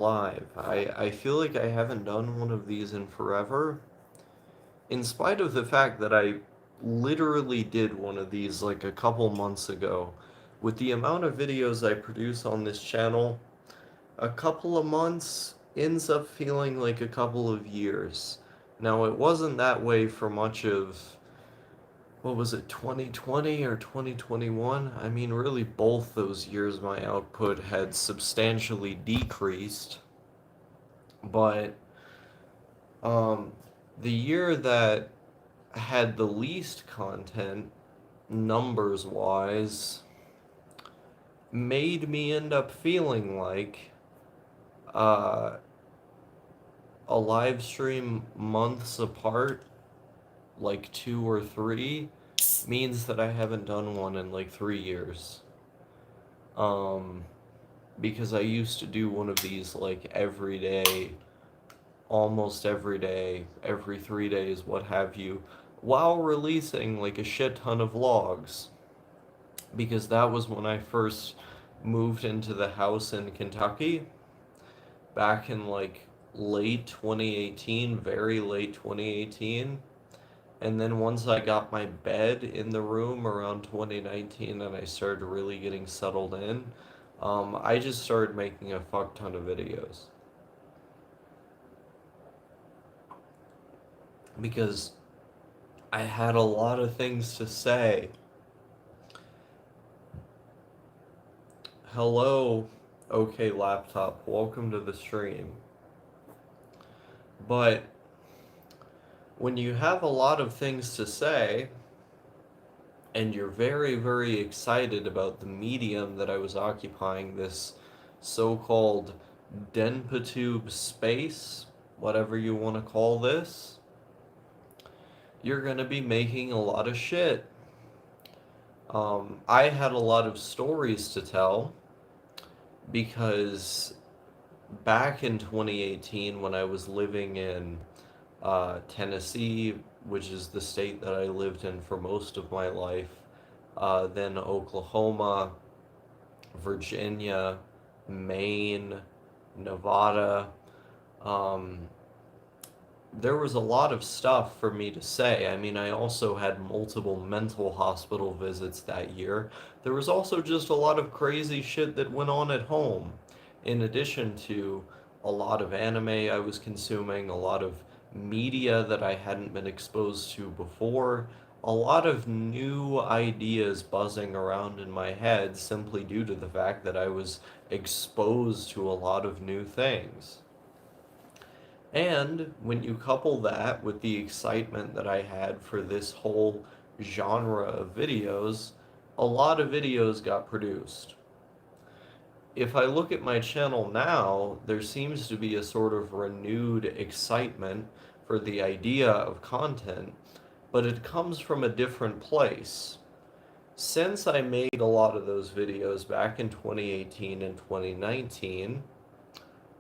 live. I feel like I haven't done one of these in forever, in spite of the fact that I literally did one of these like a couple months ago. With the amount of videos I produce on this channel, a couple of months ends up feeling like a couple of years. Now, it wasn't that way for much of, what was it, 2020 or 2021? I mean, really, both those years my output had substantially decreased. But um, the year that had the least content, numbers wise, made me end up feeling like uh, a live stream months apart, like 2 or 3, means that I haven't done one in like 3 years. Um, because I used to do one of these like every day, almost every day, every 3 days, what have you, while releasing like a shit ton of vlogs. Because that was when I first moved into the house in Kentucky back in like late 2018, very late 2018. And then once I got my bed in the room around 2019 and I started really getting settled in, I just started making a fuck ton of videos. Because I had a lot of things to say. Hello, okay laptop, welcome to the stream. But when you have a lot of things to say, and you're very, very excited about the medium that I was occupying, this so-called Denpatube space, whatever you want to call this, you're going to be making a lot of shit. I had a lot of stories to tell because back in 2018, when I was living in Tennessee, which is the state that I lived in for most of my life, then Oklahoma, Virginia, Maine, Nevada. Um, there was a lot of stuff for me to say. I mean, I also had multiple mental hospital visits that year. There was also just a lot of crazy shit that went on at home, in addition to a lot of anime I was consuming, a lot of media that I hadn't been exposed to before, a lot of new ideas buzzing around in my head simply due to the fact that I was exposed to a lot of new things. And when you couple that with the excitement that I had for this whole genre of videos, a lot of videos got produced. If I look at my channel now, there seems to be a sort of renewed excitement for the idea of content, but it comes from a different place. Since I made a lot of those videos back in 2018 and 2019,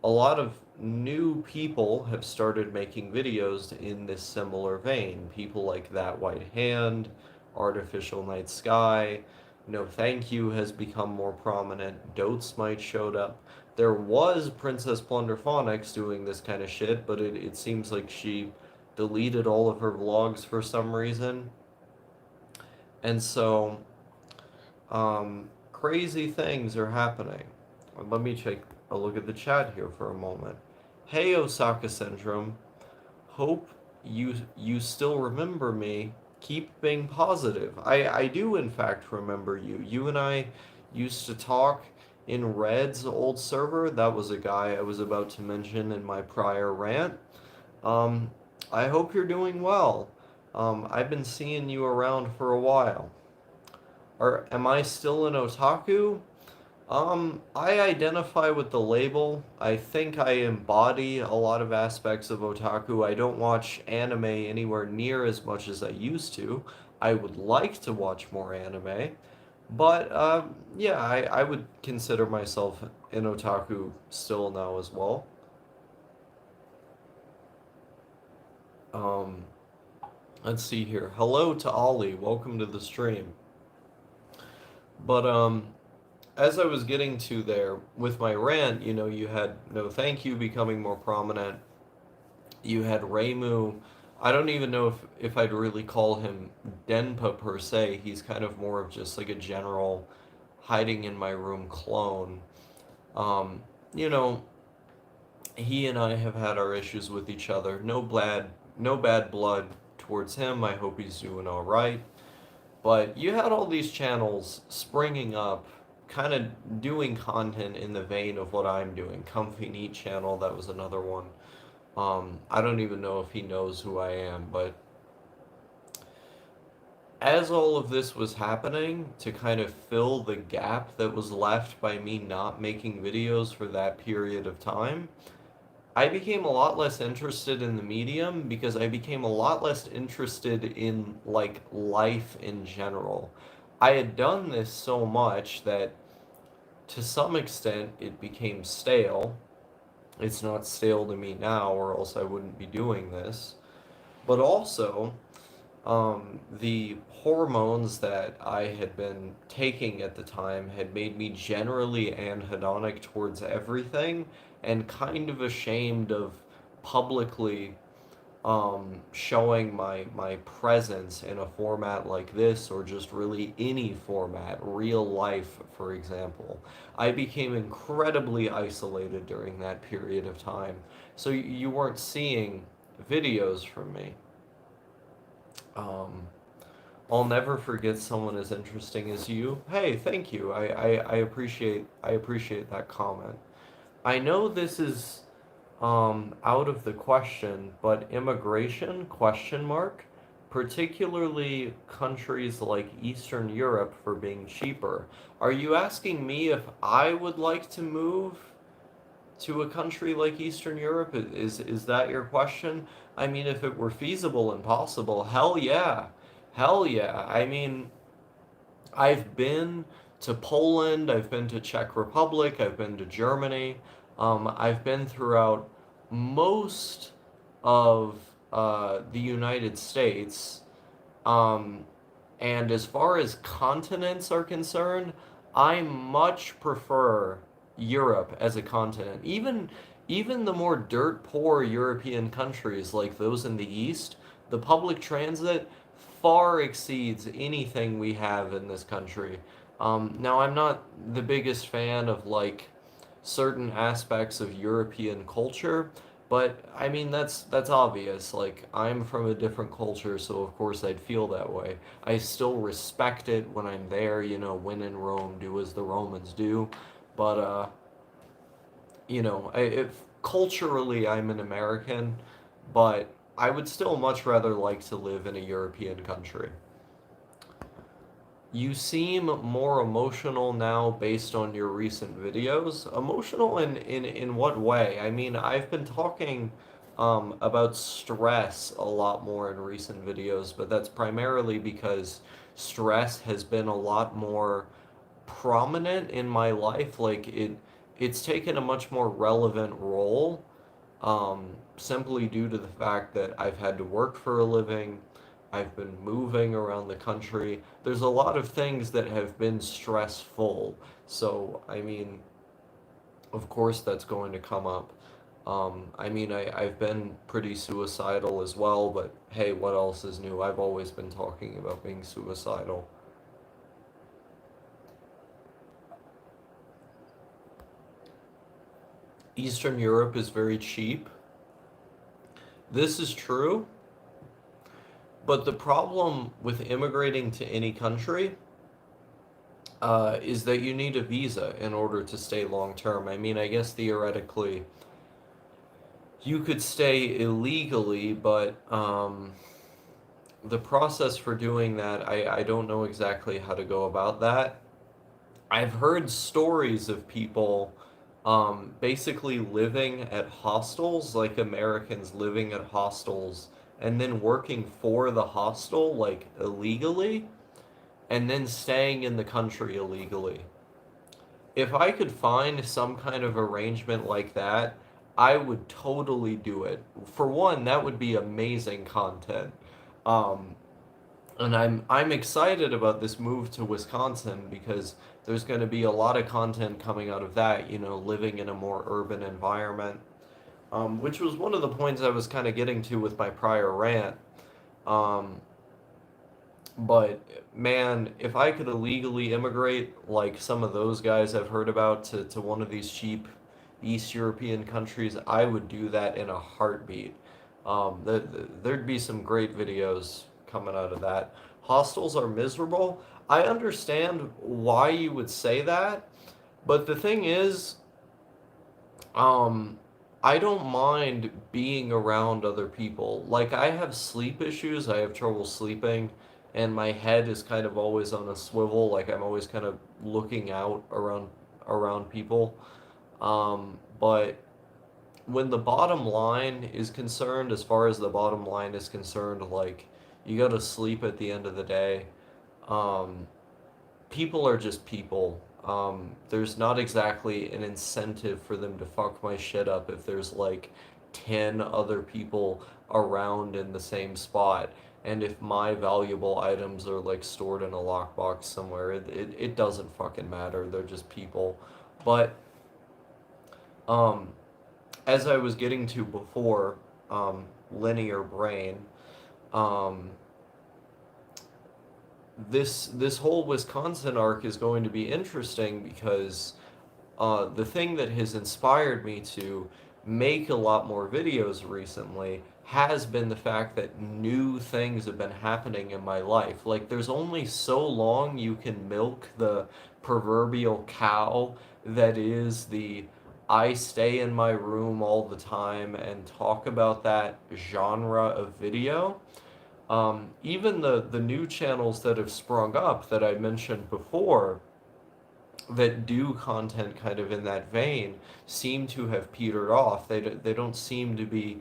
a lot of new people have started making videos in this similar vein. People like That White Hand, Artificial Night Sky, No Thank You has become more prominent. Dotes Might showed up. There was Princess Plunderphonics doing this kind of shit, but it seems like she deleted all of her vlogs for some reason. And so, crazy things are happening. Let me take a look at the chat here for a moment. Hey, Osaka Syndrome. Hope you still remember me. Keep being positive. I do in fact remember you. You and I used to talk in Red's old server. That was a guy I was about to mention in my prior rant. Um, I hope you're doing well. I've been seeing you around for a while. Or am I still an otaku? I identify with the label. I think I embody a lot of aspects of otaku. I don't watch anime anywhere near as much as I used to. I would like to watch more anime. But, yeah, I would consider myself an otaku still now as well. Um, let's see here. Hello to Ollie. Welcome to the stream. But, as I was getting to there with my rant, you know, you had No Thank You becoming more prominent. You had Reimu. I don't even know if I'd really call him Denpa per se. He's kind of more of just like a general hiding in my room clone. Um, you know, he and I have had our issues with each other. No bad blood towards him. I hope he's doing all right. But you had all these channels springing up, kind of doing content in the vein of what I'm doing. Comfy Neat channel, that was another one. I don't even know if he knows who I am, but as all of this was happening, to kind of fill the gap that was left by me not making videos for that period of time, I became a lot less interested in the medium because I became a lot less interested in like life in general. I had done this so much that to some extent it became stale. It's not stale to me now, or else I wouldn't be doing this. But also, the hormones that I had been taking at the time had made me generally anhedonic towards everything and kind of ashamed of publicly showing my presence in a format like this, or just really any format, real life, for example. I became incredibly isolated during that period of time. So you weren't seeing videos from me. Um, I'll never forget someone as interesting as you. Hey, thank you. I appreciate that comment. I know this is out of the question, but immigration question mark, particularly countries like Eastern Europe for being cheaper. Are you asking me if I would like to move to a country like Eastern Europe? Is that your question? I mean, if it were feasible and possible, hell yeah. Hell yeah. I mean, I've been to Poland, I've been to Czech Republic, I've been to Germany. I've been throughout most of the United States. Um, and as far as continents are concerned, I much prefer Europe as a continent. Even the more dirt poor European countries like those in the East, the public transit far exceeds anything we have in this country. Now, I'm not the biggest fan of like certain aspects of European culture, but I mean that's obvious. Like I'm from a different culture, so of course I'd feel that way. I still respect it when I'm there, you know, when in Rome, do as the Romans do. But you know, if culturally I'm an American, but I would still much rather like to live in a European country. You seem more emotional now based on your recent videos. Emotional in what way? I mean, I've been talking about stress a lot more in recent videos, but that's primarily because stress has been a lot more prominent in my life. Like it's taken a much more relevant role, simply due to the fact that I've had to work for a living. I've been moving around the country. There's a lot of things that have been stressful. So, I mean, of course that's going to come up. I mean, I've been pretty suicidal as well, but hey, what else is new? I've always been talking about being suicidal. Eastern Europe is very cheap. This is true, but the problem with immigrating to any country is that you need a visa in order to stay long term. I mean, I guess theoretically you could stay illegally, but the process for doing that, I don't know exactly how to go about that. I've heard stories of people basically living at hostels, like Americans living at hostels, and then working for the hostel, like illegally, and then staying in the country illegally. If I could find some kind of arrangement like that, I would totally do it. For one, that would be amazing content. Um, And I'm excited about this move to Wisconsin because there's going to be a lot of content coming out of that, living in a more urban environment, which was one of the points I was kind of getting to with my prior rant. Um, but man, if I could illegally immigrate like some of those guys I've heard about to one of these cheap East European countries, I would do that in a heartbeat. There'd be some great videos coming out of that. Hostels are miserable. I understand why you would say that, but the thing is, um, I don't mind being around other people. Like, I have sleep issues, I have trouble sleeping, and my head is kind of always on a swivel, like I'm always kind of looking out around people. But when the bottom line is concerned, as far as the bottom line is concerned, like you go to sleep at the end of the day. Um, People are just people. There's not exactly an incentive for them to fuck my shit up if there's like 10 other people around in the same spot. And if my valuable items are like stored in a lockbox somewhere, it doesn't fucking matter. They're just people. But um, as I was getting to before, linear brain, um, this whole Wisconsin arc is going to be interesting because the thing that has inspired me to make a lot more videos recently has been the fact that new things have been happening in my life. Like, there's only so long you can milk the proverbial cow that is the I stay in my room all the time and talk about that genre of video. Even the new channels that have sprung up that I mentioned before that do content kind of in that vein seem to have petered off. They don't seem to be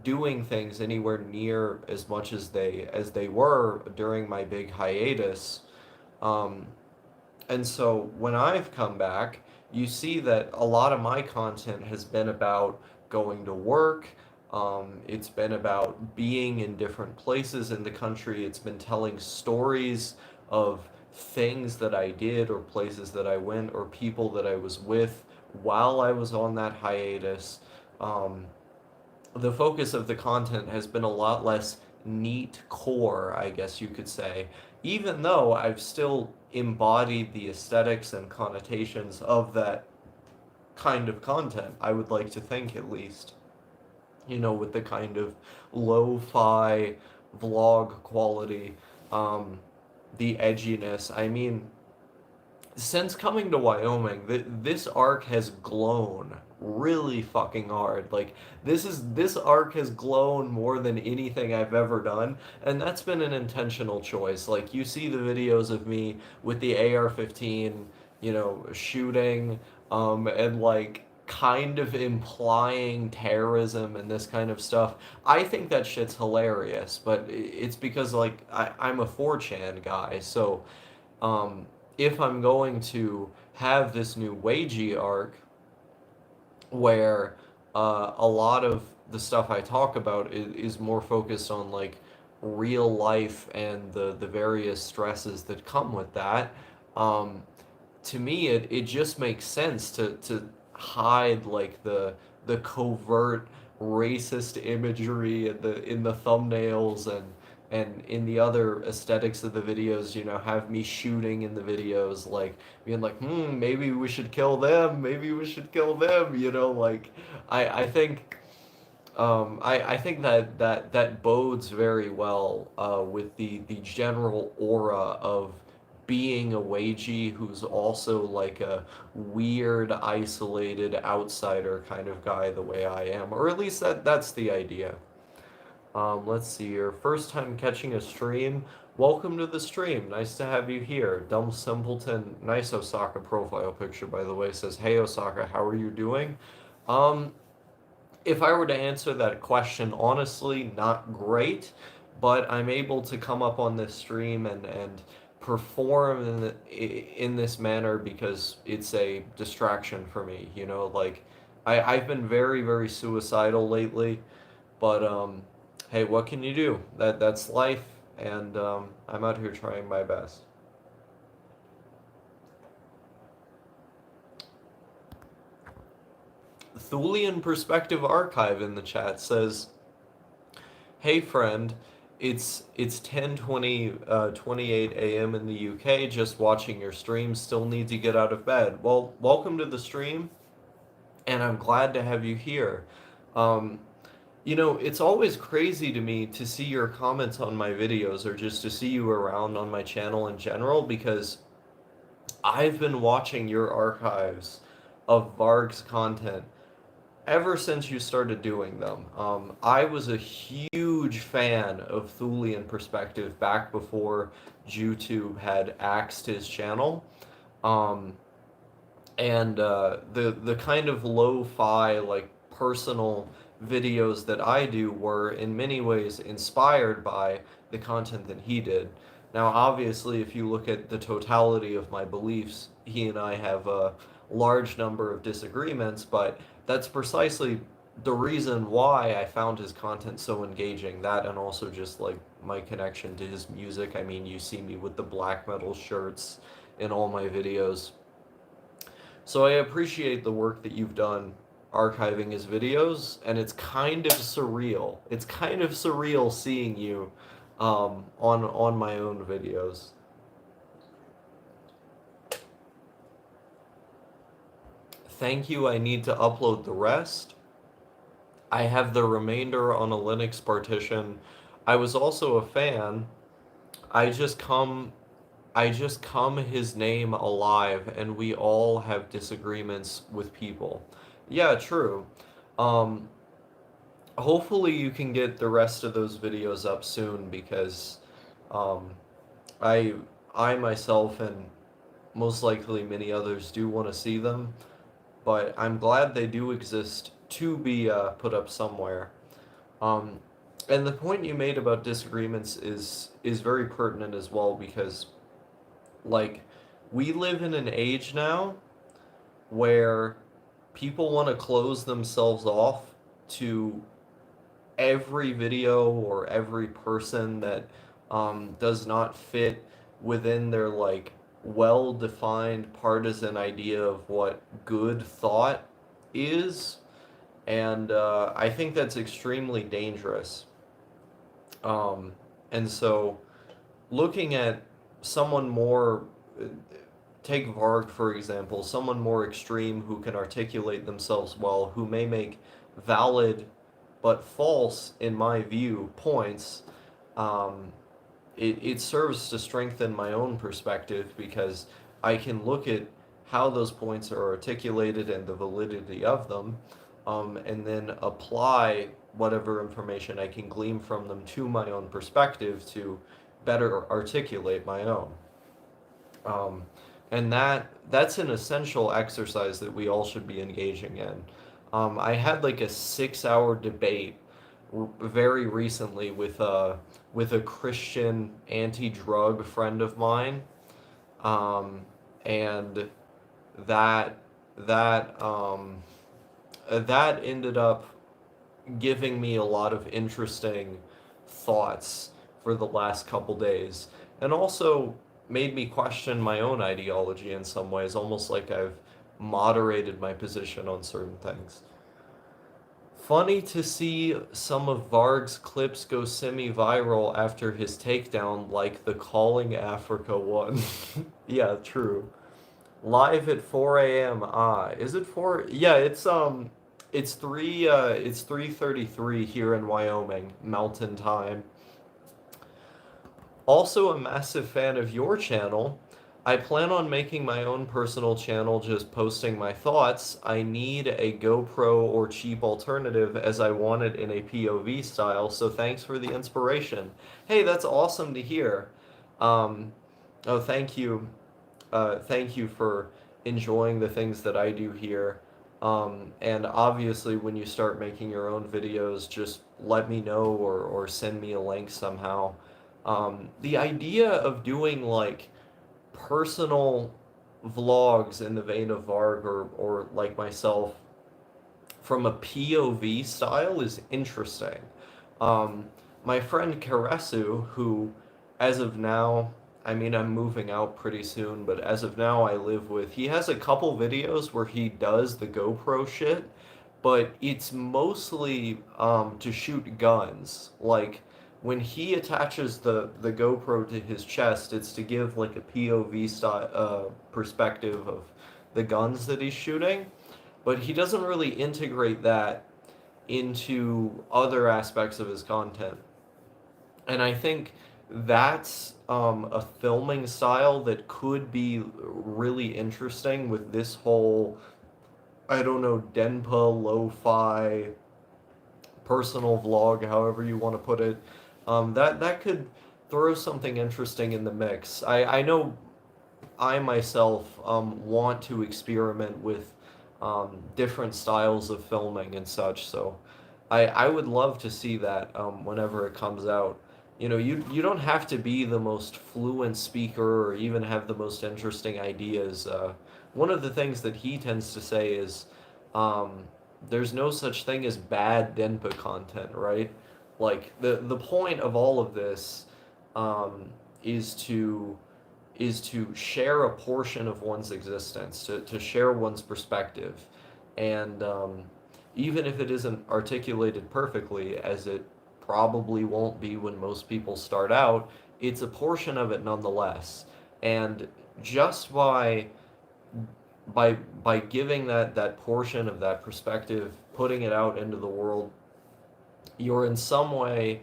doing things anywhere near as much as they were during my big hiatus. Um, and so when I've come back, you see that a lot of my content has been about going to work. It's been about being in different places in the country. It's been telling stories of things that I did, or places that I went, or people that I was with while I was on that hiatus. Um, the focus of the content has been a lot less neat core, I guess you could say, even though I've still embodied the aesthetics and connotations of that kind of content, I would like to think at least, with the kind of lo-fi vlog quality, um, the edginess. I mean, since coming to Wyoming, this arc has grown really fucking hard. Like, this arc has grown more than anything I've ever done, and that's been an intentional choice. Like, you see the videos of me with the AR-15, shooting, and like kind of implying terrorism and this kind of stuff. I think that shit's hilarious, but it's because like I'm a 4chan guy, so um, if I'm going to have this new Weiji arc where a lot of the stuff I talk about is more focused on like real life and the various stresses that come with that, um, to me it just makes sense to hide like the covert racist imagery in the thumbnails and in the other aesthetics of the videos, have me shooting in the videos, like being like, maybe we should kill them, maybe we should kill them, like I think I think that bodes very well with the general aura of being a Weiji who's also like a weird, isolated outsider kind of guy the way I am, or at least that's the idea. Let's see here. First time catching a stream. Welcome to the stream. Nice to have you here. Dumb Simpleton. Nice Osaka profile picture, by the way. Says, hey Osaka, how are you doing? Um, if I were to answer that question honestly, not great, but I'm able to come up on this stream and perform in this manner because it's a distraction for me, like I've been very, very suicidal lately, but hey, what can you do? That's life. and I'm out here trying my best. Thulian Perspective Archive in the chat says, "Hey friend, it's 10:20 28 a.m. in the UK, just watching your stream, still need to get out of bed." Well, welcome to the stream, and I'm glad to have you here. Um, it's always crazy to me to see your comments on my videos or just to see you around on my channel in general because I've been watching your archives of Varg's content ever since you started doing them. I was a huge fan of Thulian Perspective back before YouTube had axed his channel. Um, and the kind of lo-fi, like personal videos that I do were in many ways inspired by the content that he did. Now, obviously, if you look at the totality of my beliefs, he and I have a large number of disagreements, but that's precisely the reason why I found his content so engaging. That and also just like my connection to his music. I mean, you see me with the black metal shirts in all my videos. So I appreciate the work that you've done archiving his videos, and it's kind of surreal. It's kind of surreal seeing you on my own videos. Thank you. I need to upload the rest. I have the remainder on a Linux partition. I was also a fan. I just come I just come his name alive, and we all have disagreements with people. Yeah, true. Um, Hopefully you can get the rest of those videos up soon because um, I I myself and most likely many others do want to see them, but I'm glad they do exist to be put up somewhere. Um, and the point you made about disagreements is very pertinent as well because like we live in an age now where people want to close themselves off to every video or every person that does not fit within their like well-defined partisan idea of what good thought is, and I think that's extremely dangerous. Um, and so, looking at someone more, take Varg for example, someone more extreme who can articulate themselves well, who may make valid but false, in my view, points, um, it serves to strengthen my own perspective because I can look at how those points are articulated and the validity of them, and then apply whatever information I can glean from them to my own perspective to better articulate my own. Um, and that's an essential exercise that we all should be engaging in. I had like a 6 hour debate very recently with a Christian anti-drug friend of mine, um, and that that that ended up giving me a lot of interesting thoughts for the last couple days, and also made me question my own ideology in some ways, almost like I've moderated my position on certain things. Funny to see some of Varg's clips go semi-viral after his takedown, like the Calling Africa one. Yeah, true. Live at 4 a.m. Ah, is it 4? Yeah, it's 3:33 here in Wyoming, Mountain Time. Also a massive fan of your channel. I plan on making my own personal channel just posting my thoughts. I need a GoPro or cheap alternative as I want it in a POV style, so thanks for the inspiration. Hey, that's awesome to hear. Um, oh, thank you. Thank you for enjoying the things that I do here. And obviously, when you start making your own videos, just let me know or send me a link somehow. The idea of doing like personal vlogs in the vein of Varg or like myself from a POV style is interesting. Um, my friend Karesu, who as of now, I mean, I'm moving out pretty soon, but as of now, I live with. He has a couple videos where he does the GoPro shit, but it's mostly to shoot guns. Like when he attaches the GoPro to his chest, it's to give like a POV style perspective of the guns that he's shooting, but he doesn't really integrate that into other aspects of his content. And I think that's a filming style that could be really interesting with this whole, I don't know, Denpa lo-fi personal vlog, however you want to put it. That could throw something interesting in the mix. I know I myself want to experiment with different styles of filming and such, so I would love to see that whenever it comes out. You know, you don't have to be the most fluent speaker or even have the most interesting ideas. One of the things that he tends to say is um, there's no such thing as bad Denpa content, right? Like the point of all of this um, is to share a portion of one's existence, to share one's perspective. And even if it isn't articulated perfectly, as it probably won't be when most people start out, it's a portion of it nonetheless. And just by giving that portion of that perspective, putting it out into the world, you're in some way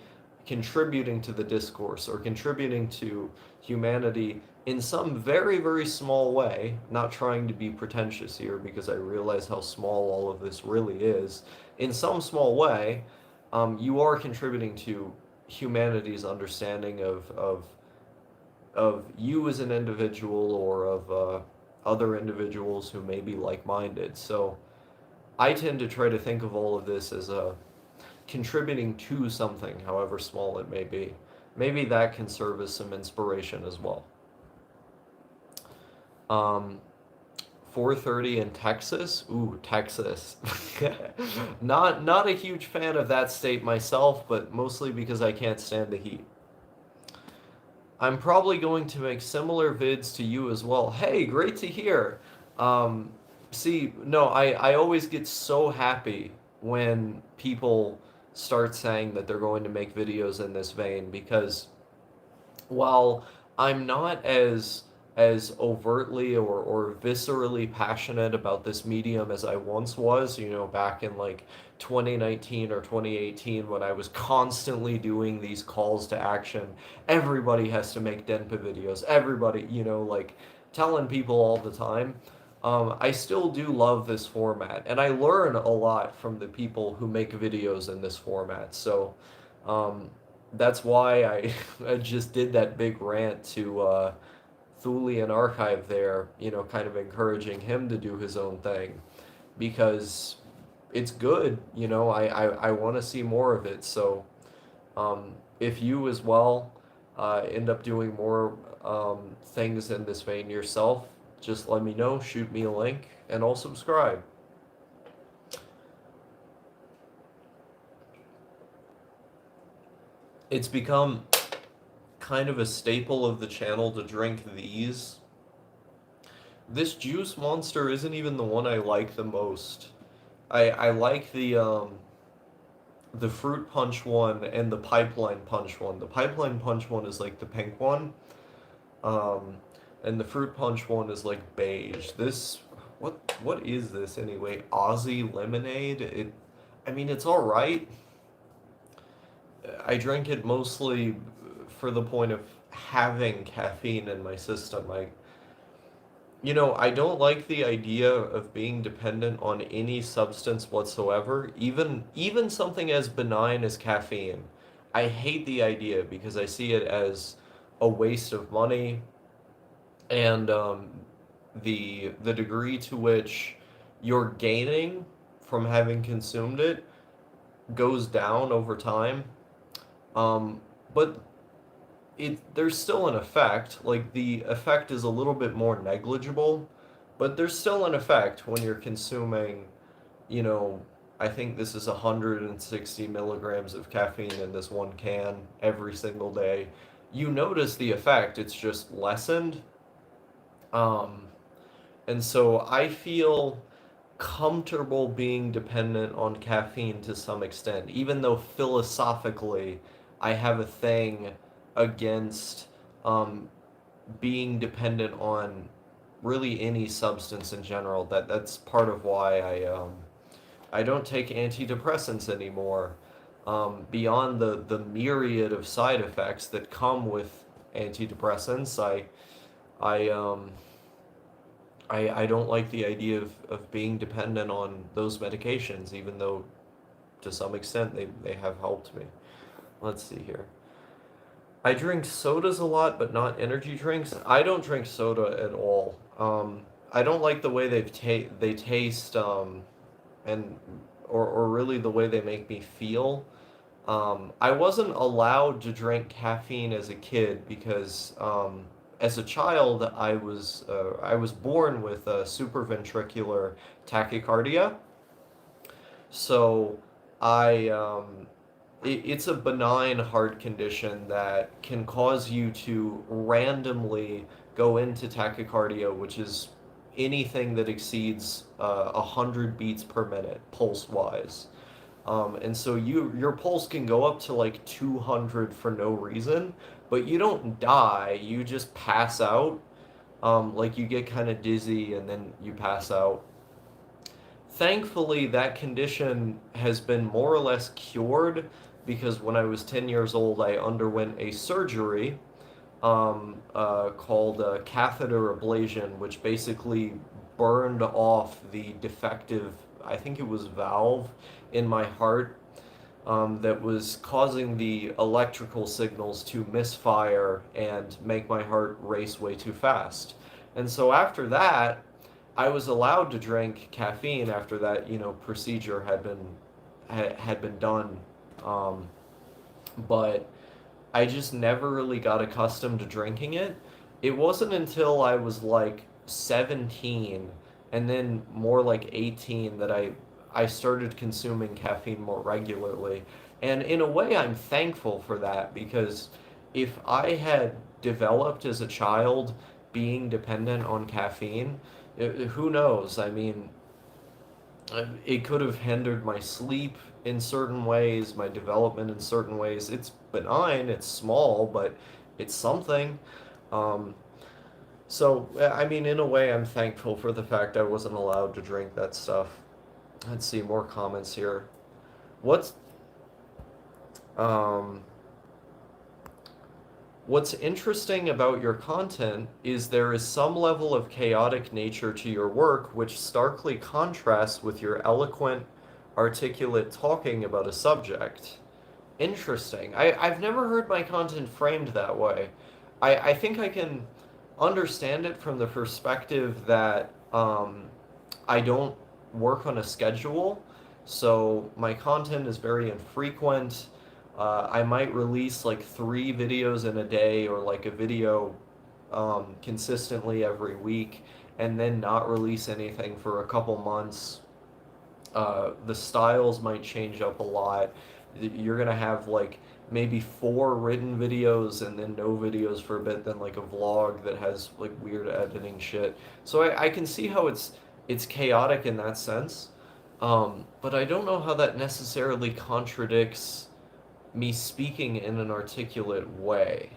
contributing to the discourse or contributing to humanity in some very, very small way. Not trying to be pretentious here because I realize how small all of this really is. In some small way, you are contributing to humanity's understanding of you as an individual or of other individuals who may be like-minded. So I tend to try to think of all of this as a contributing to something, however small it may be. Maybe that can serve as some inspiration as well. Um, 4:30 in Texas. Ooh, Texas. Not a huge fan of that state myself, but mostly because I can't stand the heat. I'm probably going to make similar vids to you as well. Hey, great to hear. Um, See, no, I always get so happy when people start saying that they're going to make videos in this vein because while I'm not as overtly or viscerally passionate about this medium as I once was, you know, back in like 2019 or 2018 when I was constantly doing these calls to action. Everybody has to make Denpa videos. Everybody, you know, like telling people all the time. I still do love this format, and I learn a lot from the people who make videos in this format. So, um, that's why I, I just did that big rant to Thulian Archive there, you know, kind of encouraging him to do his own thing because it's good, you know, I want to see more of it. So if you as well end up doing more things in this vein yourself, just let me know, shoot me a link, and I'll subscribe. It's become kind of a staple of the channel to drink these. This juice monster isn't even the one I like the most. I like the fruit punch one and the pipeline punch one. The pipeline punch one is like the pink one. Um, and the fruit punch one is like beige. This what is this anyway? Aussie lemonade? I mean it's all right. I drink it mostly for the point of having caffeine in my system. You know, I don't like the idea of being dependent on any substance whatsoever, even something as benign as caffeine. I hate the idea because I see it as a waste of money and the degree to which you're gaining from having consumed it goes down over time. Um, but there's still an effect. Like the effect is a little bit more negligible, but there's still an effect when you're consuming, you know, I think this is 160 milligrams of caffeine in this one can every single day. you notice the effect, it's just lessened. Um, and so I feel comfortable being dependent on caffeine to some extent, even though philosophically I have a thing against um, being dependent on really any substance in general. That's part of why I don't take antidepressants anymore. Beyond the myriad of side effects that come with antidepressants, I I don't like the idea of being dependent on those medications, even though to some extent they have helped me. Let's see here. I drink sodas a lot, but not energy drinks. I don't drink soda at all. I don't like the way they taste, and or really the way they make me feel. I wasn't allowed to drink caffeine as a kid because as a child I was born with supraventricular tachycardia. So I it's a benign heart condition that can cause you to randomly go into tachycardia, which is anything that exceeds 100 beats per minute pulse wise. And so your pulse can go up to like 200 for no reason, but you don't die, you just pass out. Like you get kind of dizzy and then you pass out. Thankfully, that condition has been more or less cured because when I was 10 years old, I underwent a surgery called catheter ablation, which basically burned off the defective, I think it was valve in my heart that was causing the electrical signals to misfire and make my heart race way too fast. And so after that, I was allowed to drink caffeine after that, procedure had been done. Um, but I just never really got accustomed to drinking it. It wasn't until I was like 17 and then more like 18 that I started consuming caffeine more regularly. And in a way, I'm thankful for that because if I had developed as a child being dependent on caffeine, who knows? I mean, it could have hindered my sleep in certain ways, my development in certain ways. It's benign, it's small, but it's something. Um, so, I mean, in a way, I'm thankful for the fact I wasn't allowed to drink that stuff. Let's see more comments here. What's um, What's interesting about your content is there is some level of chaotic nature to your work which starkly contrasts with your eloquent, articulate talking about a subject. Interesting. I've never heard my content framed that way. I think I can understand it from the perspective that I don't work on a schedule, so my content is very infrequent. I might release like 3 videos in a day or like a video consistently every week and then not release anything for a couple months. The styles might change up a lot. You're gonna have like maybe 4 written videos and then no videos for a bit, then like a vlog that has like weird editing shit. So I can see how it's chaotic in that sense. But I don't know how that necessarily contradicts me speaking in an articulate way.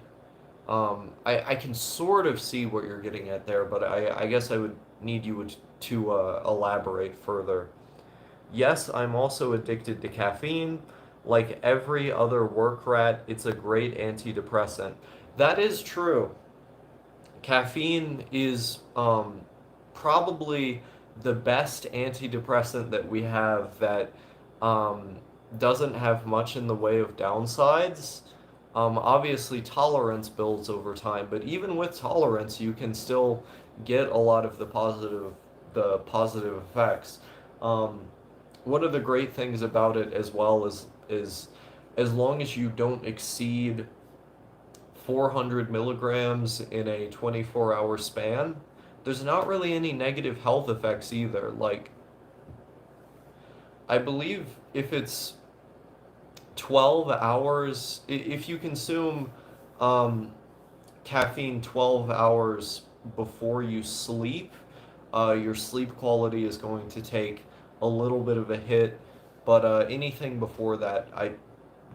I can sort of see what you're getting at there, but I guess I would need you to elaborate further. Yes, I'm also addicted to caffeine. Like every other work rat, it's a great antidepressant. That is true. Caffeine is probably the best antidepressant that we have that um, doesn't have much in the way of downsides. Obviously, tolerance builds over time, but even with tolerance, you can still get a lot of the positive effects. Um, one of the great things about it as well is as long as you don't exceed 400 milligrams in a 24-hour span, there's not really any negative health effects either. Like, I believe if it's 12 hours, if you consume um, caffeine 12 hours before you sleep, your sleep quality is going to take a little bit of a hit. But anything before that, I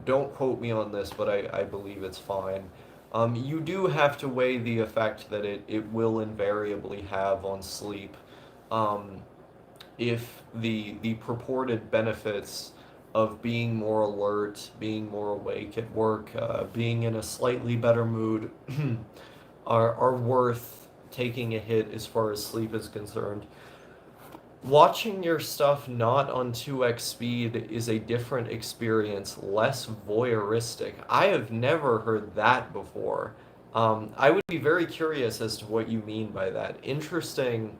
don't quote me on this, but I believe it's fine. You do have to weigh the effect that it will invariably have on sleep. Um, if the purported benefits of being more alert, being more awake at work, being in a slightly better mood are worth taking a hit as far as sleep is concerned. Watching your stuff not on 2x speed is a different experience, less voyeuristic. I have never heard that before. I would be very curious as to what you mean by that. Interesting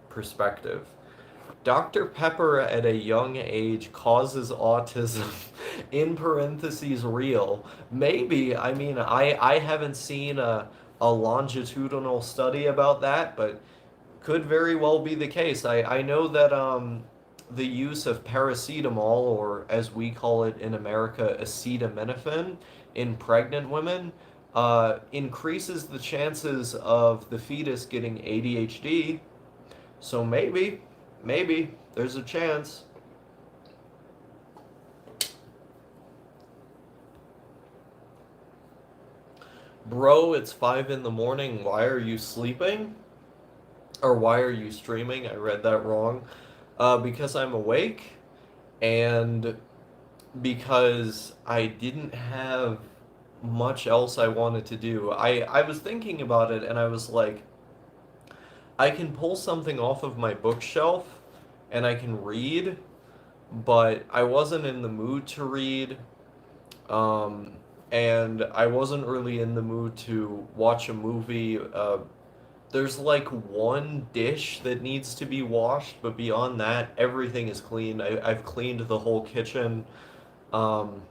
perspective. Dr. Pepper at a young age causes autism, in parentheses real. Maybe, I mean, I haven't seen a longitudinal study about that, but could very well be the case. I know that the use of paracetamol, or as we call it in America, acetaminophen, in pregnant women increases the chances of the fetus getting ADHD. So maybe there's a chance. Bro, it's 5 in the morning. Why are you sleeping? Or why are you streaming? I read that wrong. Because I'm awake and because I didn't have much else I wanted to do. I was thinking about it and I was like, I can pull something off of my bookshelf and I can read, but I wasn't in the mood to read. Um, and I wasn't really in the mood to watch a movie. There's like one dish that needs to be washed, but beyond that, everything is clean. I've cleaned the whole kitchen. Um,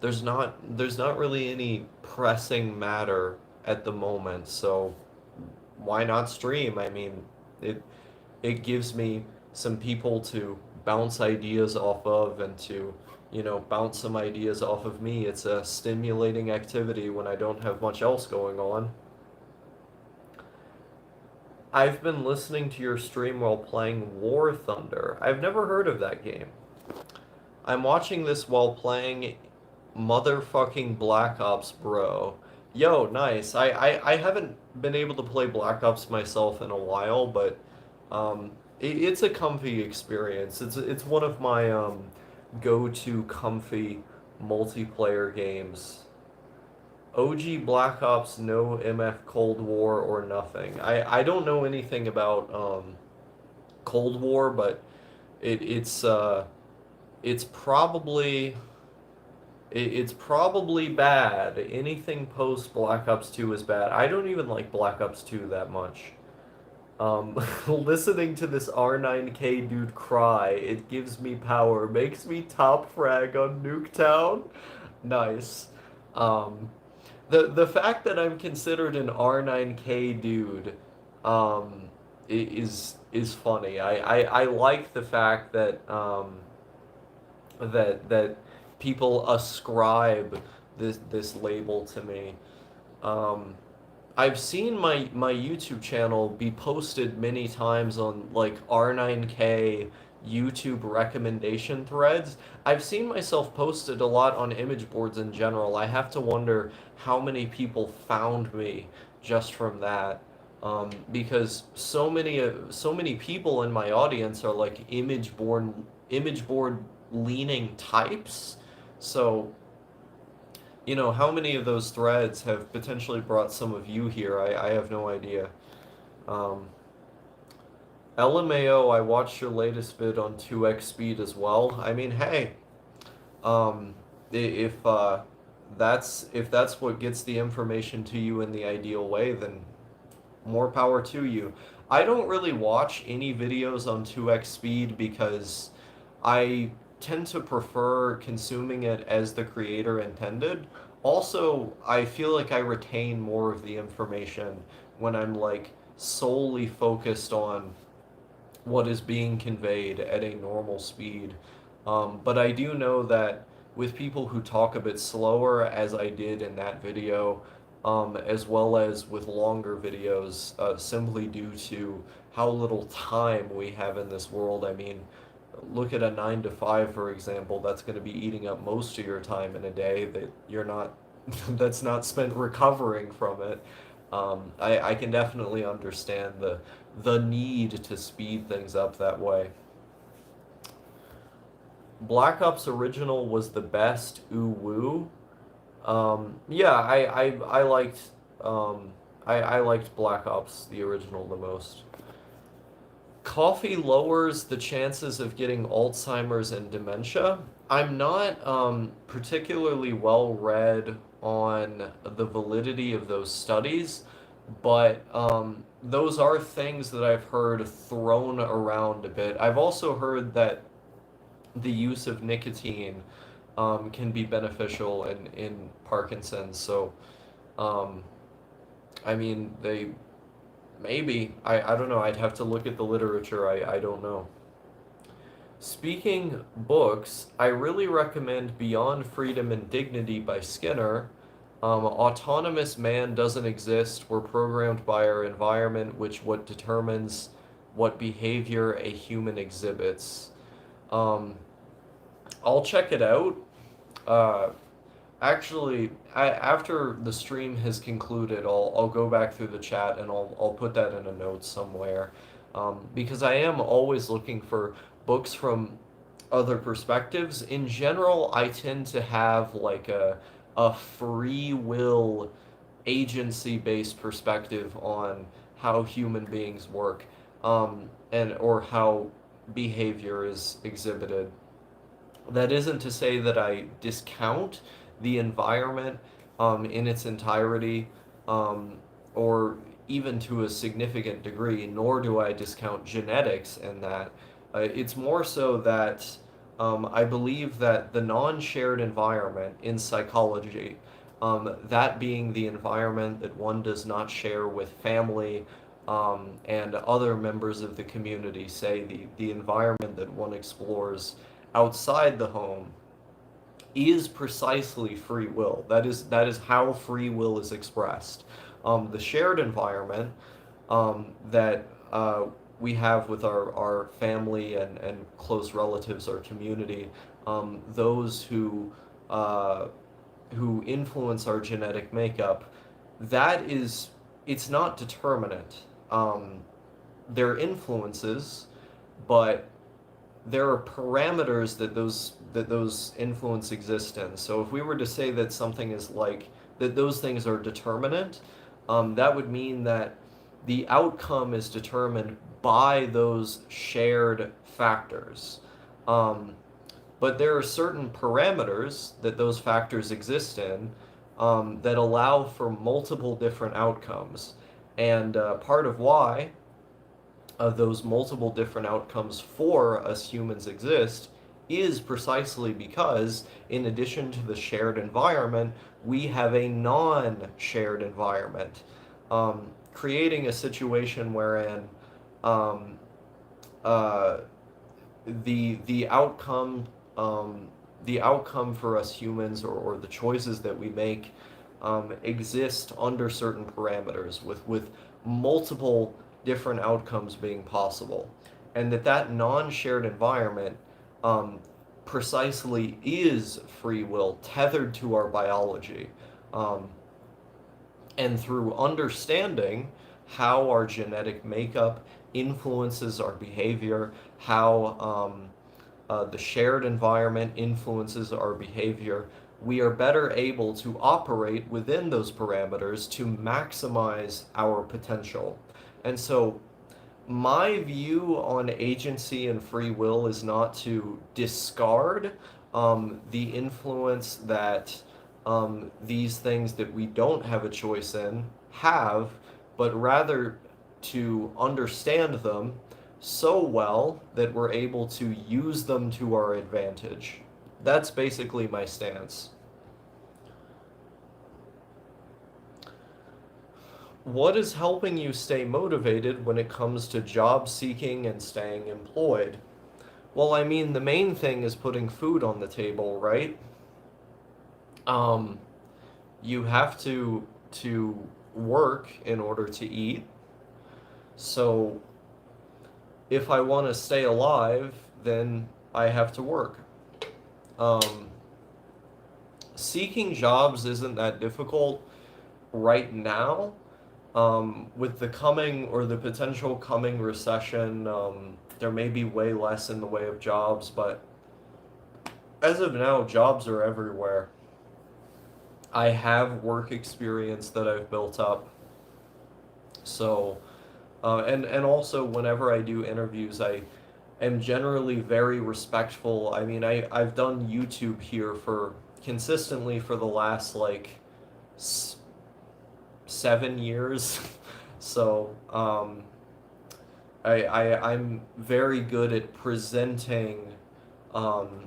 there's not really any pressing matter at the moment, so why not stream? I mean, it it gives me some people to bounce ideas off of and to, bounce some ideas off of me. It's a stimulating activity when I don't have much else going on. I've been listening to your stream while playing War Thunder. I've never heard of that game. I'm watching this while playing motherfucking Black Ops, bro. Yo, nice. I haven't been able to play Black Ops myself in a while, but it's a comfy experience. It's one of my go-to comfy multiplayer games. OG Black Ops, no MF Cold War or nothing. I don't know anything about Cold War, but it's probably it's probably bad. Anything post Black Ops 2 is bad. I don't even like Black Ops 2 that much. Listening to this R9K dude cry, it gives me power, makes me top frag on Nuketown. Nice. Um, the fact that I'm considered an R9K dude, is funny. I like the fact that that people ascribe this label to me. Um, I've seen my YouTube channel be posted many times on like R9K YouTube recommendation threads. I've seen myself posted a lot on image boards in general. I have to wonder how many people found me just from that. Because so many people in my audience are like image board leaning types. So how many of those threads have potentially brought some of you here? I have no idea. Um, LMAO, I watched your latest vid on 2x speed as well. I mean, hey, um, if that's what gets the information to you in the ideal way, then more power to you. I don't really watch any videos on 2x speed because I tend to prefer consuming it as the creator intended. Also, I feel like I retain more of the information when I'm like solely focused on what is being conveyed at a normal speed. But I do know that with people who talk a bit slower, as I did in that video, as well as with longer videos, simply due to how little time we have in this world. I mean, look at a 9 to 5, for example, that's going to be eating up most of your time in a day that you're not, that's not spent recovering from it. I can definitely understand the need to speed things up that way. Black Ops Original was the best. Ooh woo. Yeah, I liked I liked Black Ops the original the most. Coffee lowers the chances of getting Alzheimer's and dementia. I'm not particularly well read on the validity of those studies, but those are things that I've heard thrown around a bit. I've also heard that the use of nicotine can be beneficial in Parkinson's. So, um, I mean, they maybe. I don't know. I'd have to look at the literature. I don't know. Speaking books, I really recommend Beyond Freedom and Dignity by Skinner. Autonomous man doesn't exist. We're programmed by our environment, which what determines what behavior a human exhibits. Um, I'll check it out. Uh, Actually, after the stream has concluded, I'll go back through the chat and I'll put that in a note somewhere, because I am always looking for books from other perspectives. In general, I tend to have like a free will agency based perspective on how human beings work, and or how behavior is exhibited. That isn't to say that I discount the environment in its entirety, um, or even to a significant degree, nor do I discount genetics in that. It's more so that I believe that the non shared environment in psychology, that being the environment that one does not share with family and other members of the community, say the environment that one explores outside the home, is precisely free will. That is how free will is expressed. The shared environment that we have with our family and close relatives, our community, those uh, who influence our genetic makeup, that is, it's not determinate. They're influences, but there are parameters that those influence exist in. So if we were to say that something is like that, those things are determinate, that would mean that the outcome is determined by those shared factors. Um, but there are certain parameters that those factors exist in, that allow for multiple different outcomes. And part of why those multiple different outcomes for us humans exist is precisely because, in addition to the shared environment, we have a non shared environment, creating a situation wherein um, uh, the outcome the outcome for us humans, or the choices that we make, exist under certain parameters with multiple different outcomes being possible, and that non-shared environment um, precisely is free will tethered to our biology, um, and through understanding how our genetic makeup influences our behavior, how the shared environment influences our behavior, we are better able to operate within those parameters to maximize our potential. And so, my view on agency and free will is not to discard the influence that these things that we don't have a choice in have, but rather to understand them so well that we're able to use them to our advantage. That's basically my stance. What is helping you stay motivated when it comes to job seeking and staying employed? Well, I mean, the main thing is putting food on the table, right? Um, you have to work in order to eat. So if I want to stay alive, then I have to work. Um, Seeking jobs isn't that difficult right now. With the coming or the potential coming recession, there may be way less in the way of jobs, but as of now, jobs are everywhere. I have work experience that I've built up, so and also whenever I do interviews, I am generally very respectful. I mean, I've done YouTube here for consistently for the last like 7 years, so I'm very good at presenting um,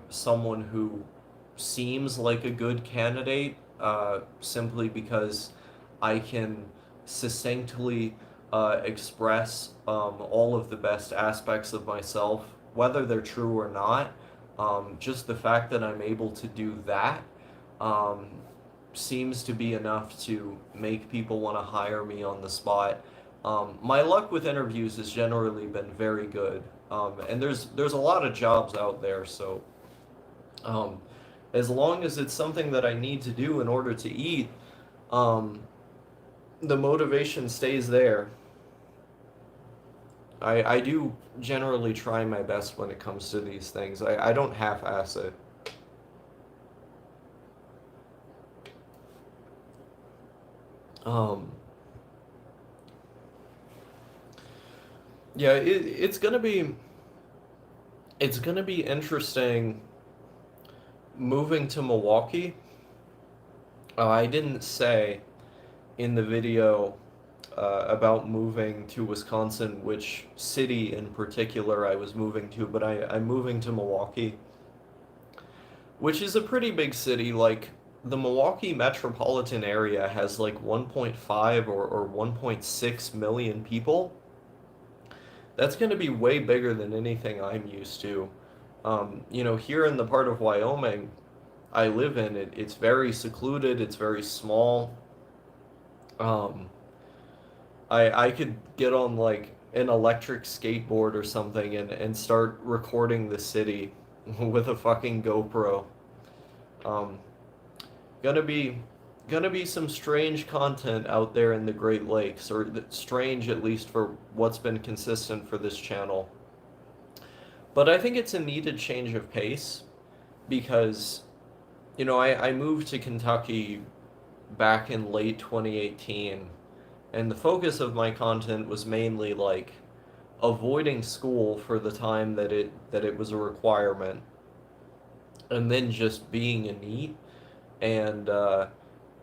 someone who seems like a good candidate simply because I can succinctly express all of the best aspects of myself, whether they're true or not. Just the fact that I'm able to do that um, seems to be enough to make people want to hire me on the spot. My luck with interviews has generally been very good, and there's a lot of jobs out there, so um, as long as it's something that I need to do in order to eat, um, the motivation stays there. I do generally try my best when it comes to these things. I don't half-ass it. Um, yeah, it's gonna be interesting moving to Milwaukee. I didn't say in the video about moving to Wisconsin, which city in particular I was moving to, but I'm moving to Milwaukee, which is a pretty big city. Like, the Milwaukee metropolitan area has like 1.5 or 1.6 million people. That's going to be way bigger than anything I'm used to. Here in the part of Wyoming I live in, it's very secluded, it's very small. Um, I could get on like an electric skateboard or something and start recording the city with a fucking GoPro. Um, gonna be gonna be some strange content out there in the Great Lakes, or strange at least for what's been consistent for this channel. But I think it's a needed change of pace because, I moved to Kentucky back in late 2018, and the focus of my content was mainly like avoiding school for the time that it was a requirement, and then just being a NEET and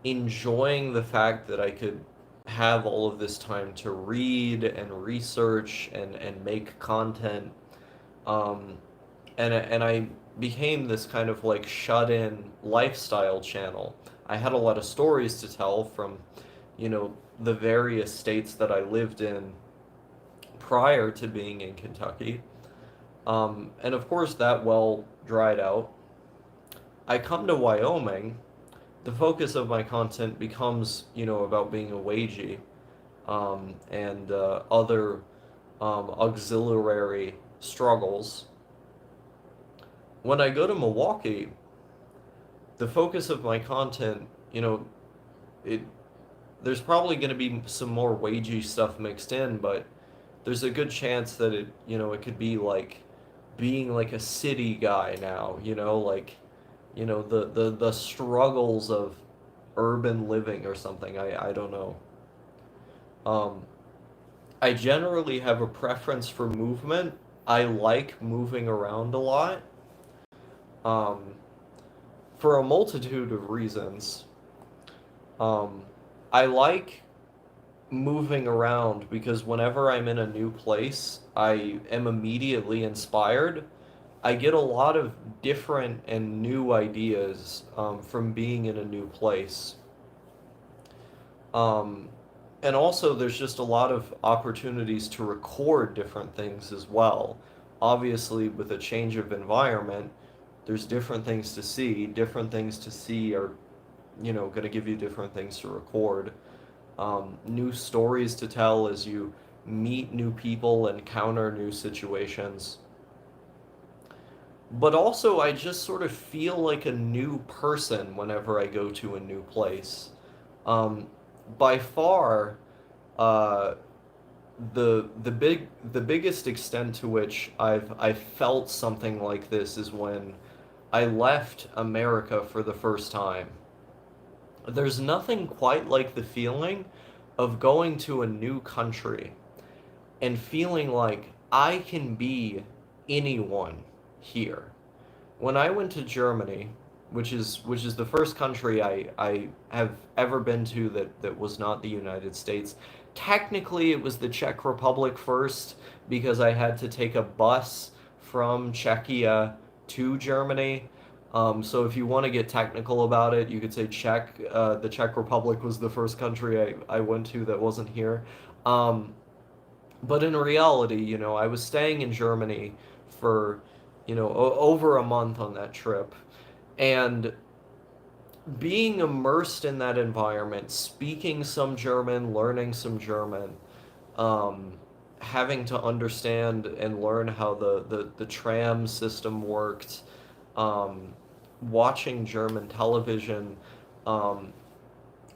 enjoying the fact that I could have all of this time to read and research and make content. Um, and I became this kind of like shut-in lifestyle channel. I had a lot of stories to tell from, the various states that I lived in prior to being in Kentucky. And of course, that well dried out. I come to Wyoming, the focus of my content becomes, about being a wagey and other auxiliary struggles. When I go to Milwaukee, the focus of my content, it there's probably going to be some more wagey stuff mixed in, but there's a good chance that it could be like being like a city guy now, like, the struggles of urban living or something. I don't know. Um, I generally have a preference for movement. I like moving around a lot, um, for a multitude of reasons. Um, I like moving around because whenever I'm in a new place, I am immediately inspired. I get a lot of different and new ideas from being in a new place. Um, and also, there's just a lot of opportunities to record different things as well. Obviously, with a change of environment, There's different things to see. Different things to see are, going to give you different things to record. New stories to tell as you meet new people, encounter new situations. But also, I just sort of feel like a new person whenever I go to a new place. Um, by far, uh, the biggest extent to which I've felt something like this is when I left America for the first time. There's nothing quite like the feeling of going to a new country and feeling like I can be anyone here. When I went to Germany, which is the first country I have ever been to that was not the United States. Technically, it was the Czech Republic first because I had to take a bus from Czechia to Germany. So if you want to get technical about it, you could say the Czech Republic was the first country I went to that wasn't here. Um, but in reality, I was staying in Germany for, over a month on that trip. And being immersed in that environment, speaking some German, learning some German, um, having to understand and learn how the tram system worked, um, watching German television, um,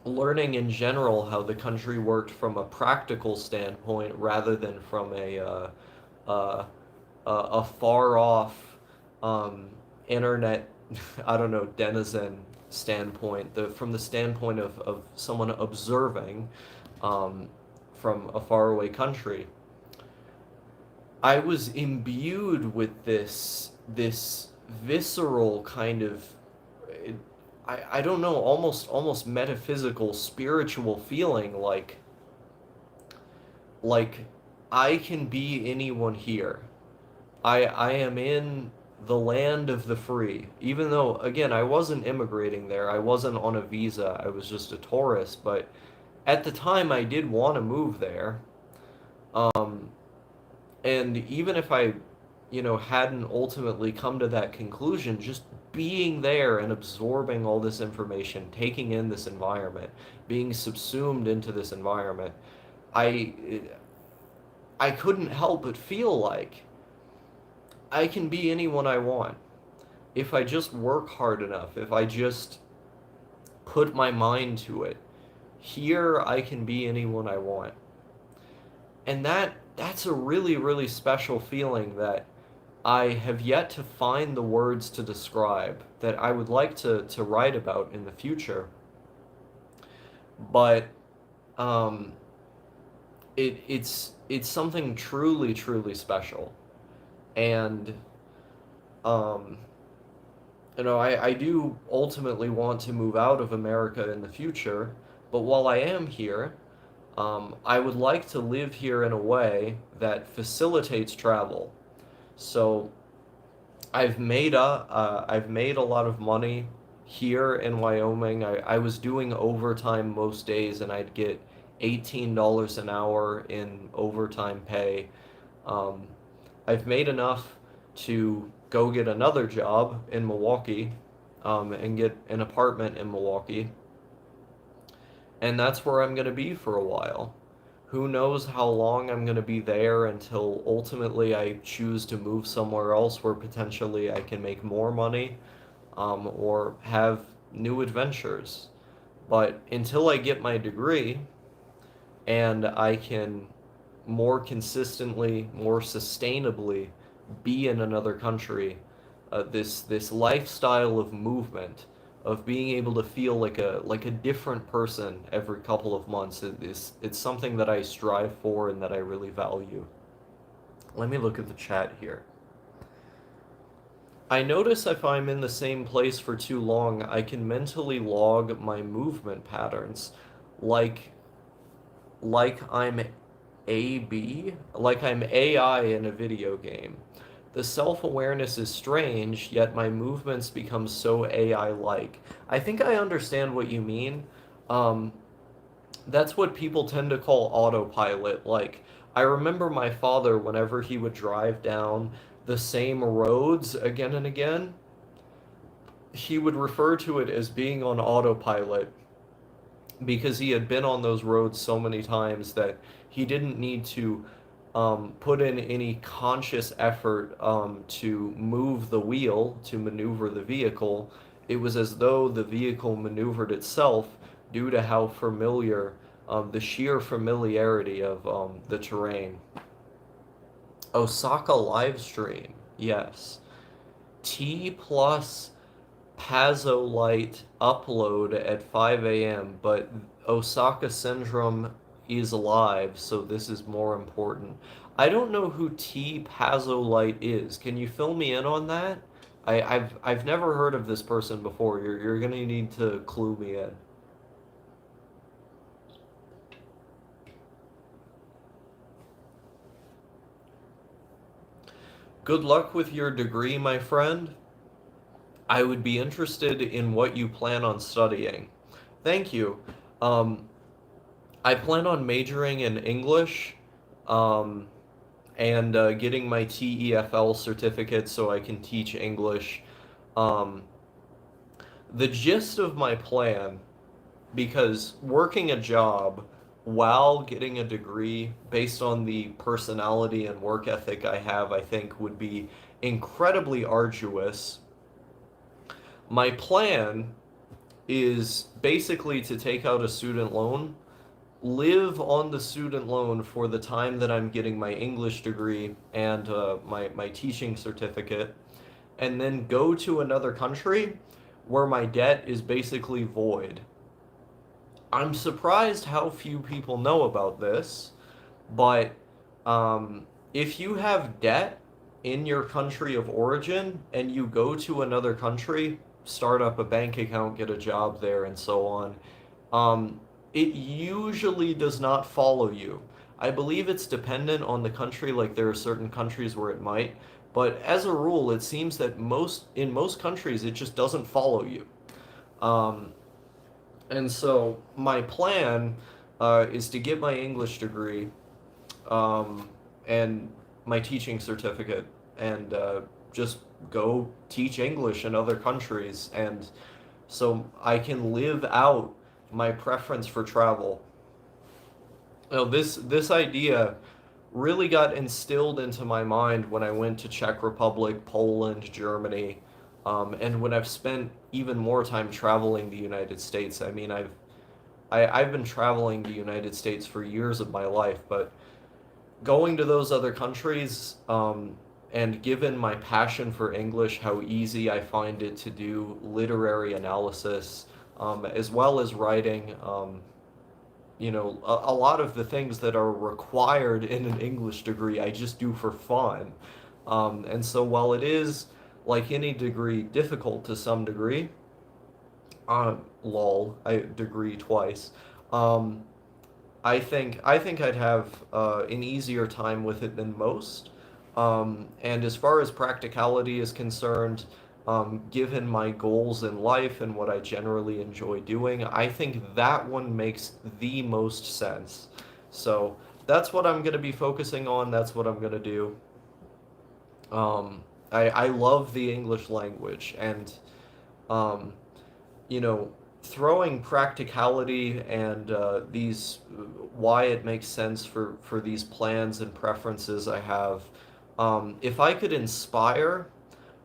learning in general how the country worked from a practical standpoint rather than from uh, a far off um, internet, I don't know, denizen standpoint, from the standpoint of someone observing um, from a faraway country. I was imbued with this visceral kind of I don't know, almost metaphysical, spiritual feeling like I can be anyone here. I am in the land of the free. Even though, again, I wasn't immigrating there, I wasn't on a visa, I was just a tourist, but at the time I did want to move there. Um, and even if I, hadn't ultimately come to that conclusion, just being there and absorbing all this information, taking in this environment, being subsumed into this environment, I I couldn't help but feel like I can be anyone I want. If I just work hard enough, if I just put my mind to it, here I can be anyone I want. And that's a really, really special feeling that I have yet to find the words to describe that I would like to write about in the future. But um, it's something truly, truly special. And um, I do ultimately want to move out of America in the future, but while I am here, I would like to live here in a way that facilitates travel. So I've made a lot of money here in Wyoming. I was doing overtime most days, and I'd get $18 an hour in overtime pay. Um, I've made enough to go get another job in Milwaukee, and get an apartment in Milwaukee, and that's where I'm going to be for a while. Who knows how long I'm going to be there until ultimately I choose to move somewhere else where potentially I can make more money, or have new adventures. But until I get my degree and I can more consistently, more sustainably be in another country, this lifestyle of movement, of being able to feel like a different person every couple of months, it's something that I strive for and that I really value. Let me look at the chat here. I notice if I'm in the same place for too long, I can mentally log my movement patterns, like I'm like I'm AI in a video game. The self-awareness is strange, yet my movements become so AI-like. I think I understand what you mean. Um, that's what people tend to call autopilot. Like, I remember my father, whenever he would drive down the same roads again and again, he would refer to it as being on autopilot because he had been on those roads so many times that he didn't need to put in any conscious effort to move the wheel to maneuver the vehicle. It was as though the vehicle maneuvered itself due to how familiar, the sheer familiarity of the terrain. Osaka live stream, yes. T plus Pazolite upload at 5 a.m., but Osaka Syndrome is alive, so this is more important. I don't know who T Pazolite is. Can you fill me in on that? I've never heard of this person before. You're gonna need to clue me in. Good luck with your degree, my friend. I would be interested in what you plan on studying. Thank you. Um, I plan on majoring in English, um, and getting my TEFL certificate so I can teach English. Um, the gist of my plan, because working a job while getting a degree based on the personality and work ethic I have, I think would be incredibly arduous. My plan is basically to take out a student loan, live on the student loan for the time that I'm getting my English degree and my teaching certificate, and then go to another country where my debt is basically void. I'm surprised how few people know about this, but if you have debt in your country of origin and you go to another country, start up a bank account, get a job there, and so on, it usually does not follow you. I believe it's dependent on the country, like there are certain countries where it might, but as a rule, it seems that in most countries it just doesn't follow you. Um, and so my plan is to get my English degree, um, and my teaching certificate, and just go teach English in other countries, and so I can live out my preference for travel. Now, this idea really got instilled into my mind when I went to Czech Republic, Poland, Germany, and when I've spent even more time traveling the United States. I mean, I've been traveling the United States for years of my life, but going to those other countries, and given my passion for English, how easy I find it to do literary analysis, as well as writing, a lot of the things that are required in an English degree, I just do for fun. And so while it is, like any degree, difficult to some degree, lol, I degree twice. Um, I think I'd have an easier time with it than most. And as far as practicality is concerned, given my goals in life and what I generally enjoy doing, I think that one makes the most sense. So that's what I'm going to be focusing on. That's what I'm going to do. I love the English language, and um, you know, throwing practicality and why it makes sense for these plans and preferences I have. If I could inspire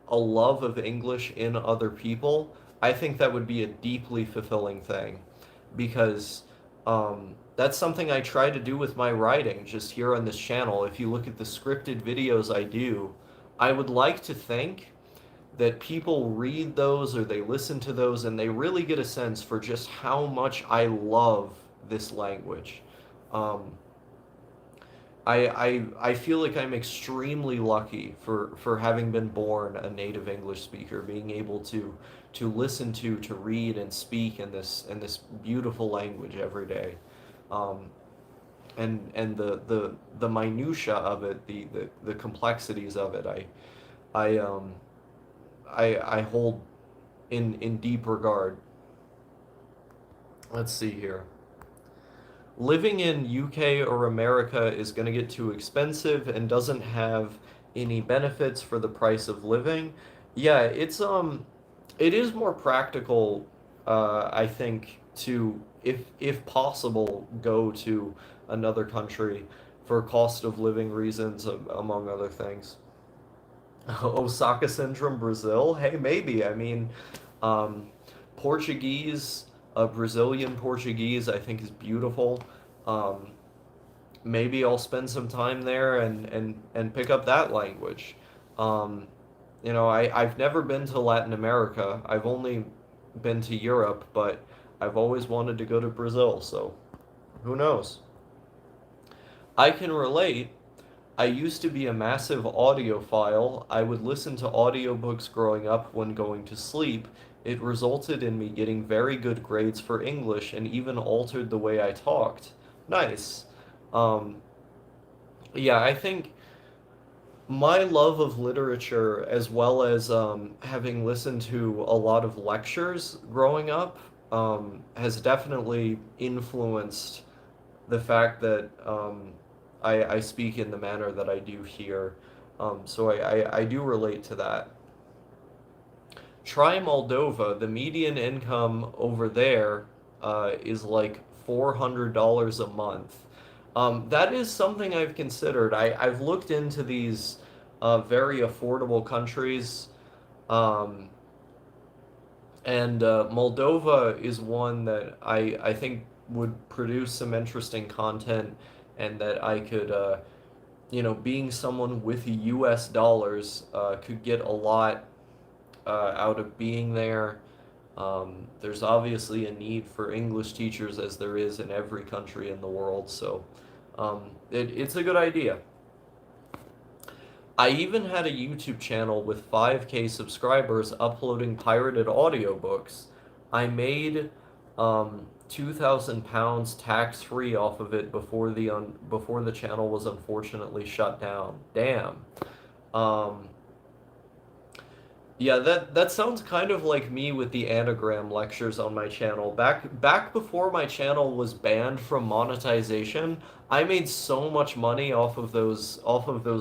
a love of English in other people, I think that would be a deeply fulfilling thing, because that's something I try to do with my writing just here on this channel. If you look at the scripted videos I do, I would like to think that people read those or they listen to those and they really get a sense for just how much I love this language. Um, I feel like I'm extremely lucky for having been born a native English speaker, being able to listen to read and speak in this beautiful language every day. Um, and the minutia of it, the complexities of it, I I hold in deep regard. Let's see here. Living in UK or America is going to get too expensive and doesn't have any benefits for the price of living. Yeah, it is more practical, I think, to if possible go to another country for cost of living reasons, among other things. Osaka syndrome, Brazil. Hey, maybe. I mean, um, Portuguese, Brazilian Portuguese, I think is beautiful. Um, Maybe I'll spend some time there and pick up that language. Um, I've never been to Latin America. I've only been to Europe, but I've always wanted to go to Brazil, so who knows? I can relate. I used to be a massive audiophile. I would listen to audiobooks growing up when going to sleep. It resulted in me getting very good grades for English and even altered the way I talked. Nice. Um, yeah, I think my love of literature, as well as having listened to a lot of lectures growing up, has definitely influenced the fact that I speak in the manner that I do here. So I do relate to that. Try Moldova. The median income over there is like $400 a month. That is something I've considered. I've looked into these very affordable countries, um, and Moldova is one that I think would produce some interesting content, and that I could, being someone with US dollars, could get a lot out of being there. There's obviously a need for English teachers, as there is in every country in the world, so it's a good idea. I even had a YouTube channel with 5K subscribers uploading pirated audiobooks. I made £2,000 tax free off of it before the channel was unfortunately shut down. Damn. Um, Yeah, that sounds kind of like me with the anagram lectures on my channel. Back before my channel was banned from monetization, I made so much money off of those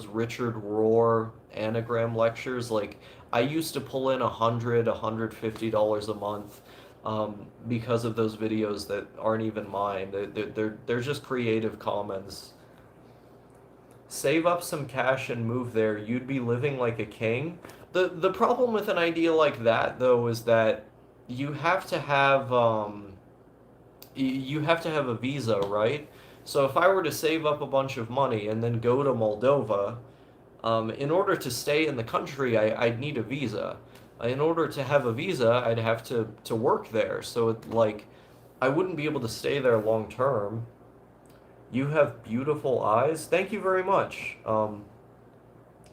Richard Rohr anagram lectures. Like I used to pull in $150 a month because of those videos that aren't even mine. They're just Creative Commons. Save up some cash and move there. You'd be living like a king. The problem with an idea like that, though, is that you have to have you have to have a visa, right? So if I were to save up a bunch of money and then go to Moldova, in order to stay in the country, I'd need a visa. In order to have a visa, I'd have to work there. So like, I wouldn't be able to stay there long term. You have beautiful eyes. Thank you very much.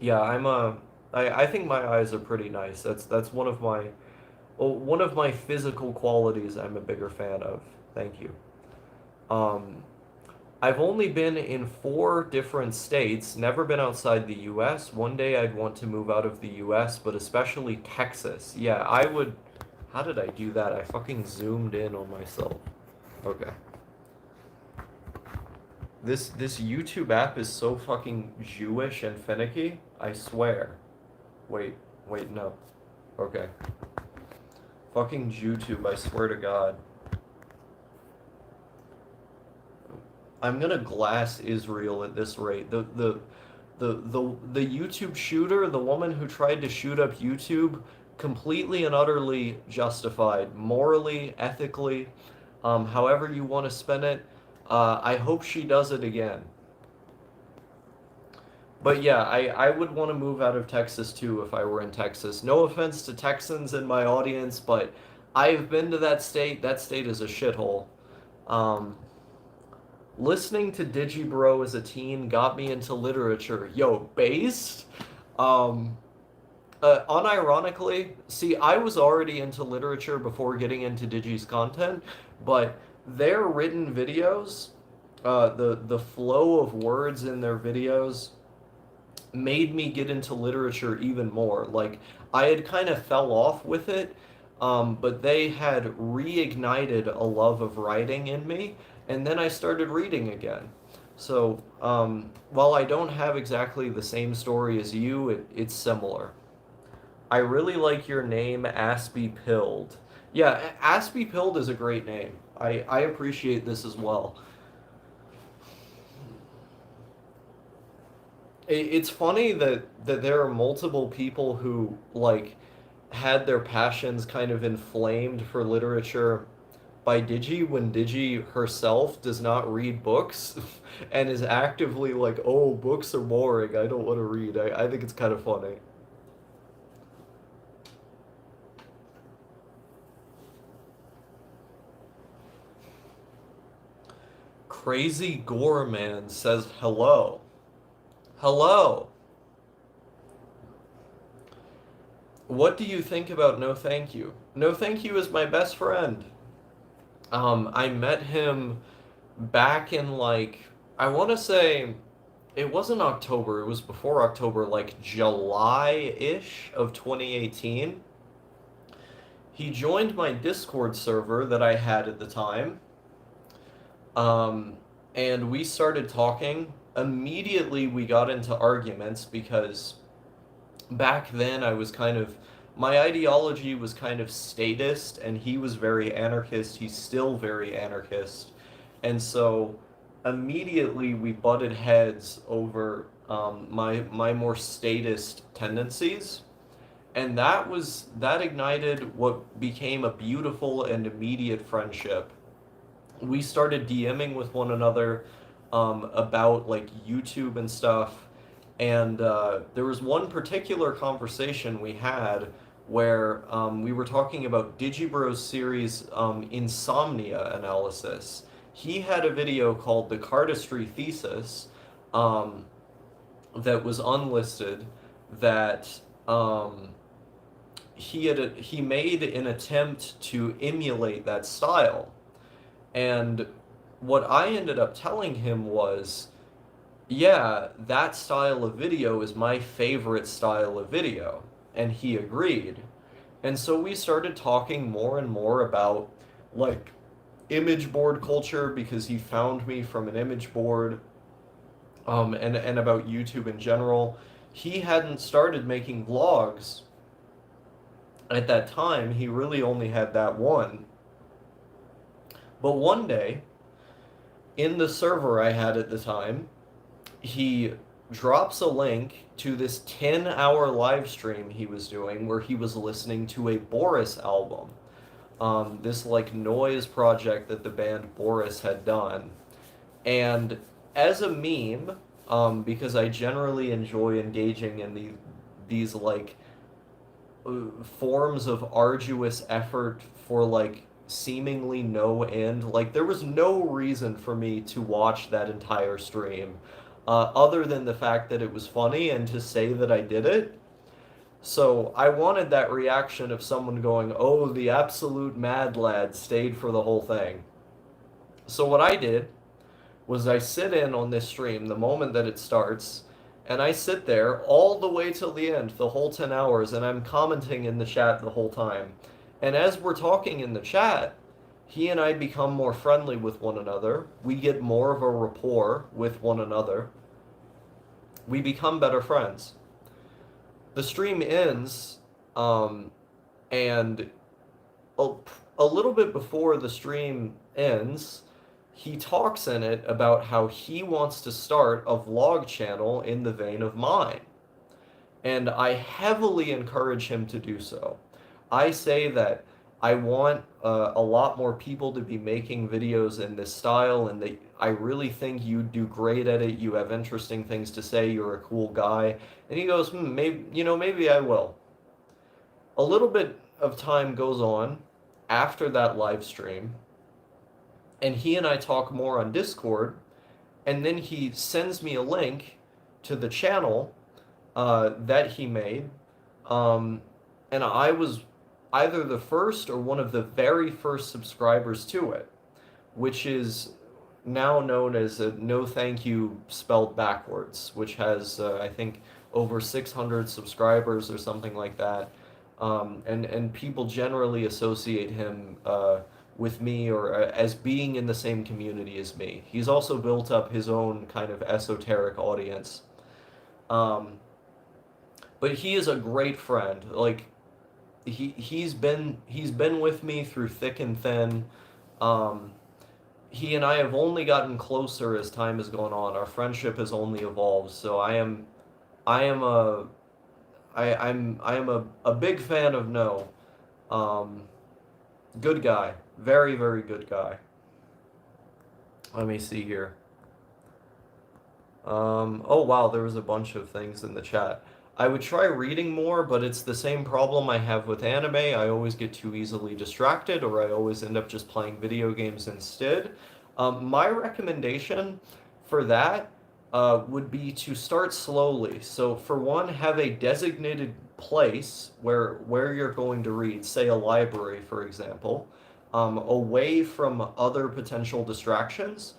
Yeah, I think my eyes are pretty nice. That's one of my physical qualities I'm a bigger fan of. Thank you. Um, I've only been in 4 different states, never been outside the US. One day I'd want to move out of the US, but especially Texas. Yeah, I would. How did I do that? I fucking zoomed in on myself. Okay. This YouTube app is so fucking Jewish and finicky. I swear. Wait, wait, no. Okay. Fucking YouTube, I swear to God. I'm gonna glass Israel at this rate. The YouTube shooter, the woman who tried to shoot up YouTube, completely and utterly justified, morally, ethically, however you want to spin it. I hope she does it again. But yeah, I would want to move out of Texas too if I were in Texas. No offense to Texans in my audience, but I've been to that state. That state is a shithole. Um, Listening to Digibro as a teen got me into literature. Yo, based? Um, Unironically, see, I was already into literature before getting into Digi's content, but their written videos, the flow of words in their videos made me get into literature even more. Like, I had kind of fell off with it, but they had reignited a love of writing in me, and then I started reading again. So, while I don't have exactly the same story as you, it's similar. I really like your name, Aspie Pilled. Yeah, Aspie Pilled is a great name. I appreciate this as well. It's funny that there are multiple people who like had their passions kind of inflamed for literature by Digi when Digi herself does not read books and is actively like, oh, books are boring. I don't want to read. I think it's kind of funny. Crazy Gore Man says hello. Hello. What do you think about No Thank You? No Thank You is my best friend. I met him back in like, I want to say it wasn't October, it was before October, like July-ish of 2018. He joined my Discord server that I had at the time, um, and we started talking. Immediately, we got into arguments because back then I was kind of, my ideology was kind of statist, and he was very anarchist. He's still very anarchist. And so immediately we butted heads over my more statist tendencies. And that ignited what became a beautiful and immediate friendship. We started DMing with one another about like YouTube and stuff. And there was one particular conversation we had where we were talking about Digibro's series Insomnia Analysis. He had a video called The Cardistry Thesis um, that was unlisted that um, he made an attempt to emulate that style. And what I ended up telling him was, yeah, that style of video is my favorite style of video. And he agreed. And so we started talking more and more about like image board culture because he found me from an image board, and about YouTube in general. He hadn't started making vlogs at that time. He really only had that one. But one day, in the server I had at the time, he drops a link to this 10-hour live stream he was doing where he was listening to a Boris album. This like noise project that the band Boris had done. And as a meme, because I generally enjoy engaging in these like forms of arduous effort for like seemingly no end. Like there was no reason for me to watch that entire stream, other than the fact that it was funny and to say that I did it. So I wanted that reaction of someone going, "Oh, the absolute mad lad stayed for the whole thing." So what I did was I sit in on this stream the moment that it starts, and I sit there all the way till the end, the whole 10 hours, and I'm commenting in the chat the whole time. And as we're talking in the chat, he and I become more friendly with one another. We get more of a rapport with one another. We become better friends. The stream ends, um, and a, a little bit before the stream ends, he talks in it about how he wants to start a vlog channel in the vein of mine. And I heavily encourage him to do so. I say that I want a lot more people to be making videos in this style, and that I really think you do great at it. You have interesting things to say. You're a cool guy. And he goes, maybe, maybe I will. A little bit of time goes on after that live stream, and he and I talk more on Discord, and then he sends me a link to the channel that he made, um, and I was either the first or one of the very first subscribers to it, which is now known as a No Thank You spelled backwards, which has I think over 600 subscribers or something like that, and people generally associate him with me or as being in the same community as me. He's also built up his own kind of esoteric audience. Um, But he is a great friend. Like he's been with me through thick and thin. Um, he and I have only gotten closer as time has gone on. Our friendship has only evolved. So I am a I am a big fan of No. Um, Good guy. Very, very good guy. Let me see here. Oh wow, there was a bunch of things in the chat. I would try reading more, but it's the same problem I have with anime. I always get too easily distracted, or I always end up just playing video games instead. My recommendation for that would be to start slowly. So for one, have a designated place where you're going to read, say a library, for example, away from other potential distractions.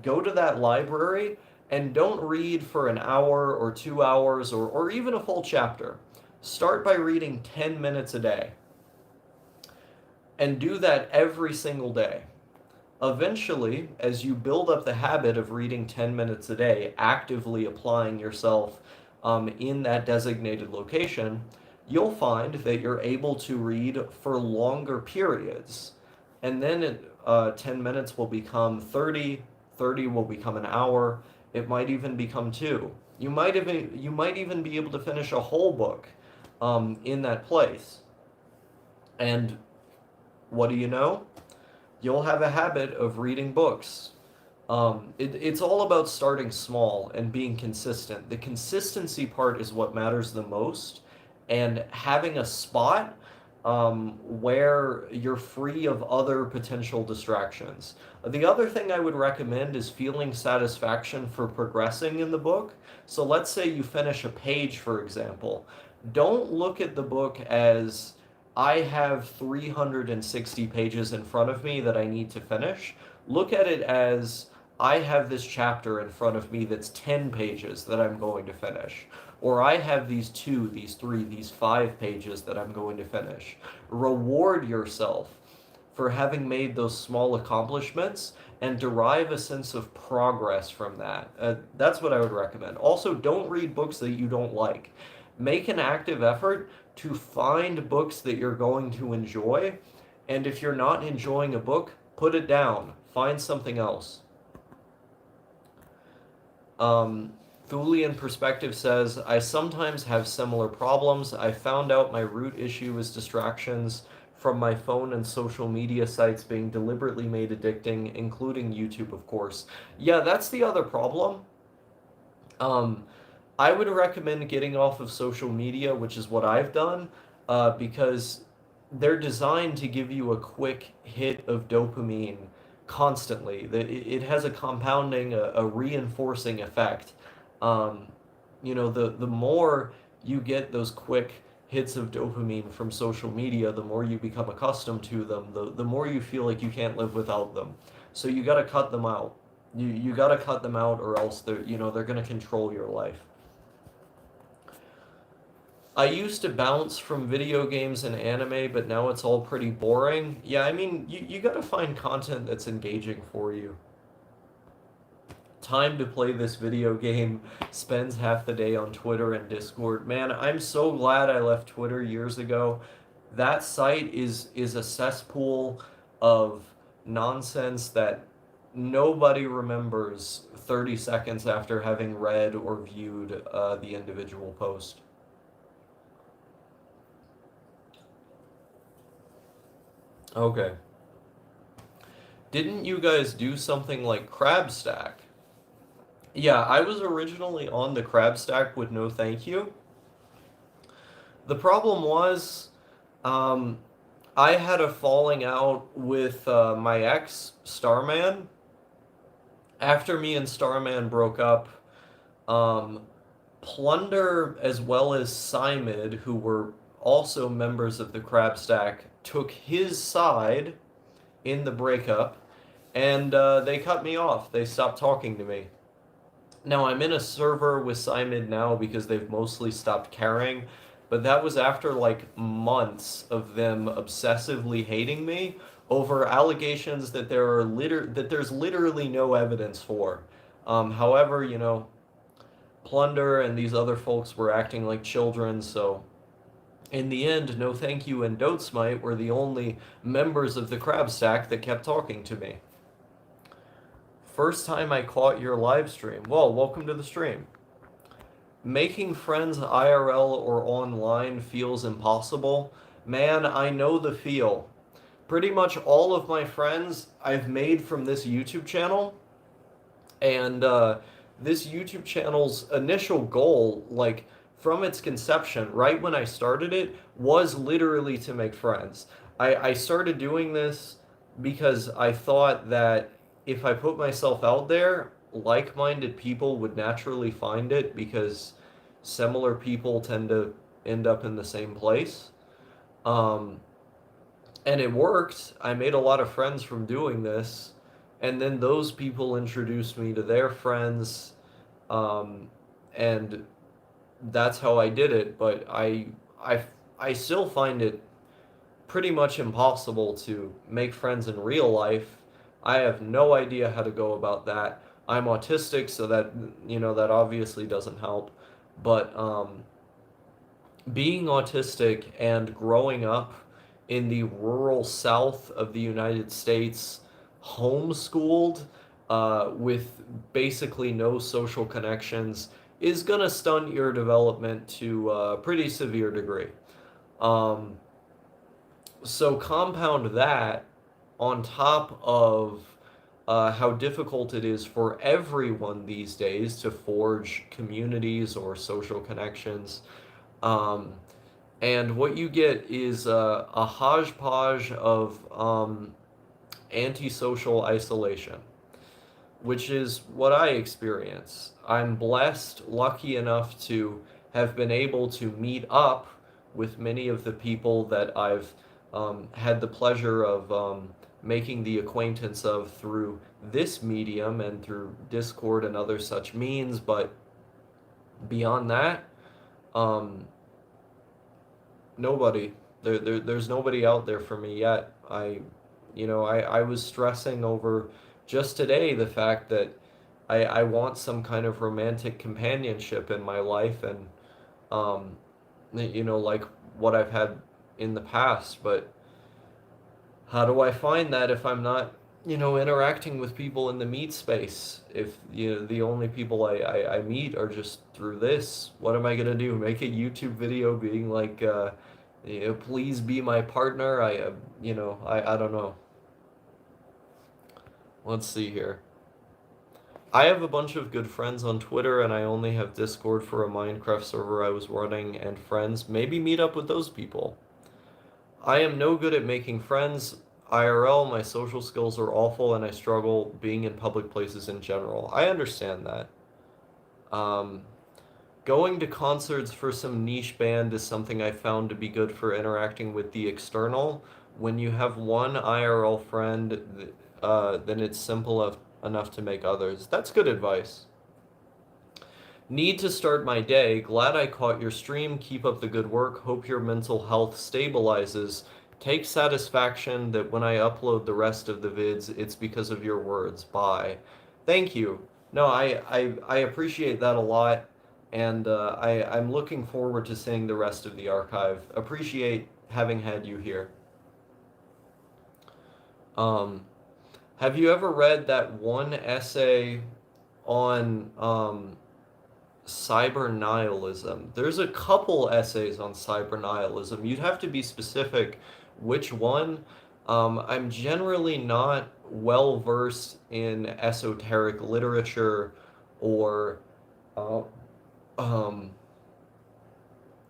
Go to that library and don't read for an hour or 2 hours or even a full chapter. Start by reading 10 minutes a day and do that every single day. Eventually, as you build up the habit of reading 10 minutes a day, actively applying yourself in that designated location, you'll find that you're able to read for longer periods. And then 10 minutes will become 30, 30 will become an hour, it might even become two. You might even be able to finish a whole book in that place. And what do you know? You'll have a habit of reading books. It's all about starting small and being consistent. The consistency part is what matters the most, and having a spot where you're free of other potential distractions. The other thing I would recommend is feeling satisfaction for progressing in the book. So let's say you finish a page, for example. Don't look at the book as I have 360 pages in front of me that I need to finish. Look at it as I have this chapter in front of me that's 10 pages that I'm going to finish. Or I have these two, these three, these 5 pages that I'm going to finish. Reward yourself for having made those small accomplishments and derive a sense of progress from that. That's what I would recommend. Also, don't read books that you don't like. Make an active effort to find books that you're going to enjoy. And if you're not enjoying a book, put it down. Find something else. Thulian Perspective says, I sometimes have similar problems. I found out my root issue is distractions from my phone and social media sites being deliberately made addicting, including YouTube, of course. Yeah, that's the other problem. I would recommend getting off of social media, which is what I've done, because they're designed to give you a quick hit of dopamine constantly. It has a compounding, a reinforcing effect. Um, the more you get those quick hits of dopamine from social media, the more you become accustomed to them, the more you feel like you can't live without them. So you got to cut them out. You got to cut them out, or else they're going to control your life. I used to bounce from video games and anime, but now it's all pretty boring. Yeah, I mean, you gotta find content that's engaging for you. Time to play this video game, spends half the day on Twitter and Discord. Man, I'm so glad I left Twitter years ago. That site is a cesspool of nonsense that nobody remembers 30 seconds after having read or viewed the individual post. Okay. Didn't you guys do something like Crab Stack? Yeah, I was originally on the Crab Stack with no thank you. The problem was, um, I had a falling out with my ex, Starman. After me and Starman broke up, um, Plunder as well as Simid, who were also members of the Crab Stack, took his side in the breakup, and they cut me off. They stopped talking to me. Now I'm in a server with Simon now because they've mostly stopped caring, but that was after like months of them obsessively hating me over allegations that there's literally no evidence for. However, Plunder and these other folks were acting like children, so in the end, No Thank You and Dotsmite were the only members of the crab stack that kept talking to me. First time I caught your live stream. Well, welcome to the stream. Making friends IRL or online feels impossible. Man, I know the feel. Pretty much all of my friends I've made from this YouTube channel, and this YouTube channel's initial goal, like from its conception, right when I started it, was literally to make friends. I started doing this because I thought that if I put myself out there, like-minded people would naturally find it because similar people tend to end up in the same place. Um, and it worked. I made a lot of friends from doing this, and then those people introduced me to their friends, um, and that's how I did it. But I, I still find it pretty much impossible to make friends in real life. I have no idea how to go about that. I'm autistic, so that that obviously doesn't help. But being autistic and growing up in the rural south of the United States, homeschooled, with basically no social connections, is going to stunt your development to a pretty severe degree. Um, so compound that on top of how difficult it is for everyone these days to forge communities or social connections. Um, and what you get is a hodgepodge of antisocial isolation, which is what I experience. I'm blessed, lucky enough to have been able to meet up with many of the people that I've had the pleasure of making the acquaintance of through this medium and through Discord and other such means. But beyond that, um, nobody. There's nobody out there for me yet. I was stressing over just today the fact that I want some kind of romantic companionship in my life, and um, like what I've had in the past. But how do I find that if I'm not, interacting with people in the meet space? If the only people I meet are just through this, what am I gonna do? Make a YouTube video being like, please be my partner? I don't know. Let's see here. I have a bunch of good friends on Twitter, and I only have Discord for a Minecraft server I was running and friends. Maybe meet up with those people. I am no good at making friends. IRL, my social skills are awful, and I struggle being in public places in general. I understand that. Um, Going to concerts for some niche band is something I found to be good for interacting with the external. When you have one IRL friend, then it's simple enough to make others. That's good advice. Need to start my day. Glad I caught your stream. Keep up the good work. Hope your mental health stabilizes. Take satisfaction that when I upload the rest of the vids, it's because of your words. Bye. Thank you. No, I appreciate that a lot, and I'm looking forward to seeing the rest of the archive. Appreciate having had you here. Um, have you ever read that one essay on cyber nihilism? There's a couple essays on cyber nihilism. You'd have to be specific which one. I'm generally not well versed in esoteric literature or uh, um,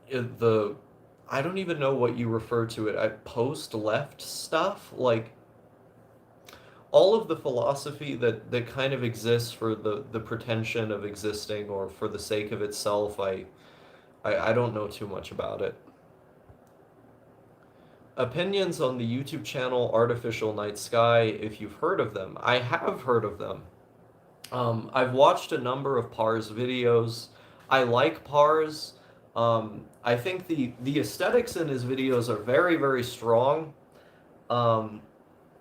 the I don't even know what you refer to it. Post left stuff, like all of the philosophy that kind of exists for the pretension of existing or for the sake of itself. I don't know too much about it. Opinions on the YouTube channel Artificial Night Sky, if you've heard of them. I have heard of them. I've watched a number of Par's videos. I like Par's. I think the aesthetics in his videos are very, very strong. Um,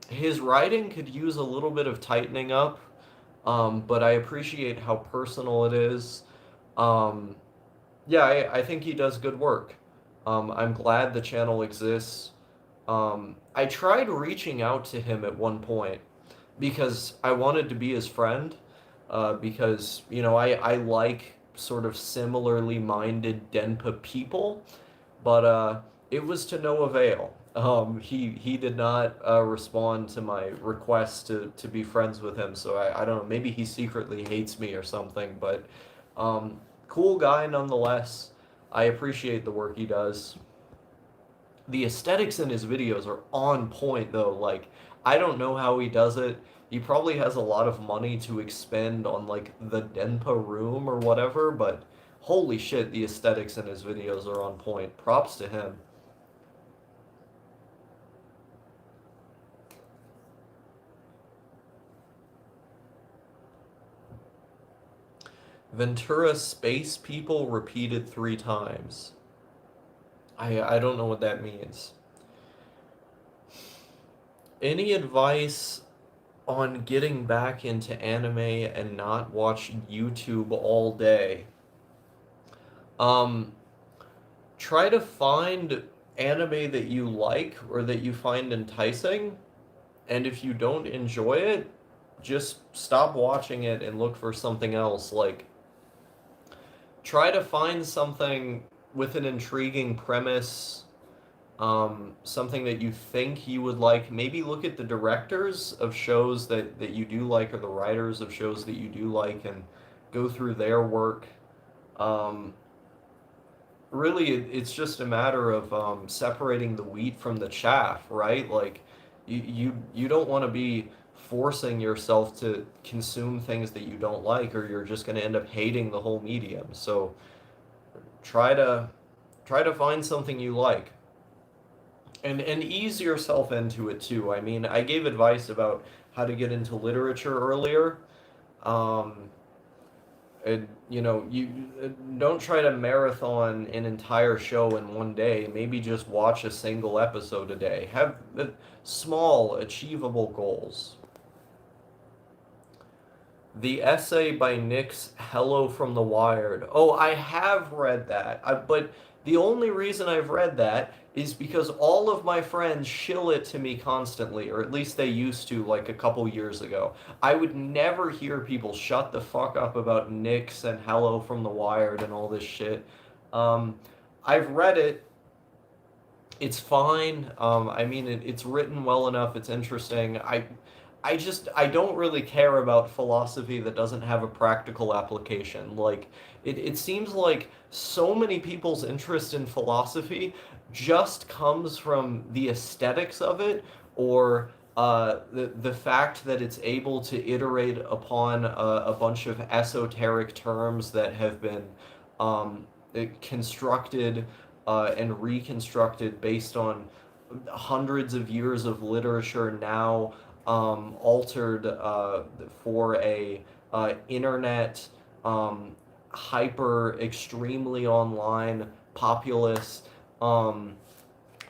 his writing could use a little bit of tightening up, but I appreciate how personal it is. Um, yeah, I think he does good work. I'm glad the channel exists. I tried reaching out to him at one point because I wanted to be his friend, because, I like sort of similarly minded Denpa people, but it was to no avail. He did not respond to my request to be friends with him, so I don't know, maybe he secretly hates me or something, but um, cool guy nonetheless. I appreciate the work he does. The aesthetics in his videos are on point though. Like, I don't know how he does it. He probably has a lot of money to expend on like the Denpa room or whatever, but holy shit, the aesthetics in his videos are on point. Props to him. Ventura space people repeated 3 times. I don't know what that means. Any advice on getting back into anime and not watch YouTube all day? Um, Try to find anime that you like or that you find enticing, and if you don't enjoy it, just stop watching it and look for something else. Like, try to find something with an intriguing premise, something that you think you would like. Maybe look at the directors of shows that you do like, or the writers of shows that you do like, and go through their work. Um, Really, it's just a matter of separating the wheat from the chaff, right? Like, you don't want to be forcing yourself to consume things that you don't like, or you're just going to end up hating the whole medium. So try to find something you like, and ease yourself into it too. I mean, I gave advice about how to get into literature earlier. Um, you don't try to marathon an entire show in one day. Maybe just watch a single episode a day. Have small, achievable goals. The essay by Nick's Hello from the Wired. Oh, I have read that. But the only reason I've read that is because all of my friends shill it to me constantly, or at least they used to like a couple years ago. I would never hear people shut the fuck up about Nick's and Hello from the Wired and all this shit. Um, I've read it. It's fine. I mean, it's written well enough. It's interesting. I don't really care about philosophy that doesn't have a practical application. Like, it seems like so many people's interest in philosophy just comes from the aesthetics of it, or the fact that it's able to iterate upon a bunch of esoteric terms that have been um, constructed and reconstructed based on hundreds of years of literature, now altered for a internet, hyper extremely online populace. Um,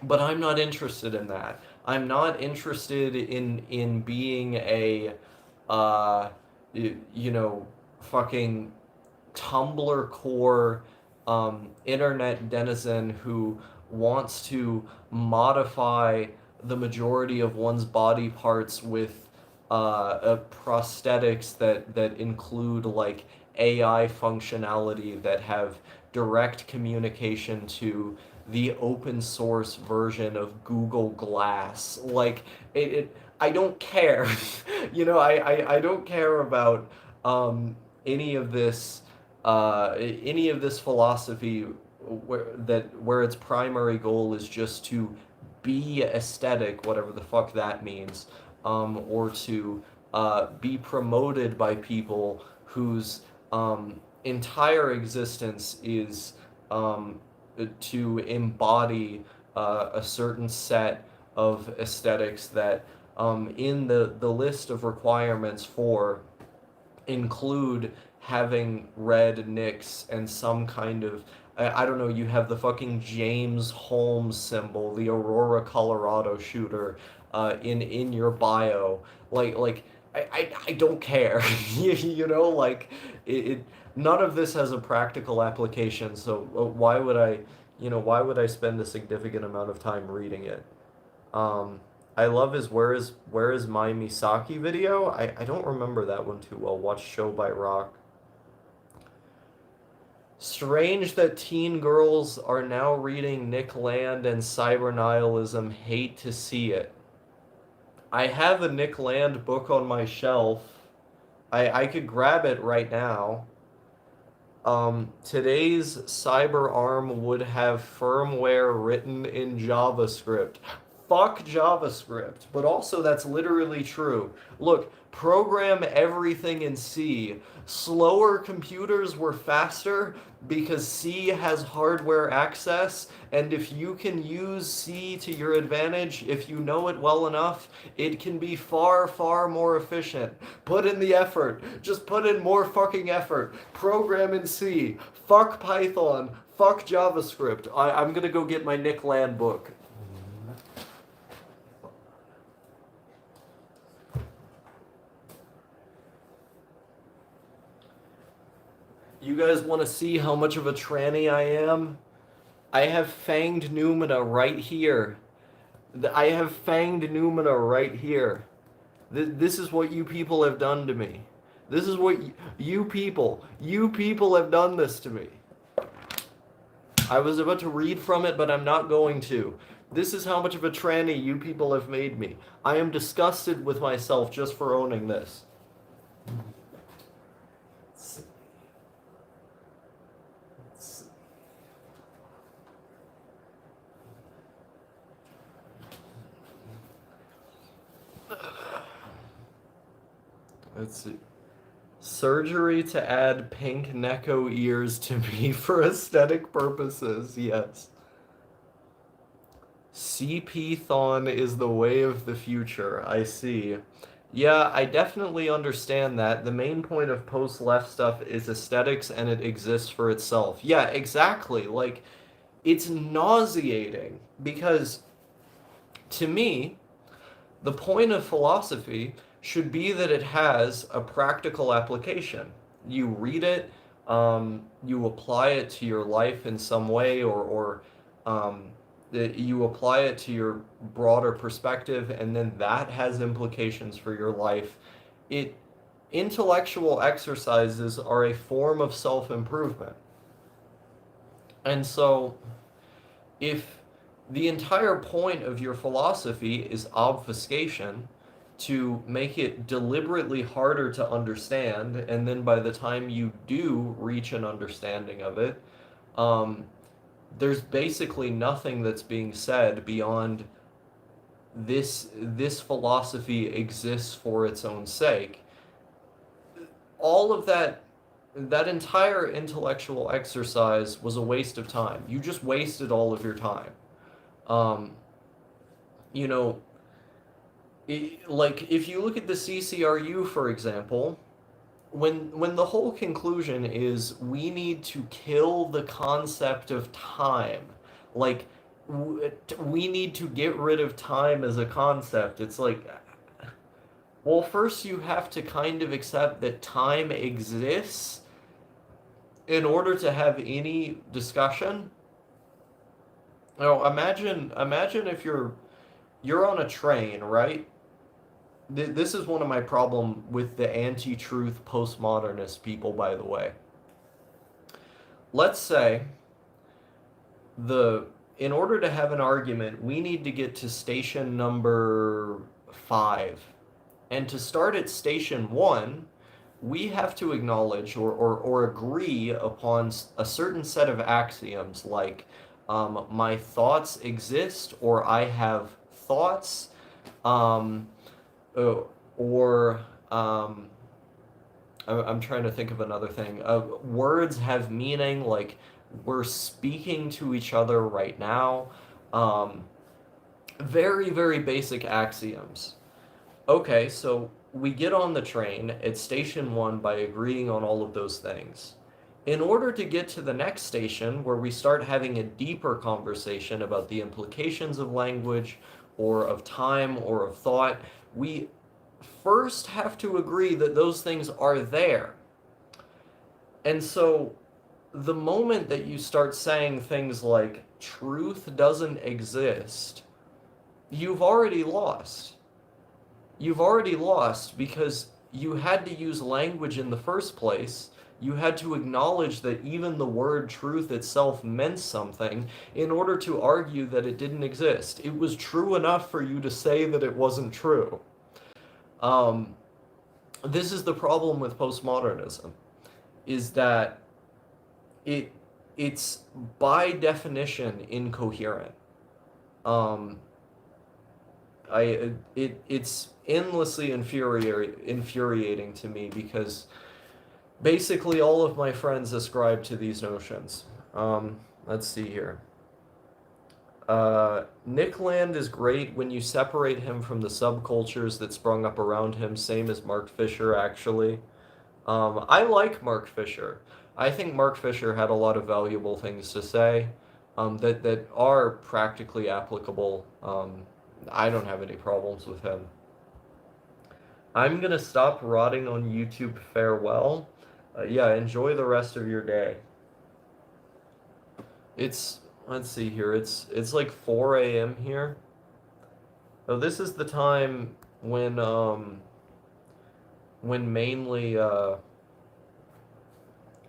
but I'm not interested in that. I'm not interested in being a uh, you know, fucking Tumblr core internet denizen who wants to modify the majority of one's body parts with prosthetics that include like AI functionality that have direct communication to the open source version of Google Glass. Like, I don't care. I don't care about um, any of this any of this philosophy where its primary goal is just to be aesthetic, whatever the fuck that means, or to be promoted by people whose entire existence is um, to embody a certain set of aesthetics that, in the list of requirements for, include having red Knicks and some kind of, I don't know, you have the fucking James Holmes symbol, the Aurora, Colorado shooter in your bio. Like I don't care. You know, like it none of this has a practical application, so why would I, why would I spend a significant amount of time reading it? Um, I love his Where is My Misaki video. I don't remember that one too well. Watch Show by Rock. Strange that teen girls are now reading Nick Land and cyber nihilism. Hate to see it. I have a Nick Land book on my shelf. I could grab it right now. Today's cyber arm would have firmware written in JavaScript. Fuck JavaScript, but also that's literally true. Look, program everything in C. Slower computers were faster because C has hardware access, and if you can use C to your advantage, if you know it well enough, it can be far, far more efficient. Put in the effort. Just put in more fucking effort. Program in C. Fuck Python. Fuck JavaScript. I'm gonna go get my Nick Land book. You guys want to see how much of a tranny I am? I have fanged Numina right here. I have fanged Numina right here. This is what you people have done to me. This is what you people have done this to me. I was about to read from it, but I'm not going to. This is how much of a tranny you people have made me. I am disgusted with myself just for owning this. Let's see. Surgery to add pink Neko ears to me for aesthetic purposes, yes. CP-thon is the way of the future, I see. Yeah, I definitely understand that. The main point of post-left stuff is aesthetics and it exists for itself. Yeah, exactly. Like, it's nauseating because, to me, the point of philosophy should be that it has a practical application. You read it, you apply it to your life in some way, or you apply it to your broader perspective, and then that has implications for your life. It Intellectual exercises are a form of self-improvement. And so, if the entire point of your philosophy is obfuscation, to make it deliberately harder to understand, and then by the time you do reach an understanding of it, um, there's basically nothing that's being said beyond this philosophy exists for its own sake. All of that entire intellectual exercise was a waste of time. You just wasted all of your time. Um, you know, like if you look at the CCRU, for example, when the whole conclusion is we need to kill the concept of time, like we need to get rid of time as a concept. It's like, well, first you have to kind of accept that time exists in order to have any discussion. Imagine if you're on a train, right? This is one of my problem with the anti-truth postmodernist people, by the way. Let's say in order to have an argument, we need to get to station number 5. And to start at station 1, we have to acknowledge or agree upon a certain set of axioms, like my thoughts exist, or I have thoughts, or I'm trying to think of another thing. Words have meaning, like we're speaking to each other right now. Very, very basic axioms. Okay, so we get on the train at station 1 by agreeing on all of those things. In order to get to the next station, where we start having a deeper conversation about the implications of language, or of time, or of thought, we first have to agree that those things are there. And so the moment that you start saying things like truth doesn't exist, you've already lost. You've already lost because you had to use language in the first place. You had to acknowledge that even the word truth itself meant something in order to argue that it didn't exist. It was true enough for you to say that it wasn't true. Um, this is the problem with postmodernism, is that it it's by definition incoherent. Um, it's endlessly infuriating to me because basically all of my friends ascribe to these notions. Let's see here. Nick Land is great when you separate him from the subcultures that sprung up around him, same as Mark Fisher, actually. I like Mark Fisher. I think Mark Fisher had a lot of valuable things to say that are practically applicable. I don't have any problems with him. I'm gonna stop rotting on YouTube. Farewell. Yeah, enjoy the rest of your day. It's let's see here. It's like 4 a.m. here. Oh, this is the time when mainly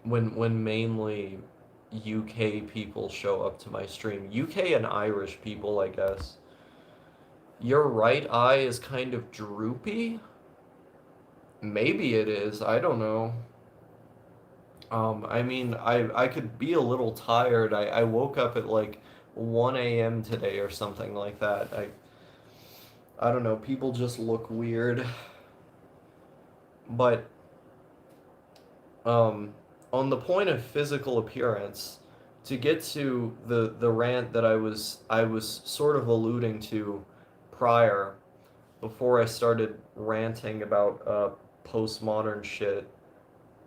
when mainly UK people show up to my stream. UK and Irish people, I guess. Your right eye is kind of droopy? Maybe it is. I don't know. I mean, I could be a little tired. I woke up at like 1 a.m. today or something like that. I don't know. People just look weird. But um, on the point of physical appearance, to get to the rant that I was sort of alluding to prior, before I started ranting about postmodern shit.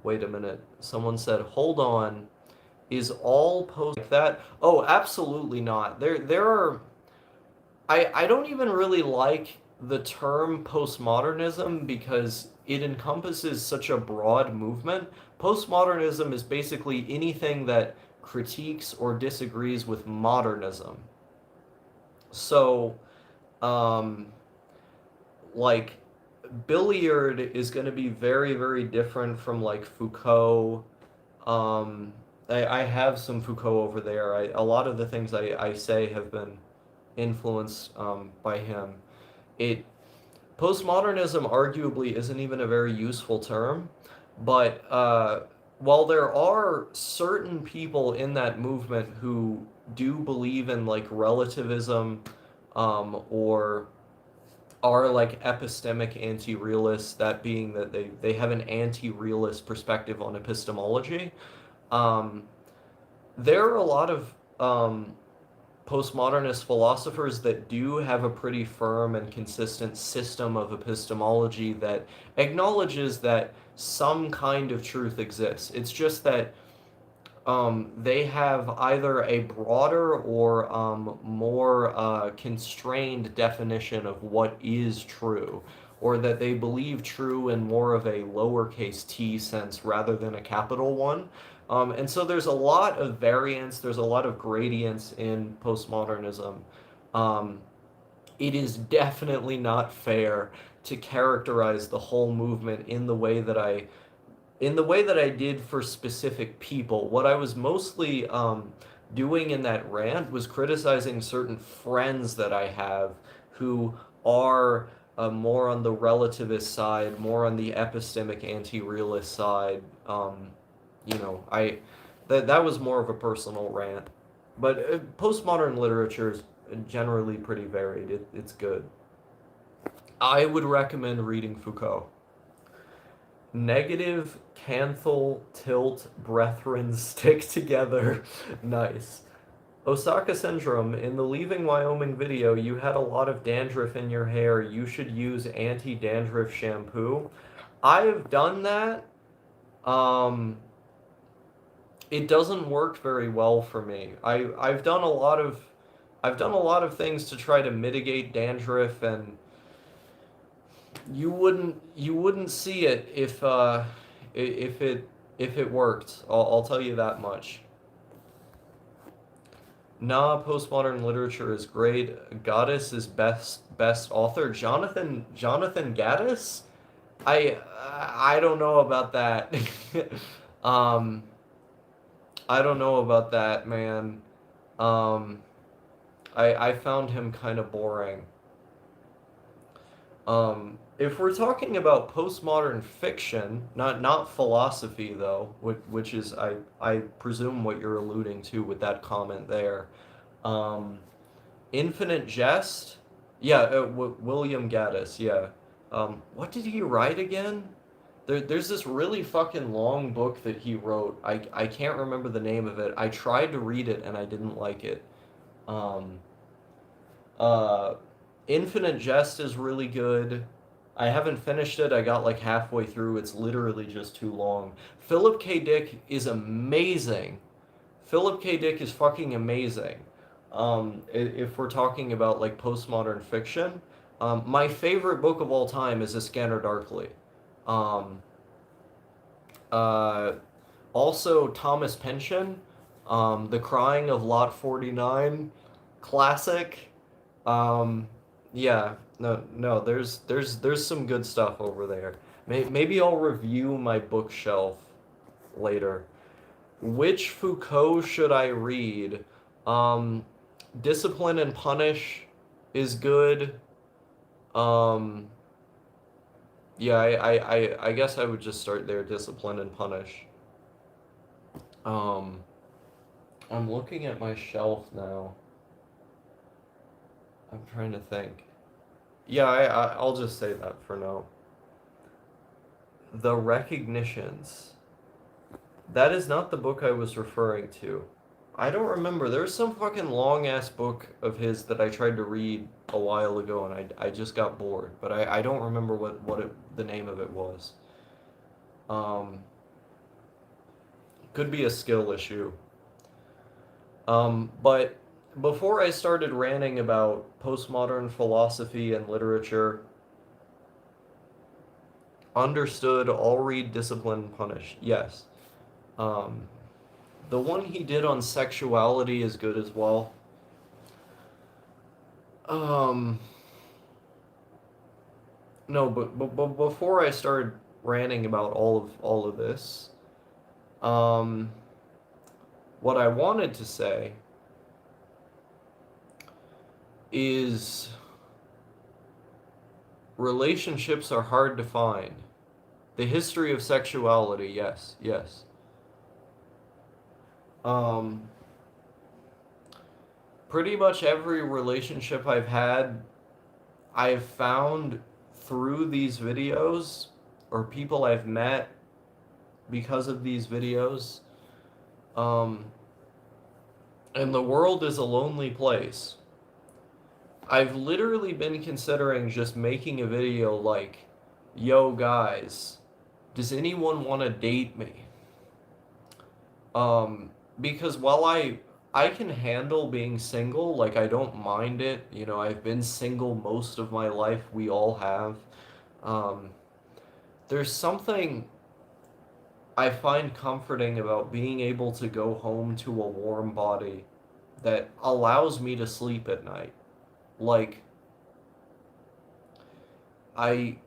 Wait a minute. Someone said, "Hold on. Is all post like that?" Oh, absolutely not. There are I don't even really like the term postmodernism because it encompasses such a broad movement. Postmodernism is basically anything that critiques or disagrees with modernism. So, um, like Billiard is going to be very, very different from like Foucault. I have some Foucault over there. A lot of the things I say have been influenced by him. It Postmodernism arguably isn't even a very useful term, but while there are certain people in that movement who do believe in like relativism, or are like epistemic anti-realists, that being that they have an anti-realist perspective on epistemology. Um, there are a lot of postmodernist philosophers that do have a pretty firm and consistent system of epistemology that acknowledges that some kind of truth exists. It's just that they have either a broader or more constrained definition of what is true, or that they believe true in more of a lowercase t sense rather than a capital one. And so there's a lot of variance, there's a lot of gradients in postmodernism. Um, it is definitely not fair to characterize the whole movement in the way that I did for specific people. What I was mostly doing in that rant was criticizing certain friends that I have who are more on the relativist side, more on the epistemic anti-realist side. That was more of a personal rant. But postmodern literature is generally pretty varied. It's good. I would recommend reading Foucault. Negative, canthal, tilt, brethren stick together. Nice. Osaka Syndrome, in the Leaving Wyoming video, you had a lot of dandruff in your hair. You should use anti-dandruff shampoo. I've done that. Um, it doesn't work very well for me. I've done a lot of things to try to mitigate dandruff, and you wouldn't see it if it worked. I'll tell you that much. Nah, postmodern literature is great. Gaddis is best author. Jonathan Gaddis? I I don't know about that. um I don't know about that, man. Um I found him kind of boring. If we're talking about postmodern fiction, not philosophy though, which is I presume what you're alluding to with that comment there. Um, Infinite Jest, yeah, William Gaddis, yeah. What did he write again? There's this really fucking long book that he wrote. I can't remember the name of it. I tried to read it and I didn't like it. Um, uh, Infinite Jest is really good. I haven't finished it. I got like halfway through. It's literally just too long. Philip K. Dick is amazing. Philip K. Dick is fucking amazing. If we're talking about like postmodern fiction, my favorite book of all time is A Scanner Darkly. Um, uh, Also, Thomas Pynchon, The Crying of Lot 49, classic. Um, yeah, no, there's some good stuff over there. Maybe I'll review my bookshelf later. Which Foucault should I read? Um, Discipline and Punish is good. Um, yeah, I guess I would just start there. Discipline and Punish. Um, I'm looking at my shelf now. I'm trying to think. Yeah, I'll just say that for now. The Recognitions. That is not the book I was referring to. I don't remember. There was some fucking long ass book of his that I tried to read a while ago and I just got bored. But I don't remember the name of it was. Um, could be a skill issue. But before I started ranting about postmodern philosophy and literature, understood, all read Discipline and Punish. Yes. Um, the one he did on sexuality is good as well. Um, no, but before I started ranting about all of this, um, what I wanted to say is relationships are hard to find. The history of sexuality, yes, yes. Um, Pretty much every relationship I've had, I've found through these videos or people I've met because of these videos. Um, and the world is a lonely place. I've literally been considering just making a video like, yo guys, does anyone want to date me? Because while I can handle being single, like I don't mind it. You know, I've been single most of my life. We all have. Um, there's something I find comforting about being able to go home to a warm body that allows me to sleep at night. Like I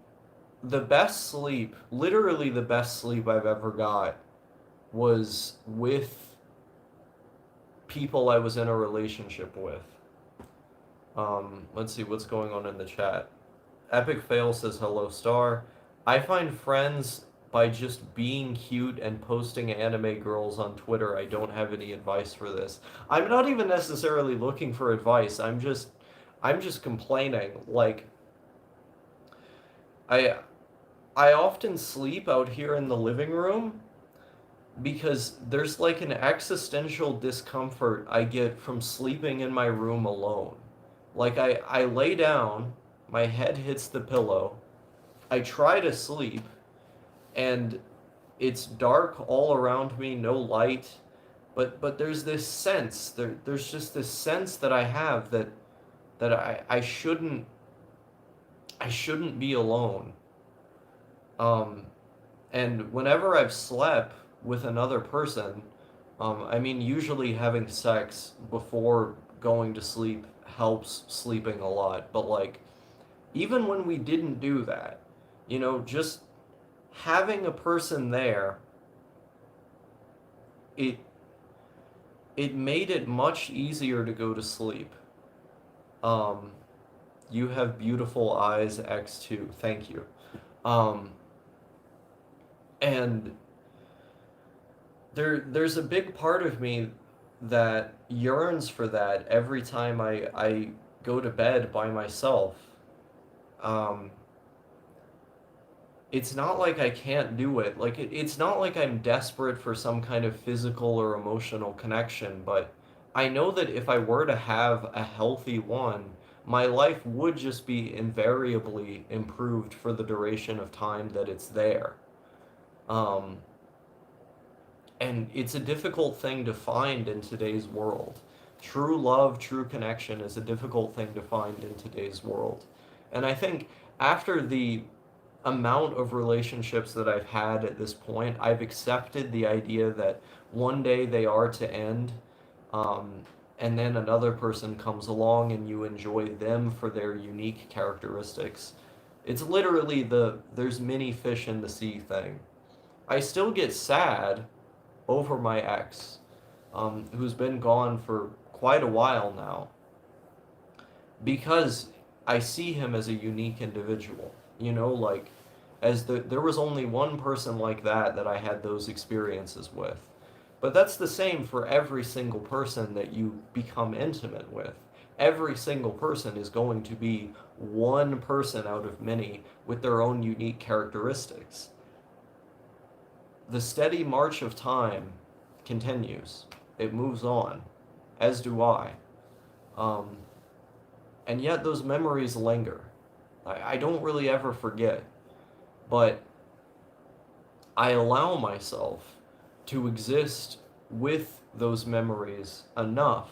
the best sleep, literally the best sleep I've ever got was with people I was in a relationship with. Let's see what's going on in the chat. Epic Fail says hello star. I find friends by just being cute and posting anime girls on Twitter. I don't have any advice for this. I'm not even necessarily looking for advice. I'm just complaining. Like I I often sleep out here in the living room because there's like an existential discomfort I get from sleeping in my room alone. Like I lay down, my head hits the pillow, I try to sleep, and it's dark all around me, no light, but there's this sense, there's just this sense that I have that I I shouldn't be alone. Um, and whenever I've slept with another person, I mean, usually having sex before going to sleep helps sleeping a lot. But like, even when we didn't do that, just having a person there, it it made it much easier to go to sleep. Um, you have beautiful eyes, X2. Thank you. Um, and there's a big part of me that yearns for that every time I go to bed by myself. Um, it's not like I can't do it. Like it's not like I'm desperate for some kind of physical or emotional connection, but I know that if I were to have a healthy one, my life would just be invariably improved for the duration of time that it's there. Um, and it's a difficult thing to find in today's world. True love, true connection is a difficult thing to find in today's world. And I think after the amount of relationships that I've had at this point, I've accepted the idea that one day they are to end, um, and then another person comes along and you enjoy them for their unique characteristics. It's literally there's many fish in the sea thing. I still get sad over my ex, who's been gone for quite a while now, because I see him as a unique individual. Like there was only one person like that I had those experiences with. But that's the same for every single person that you become intimate with. Every single person is going to be one person out of many with their own unique characteristics. The steady march of time continues. It moves on, as do I. Um, and yet those memories linger. I don't really ever forget, but I allow myself to exist with those memories enough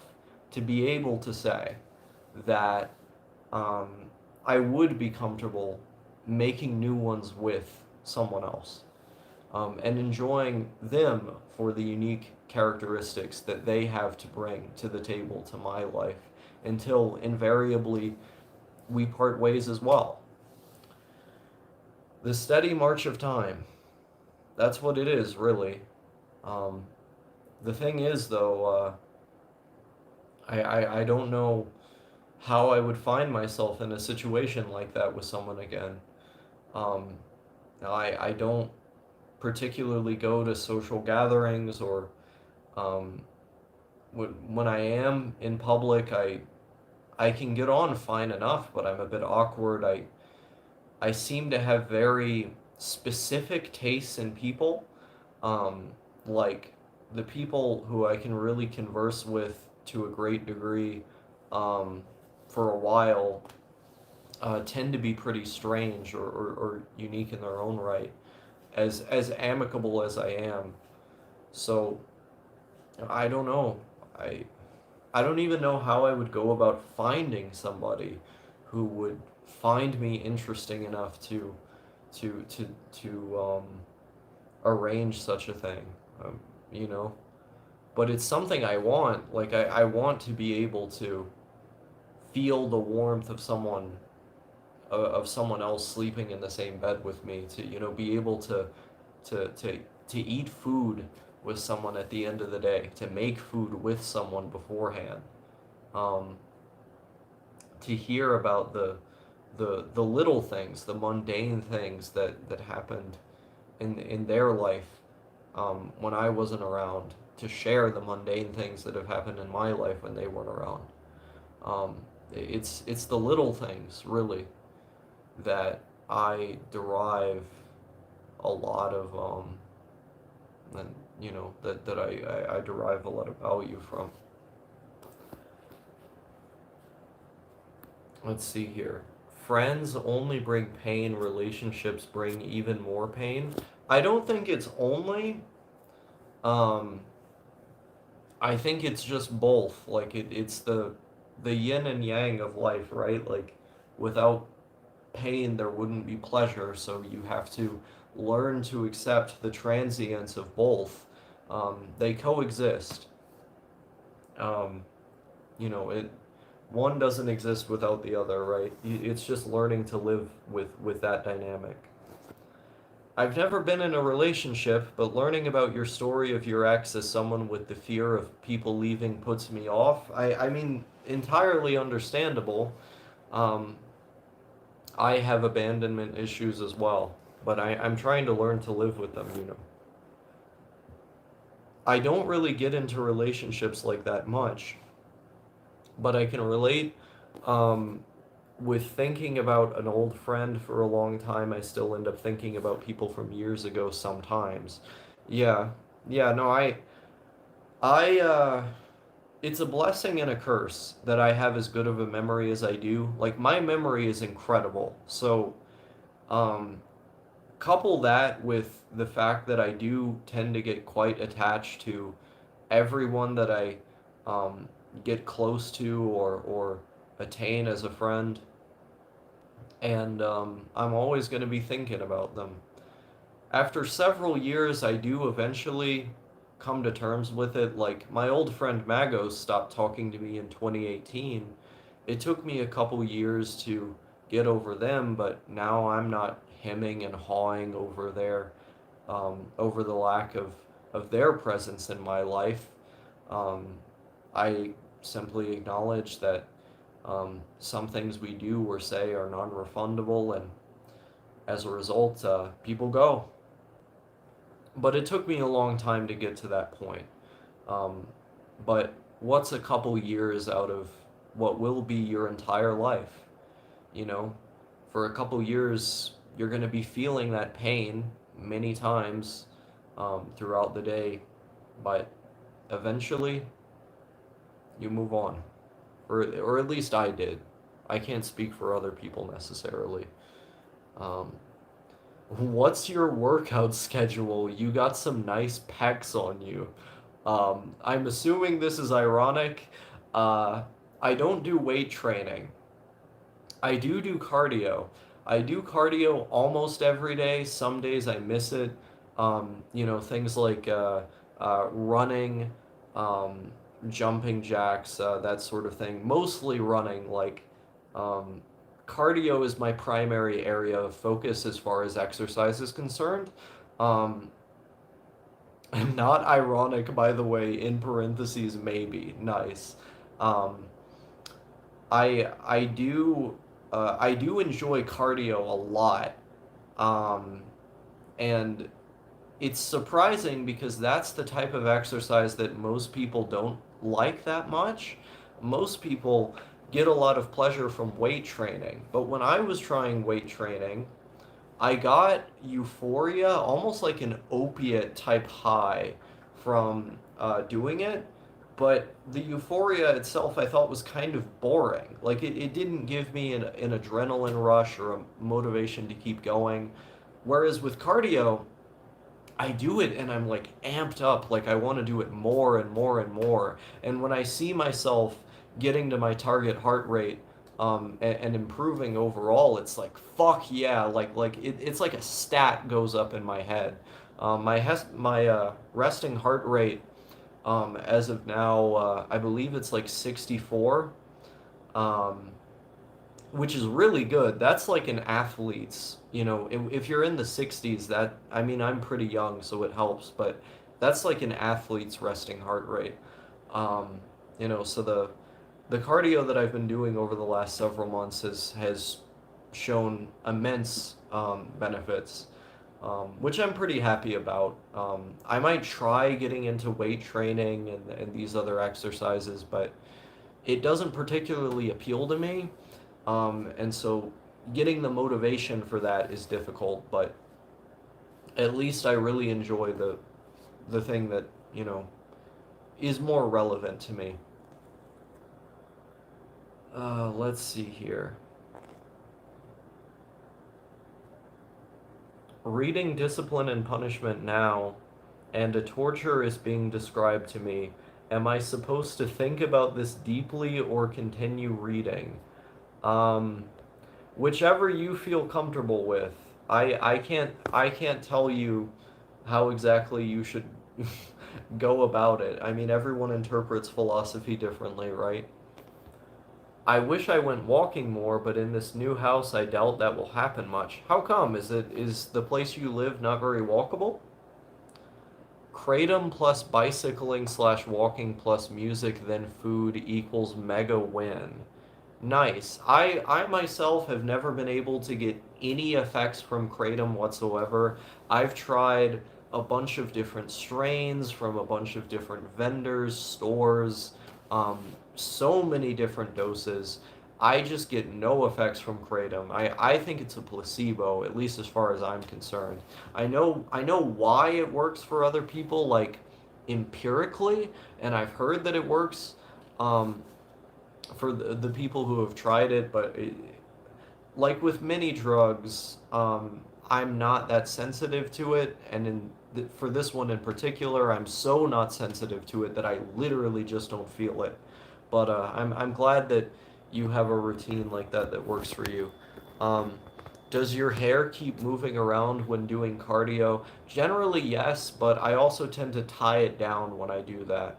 to be able to say that um, I would be comfortable making new ones with someone else, and enjoying them for the unique characteristics that they have to bring to the table to my life until invariably we part ways as well. The steady march of time. That's what it is, really. Um, the thing is, though, I don't know how I would find myself in a situation like that with someone again. Um, I don't particularly go to social gatherings or um, when I am in public, I can get on fine enough, but I'm a bit awkward. I seem to have very specific tastes in people. Um, like the people who I can really converse with to a great degree um, for a while tend to be pretty strange or unique in their own right, as amicable as I am. So I don't know. I I don't even know how I would go about finding somebody who would find me interesting enough to arrange such a thing. Um, you know, but it's something I want. Like I want to be able to feel the warmth of someone else sleeping in the same bed with me. To be able to to to eat food with someone at the end of the day. To make food with someone beforehand. Um, to hear about the little things, the mundane things that happened in their life when I wasn't around, to share the mundane things that have happened in my life when they weren't around. Um, it's the little things really that I derive a lot of and that I derive a lot of value from. Let's see here. Friends only bring pain, relationships bring even more pain. I don't think it's only. Um, I think it's just both. Like it's the yin and yang of life, right? Like without pain, there wouldn't be pleasure. So you have to learn to accept the transience of both. They coexist. Um, it one doesn't exist without the other, right? It's just learning to live with that dynamic. I've never been in a relationship, but learning about your story of your ex as someone with the fear of people leaving puts me off. I mean, entirely understandable. Um, I have abandonment issues as well, but I'm trying to learn to live with them. I don't really get into relationships like that much, but I can relate um, with thinking about an old friend for a long time. I still end up thinking about people from years ago sometimes. Yeah, yeah, no, I, it's a blessing and a curse that I have as good of a memory as I do. Like, my memory is incredible. So, um, couple that with the fact that I do tend to get quite attached to everyone that I um, get close to or attain as a friend, and I'm always going to be thinking about them. After several years, I do eventually come to terms with it. Like, my old friend Magos stopped talking to me in 2018. It took me a couple years to get over them, but now I'm not hemming and hawing over the lack of their presence in my life. Um, I simply acknowledge that some things we do or say are non-refundable, and as a result, people go. But it took me a long time to get to that point. Um, but what's a couple years out of what will be your entire life? You know, for a couple years, you're going to be feeling that pain many times throughout the day, but eventually you move on. Or at least I did. I can't speak for other people necessarily. Um, what's your workout schedule? You got some nice pecs on you. I'm assuming this is ironic. Uh, I don't do weight training. I do cardio. I do cardio almost every day. Some days I miss it. Things like running, um, jumping jacks, that sort of thing. Mostly running. Um, cardio is my primary area of focus as far as exercise is concerned. Um, not ironic, by the way, in parentheses, maybe. Nice. Um, I do enjoy cardio a lot, um, and it's surprising because that's the type of exercise that most people don't like that much. Most people get a lot of pleasure from weight training, but when I was trying weight training, I got euphoria, almost like an opiate type high from doing it. But the euphoria itself I thought was kind of boring. Like it didn't give me an adrenaline rush or a motivation to keep going. Whereas with cardio, I do it and I'm like amped up, like I want to do it more and more and more. And when I see myself getting to my target heart rate and improving overall, it's like fuck yeah, it's like a stat goes up in my head. My resting heart rate as of now, I believe it's like 64. Um, which is really good. That's like an athlete's, if you're in the 60s, that, I mean, I'm pretty young, so it helps, but that's like an athlete's resting heart rate. Um, so the cardio that I've been doing over the last several months has shown immense benefits, which I'm pretty happy about. I might try getting into weight training and these other exercises, but it doesn't particularly appeal to me. And so getting the motivation for that is difficult, but at least I really enjoy the thing that, is more relevant to me. Let's see here. Reading Discipline and Punishment now, and a torture is being described to me. Am I supposed to think about this deeply or continue reading? Um, Whichever you feel comfortable with. I can't tell you how exactly you should go about it. I mean, everyone interprets philosophy differently, right? I wish I went walking more, but in this new house, I doubt that will happen much. How come? Is the place you live not very walkable? Kratom plus bicycling slash walking plus music then food equals mega win. Nice. I myself have never been able to get any effects from kratom whatsoever. I've tried a bunch of different strains from a bunch of different vendors, stores, um, so many different doses. I just get no effects from kratom. I think it's a placebo, at least as far as I'm concerned. I know why it works for other people, like empirically, and I've heard that it works. Um, for the people who have tried it, but like with many drugs, I'm not that sensitive to it, and for this one in particular, I'm so not sensitive to it that I literally just don't feel it. But I'm glad that you have a routine like that that works for you. Um, does your hair keep moving around when doing cardio? Generally, yes, but I also tend to tie it down when I do that.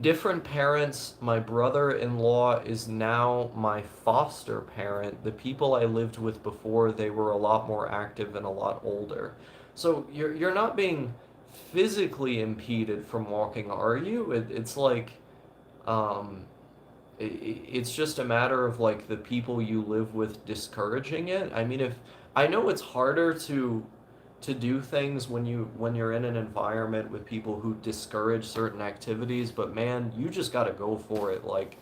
Different parents. My brother-in-law is now my foster parent. The people I lived with before, they were a lot more active and a lot older. So you're not being physically impeded from walking, are you? It's like um it's just a matter of like the people you live with discouraging it. I mean, if I know it's harder to do things when you're in an environment with people who discourage certain activities, but man, you just got to go for it. Like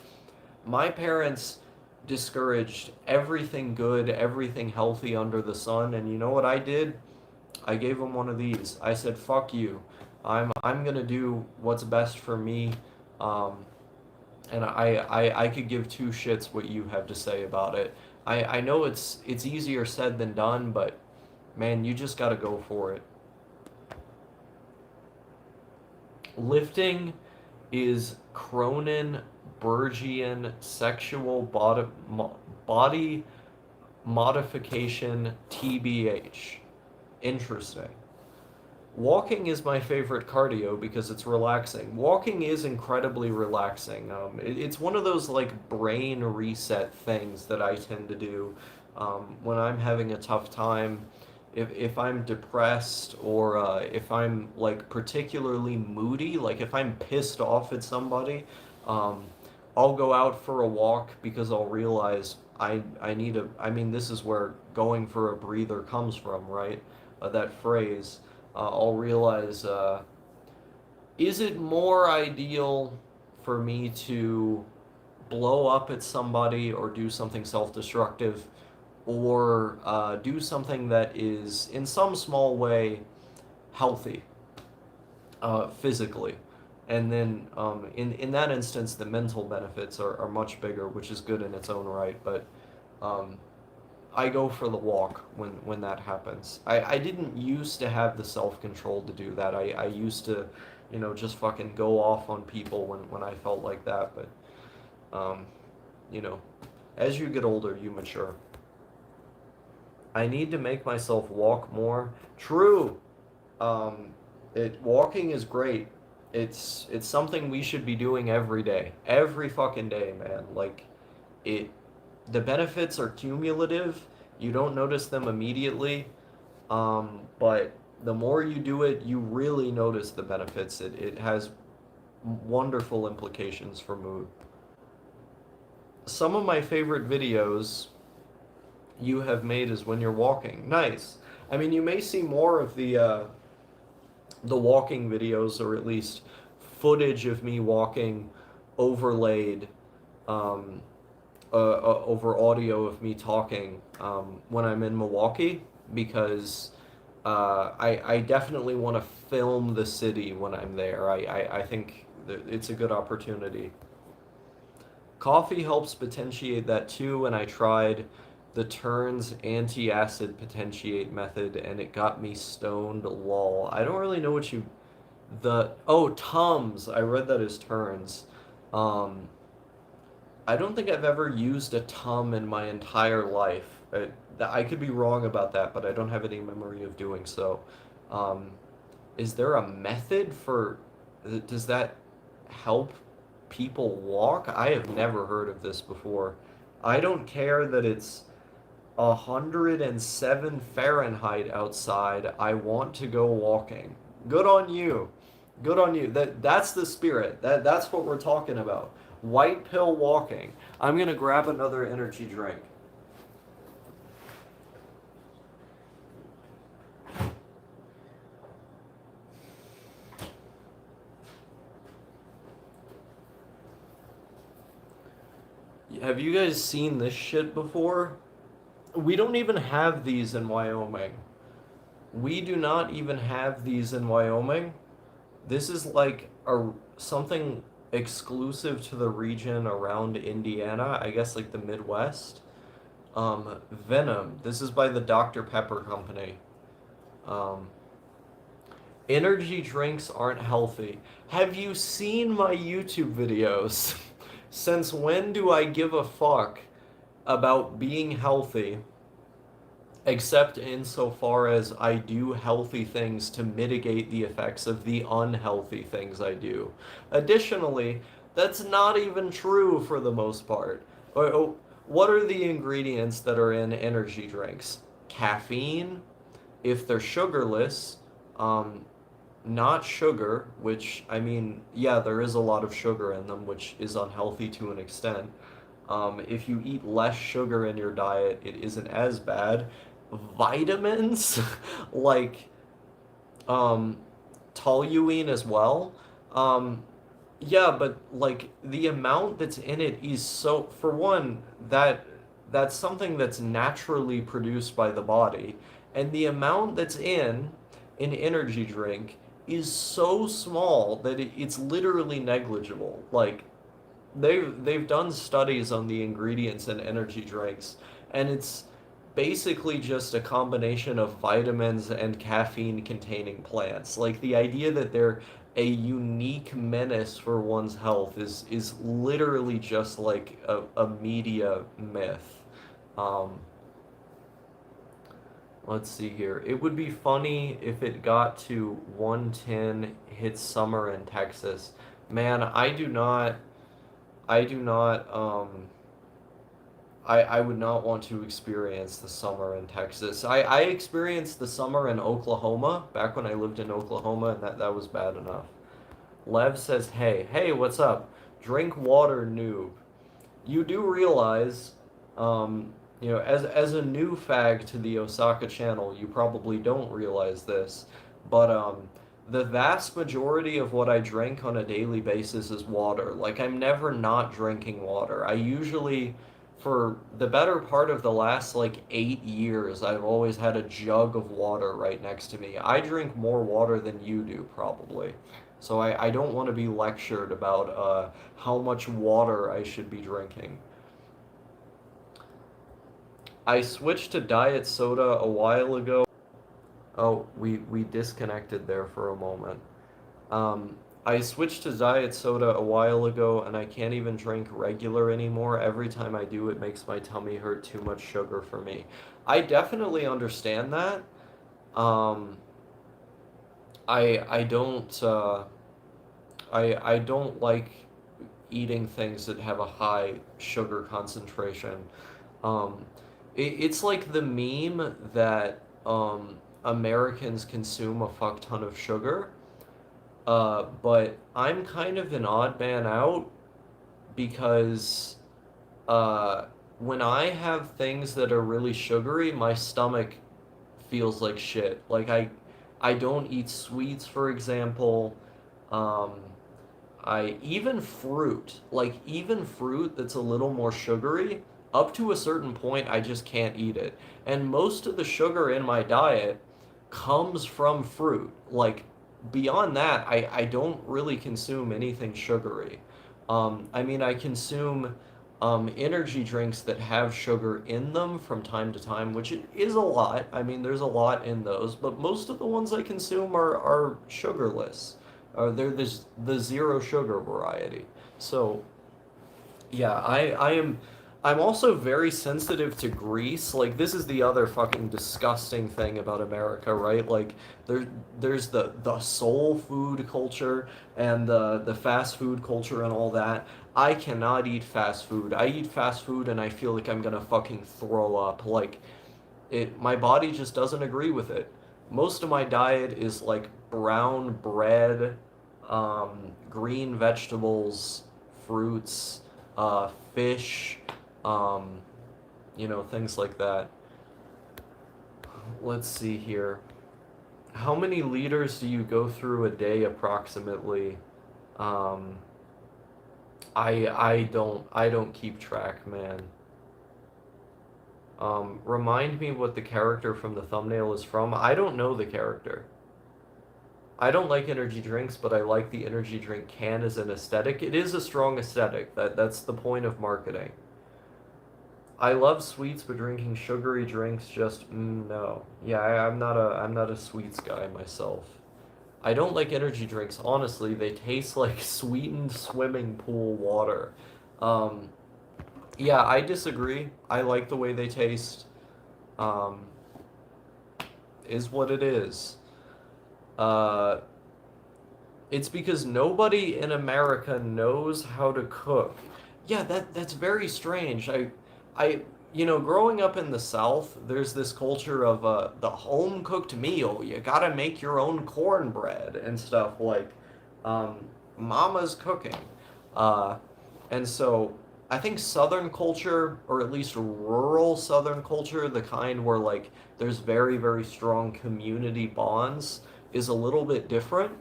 my parents discouraged everything good, everything healthy under the sun, and you know what I did? I gave them one of these. I said, "Fuck you. I'm going to do what's best for me." Um, and I could give two shits what you have to say about it. I know it's easier said than done, but man, you just gotta go for it. Lifting is Cronin Bergian sexual body modification TBH. Interesting. Walking is my favorite cardio because it's relaxing. Walking is incredibly relaxing. It's one of those like brain reset things that I tend to do when I'm having a tough time. If I'm depressed or if I'm like particularly moody, like if I'm pissed off at somebody, um, I'll go out for a walk because I'll realize I need a. I mean, this is where going for a breather comes from, right? That phrase. I'll realize is it more ideal for me to blow up at somebody or do something self destructive or do something that is in some small way healthy physically? And then in that instance, the mental benefits are much bigger, which is good in its own right. But um, I go for the walk when that happens. I didn't used to have the self-control to do that. I used to, just fucking go off on people when I felt like that. But, um, you know, as you get older, you mature. I need to make myself walk more. True. Um, walking is great. It's something we should be doing every day. Every fucking day, man. Like it the benefits are cumulative. You don't notice them immediately, but the more you do it, you really notice the benefits. It has wonderful implications for mood. Some of my favorite videos you have made is when you're walking. Nice. I mean, you may see more of the walking videos, or at least footage of me walking overlaid um, over audio of me talking when I'm in Milwaukee because I definitely want to film the city when I'm there. I think that it's a good opportunity. Coffee helps potentiate that too, and I tried the Turns anti-acid potentiate method and it got me stoned lol. I don't really know what you the oh Tums. I read that as Turns. Um I don't think I've ever used a tum in my entire life. I could be wrong about that, but I don't have any memory of doing so. Um, is there a method for, does that help people walk? I have never heard of this before. I don't care that it's 107 Fahrenheit outside. I want to go walking. Good on you. Good on you. That's the spirit. That's what we're talking about. White pill walking. I'm gonna grab another energy drink. Have you guys seen this shit before? We don't even have these in Wyoming. We do not even have these in Wyoming. This is like a something exclusive to the region around Indiana, I guess like the Midwest. Venom. This is by the Dr. Pepper Company. Um, Energy drinks aren't healthy. Have you seen my YouTube videos? Since when do I give a fuck about being healthy, except insofar as I do healthy things to mitigate the effects of the unhealthy things I do? Additionally, that's not even true for the most part. What are the ingredients that are in energy drinks? Caffeine, if they're sugarless, um, not sugar, which, I mean, yeah, there is a lot of sugar in them, which is unhealthy to an extent. If you eat less sugar in your diet, it isn't as bad. Vitamins, like um, toluene as well. Um, yeah, but like the amount that's in it is so, for one, that's something that's naturally produced by the body, and the amount that's in an energy drink is so small that it's literally negligible. Like they've done studies on the ingredients in energy drinks, and it's basically just a combination of vitamins and caffeine containing plants. Like the idea that they're a unique menace for one's health is literally just like a media myth. Um, let's see here. It would be funny if it got to 110, hit summer in Texas. Man, I do not, I would not want to experience the summer in Texas. I experienced the summer in Oklahoma back when I lived in Oklahoma, and that was bad enough. Lev says, hey, what's up? Drink water, noob. You do realize, as a new fag to the Osaka channel, you probably don't realize this, but the vast majority of what I drink on a daily basis is water. Like I'm never not drinking water. I usually, for the better part of the last like 8 years, I've always had a jug of water right next to me. I drink more water than you do, probably. So I don't want to be lectured about how much water I should be drinking. I switched to diet soda a while ago. Oh, we disconnected there for a moment. Um, I switched to diet soda a while ago and I can't even drink regular anymore. Every time I do, it makes my tummy hurt. Too much sugar for me. I definitely understand that. Um, I don't I don't like eating things that have a high sugar concentration. Um, it's like the meme that Americans consume a fuck ton of sugar. But I'm kind of an odd man out because uh, when I have things that are really sugary, my stomach feels like shit. Like I don't eat sweets, for example. Um, I even fruit, like even fruit that's a little more sugary, up to a certain point, I just can't eat it. And most of the sugar in my diet comes from fruit. Like beyond that, I don't really consume anything sugary. I mean, I consume energy drinks that have sugar in them from time to time, which is a lot. I mean, there's a lot in those, but most of the ones I consume are sugarless. They're the zero sugar variety. So Yeah, I'm also very sensitive to grease. Like this is the other fucking disgusting thing about America, right? Like there there's the soul food culture and the fast food culture and all that. I cannot eat fast food. I eat fast food and I feel like I'm gonna fucking throw up. Like it my body just doesn't agree with it. Most of my diet is like brown bread, green vegetables, fruits, fish, um, things like that. Let's see here. How many liters do you go through a day approximately? Um, I don't keep track, man. Remind me what the character from the thumbnail is from. I don't know the character. I don't like energy drinks, but I like the energy drink can as an aesthetic. It is a strong aesthetic. That's the point of marketing. I love sweets, but drinking sugary drinks just no. Yeah, I'm not a sweets guy myself. I don't like energy drinks. Honestly, they taste like sweetened swimming pool water. Um, yeah, I disagree. I like the way they taste. Um, is what it is. Uh, It's because nobody in America knows how to cook. Yeah, that's very strange. I, growing up in the South, there's this culture of the home cooked meal. You gotta make your own cornbread and stuff like, um, mama's cooking. Uh, and so I think Southern culture, or at least rural Southern culture, the kind where like there's very, very strong community bonds, is a little bit different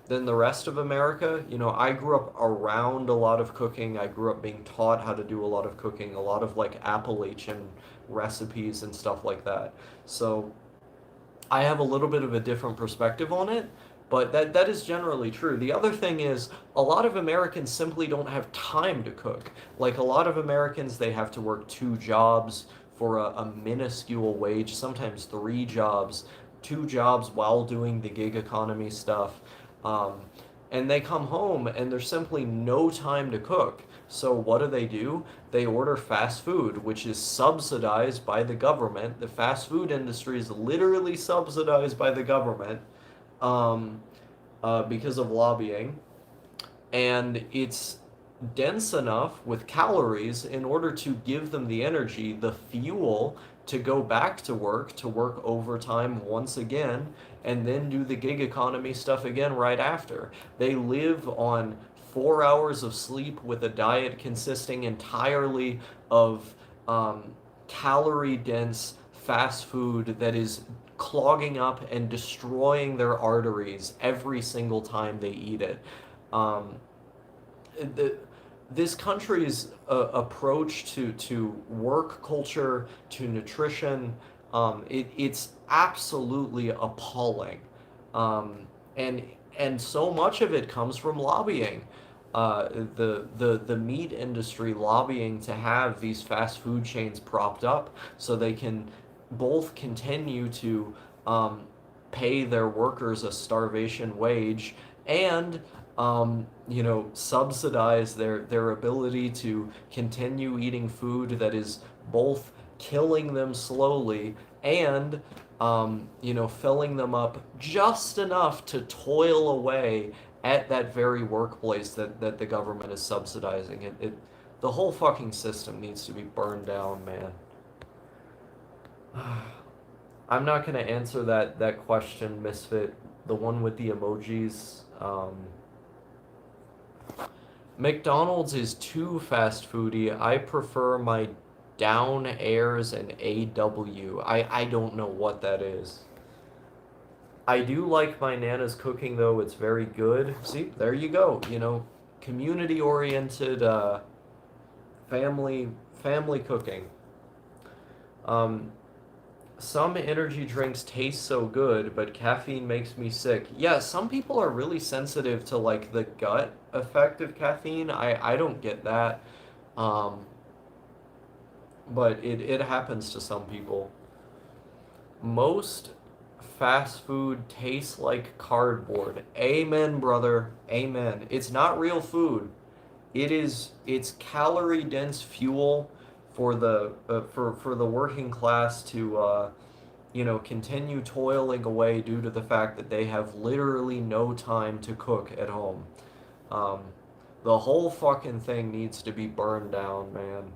than the rest of America. I grew up around a lot of cooking. I grew up being taught how to do a lot of cooking, a lot of like Appalachian recipes and stuff like that. So I have a little bit of a different perspective on it, but that is generally true. The other thing is a lot of Americans simply don't have time to cook. Like a lot of Americans, they have to work two jobs for a minuscule wage, sometimes three jobs, two jobs while doing the gig economy stuff. Um, and they come home and there's simply no time to cook. So what do? They order fast food, which is subsidized by the government. The fast food industry is literally subsidized by the government um, because of lobbying, and it's dense enough with calories in order to give them the energy, the fuel to go back to work overtime once again, and then do the gig economy stuff again right after. They live on 4 hours of sleep with a diet consisting entirely of um, calorie dense fast food that is clogging up and destroying their arteries every single time they eat it. Um, the, this country's approach to work culture, to nutrition, it's absolutely appalling, um, and and so much of it comes from lobbying. The meat industry lobbying to have these fast food chains propped up so they can both continue to pay their workers a starvation wage and subsidize their ability to continue eating food that is both killing them slowly and filling them up just enough to toil away at that very workplace that the government is subsidizing. The whole fucking system needs to be burned down, man. I'm not gonna answer that question, Misfit. The one with the emojis. McDonald's is too fast foody. I prefer my down airs and AW. I don't know what that is. I do like my Nana's cooking though. It's very good. See, there you go. Community oriented family family cooking. Um, some energy drinks taste so good, but caffeine makes me sick. Yeah, some people are really sensitive to like the gut effect of caffeine. I don't get that. Um, but it happens to some people. Most fast food tastes like cardboard. Amen, brother. Amen. It's not real food. it's calorie dense fuel for the working class to continue toiling away due to the fact that they have literally no time to cook at home. Um, the whole fucking thing needs to be burned down, man.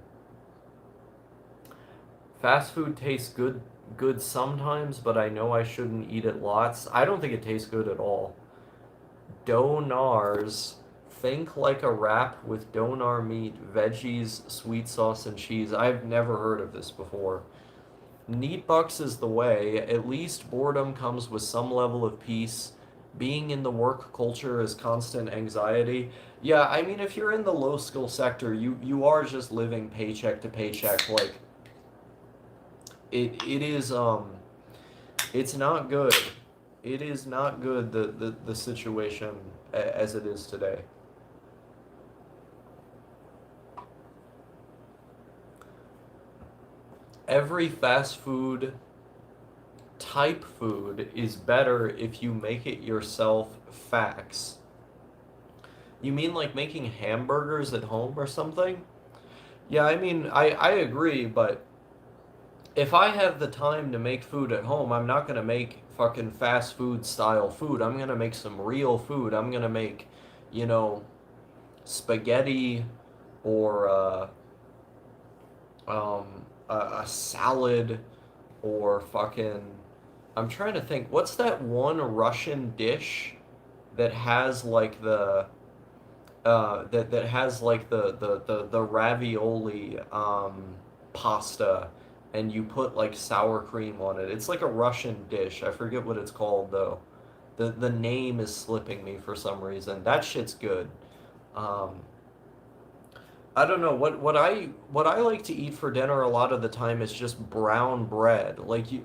Fast food tastes good sometimes, but I know I shouldn't eat it lots. I don't think it tastes good at all. Donars. Think like a wrap with donar meat, veggies, sweet sauce, and cheese. I've never heard of this before. Neat bucks is the way. At least boredom comes with some level of peace. Being in the work culture is constant anxiety. Yeah, I mean, if you're in the low skill sector, you are just living paycheck to paycheck. Like it is it's not good. It is not good the situation as it is today. Every fast food type food is better if you make it yourself. Facts. You mean like making hamburgers at home or something? Yeah, I mean, I agree, but if I have the time to make food at home, I'm not gonna make fucking fast food style food. I'm gonna make some real food. I'm gonna make, you know, spaghetti or a salad or fucking. I'm trying to think. What's that one Russian dish that has like that has like the ravioli pasta and you put like sour cream on it. It's like a Russian dish. I forget what it's called though. The name is slipping me for some reason. That shit's good. Um, I don't know what I like to eat for dinner a lot of the time is just brown bread. Like you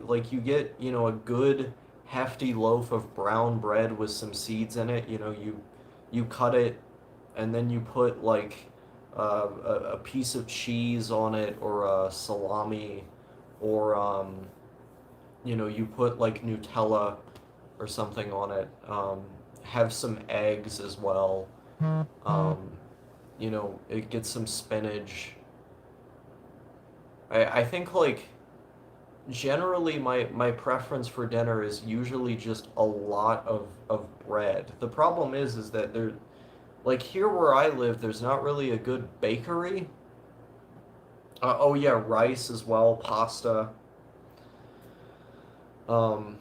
get, a good hefty loaf of brown bread with some seeds in it. You cut it and then you put like a piece of cheese on it or a salami or you put like Nutella or something on it. Have some eggs as well. Um, it gets some spinach. I think like generally my preference for dinner is usually just a lot of bread. The problem is that there like here where I live there's not really a good bakery. Oh yeah, rice as well, pasta. Um,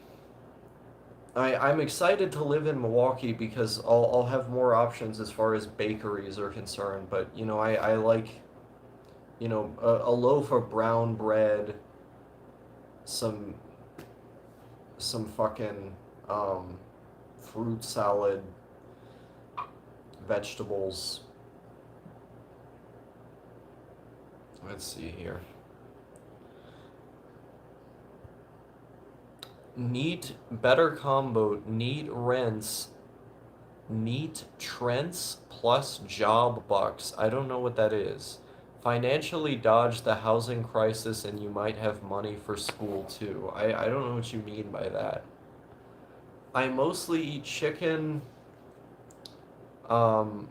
I'm excited to live in Milwaukee because I'll have more options as far as bakeries are concerned. But I like a loaf of brown bread, some fucking um, fruit salad, vegetables. Let's see here. Neat better combo. Neat rents. Neat Trents plus job bucks. I don't know what that is. Financially dodge the housing crisis and you might have money for school too. I don't know what you mean by that. I mostly eat chicken um,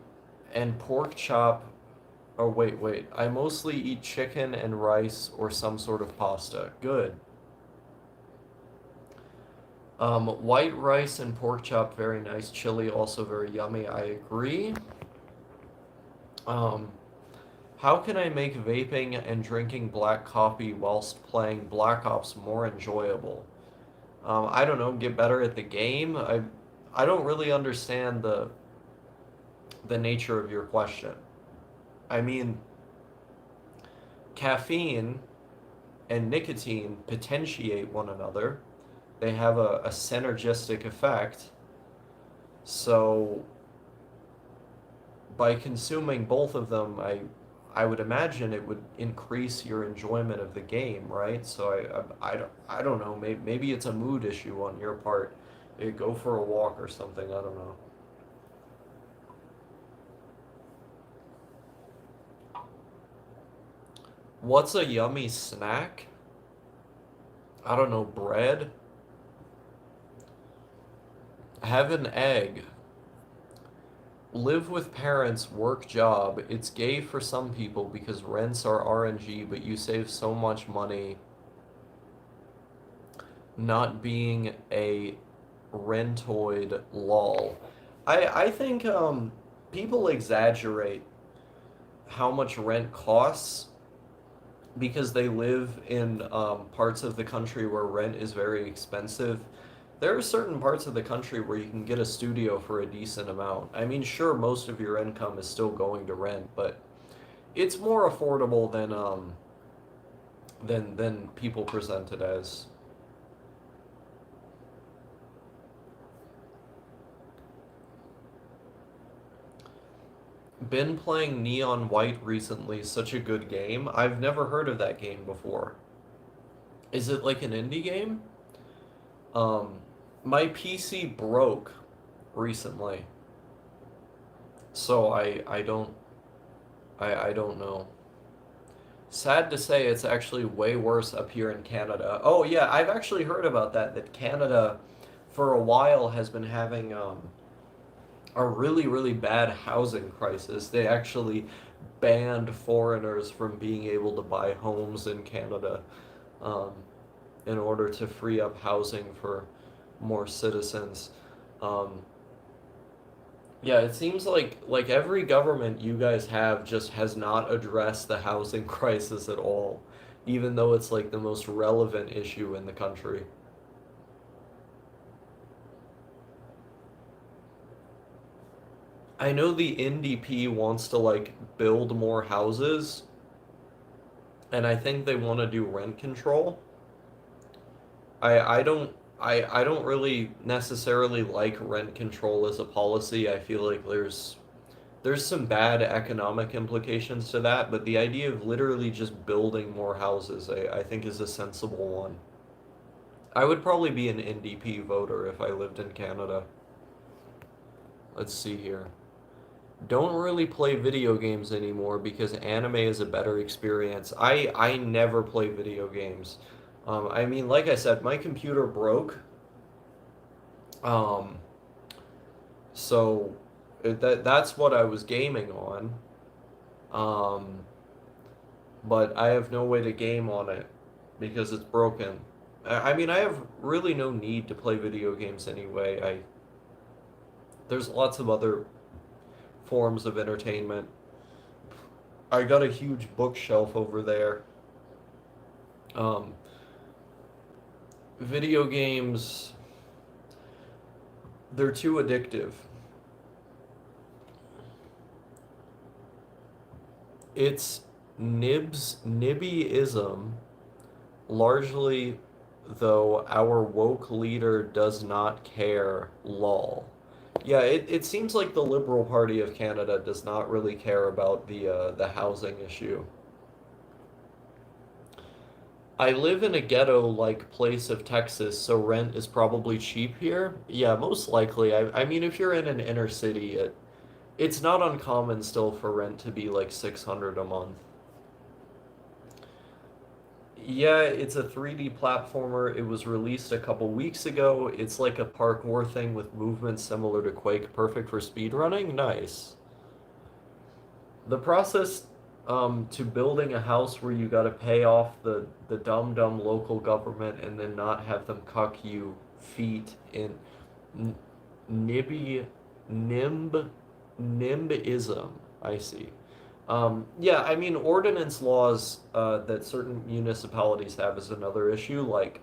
and pork chop. Oh, wait. I mostly eat chicken and rice or some sort of pasta. Good. White rice and pork chop, very nice. Chili, also very yummy. I agree. Um, how can I make vaping and drinking black coffee whilst playing Black Ops more enjoyable? I don't know, get better at the game. I don't really understand the nature of your question. I mean, caffeine and nicotine potentiate one another. They have a synergistic effect. So by consuming both of them, I would imagine it would increase your enjoyment of the game, right? So I don't know. Maybe it's a mood issue on your part. Go for a walk or something. I don't know. What's a yummy snack? I don't know. Bread. Have an egg. live with parents, work job. It's gay for some people because rents are RNG, but you save so much money not being a rentoid lol. I think people exaggerate how much rent costs because they live in parts of the country where rent is very expensive. There are certain parts of the country where you can get a studio for a decent amount. I mean, sure, most of your income is still going to rent, but it's more affordable than people present it as. Been playing Neon White recently, such a good game. I've never heard of that game before. Is it like an indie game? Um, my PC broke recently, so I don't know. Sad to say, it's actually way worse up here in Canada. Oh yeah, I've actually heard about that. That Canada, for a while, has been having a really bad housing crisis. They actually banned foreigners from being able to buy homes in Canada, um, in order to free up housing for more citizens. Um, yeah, it seems like every government you guys have just has not addressed the housing crisis at all, even though it's like the most relevant issue in the country. I know the NDP wants to like build more houses, and I think they want to do rent control. I don't really necessarily like rent control as a policy. I feel like there's some bad economic implications to that, but the idea of literally just building more houses, I think is a sensible one. I would probably be an NDP voter if I lived in Canada. Let's see here. Don't really play video games anymore because anime is a better experience. I never play video games. I mean, like I said, my computer broke. Um, so that's what I was gaming on. Um, but I have no way to game on it because it's broken. I mean, I have really no need to play video games anyway. There's lots of other forms of entertainment. I got a huge bookshelf over there. Um, Video games, they're too addictive. It's NIBYism, largely, though our woke leader does not care, lol. Yeah, it seems like the Liberal Party of Canada does not really care about the housing issue. I live in a ghetto-like place of Texas, so rent is probably cheap here. Yeah, most likely. I mean, if you're in an inner city, it's not uncommon still for rent to be like 600 a month. Yeah, it's a 3D platformer. It was released a couple weeks ago. It's like a parkour thing with movements similar to Quake, perfect for speedrunning. Nice. The process to building a house where you got to pay off the dumb local government and then not have them cuck you feet in n- nibby nimb nimbism. I see. Yeah, I mean, ordinance laws that certain municipalities have is another issue. Like,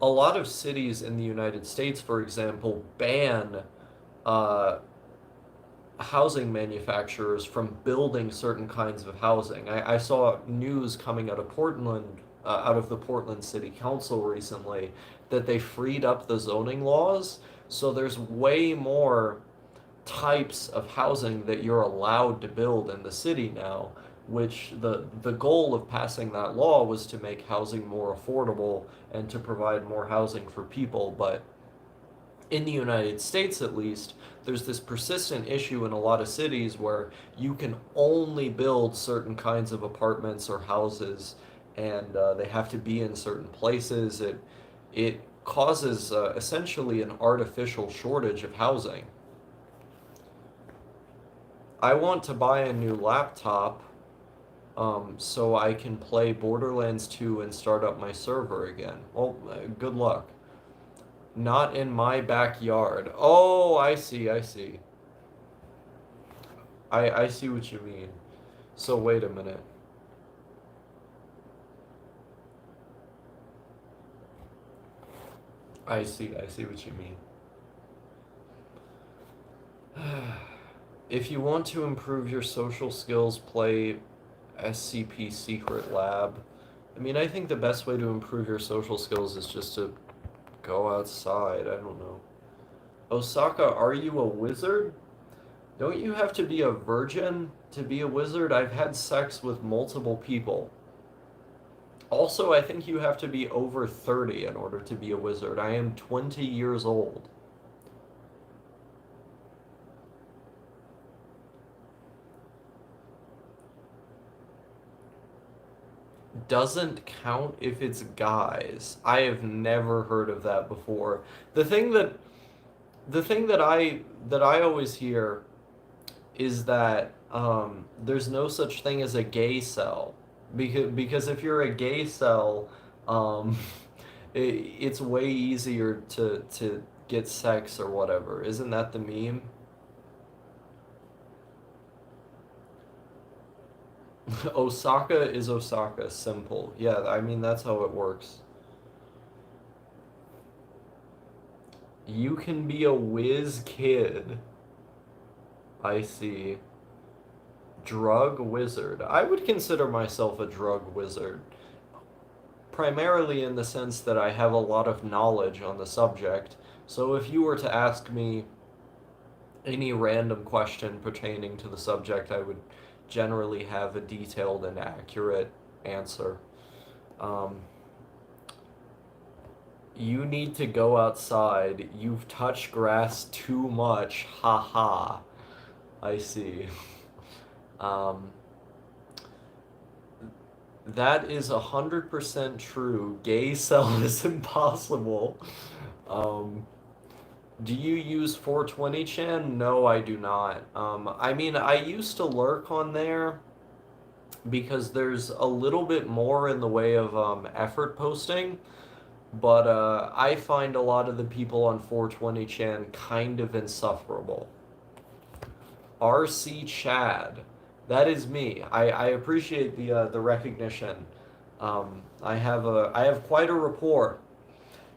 a lot of cities in the United States, for example, ban uh, housing manufacturers from building certain kinds of housing. I saw news coming out of Portland, out of the Portland City Council recently, that they freed up the zoning laws. So there's way more types of housing that you're allowed to build in the city now, which the goal of passing that law was to make housing more affordable and to provide more housing for people. But in the United States, at least, there's this persistent issue in a lot of cities where you can only build certain kinds of apartments or houses, and they have to be in certain places. It causes essentially an artificial shortage of housing. I want to buy a new laptop, so I can play Borderlands 2 and start up my server again. Well, good luck. Not in my backyard. Oh, I see, I see. I see what you mean. So wait a minute. I see what you mean. If you want to improve your social skills, play SCP Secret Lab. I mean, I think the best way to improve your social skills is just to go outside. I don't know. Osaka, are you a wizard? Don't you have to be a virgin to be a wizard? I've had sex with multiple people. Also, I think you have to be over 30 in order to be a wizard. I am 20 years old. Doesn't count if it's guys. I have never heard of that before. The thing that the thing that I always hear is that there's no such thing as a gay cell because if you're a gay cell, um, it's way easier to get sex or whatever. Isn't that the meme? Osaka is Osaka. Simple. Yeah, I mean that's how it works. You can be a whiz kid. I see. Drug wizard. I would consider myself a drug wizard, primarily in the sense that I have a lot of knowledge on the subject. So if you were to ask me any random question pertaining to the subject, I would generally have a detailed and accurate answer. Um, you need to go outside. You've touched grass too much. Ha ha. I see. Um, that is 100% true. Gay cell is impossible. Um, do you use 420chan? No, I do not. I mean, I used to lurk on there because there's a little bit more in the way of effort posting, but I find a lot of the people on 420chan kind of insufferable. RC Chad. That is me. I appreciate the recognition. I have quite a rapport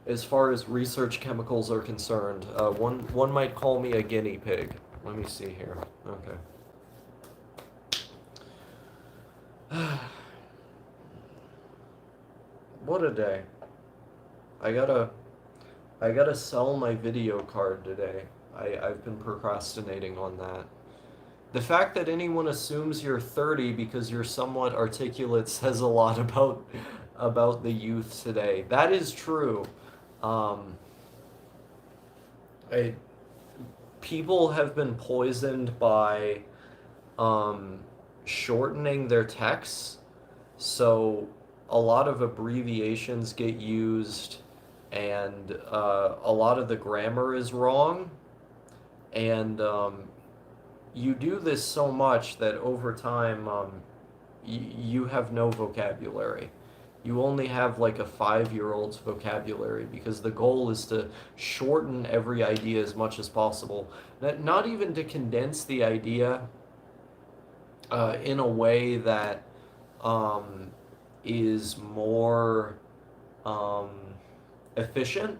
as far as research chemicals are concerned. One might call me a guinea pig. Let me see here. Okay. What a day. I gotta I gotta sell my video card today. I've been procrastinating on that. The fact that anyone assumes you're 30 because you're somewhat articulate says a lot about the youth today. That is true. Um, I, People have been poisoned by um, shortening their texts, so a lot of abbreviations get used, and a lot of the grammar is wrong, and you do this so much that over time you have no vocabulary. You only have like a 5 year old's vocabulary because the goal is to shorten every idea as much as possible. Not even to condense the idea in a way that um, is more um, efficient,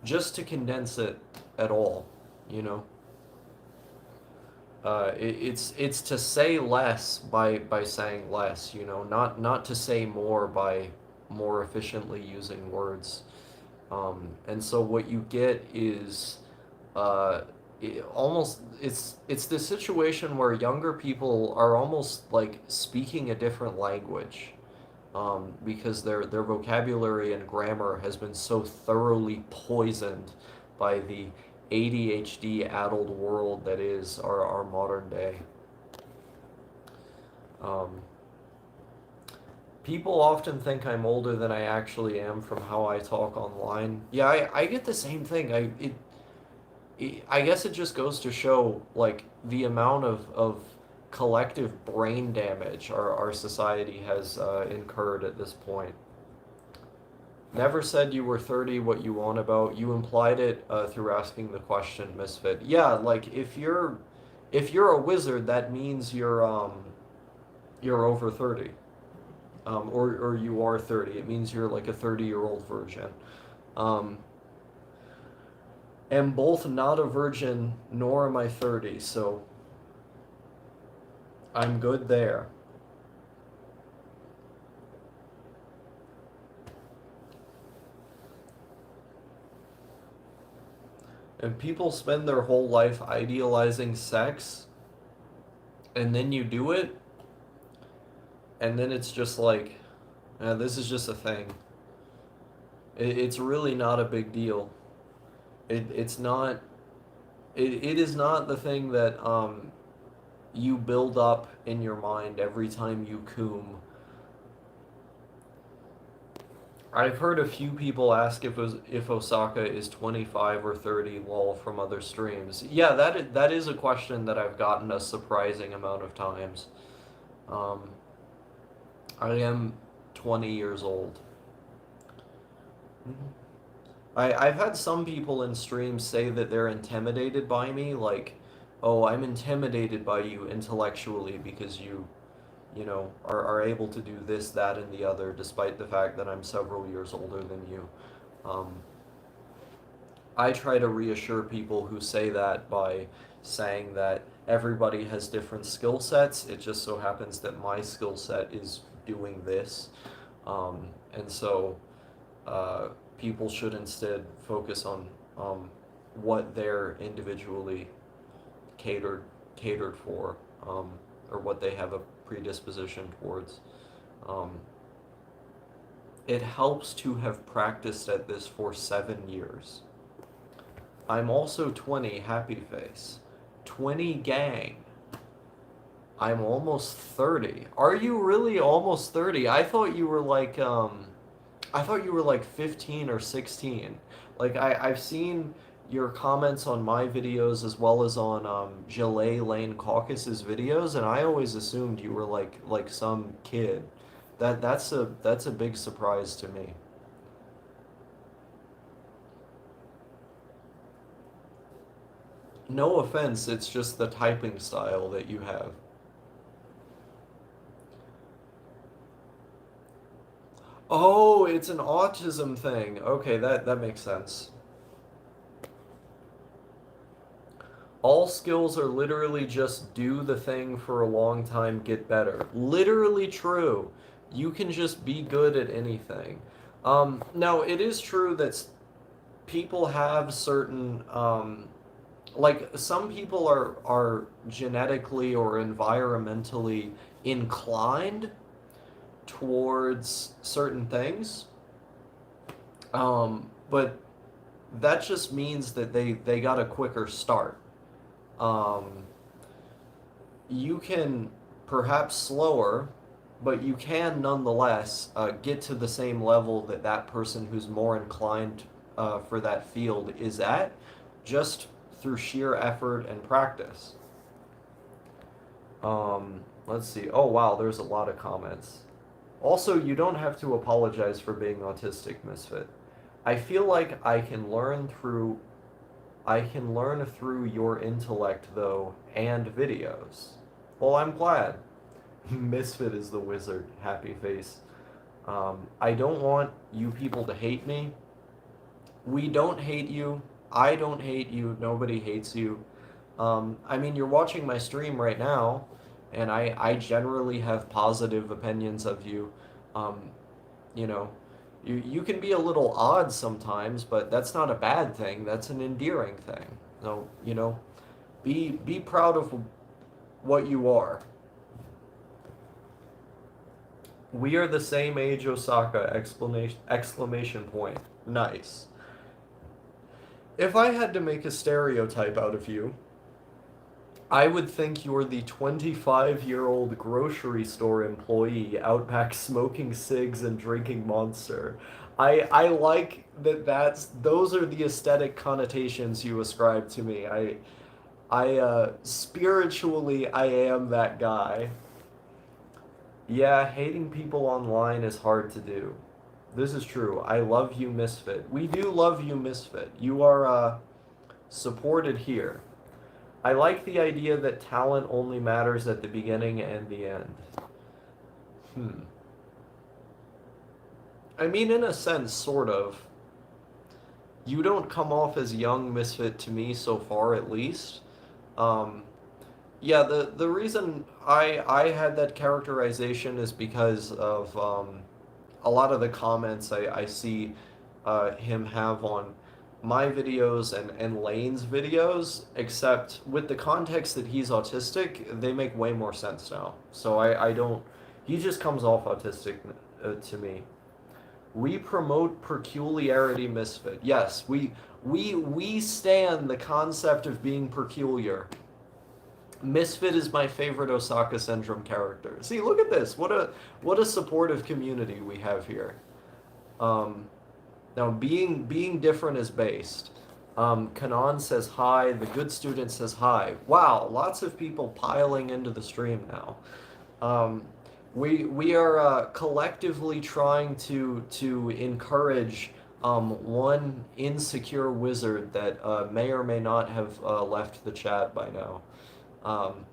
just to condense it at all, you know? It's to say less by saying less, you know, not to say more by more efficiently using words. And so what you get is it's the situation where younger people are almost like speaking a different language, because their vocabulary and grammar has been so thoroughly poisoned by the ADHD addled world that is our modern day. Um, People often think I'm older than I actually am from how I talk online. Yeah, I get the same thing. I guess it just goes to show like the amount of collective brain damage our society has incurred at this point. Never said you were 30 what you want about. You implied it through asking the question, Misfit. Yeah, like if you're a wizard, that means you're over 30. Or you are 30. It means you're like a 30-year-old virgin. Um, am both not a virgin nor am I 30, so I'm good there. And people spend their whole life idealizing sex, and then you do it, and then it's just like, this is just a thing. It's really not a big deal. It's not. It is not the thing that you build up in your mind every time you coom. I've heard a few people ask if Osaka is 25 or 30 lol from other streams. Yeah, that is a question that I've gotten a surprising amount of times. Um, I am 20 years old. Mhm. I've had some people in streams say that they're intimidated by me, like, oh, I'm intimidated by you intellectually because you are able to do this, that, and the other, despite the fact that I'm several years older than you. Um, I try to reassure people who say that by saying that everybody has different skill sets. It just so happens that my skill set is doing this. And so uh, people should instead focus on what they're individually catered catered for, or what they have a predisposition towards. Um, it helps to have practiced at this for 7 years. I'm also 20, happy face. 20 gang. I'm almost 30. Are you really almost 30? I thought you were like 15 or 16. Like I've seen your comments on my videos as well as on Gillet Lane Caucus's videos, and I always assumed you were like some kid. That's a big surprise to me. No offense, it's just the typing style that you have. Oh, it's an autism thing. Okay, that makes sense. All skills are literally just do the thing for a long time, get better. Literally true. You can just be good at anything. Now, it is true that people have certain, like some people are genetically or environmentally inclined towards certain things. But that just means that they got a quicker start. Um, you can perhaps slower, but you can nonetheless get to the same level that that person who's more inclined for that field is at, just through sheer effort and practice. Let's see. Oh wow, there's a lot of comments. Also, you don't have to apologize for being autistic, Misfit. I feel like I can learn through your intellect though and videos. Well, I'm glad. Misfit is the wizard. Happy face. I don't want you people to hate me. We don't hate you. I don't hate you. Nobody hates you. I mean, you're watching my stream right now, and I generally have positive opinions of you. Um, you know, you can be a little odd sometimes, but that's not a bad thing. That's an endearing thing. So, be proud of what you are. We are the same age, Osaka! Exclamation point. Nice. If I had to make a stereotype out of you, I would think you're the 25-year-old grocery store employee out back smoking cigs and drinking Monster. I like that those are the aesthetic connotations you ascribe to me. Spiritually, I am that guy. Yeah, hating people online is hard to do. This is true. I love you, Misfit. We do love you, Misfit. You are, supported here. I like the idea that talent only matters at the beginning and the end. Hmm. I mean, in a sense, sort of. You don't come off as young, Misfit, to me so far, at least. Um, Yeah, the reason I had that characterization is because of a lot of the comments I see him have on my videos and Lane's videos, except with the context that he's autistic, they make way more sense now. So I don't, he just comes off autistic to me. We promote peculiarity, Misfit. Yes, we stand the concept of being peculiar. Misfit is my favorite Osaka Syndrome character. See, look at this. What a supportive community we have here. Um, Now, being different is based. Kanan says hi. The good student says hi. Wow, lots of people piling into the stream now. Um, we are collectively trying to encourage one insecure wizard that may or may not have left the chat by now. Um,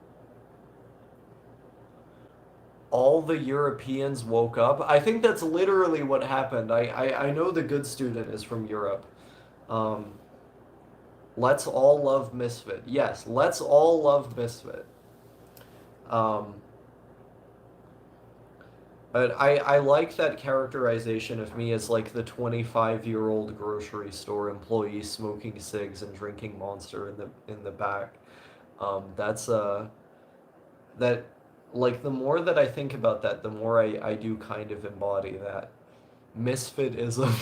all the Europeans woke up. I think that's literally what happened. I know the good student is from Europe. Um, let's all love Misfit. Yes, let's all love Misfit. Um, but I like that characterization of me as like the 25-year-old grocery store employee smoking cigs and drinking Monster in the back. That's that like the more that I think about that, the more I do kind of embody that. Misfitism.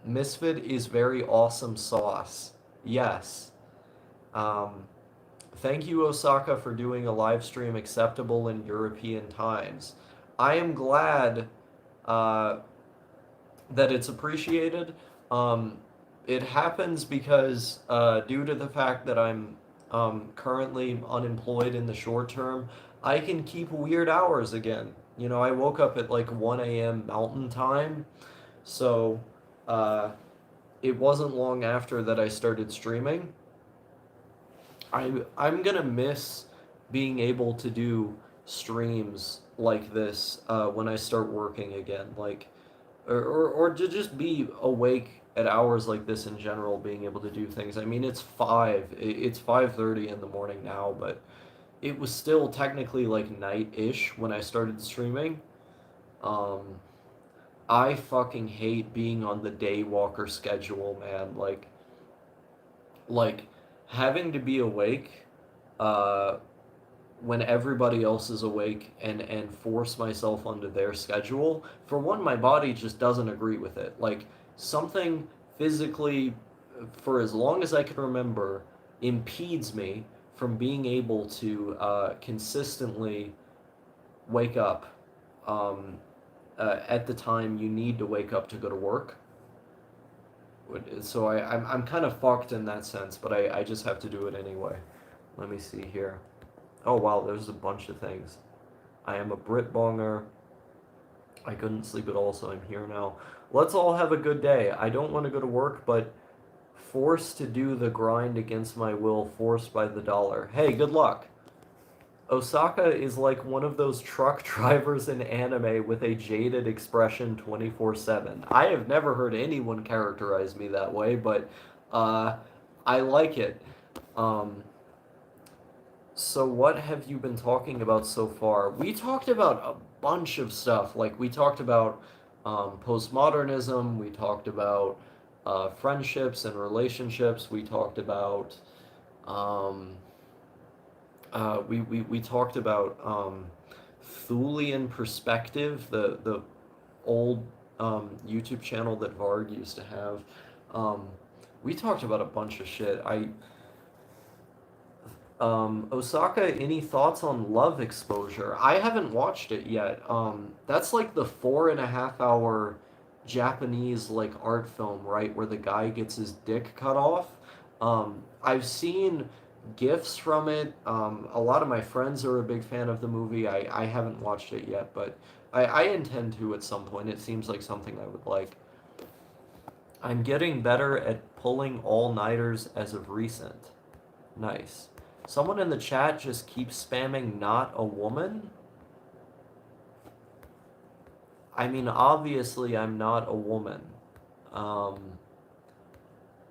Misfit is very awesome sauce. Yes. Um, Thank you, Osaka, for doing a live stream acceptable in European times. I am glad uh, that it's appreciated. Um, it happens because, due to the fact that I'm currently unemployed in the short term, I can keep weird hours again. You know, I woke up at like 1 a.m. Mountain Time, so uh, it wasn't long after that I started streaming. I'm gonna miss being able to do streams like this when I start working again. Like, or to just be awake at hours like this in general, being able to do things. I mean, it's 5:30 in the morning now, but it was still technically like night-ish when I started streaming. Um, I fucking hate being on the day walker schedule, man. Like having to be awake uh, when everybody else is awake and force myself onto their schedule. For one, my body just doesn't agree with it. Like something physically, for as long as I can remember, impedes me from being able to consistently wake up um, at the time you need to wake up to go to work. So I'm kind of fucked in that sense, but I just have to do it anyway. Let me see here. Oh wow, there's a bunch of things. I am a Brit bonger. I couldn't sleep at all, so I'm here now. Let's all have a good day. I don't want to go to work, but forced to do the grind against my will, forced by the dollar. Hey, good luck. Osaka is like one of those truck drivers in anime with a jaded expression 24/7. I have never heard anyone characterize me that way, but uh, I like it. Um, so what have you been talking about so far? We talked about a bunch of stuff. Like we talked about postmodernism, we talked about friendships and relationships, we talked about um, we talked about Thulian Perspective, the old YouTube channel that Varg used to have. Um, we talked about a bunch of shit. Osaka, any thoughts on Love Exposure? I haven't watched it yet. That's like the 4.5 hour Japanese like art film, right, where the guy gets his dick cut off. I've seen GIFs from it. A lot of my friends are a big fan of the movie. I haven't watched it yet, but I intend to at some point. It seems like something I would like. I'm getting better at pulling all-nighters as of recent. Nice. Someone in the chat just keeps spamming not a woman. I mean, obviously, I'm not a woman. Um,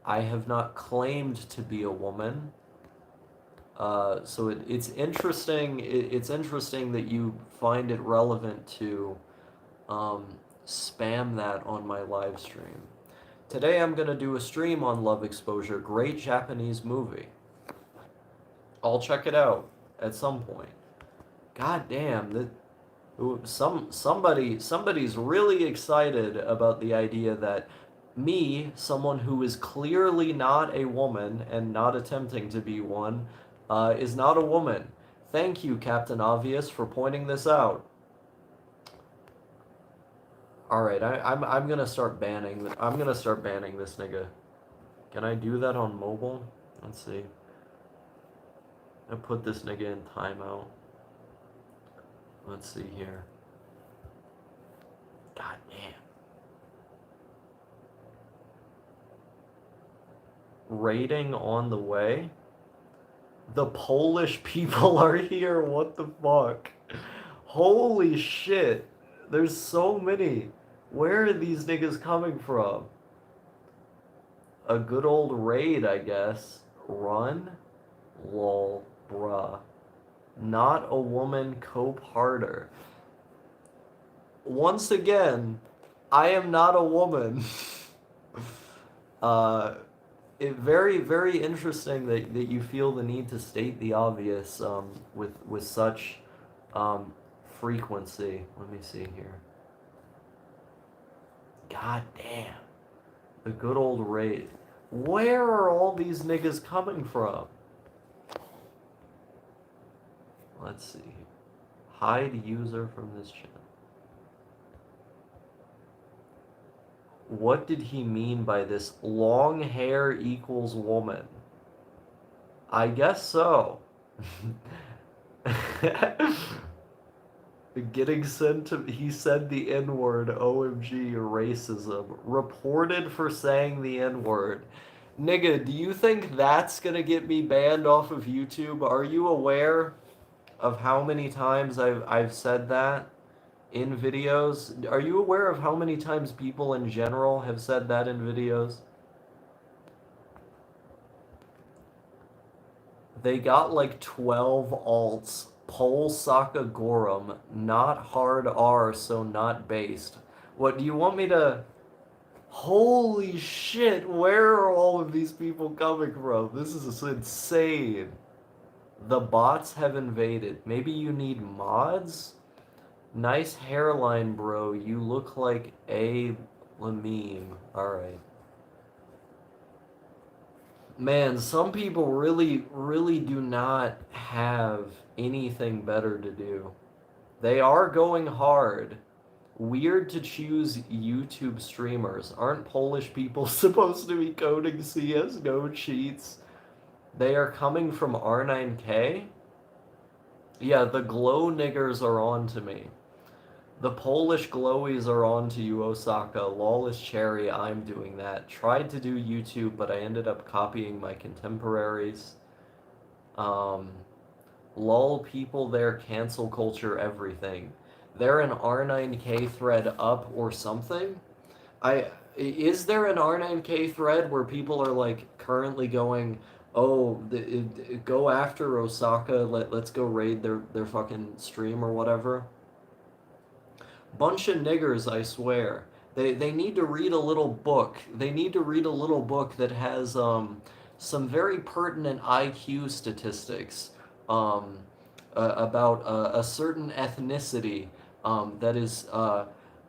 I have not claimed to be a woman. So it's interesting. It's interesting that you find it relevant to spam that on my live stream. Today I'm gonna do a stream on Love Exposure. Great Japanese movie. I'll check it out at some point. God damn, that somebody's really excited about the idea that me, someone who is clearly not a woman and not attempting to be one, is not a woman. Thank you, Captain Obvious, for pointing this out. All right, I'm gonna start banning. I'm gonna start banning this nigga. Can I do that on mobile? Let's see. I put this nigga in timeout. Let's see here. God damn. Raiding on the way. The Polish people are here. What the fuck? Holy shit. There's so many. Where are these niggas coming from? A good old raid, I guess. Run? Lol, bruh. Not a woman, cope harder. Once again, I am not a woman. Very, very interesting that you feel the need to state the obvious with such frequency. Let me see here. God damn. The good old raid. Where are all these niggas coming from? Let's see. Hide user from this channel. What did he mean by this? Long hair equals woman. I guess so. Getting sent to... He said the N-word. OMG, racism. Reported for saying the N-word. Nigga, do you think that's gonna get me banned off of YouTube? Are you aware of how many times I've said that in videos? Are you aware of how many times people in general have said that in videos? They got like 12 alts. Pol Saka Gorum, not hard R, so not based. What, do you want me to... Holy shit, where are all of these people coming from? This is insane. The bots have invaded. Maybe you need mods? Nice hairline, bro. You look like a Lameme. Alright. Man, some people really, really do not have anything better to do. They are going hard. Weird to choose YouTube streamers. Aren't Polish people supposed to be coding CS:GO cheats? They are coming from R9K? Yeah, the glow niggers are on to me. The Polish glowies are on to you, Osaka. Lawless Cherry, I'm doing that. Tried to do YouTube, but I ended up copying my contemporaries. Lol people there, cancel culture, everything. They're an R9K thread up or something? Is there an R9K thread where people are like currently going, oh, go after Osaka, let's go raid their fucking stream or whatever? Bunch of niggers, I swear. They need to read a little book. They need to read a little book that has some very pertinent IQ statistics about a certain ethnicity that is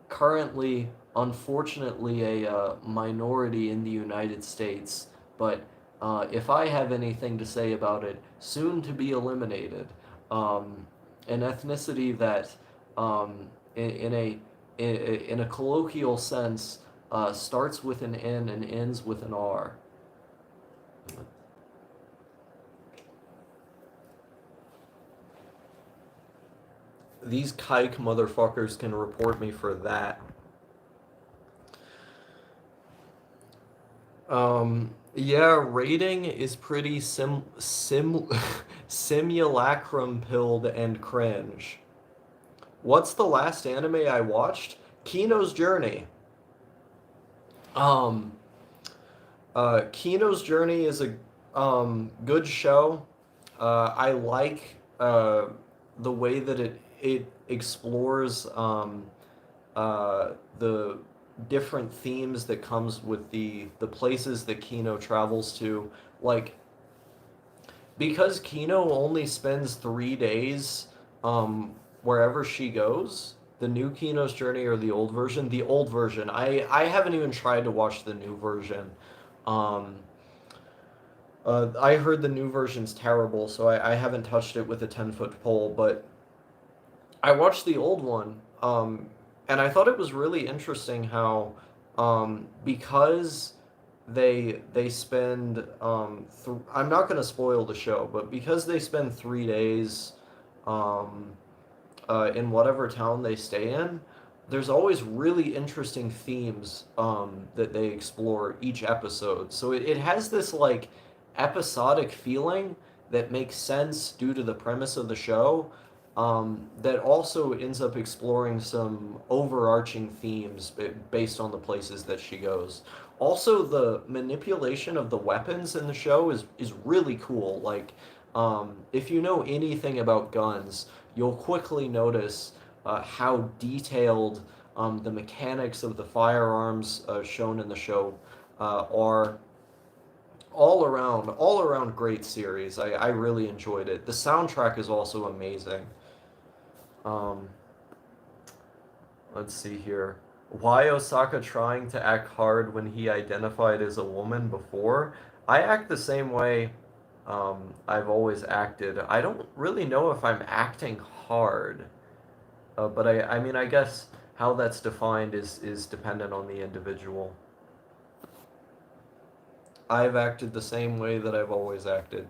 currently, unfortunately, a minority in the United States. But if I have anything to say about it, soon to be eliminated. An ethnicity that in a colloquial sense starts with an N and ends with an R. These kike motherfuckers can report me for that. Yeah, rating is pretty simulacrum pilled and cringe. What's the last anime I watched? Kino's Journey. Um, Kino's Journey is a good show. I like the way that it explores the different themes that comes with the places that Kino travels to. Like, because Kino only spends 3 days wherever she goes. The new Kino's Journey or the old version? The old version. I haven't even tried to watch the new version. Um, I heard the new version's terrible, so I haven't touched it with a 10-foot pole, but I watched the old one, and I thought it was really interesting how, because they spend, I'm not going to spoil the show, but because they spend 3 days, um, in whatever town they stay in, there's always really interesting themes that they explore each episode. So it has this like episodic feeling that makes sense due to the premise of the show, that also ends up exploring some overarching themes based on the places that she goes. Also, the manipulation of the weapons in the show is really cool. Like, if you know anything about guns, you'll quickly notice how detailed the mechanics of the firearms shown in the show are. All around great series. I really enjoyed it. The soundtrack is also amazing. Um, let's see here. Why Osaka trying to act hard when he identified as a woman before? I act the same way I've always acted. I don't really know if I'm acting hard. But I mean, I guess how that's defined is dependent on the individual. I've acted the same way that I've always acted.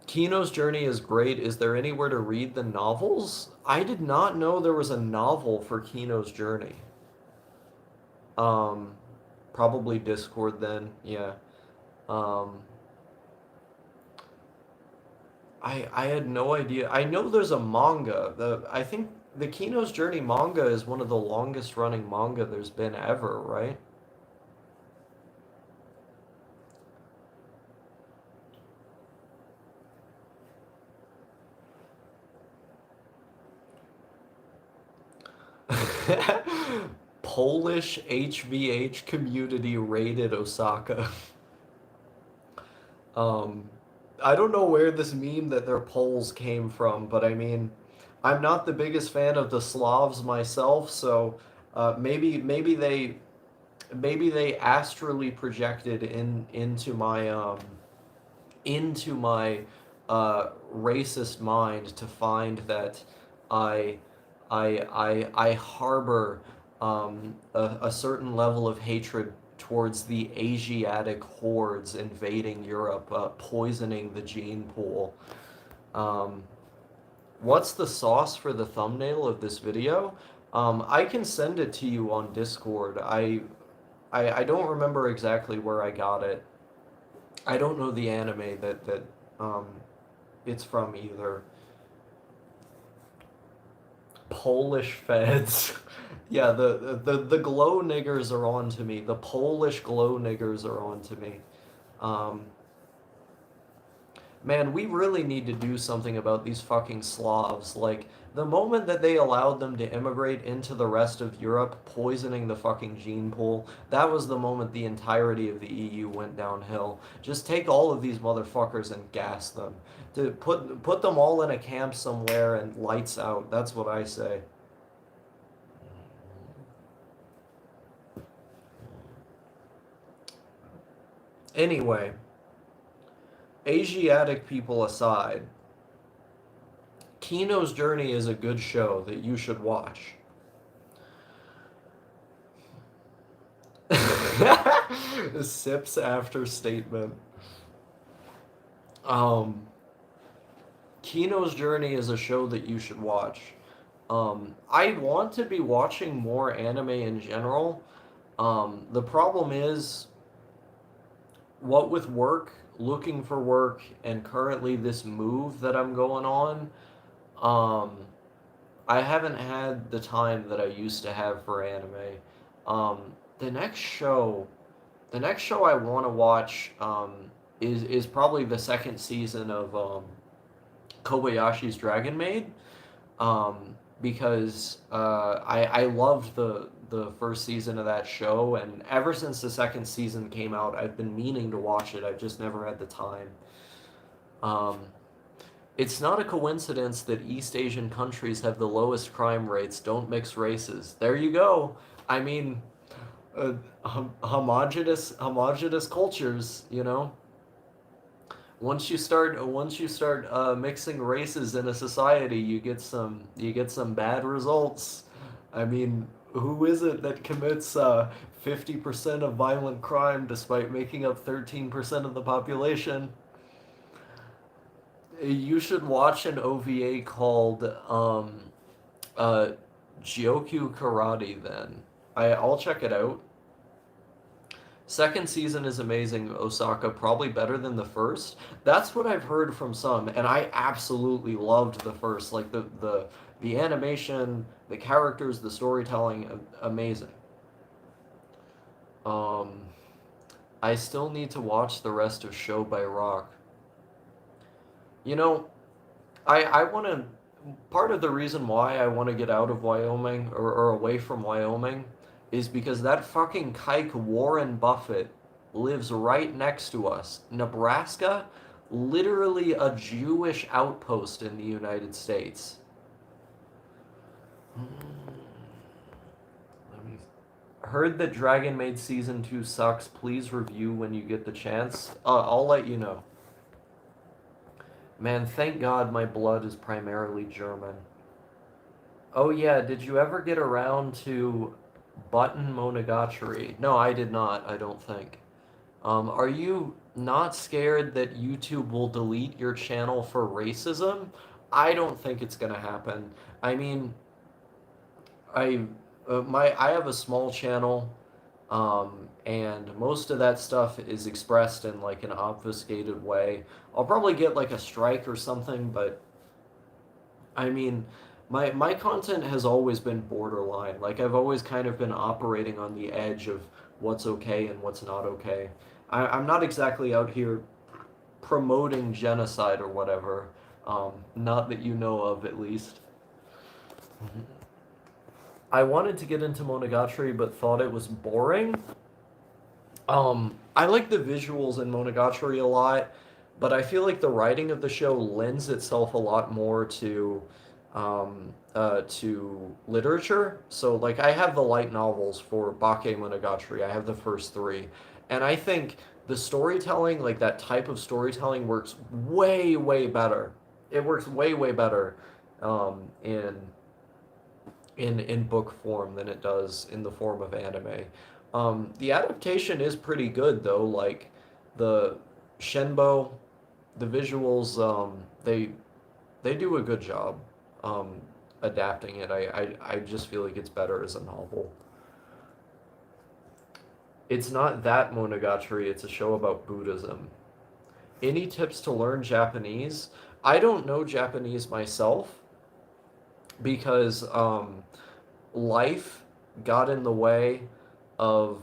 Kino's Journey is great. Is there anywhere to read the novels? I did not know there was a novel for Kino's Journey. Um, Probably Discord then. Yeah. Um, I had no idea. I know there's a manga. I think the Kino's Journey manga is one of the longest running manga there's been ever, right? Polish HVH community raided Osaka. Um, I don't know where this meme that they're Poles came from, but I mean, I'm not the biggest fan of the Slavs myself, so maybe they astrally projected into my racist mind to find that I I harbor a certain level of hatred towards the Asiatic hordes invading Europe, poisoning the gene pool. Um, what's the sauce for the thumbnail of this video? I can send it to you on Discord. I don't remember exactly where I got it. I don't know the anime that um, it's from either. Polish feds. Yeah, the glow niggers are on to me. The Polish glow niggers are on to me. Um, Man, we really need to do something about these fucking Slavs. Like, the moment that they allowed them to immigrate into the rest of Europe, poisoning the fucking gene pool, that was the moment the entirety of the EU went downhill. Just take all of these motherfuckers and gas them. To put them all in a camp somewhere and lights out. That's what I say. Anyway, Asiatic people aside, Kino's Journey is a good show that you should watch. Sips after statement. Um, Kino's Journey is a show that you should watch. I want to be watching more anime in general. The problem is, what with work, looking for work, and currently this move that I'm going on, um, I haven't had the time that I used to have for anime. Um, the next show, the next show I want to watch, is probably the second season of Kobayashi's Dragon Maid, because I loved the first season of that show, and ever since the second season came out, I've been meaning to watch it. I've just never had the time. Um, it's not a coincidence that East Asian countries have the lowest crime rates. Don't mix races. There you go. I mean, homogenous cultures. You know, once you start mixing races in a society, you get some bad results. I mean, who is it that commits 50% of violent crime despite making up 13% of the population? You should watch an OVA called uh, Gyokyu Karate. Then I'll check it out. Second season is amazing, Osaka, probably better than the first. That's what I've heard from some, and I absolutely loved the first. Like the animation, the characters, the storytelling, amazing. Um, I still need to watch the rest of Show by Rock. You know, I want to. Part of the reason why I want to get out of Wyoming or away from Wyoming is because that fucking kike Warren Buffett lives right next to us. Nebraska, literally a Jewish outpost in the United States. Let me. Heard that Dragon Maid season 2 sucks. Please review when you get the chance. I'll let you know. Man, thank God my blood is primarily German. Oh yeah, did you ever get around to Button Monogatari? No, I did not, I don't think. Are you not scared that YouTube will delete your channel for racism? I don't think it's gonna happen. I mean, I I have a small channel, and most of that stuff is expressed in like an obfuscated way. I'll probably get like a strike or something, but I mean, my content has always been borderline. Like I've always kind of been operating on the edge of what's okay and what's not okay. I'm not exactly out here promoting genocide or whatever. Not that you know of, at least. I wanted to get into Monogatari, but thought it was boring. I like the visuals in Monogatari a lot, but I feel like the writing of the show lends itself a lot more to literature. So like I have the light novels for Bake Monogatari. I have the first three, and I think the storytelling, like that type of storytelling, works way better. It works way better in in book form than it does in the form of anime. The adaptation is pretty good though. Like the Shenbo, the visuals, they do a good job adapting it. I just feel like it's better as a novel. It's not that Monogatari, it's a show about Buddhism. Any tips to learn Japanese? I don't know Japanese myself because life got in the way of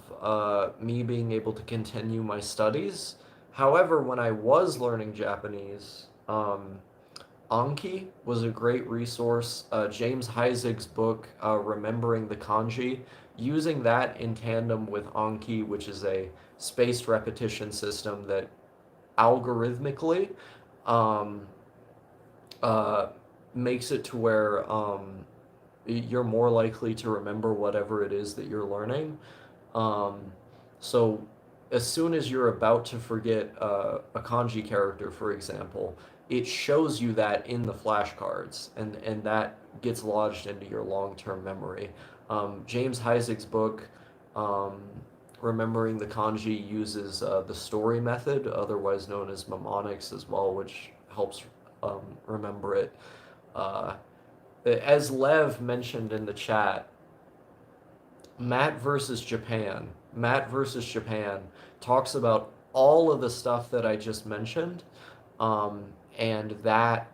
me being able to continue my studies. However, when I was learning Japanese, Anki was a great resource. James Heisig's book, Remembering the Kanji, using that in tandem with Anki, which is a spaced repetition system that algorithmically um, uh, makes it to where you're more likely to remember whatever it is that you're learning. Um, so as soon as you're about to forget a kanji character, for example, it shows you that in the flashcards, and that gets lodged into your long-term memory. James Heisig's book, um, Remembering the Kanji, uses the story method, otherwise known as mnemonics, as well, which helps remember it. Uh, as Lev mentioned in the chat, Matt versus Japan. Matt versus Japan talks about all of the stuff that I just mentioned, and that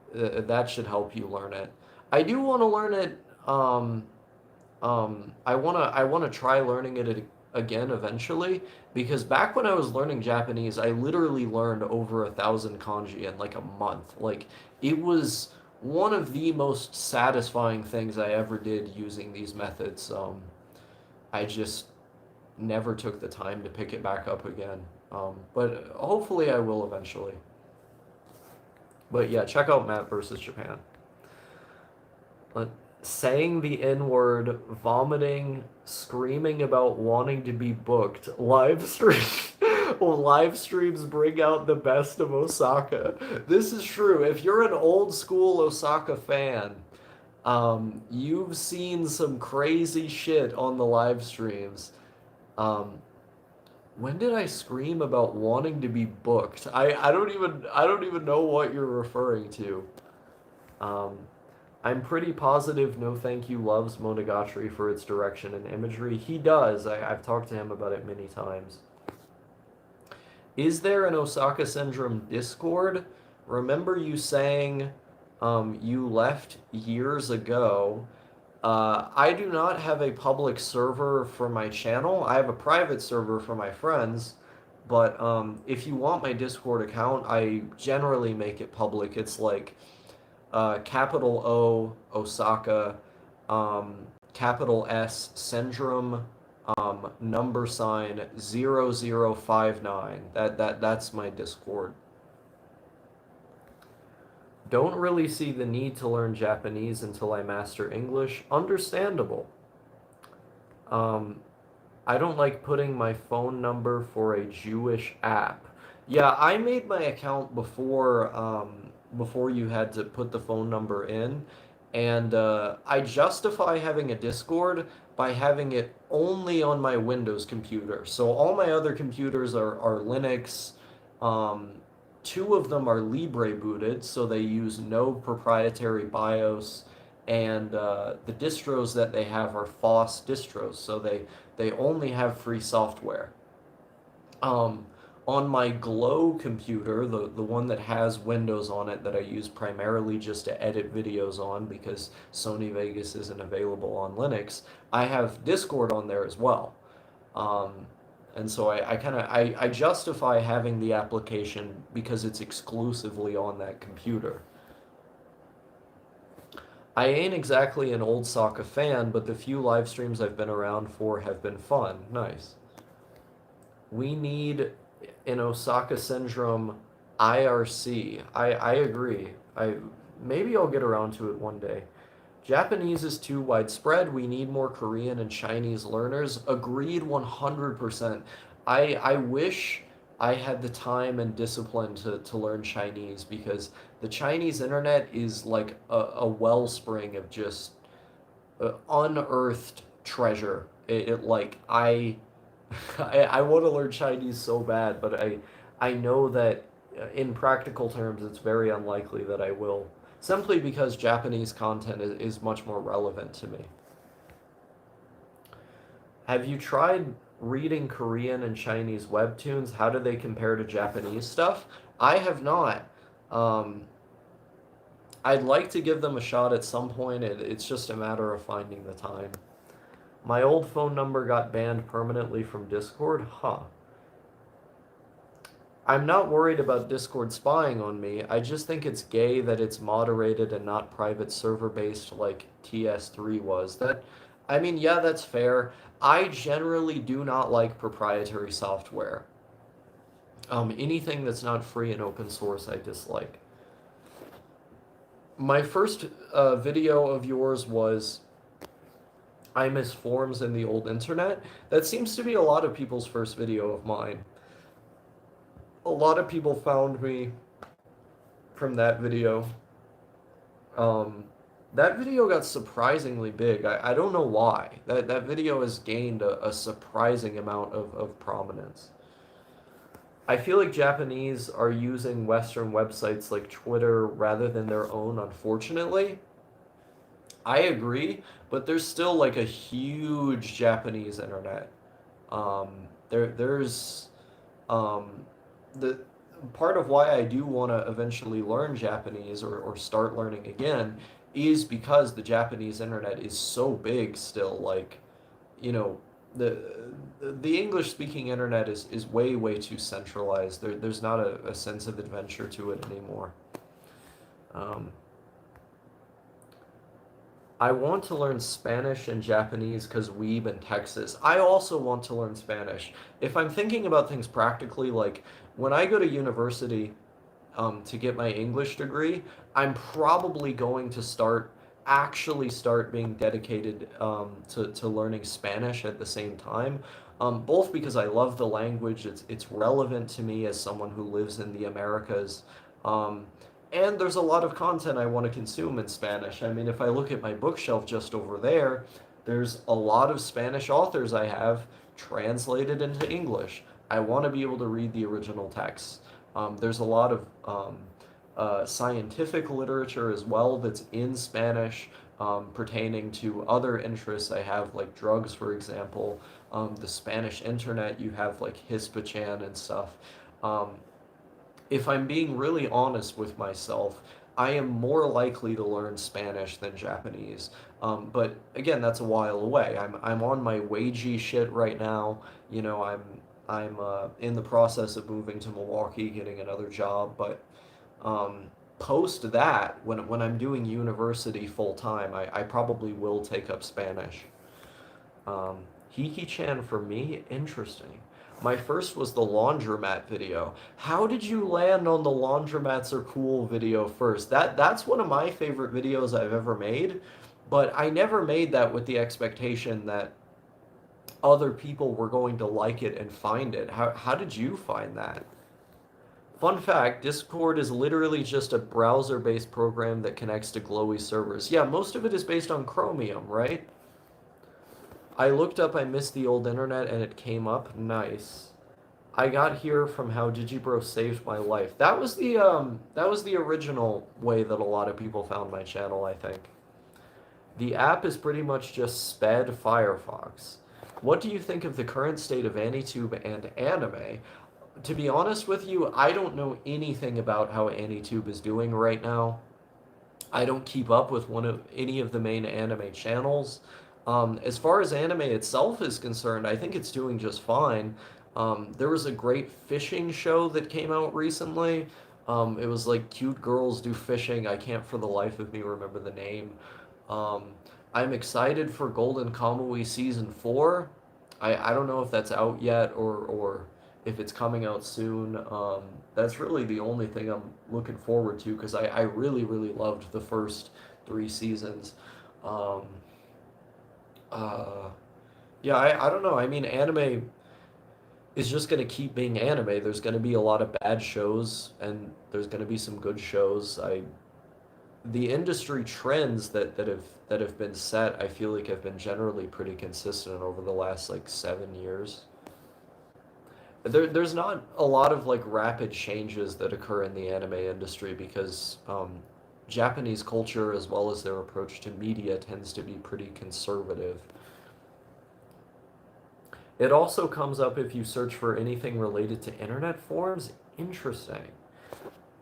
should help you learn it. I do want to learn it. I wanna try learning it again eventually because back when I was learning Japanese, I literally learned over 1,000 kanji in like a month. Like it was one of the most satisfying things I ever did using these methods. I just never took the time to pick it back up again. But hopefully I will eventually. But yeah, check out Matt versus Japan. But saying the N word, vomiting, screaming about wanting to be booked, live stream. Live streams bring out the best of Osaka. This is true. If you're an old school Osaka fan, you've seen some crazy shit on the live streams. Um, when did I scream about wanting to be booked? I don't even know what you're referring to. Um, I'm pretty positive No Thank You loves Monogatari for its direction and imagery. He does. I've talked to him about it many times. Is there an Osaka Syndrome Discord? Remember you saying you left years ago. I do not have a public server for my channel. I have a private server for my friends, but if you want my Discord account, I generally make it public. It's like capital O Osaka, capital S Syndrome, number sign 0059. That's my Discord. Don't really see the need to learn Japanese until I master English. Understandable. Um, I don't like putting my phone number for a Jewish app. Yeah, I made my account before you had to put the phone number in, and I justify having a Discord by having it only on my Windows computer. So all my other computers are Linux. Um, Two of them are Libre booted, so they use no proprietary BIOS, and the distros that they have are FOSS distros, so they only have free software. Um, on my Glow computer, the one that has Windows on it that I use primarily just to edit videos on because Sony Vegas isn't available on Linux, I have Discord on there as well. Um, and so I justify having the application because it's exclusively on that computer. I ain't exactly an old Sokka fan, but the few live streams I've been around for have been fun. Nice. We need an Osaka Syndrome IRC. I agree. Maybe I'll get around to it one day. Japanese is too widespread. We need more Korean and Chinese learners. Agreed 100%. I wish I had the time and discipline to learn Chinese because the Chinese internet is like a wellspring of just unearthed treasure. It like I want to learn Chinese so bad, but I know that in practical terms it's very unlikely that I will, simply because Japanese content is much more relevant to me. Have you tried reading Korean and Chinese webtoons? How do they compare to Japanese stuff? I have not. Um, I'd like to give them a shot at some point. It's just a matter of finding the time. My old phone number got banned permanently from Discord? Huh. I'm not worried about Discord spying on me. I just think it's gay that it's moderated and not private server based like TS3 was. I mean, yeah, that's fair. I generally do not like proprietary software. Anything that's not free and open source, I dislike. My first video of yours was I miss forums in the old internet. That seems to be a lot of people's first video of mine. A lot of people found me from that video. That video got surprisingly big. I don't know why. That video has gained a surprising amount of prominence. I feel like Japanese are using Western websites like Twitter rather than their own, unfortunately. I agree, but there's still like a huge Japanese internet. There's the part of why I do want to eventually learn Japanese or start learning again is because the Japanese internet is so big still. Like, you know, the English speaking internet is way too centralized. There's not a sense of adventure to it anymore. Um, I want to learn Spanish and Japanese because weeb in Texas. I also want to learn Spanish. If I'm thinking about things practically, like when I go to university, to get my English degree, I'm probably going to actually start being dedicated to learning Spanish at the same time. Both because I love the language, it's relevant to me as someone who lives in the Americas. Um, and there's a lot of content I want to consume in Spanish. I mean, if I look at my bookshelf just over there, there's a lot of Spanish authors I have translated into English. I want to be able to read the original text. There's a lot of scientific literature as well that's in Spanish pertaining to other interests I have, like drugs, for example. The Spanish internet, you have like Hispachan and stuff. Um, if I'm being really honest with myself, I am more likely to learn Spanish than Japanese. But again, that's a while away. I'm on my wagey shit right now. You know, I'm in the process of moving to Milwaukee, getting another job. But um, post that, when I'm doing university full time, I probably will take up Spanish. Hiki-chan for me, interesting. My first was the laundromat video. How did you land on the laundromats are cool video first? That's one of my favorite videos I've ever made, but I never made that with the expectation that other people were going to like it and find it. How did you find that? Fun fact, Discord is literally just a browser-based program that connects to glowy servers. Yeah, most of it is based on Chromium, right? I looked up I missed the old internet and it came up. Nice. I got here from how Digibro saved my life. That was the original way that a lot of people found my channel, I think. The app is pretty much just sped Firefox. What do you think of the current state of AniTube and anime? To be honest with you, I don't know anything about how AniTube is doing right now. I don't keep up with any of the main anime channels. As far as anime itself is concerned, I think it's doing just fine. There was a great fishing show that came out recently. It was like cute girls do fishing. I can't for the life of me remember the name. Um, I'm excited for Golden Kamui season 4. I don't know if that's out yet or if it's coming out soon. That's really the only thing I'm looking forward to because I really loved the first 3 seasons. Um, uh, yeah, I don't know. I mean, anime is just going to keep being anime. There's going to be a lot of bad shows and there's going to be some good shows. The industry trends that have been set, I feel like have been generally pretty consistent over the last like 7 years. There's not a lot of like rapid changes that occur in the anime industry because Japanese culture as well as their approach to media tends to be pretty conservative. It also comes up if you search for anything related to internet forums. Interesting.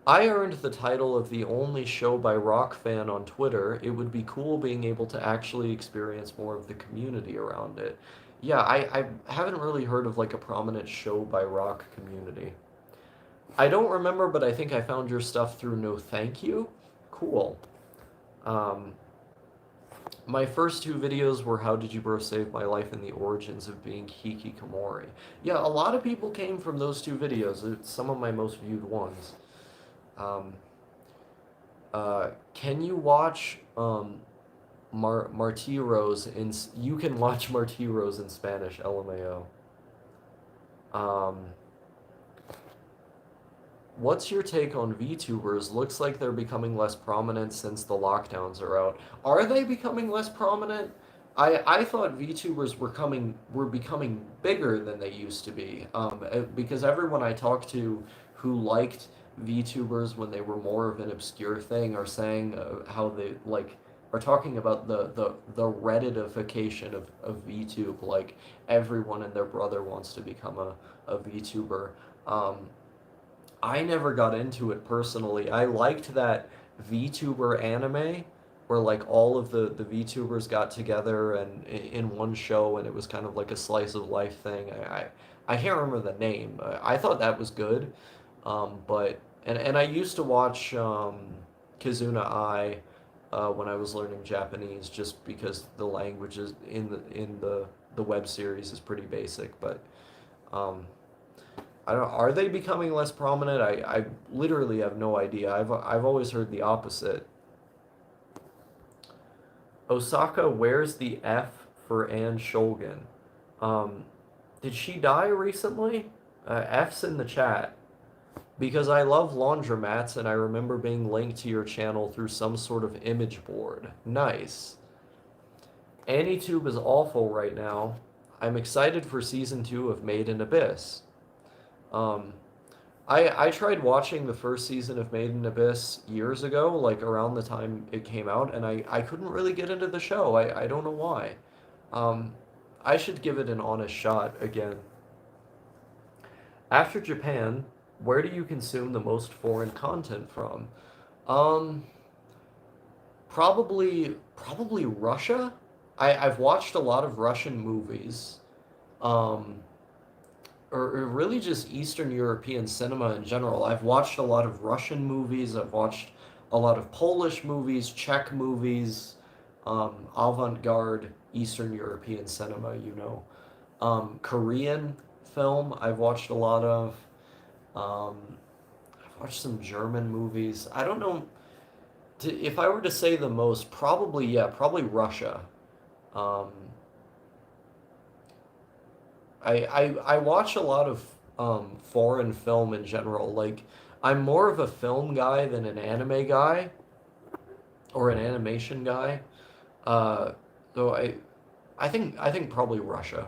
I earned the title of the only show by rock fan on Twitter. It would be cool being able to actually experience more of the community around it. Yeah, I haven't really heard of like a prominent show by rock community. I don't remember, but I think I found your stuff through No Thank You. Cool. Um, my first 2 videos were How Did You Bro Save My Life and the Origins of Being Hikikomori. Yeah, a lot of people came from those 2 videos. It's some of my most viewed ones. Um, can you watch Martiros in you can watch Martiros in Spanish, LMAO. Um, what's your take on VTubers? Looks like they're becoming less prominent since the lockdowns are out. Are they becoming less prominent? I thought VTubers were becoming bigger than they used to be. Because everyone I talked to who liked VTubers when they were more of an obscure thing are saying how they like are talking about the Redditification of VTube. Like everyone and their brother wants to become a VTuber. Um, I never got into it personally. I liked that VTuber anime where like all of the VTubers got together and in one show and it was kind of like a slice of life thing. I can't remember the name. I thought that was good. But and I used to watch Kizuna Ai when I was learning Japanese just because the language is in the web series is pretty basic, but um, I don't know. Are they becoming less prominent? I literally have no idea. I've always heard the opposite. Osaka, where's the F for Anne Shulgin? Um, did she die recently? F's in the chat. Because I love laundromats and I remember being linked to your channel through some sort of image board. Nice. AnyTube is awful right now. I'm excited for season 2 of Made in Abyss. Um, I tried watching the first season of Made in Abyss years ago, like around the time it came out, and I couldn't really get into the show. I don't know why. Um, I should give it an honest shot again. After Japan, where do you consume the most foreign content from? Um, probably Russia. I've watched a lot of Russian movies. Um, or really just Eastern European cinema in general. I've watched a lot of Russian movies. I've watched a lot of Polish movies, Czech movies, avant-garde Eastern European cinema, you know. Korean film I've watched a lot of. Um, I've watched some German movies. I don't know. If I were to say the most, probably, yeah, probably Russia. Um, I watch a lot of foreign film in general. Like, I'm more of a film guy than an anime guy or an animation guy. Uh, so I think probably Russia.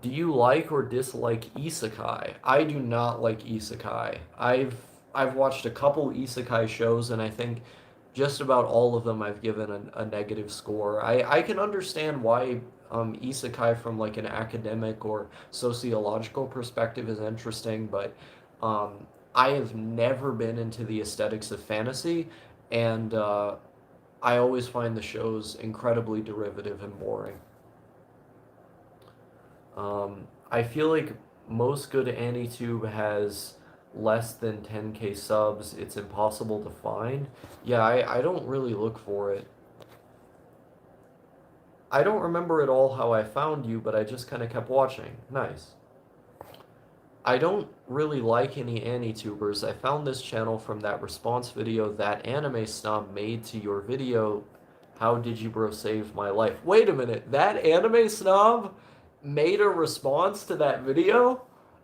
Do you like or dislike isekai? I do not like isekai. I've watched a couple isekai shows and I think just about all of them I've given a negative score. I can understand why isekai from like an academic or sociological perspective is interesting, but I have never been into the aesthetics of fantasy, and I always find the shows incredibly derivative and boring. I feel like most good AniTube has less than 10K subs. It's impossible to find. Yeah, I don't really look for it. I don't remember at all how I found you, but I just kind of kept watching. Nice. I don't really like any AniTubers. I found this channel from that response video that anime snob made to your video. How did you bro save my life? Wait a minute, that anime snob made a response to that video?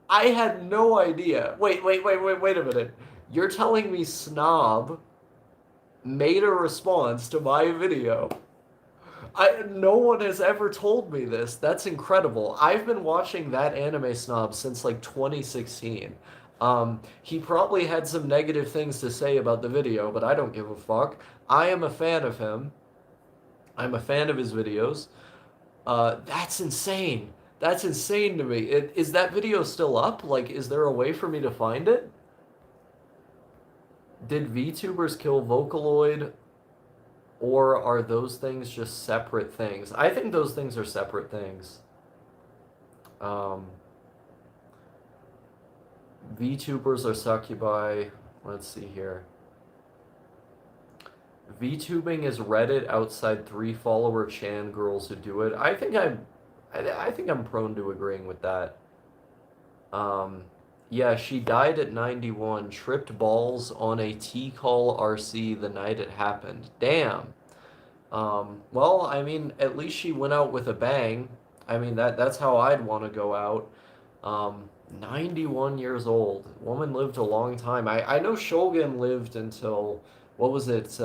I had no idea. Wait a minute. You're telling me Snob made a response to my video? No one has ever told me this. That's incredible. I've been watching that anime snob since like 2016. He probably had some negative things to say about the video, but I don't give a fuck. I am a fan of him. I'm a fan of his videos. That's insane. That's insane to me. Is that video still up? Like, is there a way for me to find it? Did VTubers kill Vocaloid, or are those things just separate things? I think those things are separate things. Um, VTubers are succubi. Let's see here. VTubing is Reddit outside 3 follower Chan girls who do it. I think I'm prone to agreeing with that. Um, yeah, she died at 91, tripped balls on a T-call RC the night it happened. Damn. Well, I mean, at least she went out with a bang. I mean, that's how I'd want to go out. 91 years old. Woman lived a long time. I know Shogun lived until, what was it?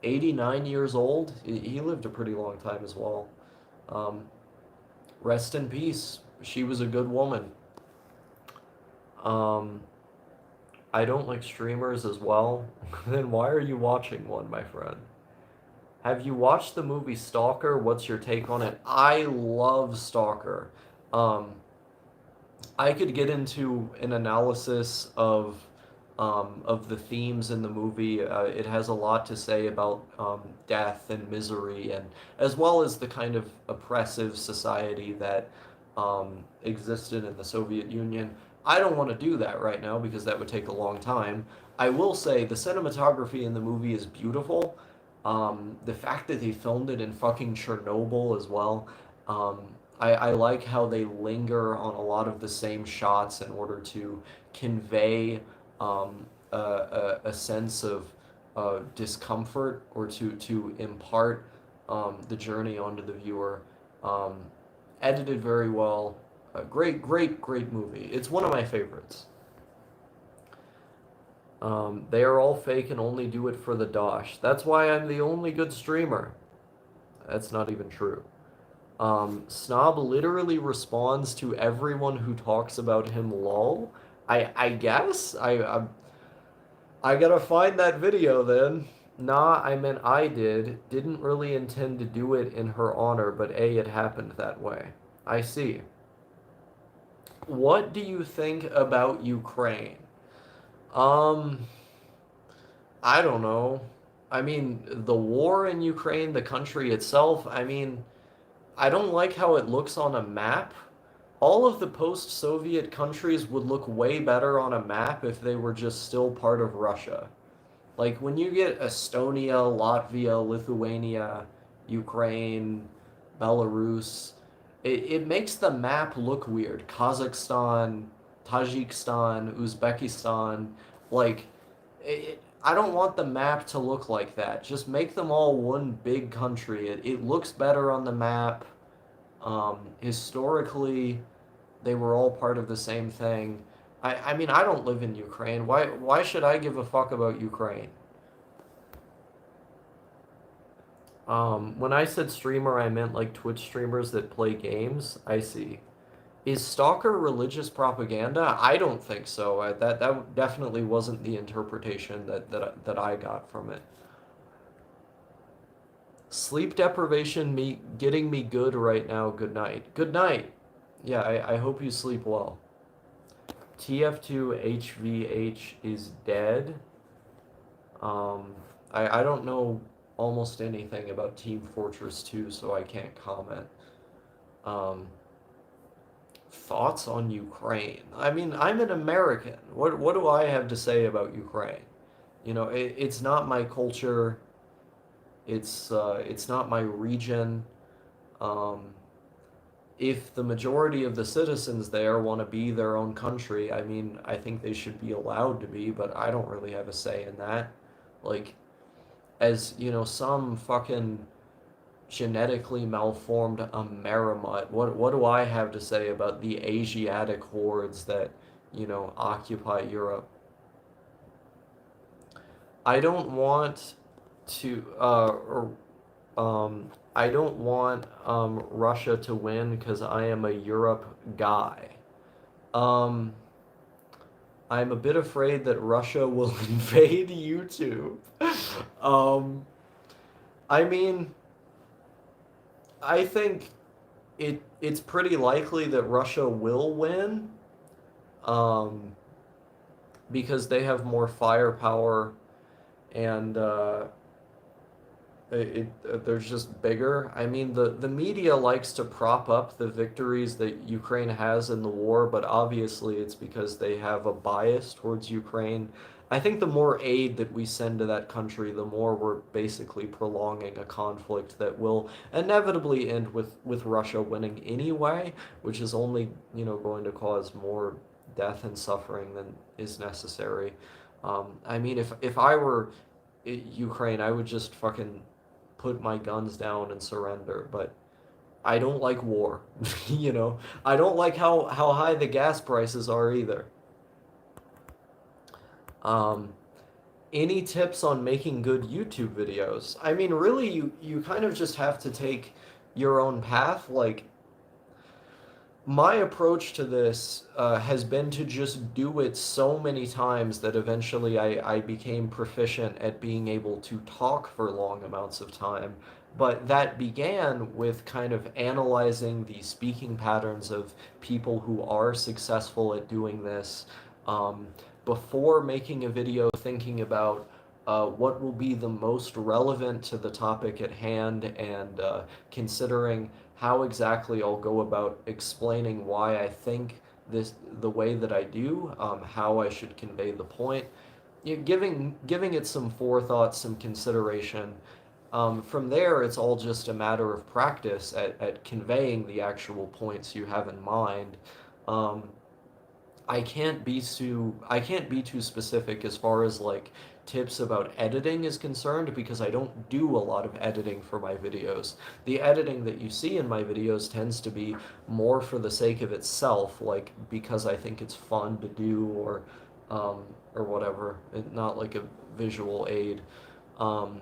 89 years old. He lived a pretty long time as well. Um, Rest in peace. She was a good woman. Um, I don't like streamers as well. Then why are you watching one, my friend? Have you watched the movie Stalker? What's your take on it? I love Stalker. Um, I could get into an analysis of the themes in the movie. It has a lot to say about death and misery, and as well as the kind of oppressive society that existed in the Soviet Union. I don't want to do that right now because that would take a long time. I will say the cinematography in the movie is beautiful. The fact that they filmed it in fucking Chernobyl as well. Um, I like how they linger on a lot of the same shots in order to convey a sense of discomfort or to impart the journey onto the viewer. Um, Edited very well. Great movie. It's one of my favorites. They are all fake and only do it for the dosh. That's why I'm the only good streamer. That's not even true. Snob literally responds to everyone who talks about him, lol. I guess I gotta find that video then. Nah, I meant I did. Didn't really intend to do it in her honor, but it happened that way. I see. What do you think about Ukraine? Um, I don't know. I mean, the war in Ukraine, the country itself, I mean, I don't like how it looks on a map. All of the post-Soviet countries would look way better on a map if they were just still part of Russia. Like when you get Estonia, Latvia, Lithuania, Ukraine, Belarus, it makes the map look weird. Kazakhstan, Tajikistan, Uzbekistan, like I don't want the map to look like that. Just make them all one big country. It looks better on the map. Historically, they were all part of the same thing. I mean, I don't live in Ukraine. Why should I give a fuck about Ukraine? When I said streamer, I meant like Twitch streamers that play games. I see. Is Stalker religious propaganda? I don't think so. That definitely wasn't the interpretation that I got from it. Sleep deprivation me getting me good right now. Good night. Good night. Yeah, I hope you sleep well. TF2 HVH is dead. Um, I don't know almost anything about Team Fortress 2, so I can't comment. Um, Thoughts on Ukraine? I mean, I'm an American. What do I have to say about Ukraine? You know, it's not my culture. It's not my region. Um, if the majority of the citizens there want to be their own country, I mean, I think they should be allowed to be, but I don't really have a say in that. Like, as you know, some fucking genetically malformed Amerimut. What do I have to say about the Asiatic hordes that, you know, occupy Europe? I don't want to I don't want Russia to win because I am a Europe guy. Um, I'm a bit afraid that Russia will invade YouTube. Um, I mean, I think it's pretty likely that Russia will win, um, because they have more firepower and they're just bigger. I mean, the media likes to prop up the victories that Ukraine has in the war, but obviously it's because they have a bias towards Ukraine. I think the more aid that we send to that country, the more we're basically prolonging a conflict that will inevitably end with Russia winning anyway, which is only, you know, going to cause more death and suffering than is necessary. I mean, if I were Ukraine, I would just fucking put my guns down and surrender. But I don't like war. You know, I don't like how high the gas prices are either. Um, any tips on making good YouTube videos? I mean, really, you kind of just have to take your own path. Like, my approach to this has been to just do it so many times that eventually I became proficient at being able to talk for long amounts of time. But that began with kind of analyzing the speaking patterns of people who are successful at doing this, um, before making a video, thinking about what will be the most relevant to the topic at hand, and considering how exactly I'll go about explaining why I think this the way that I do, how I should convey the point, giving it some forethought, some consideration. From there, it's all just a matter of practice at conveying the actual points you have in mind. Um, I can't be too specific as far as like tips about editing is concerned, because I don't do a lot of editing for my videos. The editing that you see in my videos tends to be more for the sake of itself, like because I think it's fun to do, um, or whatever, not like a visual aid. Um,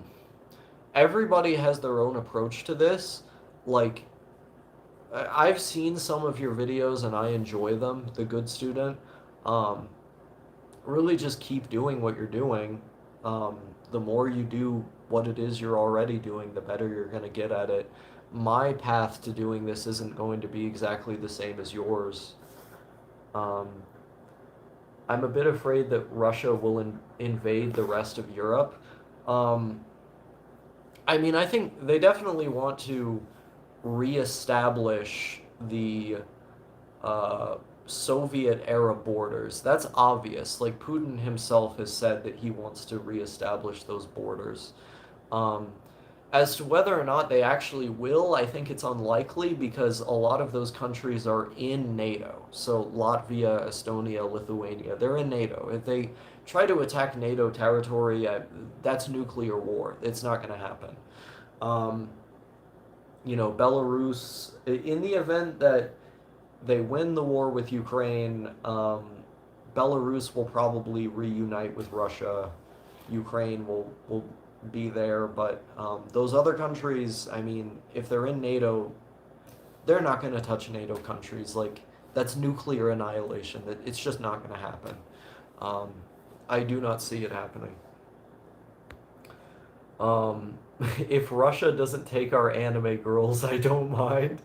Everybody has their own approach to this. Like, I've seen some of your videos and I enjoy them, The Good Student. Um, really just keep doing what you're doing. Um, the more you do what it is you're already doing, the better you're going to get at it. My path to doing this isn't going to be exactly the same as yours. Um, I'm a bit afraid that Russia will invade the rest of Europe. Um, I mean, I think they definitely want to reestablish the uh, Soviet era borders. That's obvious. Like, Putin himself has said that he wants to reestablish those borders. Um, as to whether or not they actually will, I think it's unlikely, because a lot of those countries are in NATO. So Latvia, Estonia, Lithuania, they're in NATO. If they try to attack NATO territory, that's nuclear war. It's not going to happen. Um, Belarus, in the event that they win the war with Ukraine, Belarus will probably reunite with Russia. Ukraine will be there, but those other countries, I mean, if they're in NATO, they're not going to touch NATO countries. Like, that's nuclear annihilation. It's just not going to happen. Um, I do not see it happening. Um, if Russia doesn't take our anime girls, I don't mind.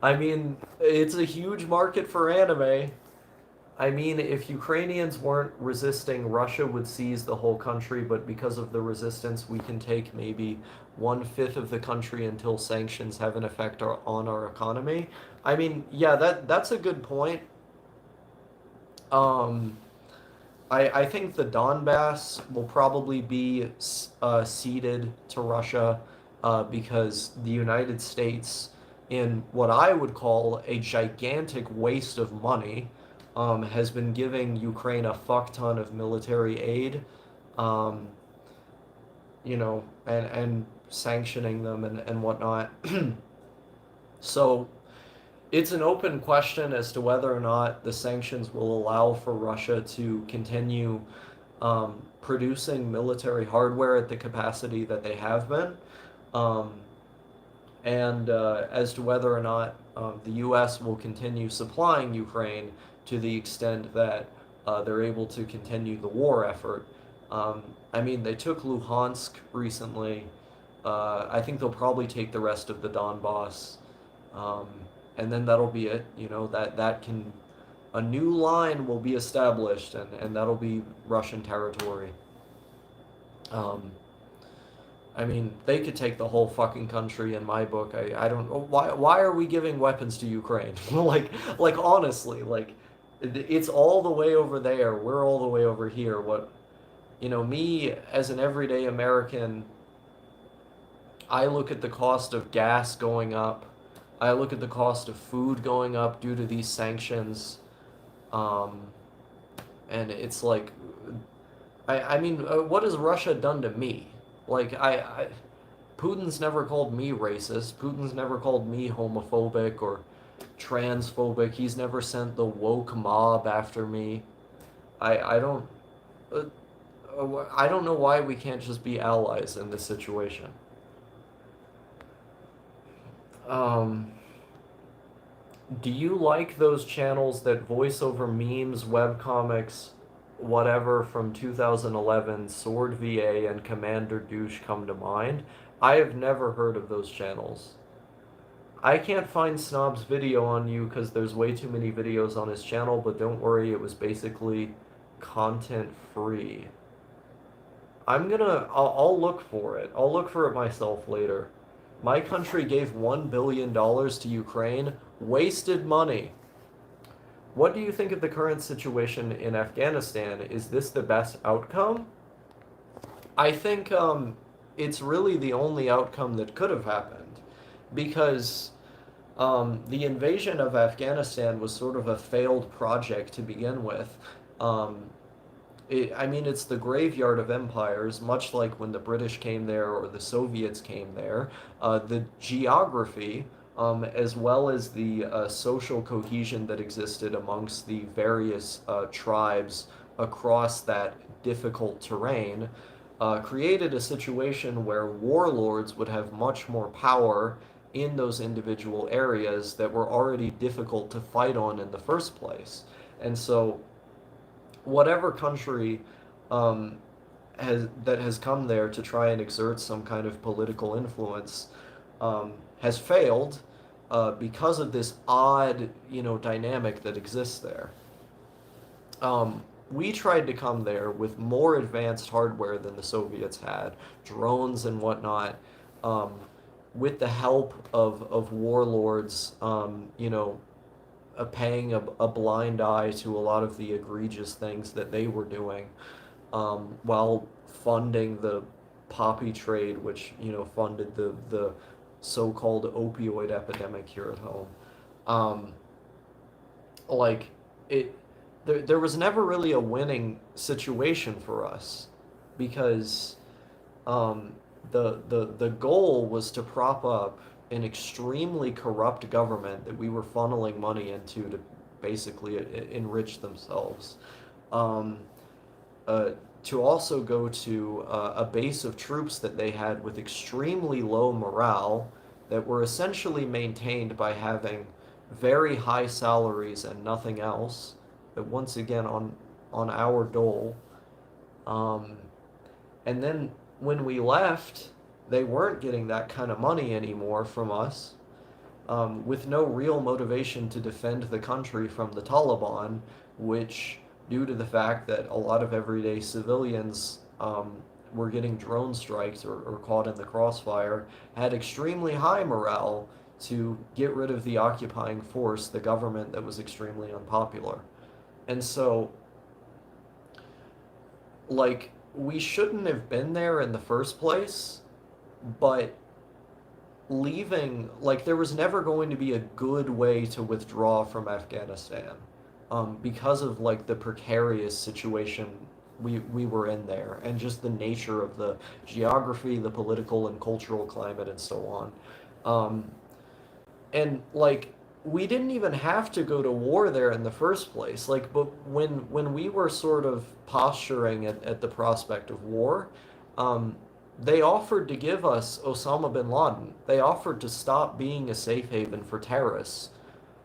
I mean, it's a huge market for anime. I mean, if Ukrainians weren't resisting, Russia would seize the whole country, but because of the resistance, we can take maybe 1/5 of the country until sanctions have an effect on our economy. I mean, yeah, that's a good point. Um, I think the Donbass will probably be ceded to Russia, because the United States, in what I would call a gigantic waste of money, has been giving Ukraine a fuck ton of military aid, um, and sanctioning them and whatnot. So it's an open question as to whether or not the sanctions will allow for Russia to continue producing military hardware at the capacity that they have been, um, and as to whether or not the U.S. will continue supplying Ukraine to the extent that they're able to continue the war effort. I mean, they took Luhansk recently. I think they'll probably take the rest of the Donbass. Um, and then that'll be it. That can, a new line will be established, and that'll be Russian territory. Um, I mean, they could take the whole fucking country in my book. I don't, why are we giving weapons to Ukraine? like honestly, like it's all the way over there. We're all the way over here. Me as an everyday American, I look at the cost of gas going up. I look at the cost of food going up due to these sanctions. Um, and it's like, I mean, what has Russia done to me? Like, Putin's never called me racist. Putin's never called me homophobic or transphobic. He's never sent the woke mob after me. I don't. I don't know why we can't just be allies in this situation. Um, do you like those channels that voice over memes, webcomics, whatever from 2011, Sword VA and Commander Douche come to mind? I have never heard of those channels. I can't find Snob's video on you because there's way too many videos on his channel, but don't worry, it was basically content free. I'll look for it. I'll look for it myself later. My country gave $1 billion to Ukraine. Wasted money. What do you think of the current situation in Afghanistan? Is this the best outcome? I think it's really the only outcome that could have happened because the invasion of Afghanistan was sort of a failed project to begin with. Um, I mean, it's the graveyard of empires, much like when the British came there or the Soviets came there. The geography, as well as the social cohesion that existed amongst the various tribes across that difficult terrain, created a situation where warlords would have much more power in those individual areas that were already difficult to fight on in the first place. And so whatever country um, has come there to try and exert some kind of political influence has failed because of this odd, dynamic that exists there. We tried to come there with more advanced hardware than the Soviets had, drones and whatnot, um, with the help of warlords, paying a blind eye to a lot of the egregious things that they were doing, while funding the poppy trade, which funded the so-called opioid epidemic here at home. Um, like it, there was never really a winning situation for us because um, the goal was to prop up an extremely corrupt government that we were funneling money into to basically enrich themselves. Um, uh, to also go to a base of troops that they had with extremely low morale that were essentially maintained by having very high salaries and nothing else. But once again, on our dole. Um, and then when we left, they weren't getting that kind of money anymore from us, with no real motivation to defend the country from the Taliban, which, due to the fact that a lot of everyday civilians were getting drone strikes or caught in the crossfire, had extremely high morale to get rid of the occupying force, the government that was extremely unpopular. And so, like, we shouldn't have been there in the first place, but leaving, like, there was never going to be a good way to withdraw from Afghanistan, because of, like, the precarious situation we were in there and just the nature of the geography, the political and cultural climate, and so on. And like we didn't even have to go to war there in the first place. Like, but when we were sort of posturing at the prospect of war, um, they offered to give us Osama bin Laden. They offered to stop being a safe haven for terrorists.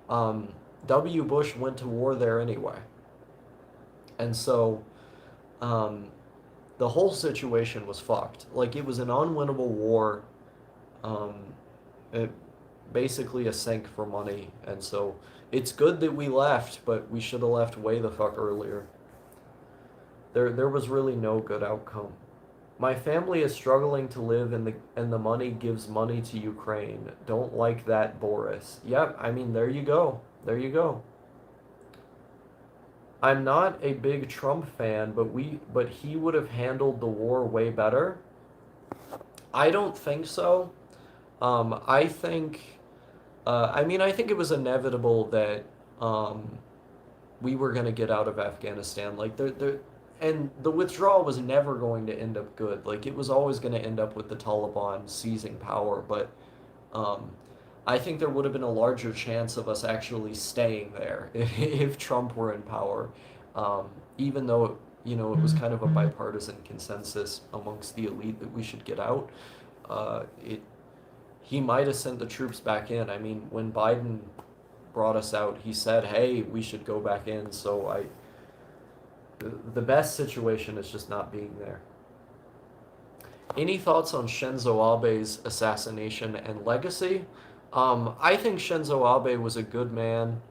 Um, W. Bush went to war there anyway, and so um, the whole situation was fucked. Like, it was an unwinnable war. Um, it, Basically a sink for money, and so it's good that we left, but we should have left way the fuck earlier. There was really no good outcome. My family is struggling to live, and the money gives money to Ukraine. Don't like that, Boris. Yep, I mean, there you go. There you go. I'm not a big Trump fan, but he would have handled the war way better. I don't think so. I think, I mean, I think it was inevitable that um, we were going to get out of Afghanistan. Like, and the withdrawal was never going to end up good. Like, it was always going to end up with the Taliban seizing power. But um, I think there would have been a larger chance of us actually staying there if Trump were in power. Um, even though it was kind of a bipartisan consensus amongst the elite that we should get out. It He might have sent the troops back in. I mean, when Biden brought us out, he said, "Hey, we should go back in." So the best situation is just not being there. Any thoughts on Shinzo Abe's assassination and legacy? I think Shinzo Abe was a good man.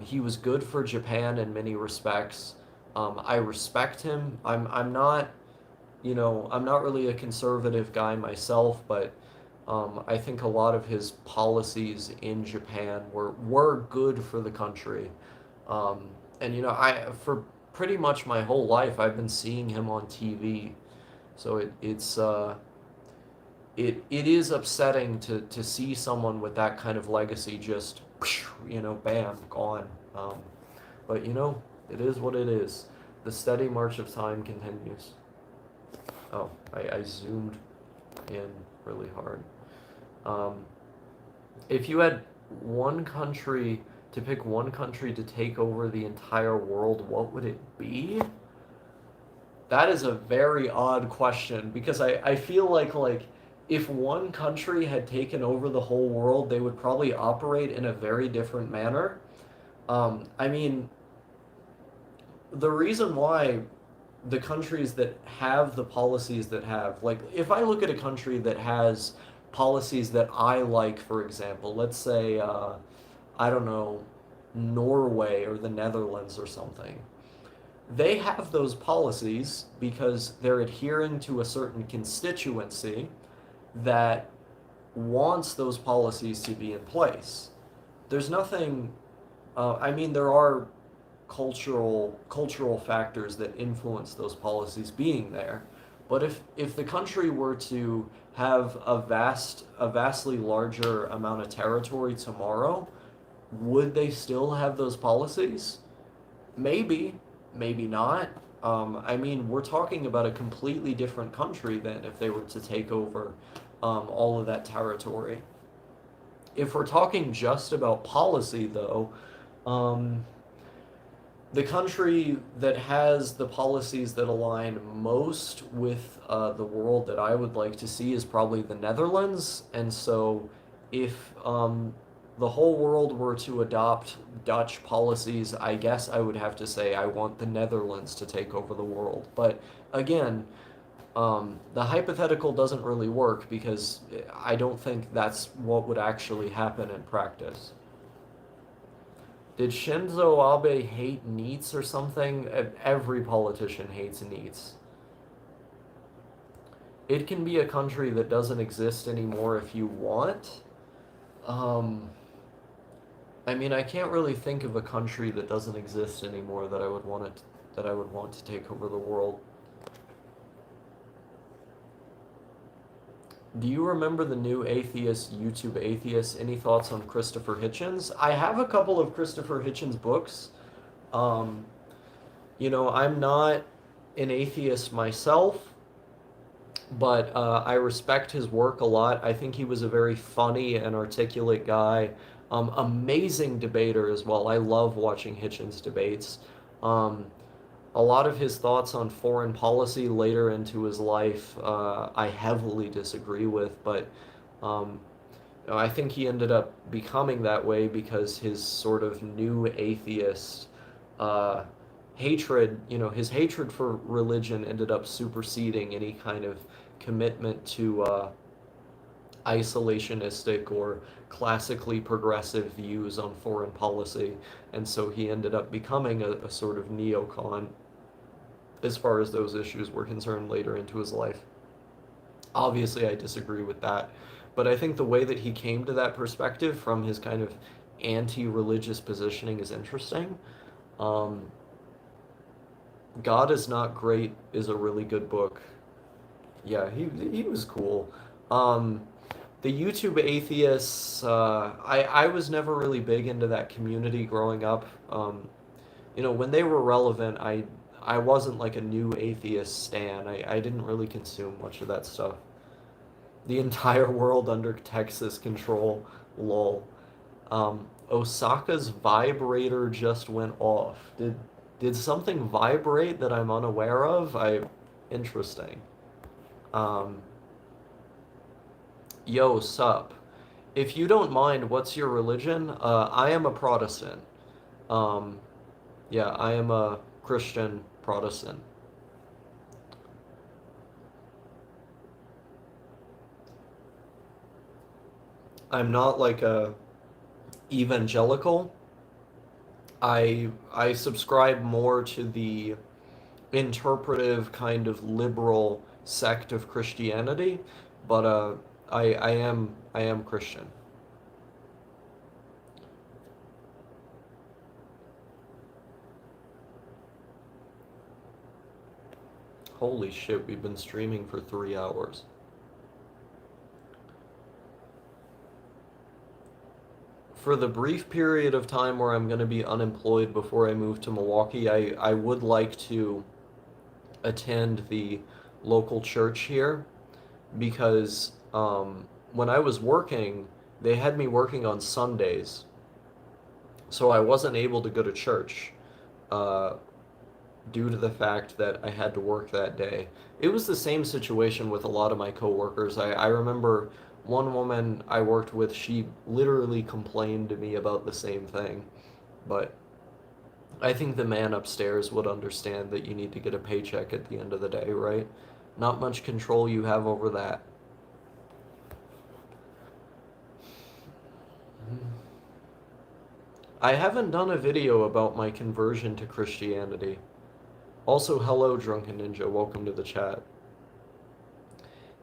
He was good for Japan in many respects. I respect him. I'm not really a conservative guy myself, but I think a lot of his policies in Japan were good for the country. And I for pretty much my whole life I've been seeing him on TV, so it is upsetting to see someone with that kind of legacy just bam, gone. But it is what it is. The steady march of time continues. Oh, I zoomed in really hard. If you had one country to pick one country to take over the entire world, what would it be? That is a very odd question because I feel like if one country had taken over the whole world, they would probably operate in a very different manner. I mean, the reason why the countries that have the policies that have, like, if I look at a country that has policies that I like, for example, let's say, I don't know, Norway or the Netherlands or something, they have those policies because they're adhering to a certain constituency that wants those policies to be in place. There's nothing, I mean, there are cultural factors that influence those policies being there. But if the country were to have a vastly larger amount of territory tomorrow, would they still have those policies? Maybe, maybe not. I mean, we're talking about a completely different country than if they were to take over all of that territory. If we're talking just about policy, though, um, the country that has the policies that align most with the world that I would like to see is probably the Netherlands. And so, if the whole world were to adopt Dutch policies, I guess I would have to say I want the Netherlands to take over the world. But again, the hypothetical doesn't really work because I don't think that's what would actually happen in practice. Did Shinzo Abe hate NEETs or something? Every politician hates NEETs. It can be a country that doesn't exist anymore if you want. Um, I mean, I can't really think of a country that doesn't exist anymore that I would want to take over the world. Do you remember the new atheist, YouTube atheist? Any thoughts on Christopher Hitchens? I have a couple of Christopher Hitchens books. Um, I'm not an atheist myself, but I respect his work a lot. I think he was a very funny and articulate guy. Amazing debater as well. I love watching Hitchens debates. Um, a lot of his thoughts on foreign policy later into his life, I heavily disagree with, but um, I think he ended up becoming that way because his sort of new atheist uh, hatred, his hatred for religion ended up superseding any kind of commitment to isolationistic or classically progressive views on foreign policy. And so he ended up becoming a sort of neocon as far as those issues were concerned later into his life. Obviously, I disagree with that. But I think the way that he came to that perspective from his kind of anti-religious positioning is interesting. Um, God is Not Great is a really good book. Yeah, he was cool. Um, the YouTube atheists, I was never really big into that community growing up. When they were relevant, I wasn't like a new atheist stan. I didn't really consume much of that stuff. The entire world under Texas control, lol. Osaka's vibrator just went off. Did something vibrate that I'm unaware of? Interesting. Um, Yo, sup. If you don't mind, what's your religion? I am a Protestant. Um, yeah, I am a Christian Protestant. I'm not like a evangelical. I subscribe more to the interpretive kind of liberal sect of Christianity, but I am Christian. Holy shit, we've been streaming for 3 hours. For the brief period of time where I'm going to be unemployed before I move to Milwaukee, I would like to attend the local church here because when I was working, they had me working on Sundays, so I wasn't able to go to church uh, due to the fact that I had to work that day. It was the same situation with a lot of my coworkers. I remember one woman I worked with, she literally complained to me about the same thing. But I think the man upstairs would understand that you need to get a paycheck at the end of the day, right? Not much control you have over that. I haven't done a video about my conversion to Christianity. Also, hello, Drunken Ninja. Welcome to the chat.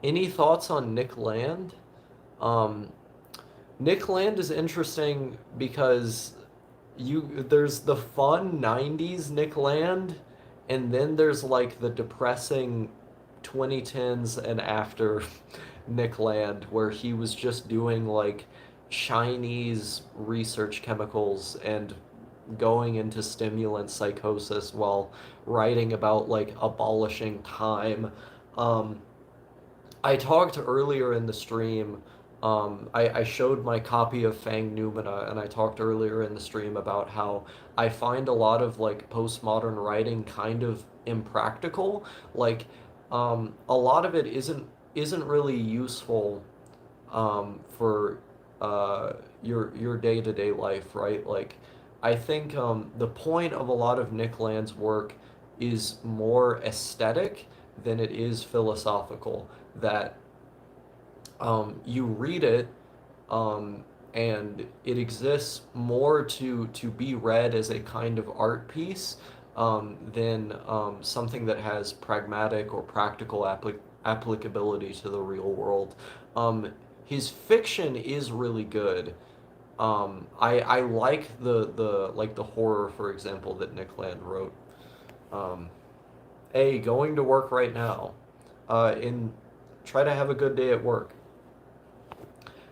Any thoughts on Nick Land? Um, Nick Land is interesting because there's the fun 90s Nick Land, and then there's like the depressing 2010s and after Nick Land, where he was just doing like Chinese research chemicals and going into stimulant psychosis while writing about like abolishing time. Um, I talked earlier in the stream. I showed my copy of Fang Numina, and I talked earlier in the stream about how I find a lot of like postmodern writing kind of impractical. Like, a lot of it isn't really useful for your day-to-day life, right? Like, I think the point of a lot of Nick Land's work is more aesthetic than it is philosophical. That you read it um, and it exists more to be read as a kind of art piece than something that has pragmatic or practical applicability to the real world. Um, his fiction is really good. I like the horror, for example, that Nick Land wrote. Um, going to work right now. In Try to have a good day at work.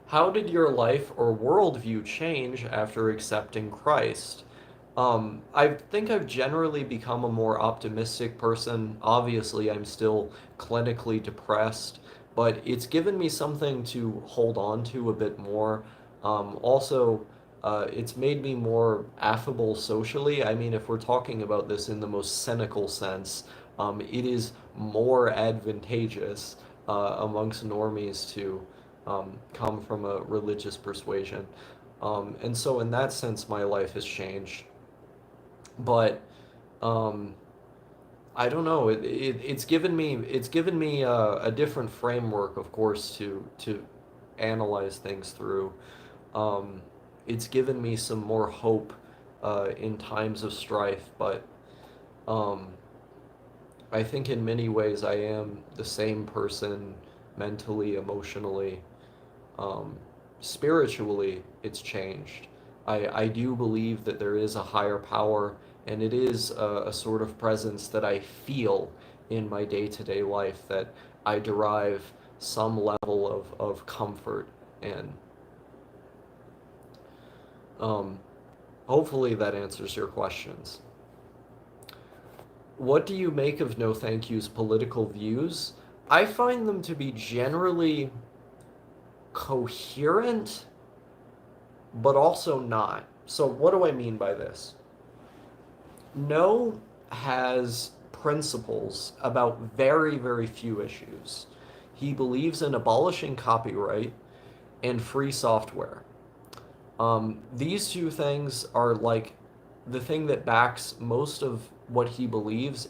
How did your life or worldview change after accepting Christ? I think I've generally become a more optimistic person. Obviously, I'm still clinically depressed, but it's given me something to hold on to a bit more. Also, it's made me more affable socially. I mean, if we're talking about this in the most cynical sense, it is more advantageous amongst normies to come from a religious persuasion. And so, in that sense, my life has changed. But um, I don't know. It's given me a different framework, of course, to analyze things through. Um, it's given me some more hope in times of strife, but um, I think in many ways I am the same person mentally, emotionally. Um, Spiritually, it's changed. I do believe that there is a higher power, and it is a sort of presence that I feel in my day-to-day life that I derive some level of comfort in. Um, Hopefully that answers your questions. What do you make of No Thank You's political views? I find them to be generally coherent, but also not. So, what do I mean by this? No has principles about very, very few issues. He believes in abolishing copyright and free software. These two things are like the thing that backs most of what he believes,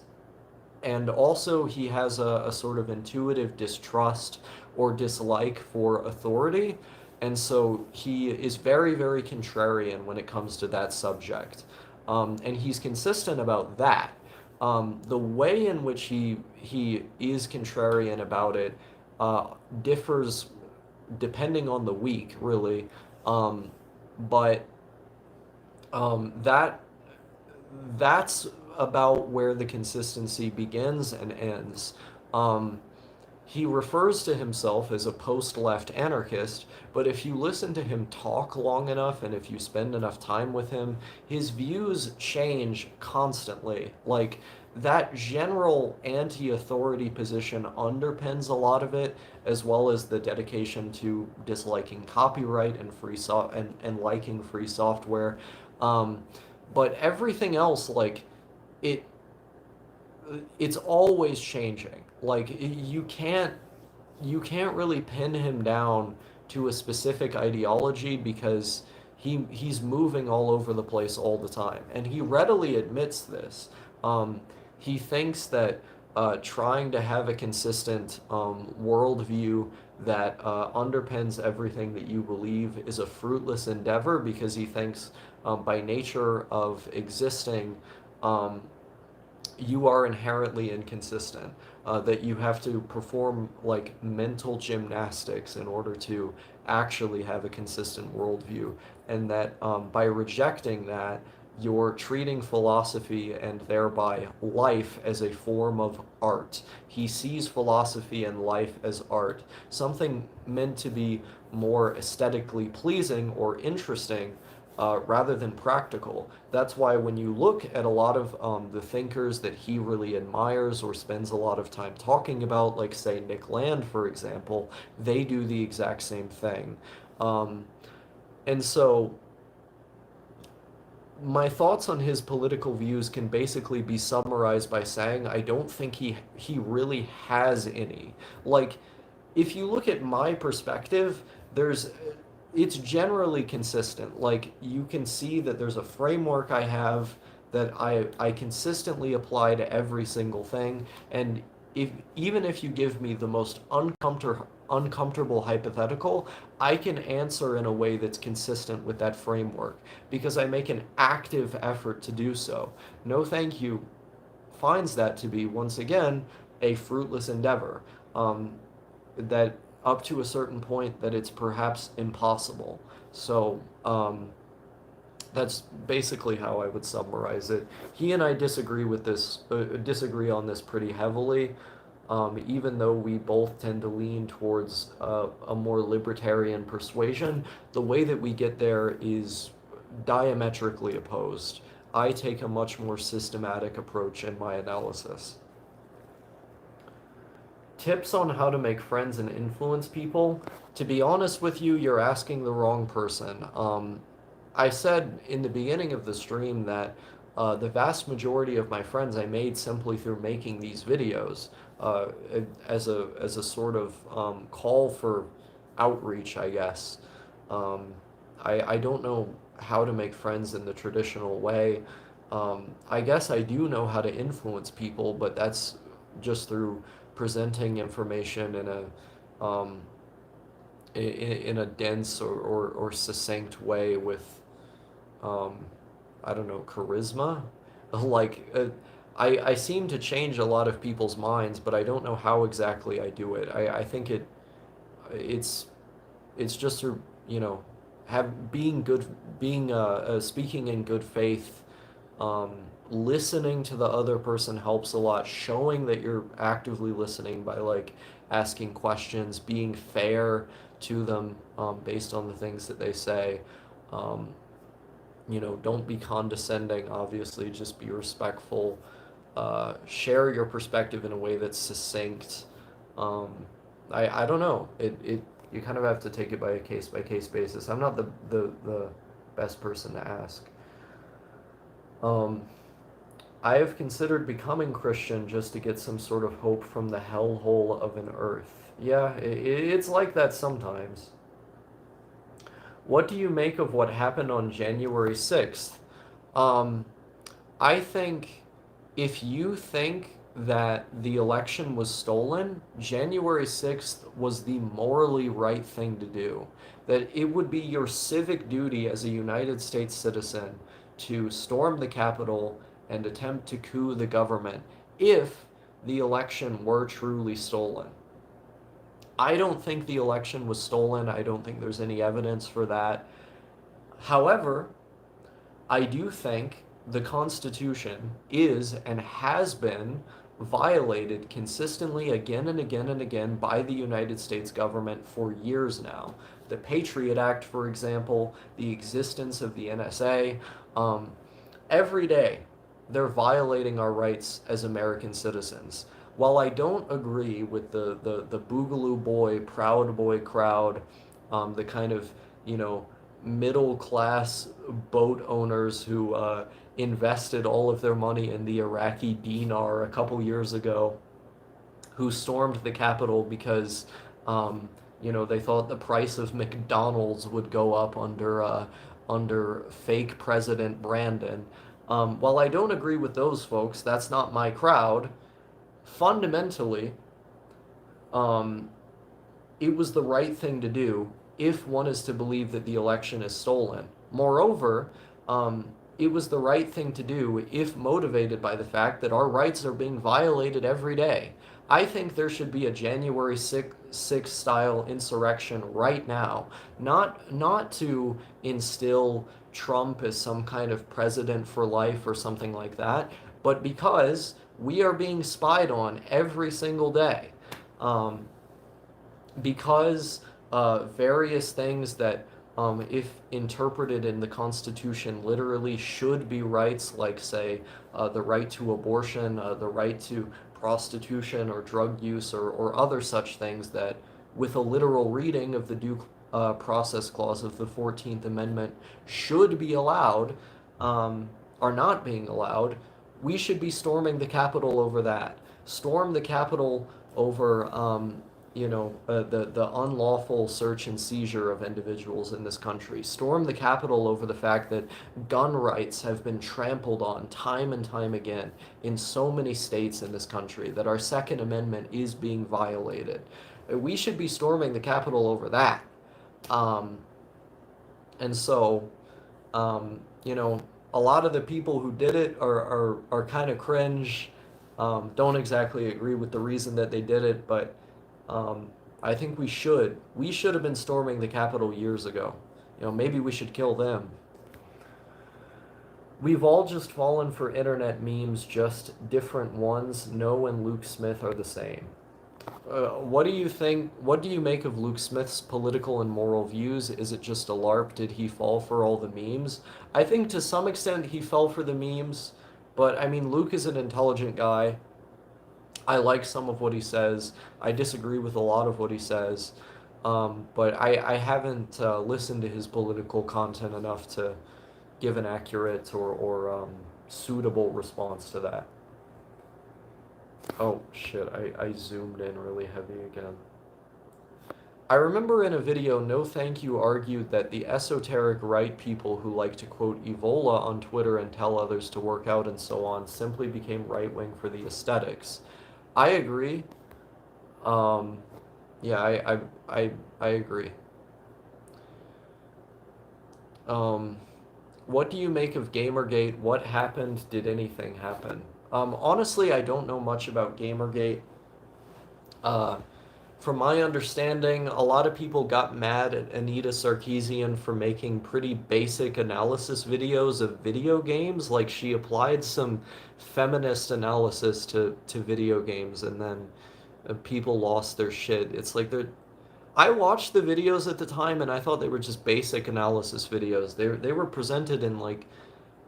and also he has a sort of intuitive distrust or dislike for authority, and so he is very, very contrarian when it comes to that subject. And he's consistent about that. The way in which he is contrarian about it uh, differs depending on the week, really. Um, but that that's about where the consistency begins and ends. Um, he refers to himself as a post-left anarchist, but if you listen to him talk long enough and if you spend enough time with him, his views change constantly. Like that general anti-authority position underpins a lot of it, as well as the dedication to disliking copyright and and liking free software. Um, but everything else, like it it's always changing. Like you can't really pin him down to a specific ideology because he's moving all over the place all the time, and he readily admits this. He thinks that trying to have a consistent worldview that underpins everything that you believe is a fruitless endeavor because he thinks by nature of existing um, you are inherently inconsistent. That you have to perform like mental gymnastics in order to actually have a consistent worldview, and that by rejecting that, you're treating philosophy and thereby life as a form of art. He sees philosophy and life as art, something meant to be more aesthetically pleasing or interesting rather than practical. That's why when you look at a lot of the thinkers that he really admires or spends a lot of time talking about, like say Nick Land, for example, they do the exact same thing. Um, and so my thoughts on his political views can basically be summarized by saying I don't think he really has any. Like if you look at my perspective, there's it's generally consistent. Like you can see that there's a framework I have that I consistently apply to every single thing, and if even if you give me the most uncomfortable hypothetical, I can answer in a way that's consistent with that framework because I make an active effort to do so. No thank you finds that to be once again a fruitless endeavor. That up to a certain point that it's perhaps impossible. So that's basically how I would summarize it. He and I disagree on this pretty heavily. Even though we both tend to lean towards a more libertarian persuasion, the way that we get there is diametrically opposed. I take a much more systematic approach in my analysis. Tips on how to make friends and influence people. To be honest with you, you're asking the wrong person. I said in the beginning of the stream that the vast majority of my friends I made simply through making these videos uh, as a sort of call for outreach, I guess. Um, I don't know how to make friends in the traditional way. I guess I do know how to influence people, but that's just through presenting information um, in a dense or succinct way with um, I don't know, charisma. Like I seem to change a lot of people's minds, but I don't know how exactly I do it. I think it's it's just through have being good being speaking in good faith, um, listening to the other person helps a lot, showing that you're actively listening by like asking questions, being fair to them based on the things that they say. um, don't be condescending, obviously, just be respectful. Share your perspective in a way that's succinct. um, I don't know, it you kind of have to take it by by case basis. I'm not the best person to ask. um, I have considered becoming Christian just to get some sort of hope from the hellhole of an earth. Yeah, it's like that sometimes. What do you make of what happened on January 6th? Um, I think if you think that the election was stolen, January 6th was the morally right thing to do. That it would be your civic duty as a United States citizen to storm the Capitol and attempt to coup the government if the election were truly stolen. I don't think the election was stolen. I don't think there's any evidence for that. However, I do think the Constitution is and has been violated consistently again and again and again by the United States government for years now. The Patriot Act, for example, the existence of the NSA, um, every day they're violating our rights as American citizens. While I don't agree with the Boogaloo Boy, Proud Boy crowd, the kind of, you know, middle class boat owners who invested all of their money in the Iraqi dinar a couple years ago, who stormed the Capitol because, um, they thought the price of McDonald's would go up under fake President Brandon. While I don't agree with those folks, that's not my crowd. Fundamentally, um, it was the right thing to do if one is to believe that the election is stolen. Moreover, um, it was the right thing to do if motivated by the fact that our rights are being violated every day. I think there should be a January 6th style insurrection right now, not to instill Trump as some kind of president for life or something like that, but because we are being spied on every single day. Um, because various things that, if interpreted in the Constitution, literally should be rights, like, say, the right to abortion, the right to prostitution or drug use, or other such things that, with a literal reading of the Due Process Clause of the 14th Amendment, should be allowed, are not being allowed. We should be storming the Capitol over that. Storm the Capitol over the unlawful search and seizure of individuals in this country. Storm the Capitol over the fact that gun rights have been trampled on time and time again in so many states in this country, that our Second Amendment is being violated. We should be storming the Capitol over that. Um, and so, um, you know, a lot of the people who did it are kind of cringe. Don't exactly agree with the reason that they did it, but um, I think we should have been storming the Capitol years ago. Maybe we should kill them. We've all just fallen for internet memes, just different ones. No and Luke Smith are the same. What do you think? What do you make of Luke Smith's political and moral views? Is it just a LARP? Did he fall for all the memes? I think to some extent he fell for the memes, but I mean, Luke is an intelligent guy. I like some of what he says. I disagree with a lot of what he says. But I haven't listened to his political content enough to give an accurate or suitable response to that. Oh shit, I zoomed in really heavy again. I remember in a video, No Thank You argued that the esoteric right people who like to quote Evola on Twitter and tell others to work out and so on simply became right wing for the aesthetics. I agree. Um, yeah, I agree. Um, what do you make of Gamergate? What happened? Did anything happen? Honestly, I don't know much about Gamergate. Uh, from my understanding, a lot of people got mad at Anita Sarkeesian for making pretty basic analysis videos of video games. Like, she applied some feminist analysis to video games, and then people lost their shit. It's like they're. I watched the videos at the time, and I thought they were just basic analysis videos. They were presented in, like,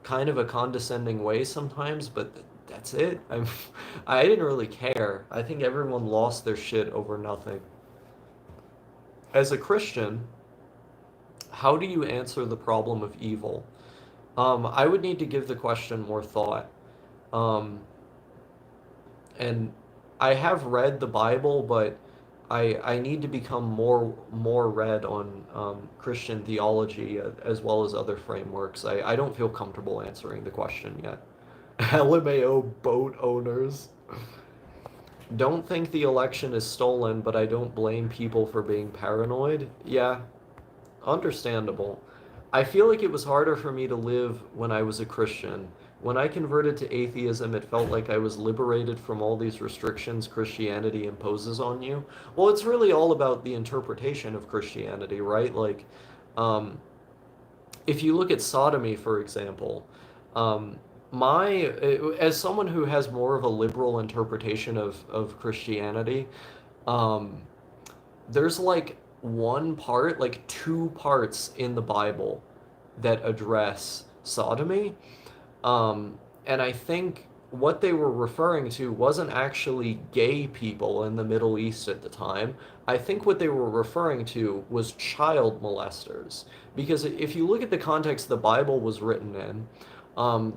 kind of a condescending way sometimes, but that's it. I didn't really care. I think everyone lost their shit over nothing. As a Christian, how do you answer the problem of evil? I would need to give the question more thought. Um, and I have read the Bible, but I need to become more read on Christian theology as well as other frameworks. I don't feel comfortable answering the question yet. LMAO boat owners. Don't think the election is stolen, but I don't blame people for being paranoid. Yeah, understandable. I feel like it was harder for me to live when I was a Christian. When I converted to atheism, it felt like I was liberated from all these restrictions Christianity imposes on you. Well, it's really all about the interpretation of Christianity, right? Like, um, if you look at sodomy, for example, um, as someone who has more of a liberal interpretation of Christianity, um, there's like one part, like two parts in the Bible that address sodomy. And I think what they were referring to wasn't actually gay people in the Middle East at the time. I think what they were referring to was child molesters. Because if you look at the context the Bible was written in,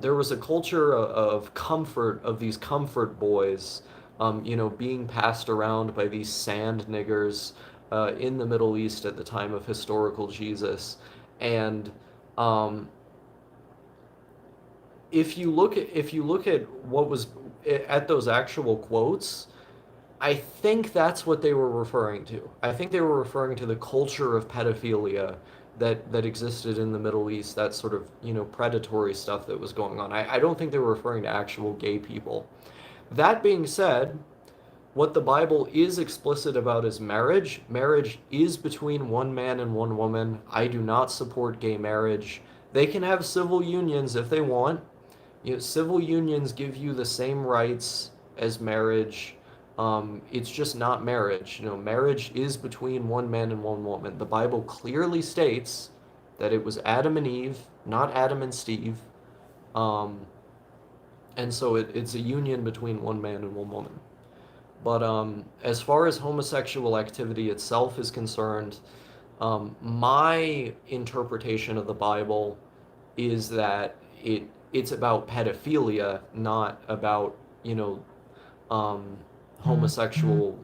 there was a culture of comfort, of these comfort boys, being passed around by these sand niggers in the Middle East at the time of historical Jesus. And um, if you look at what was at those actual quotes, I think that's what they were referring to. I think they were referring to the culture of pedophilia that existed in the Middle East, that sort of, predatory stuff that was going on. I don't think they were referring to actual gay people. That being said, what the Bible is explicit about is marriage. Marriage is between one man and one woman. I do not support gay marriage. They can have civil unions if they want. Civil unions give you the same rights as marriage. It's just not marriage. Marriage is between one man and one woman. The Bible clearly states that it was Adam and Eve, not Adam and Steve. Um, and so it's a union between one man and one woman. But as far as homosexual activity itself is concerned, my interpretation of the Bible is that it's about pedophilia, not about um, homosexual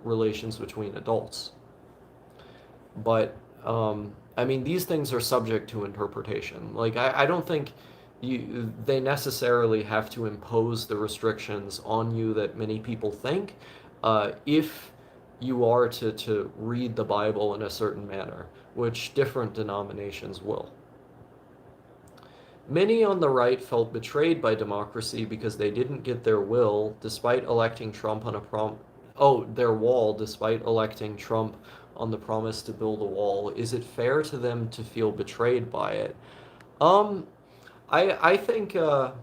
relations between adults. But I mean, these things are subject to interpretation. Like I don't think they necessarily have to impose the restrictions on you that many people think, if you are to read the Bible in a certain manner, which different denominations will. Many on the right felt betrayed by democracy because they didn't get their will despite electing Trump on a their wall despite electing Trump on the promise to build a wall. Is it fair to them to feel betrayed by it? Um, I think it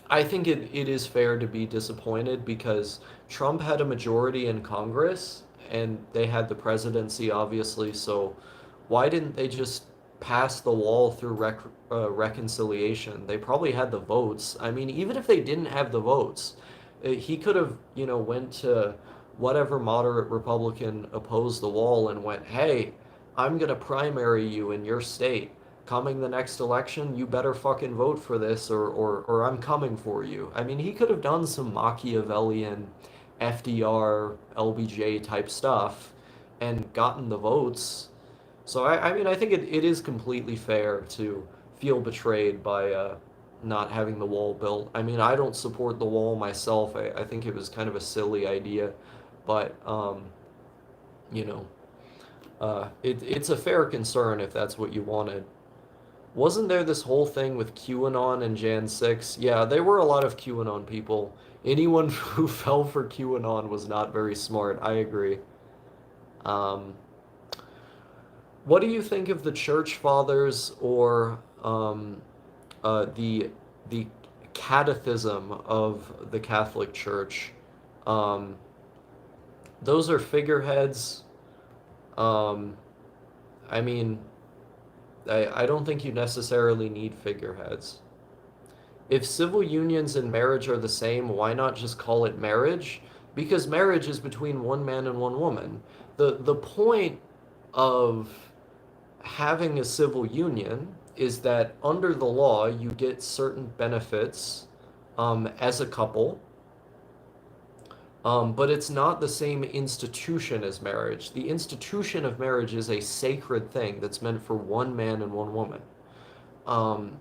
is fair to be disappointed because Trump had a majority in Congress and they had the presidency, obviously. So why didn't they just pass the wall through reconciliation? They probably had the votes. I mean, even if they didn't have the votes, he could have, went to whatever moderate Republican opposed the wall and went, "Hey, I'm gonna primary you in your state. Coming the next election, you better fucking vote for this or I'm coming for you." I mean, he could have done some Machiavellian FDR, LBJ type stuff and gotten the votes. So I mean, I think it is completely fair to feel betrayed by not having the wall built. I mean, I don't support the wall myself. I think it was kind of a silly idea, but you know, it's a fair concern if that's what you wanted. Wasn't there this whole thing with QAnon and Jan 6? Yeah, there were a lot of QAnon people. Anyone who fell for QAnon was not very smart. I agree. Um, what do you think of the church fathers or the catechism of the Catholic Church? Um, those are figureheads. Um, I mean, I don't think you necessarily need figureheads. If civil unions and marriage are the same, why not just call it marriage? Because marriage is between one man and one woman. The point of having a civil union is that under the law you get certain benefits as a couple. But it's not the same institution as marriage. The institution of marriage is a sacred thing that's meant for one man and one woman. Um,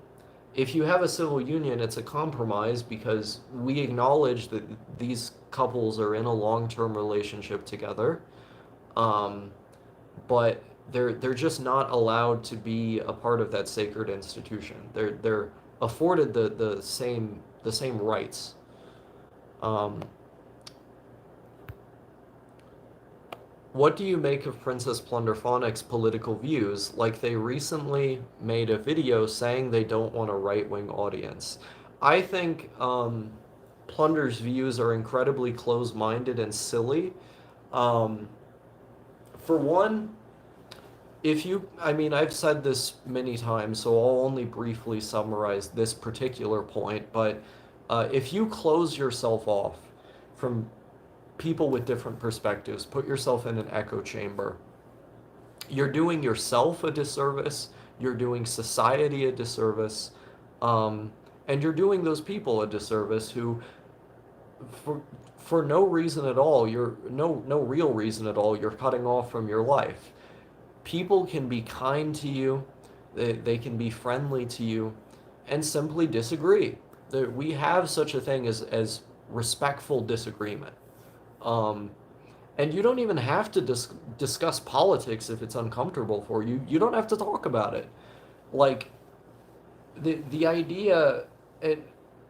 if you have a civil union, it's a compromise because we acknowledge that these couples are in a long-term relationship together, um, but they're just not allowed to be a part of that sacred institution. They're afforded the same rights. Um, What do you make of Princess Plunderphonic's political views? Like they recently made a video saying they don't want a right-wing audience. I think Plunder's views are incredibly close-minded and silly. Um, for one, I mean, I've said this many times, so I'll only briefly summarize this particular point, but if you close yourself off from people with different perspectives, put yourself in an echo chamber, you're doing yourself a disservice, you're doing society a disservice, and you're doing those people a disservice who, for for no reason at all, you're no real reason at all, you're cutting off from your life. People can be kind to you, they can be friendly to you, and simply disagree. We have such a thing as respectful disagreement. Um, and you don't even have to discuss politics if it's uncomfortable for you. You don't have to talk about it. Like the idea, and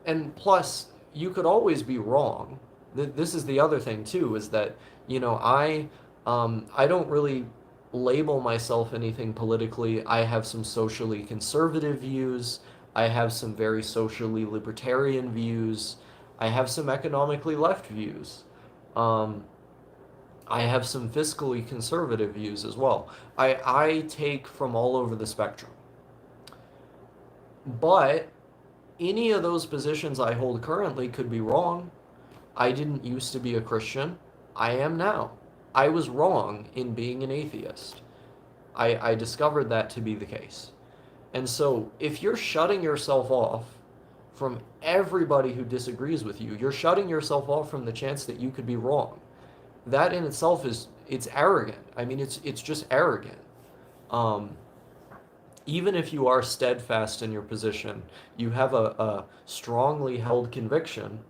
and plus you could always be wrong. This is the other thing too, is that I don't really label myself anything politically. I have some socially conservative views. I have some very socially libertarian views. I have some economically left views. Um, I have some fiscally conservative views as well. I take from all over the spectrum. But any of those positions I hold currently could be wrong. I didn't used to be a Christian. I am now. I was wrong in being an atheist. I discovered that to be the case. And so if you're shutting yourself off from everybody who disagrees with you, you're shutting yourself off from the chance that you could be wrong. That in itself it's arrogant. I mean, it's just arrogant. Um, Even if you are steadfast in your position, you have a strongly held conviction.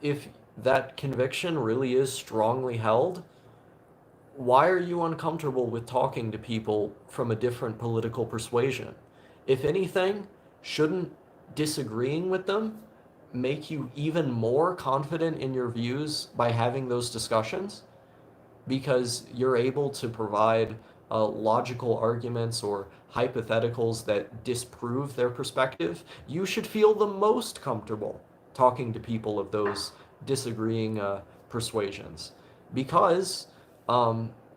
If that conviction really is strongly held, why are you uncomfortable with talking to people from a different political persuasion? If anything, shouldn't disagreeing with them make you even more confident in your views by having those discussions? Because you're able to provide logical arguments or hypotheticals that disprove their perspective, you should feel the most comfortable talking to people of those disagreeing persuasions because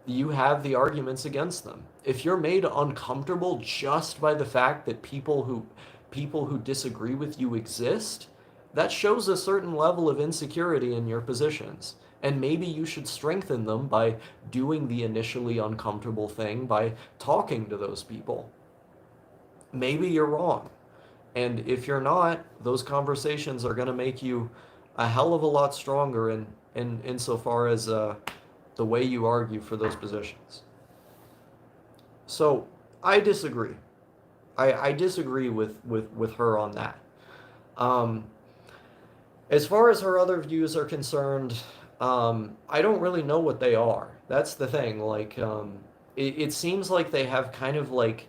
you have the arguments against them. If you're made uncomfortable just by the fact that people who disagree with you exist, that shows a certain level of insecurity in your positions. And maybe you should strengthen them by doing the initially uncomfortable thing by talking to those people. Maybe you're wrong. And if you're not, those conversations are going to make you a hell of a lot stronger in insofar as the way you argue for those positions. So I disagree. I disagree with her on that. Um, as far as her other views are concerned, I don't really know what they are. That's the thing. Like, it seems like they have kind of like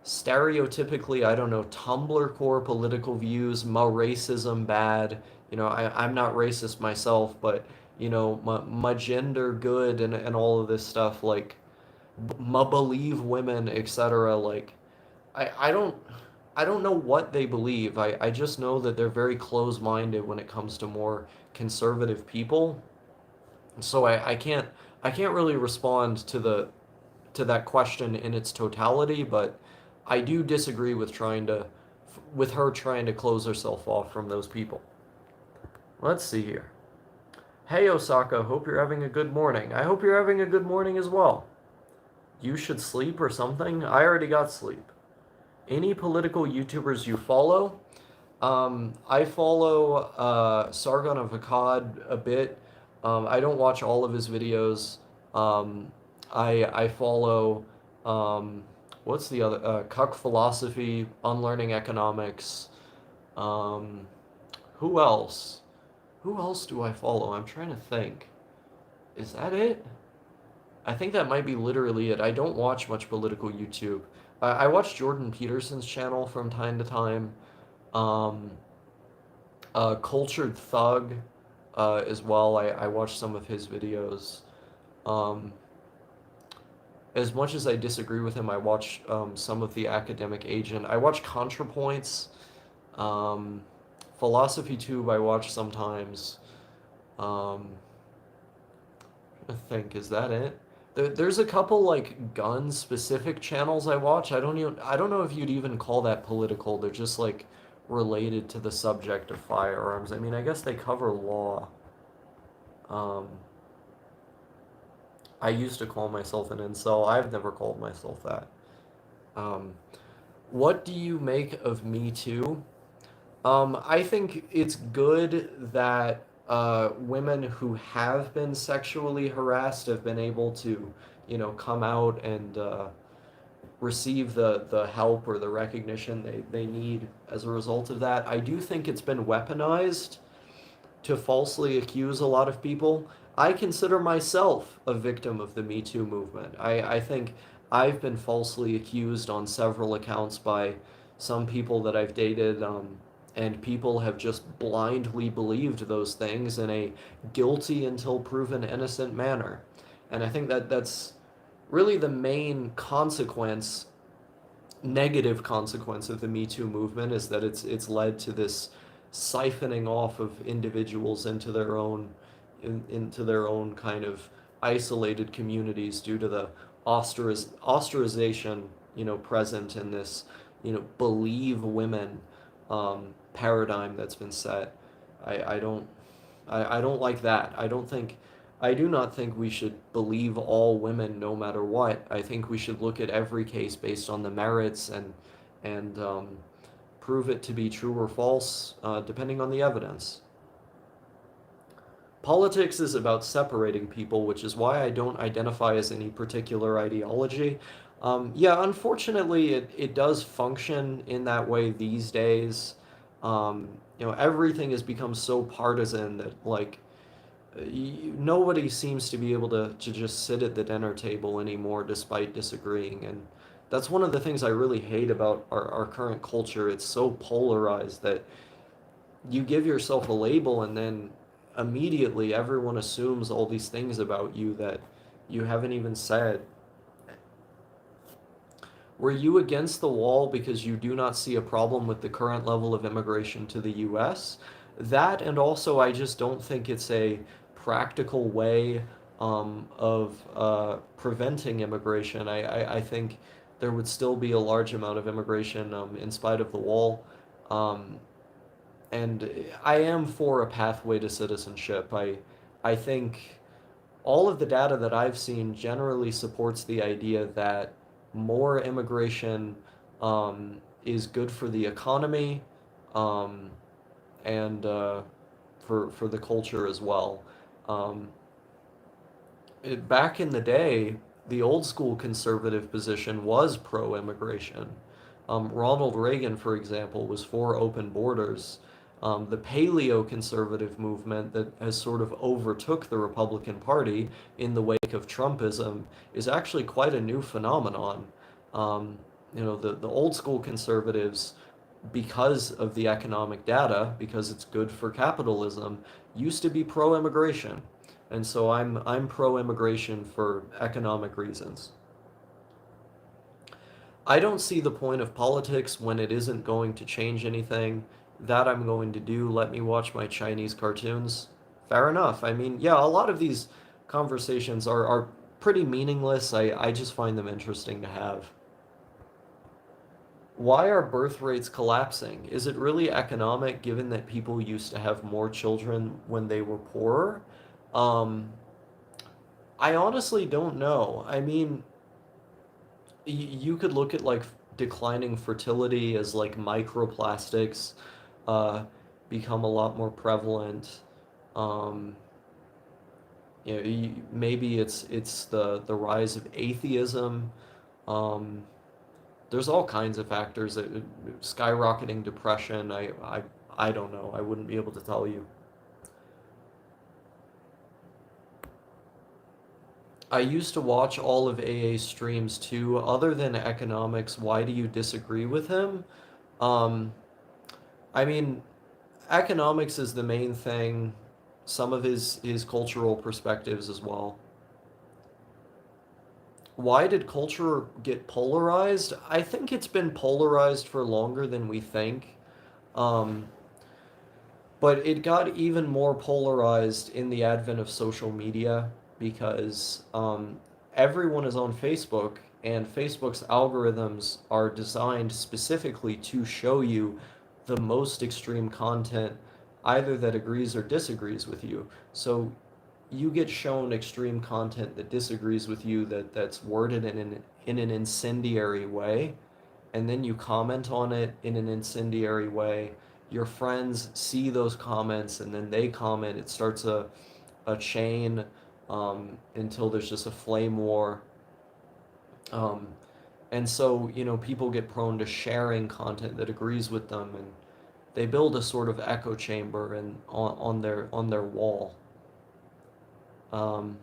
stereotypically, I don't know, Tumblr core political views, ma racism bad. I'm not racist myself, but my gender good and all of this stuff, like, ma believe women, etc. Like, I don't. I don't know what they believe. I just know that they're very close-minded when it comes to more conservative people. So I can't really respond to that question in its totality, but I do disagree with her trying to close herself off from those people. Let's see here. Hey Osaka, hope you're having a good morning. I hope you're having a good morning as well. You should sleep or something? I already got sleep. Any political YouTubers you follow? I follow Sargon of Akkad a bit. I don't watch all of his videos. Um, I follow um, what's the other Cuck Philosophy, Unlearning Economics. Um, who else? Who else do I follow? I'm trying to think. Is that it? I think that might be literally it. I don't watch much political YouTube. I watch Jordan Peterson's channel from time to time. Um, Cultured Thug as well. I watch some of his videos. Um, as much as I disagree with him, I watch some of the Academic Agent. I watch ContraPoints. Um, Philosophy Tube I watch sometimes. Um, I think is that it? There's a couple like gun specific channels I watch. I don't know if you'd even call that political. They're just like related to the subject of firearms. I mean, I guess they cover law. Um, I used to call myself an incel. I've never called myself that. Um, what do you make of Me Too? I think it's good that women who have been sexually harassed have been able to, come out and receive the help or the recognition they need as a result of that. I do think it's been weaponized to falsely accuse a lot of people. I consider myself a victim of the Me Too movement. I think I've been falsely accused on several accounts by some people that I've dated, and people have just blindly believed those things in a guilty until proven innocent manner. And I think that that's really the main consequence, negative consequence of the Me Too movement is that it's led to this siphoning off of individuals into their own kind of isolated communities due to the ostracization, present in this, believe women paradigm that's been set. I don't I don't like that. I do not think we should believe all women no matter what. I think we should look at every case based on the merits and prove it to be true or false, depending on the evidence. Politics is about separating people, which is why I don't identify as any particular ideology. Yeah, unfortunately, it does function in that way these days. Everything has become so partisan that, like, nobody seems to be able to just sit at the dinner table anymore despite disagreeing. And that's one of the things I really hate about our current culture. It's so polarized that you give yourself a label and then immediately everyone assumes all these things about you that you haven't even said. Were you against the wall because you do not see a problem with the current level of immigration to the US? That, and also, I just don't think it's a practical way of preventing immigration. I think there would still be a large amount of immigration in spite of the wall. Um, and I am for a pathway to citizenship. I think all of the data that I've seen generally supports the idea that more immigration is good for the economy um, and for the culture as well. Um, Back in the day, the old school conservative position was pro-immigration. Ronald Reagan, for example, was for open borders. The paleo-conservative movement that has sort of overtook the Republican Party in the wake of Trumpism is actually quite a new phenomenon. Um, the old school conservatives, because of the economic data, because it's good for capitalism, used to be pro-immigration. And so I'm pro-immigration for economic reasons. I don't see the point of politics when it isn't going to change anything. That I'm going to do. Let me watch my Chinese cartoons. Fair enough. I mean, yeah, a lot of these conversations are pretty meaningless. I just find them interesting to have. Why are birth rates collapsing? Is it really economic given that people used to have more children when they were poorer? Um, I honestly don't know. I mean, you could look at like declining fertility as like microplastics. uh, become a lot more prevalent. Um, maybe it's the rise of atheism. Um, there's all kinds of factors that skyrocketing depression. I don't know. I wouldn't be able to tell you. I used to watch all of AA streams too. Other than economics, why do you disagree with him? Um, I mean, economics is the main thing. Some of his cultural perspectives as well. Why did culture get polarized? I think it's been polarized for longer than we think. Um, but it got even more polarized in the advent of social media because everyone is on Facebook, and Facebook's algorithms are designed specifically to show you the most extreme content, either that agrees or disagrees with you. So you get shown extreme content that disagrees with you, that's worded in an incendiary way, and then you comment on it in an incendiary way. Your friends see those comments and then they comment. It starts a chain until there's just a flame war. Um, and so, people get prone to sharing content that agrees with them, and they build a sort of echo chamber and on their wall. Um,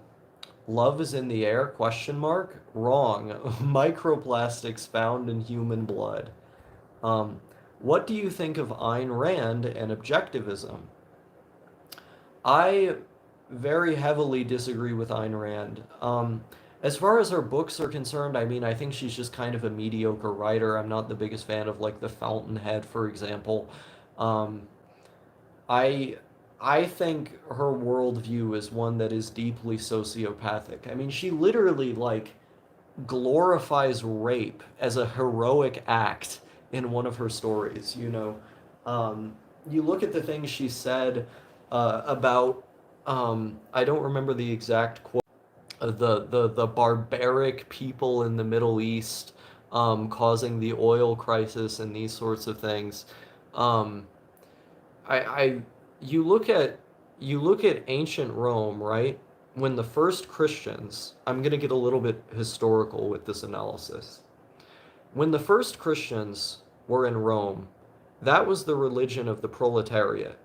Love is in the air? Question mark. Wrong. Microplastics found in human blood. Um, what do you think of Ayn Rand and objectivism? I very heavily disagree with Ayn Rand. As far as her books are concerned, I mean, I think she's just kind of a mediocre writer. I'm not the biggest fan of like The Fountainhead, for example. Um, I I think her worldview is one that is deeply sociopathic. I mean, she literally like glorifies rape as a heroic act in one of her stories. Um, you look at the things she said about, I don't remember the exact quote, the barbaric people in the Middle East causing the oil crisis and these sorts of things. Um, I you look at ancient Rome, right? When the first Christians, I'm going to get a little bit historical with this analysis. When the first Christians were in Rome, that was the religion of the proletariat.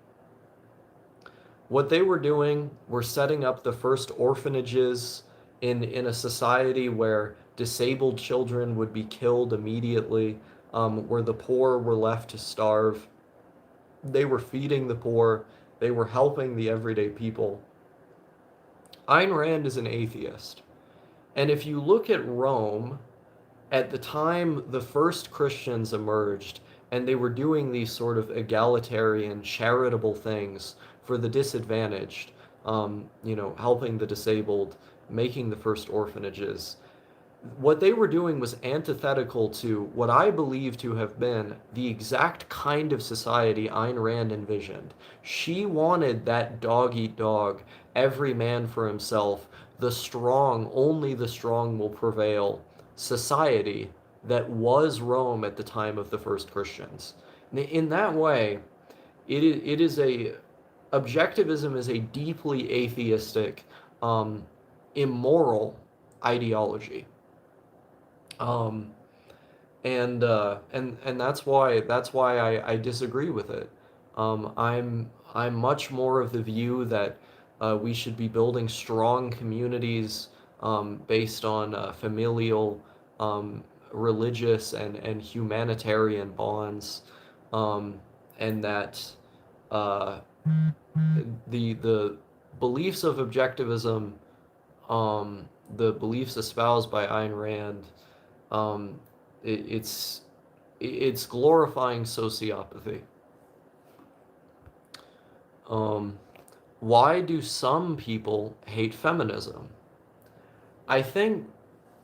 What they were doing were setting up the first orphanages in a society where disabled children would be killed immediately, where the poor were left to starve. They were feeding the poor, they were helping the everyday people. Ayn Rand is an atheist. And if you look at Rome, at the time the first Christians emerged, and they were doing these sort of egalitarian, charitable things for the disadvantaged, helping the disabled, making the first orphanages. What they were doing was antithetical to what I believe to have been the exact kind of society Ayn Rand envisioned. She wanted that dog eat dog, every man for himself, the strong, only the strong will prevail society that was Rome at the time of the first Christians. In that way, it is a objectivism is a deeply atheistic, immoral ideology. Um, and that's why I disagree with it. I'm much more of the view that we should be building strong communities based on familial, religious, and humanitarian bonds, um, and that uh, the beliefs of objectivism, the beliefs espoused by Ayn Rand, um, it, it's it's glorifying sociopathy. Um, why do some people hate feminism? I think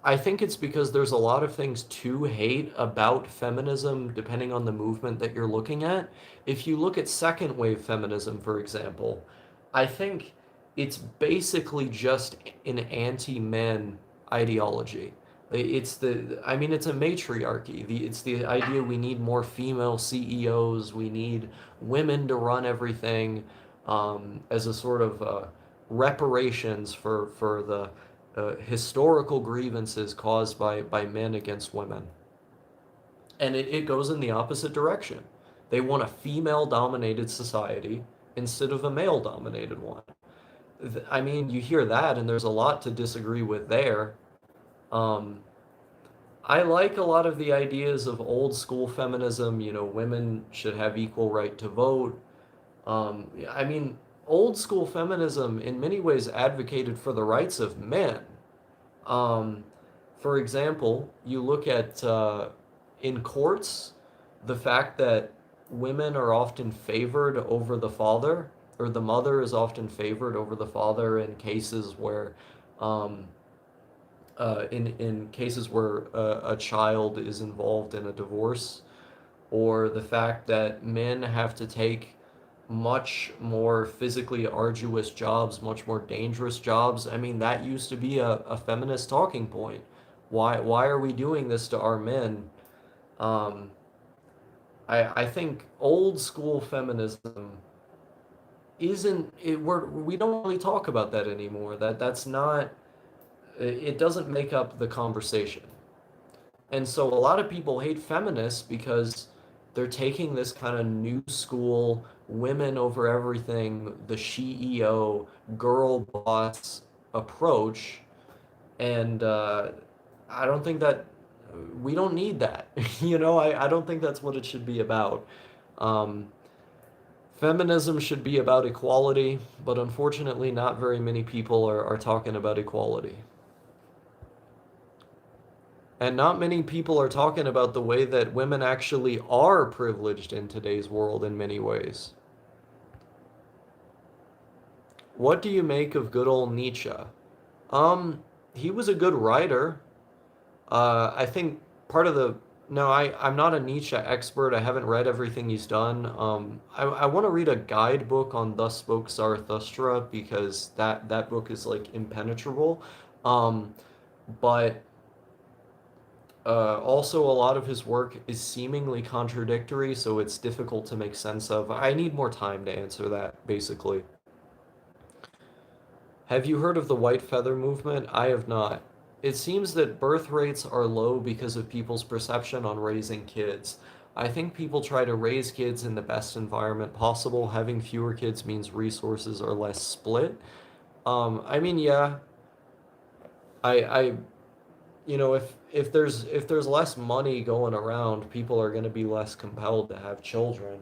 I think it's because there's a lot of things to hate about feminism depending on the movement that you're looking at. If you look at second wave feminism, for example, I think it's basically just an anti-men ideology. I mean, it's a matriarchy. It's the idea we need more female CEOs. We need women to run everything, as a sort of reparations for the historical grievances caused by men against women. And it goes in the opposite direction. They want a female dominated society instead of a male dominated one. I mean, you hear that, and there's a lot to disagree with there. Um, I like a lot of the ideas of old school feminism. Women should have equal right to vote. I mean, old school feminism in many ways advocated for the rights of men. Um, for example, you look at in courts, the fact that women are often favored over the father, or the mother is often favored over the father in cases where um, in cases where a child is involved in a divorce, or the fact that men have to take much more physically arduous jobs, much more dangerous jobs. I mean, that used to be a feminist talking point. Why are we doing this to our men? Um, I think old school feminism isn't it we don't really talk about that anymore. That's not it doesn't make up the conversation. And so a lot of people hate feminists because they're taking this kind of new school, women over everything, the CEO, girl boss approach. And I don't think that we don't need that. I don't think that's what it should be about. Um, Feminism should be about equality, but unfortunately, not very many people are talking about equality. And not many people are talking about the way that women actually are privileged in today's world in many ways. What do you make of good old Nietzsche? Um, he was a good writer. I think part of the no, I'm not a Nietzsche expert. I haven't read everything he's done. I want to read a guidebook on Thus Spoke Zarathustra because that book is like impenetrable. Um, but also, a lot of his work is seemingly contradictory, so it's difficult to make sense of. I need more time to answer that, basically. Have you heard of the white feather movement? I have not. It seems that birth rates are low because of people's perception on raising kids. I think people try to raise kids in the best environment possible. Having fewer kids means resources are less split. I mean, yeah, I if there's less money going around, people are going to be less compelled to have children.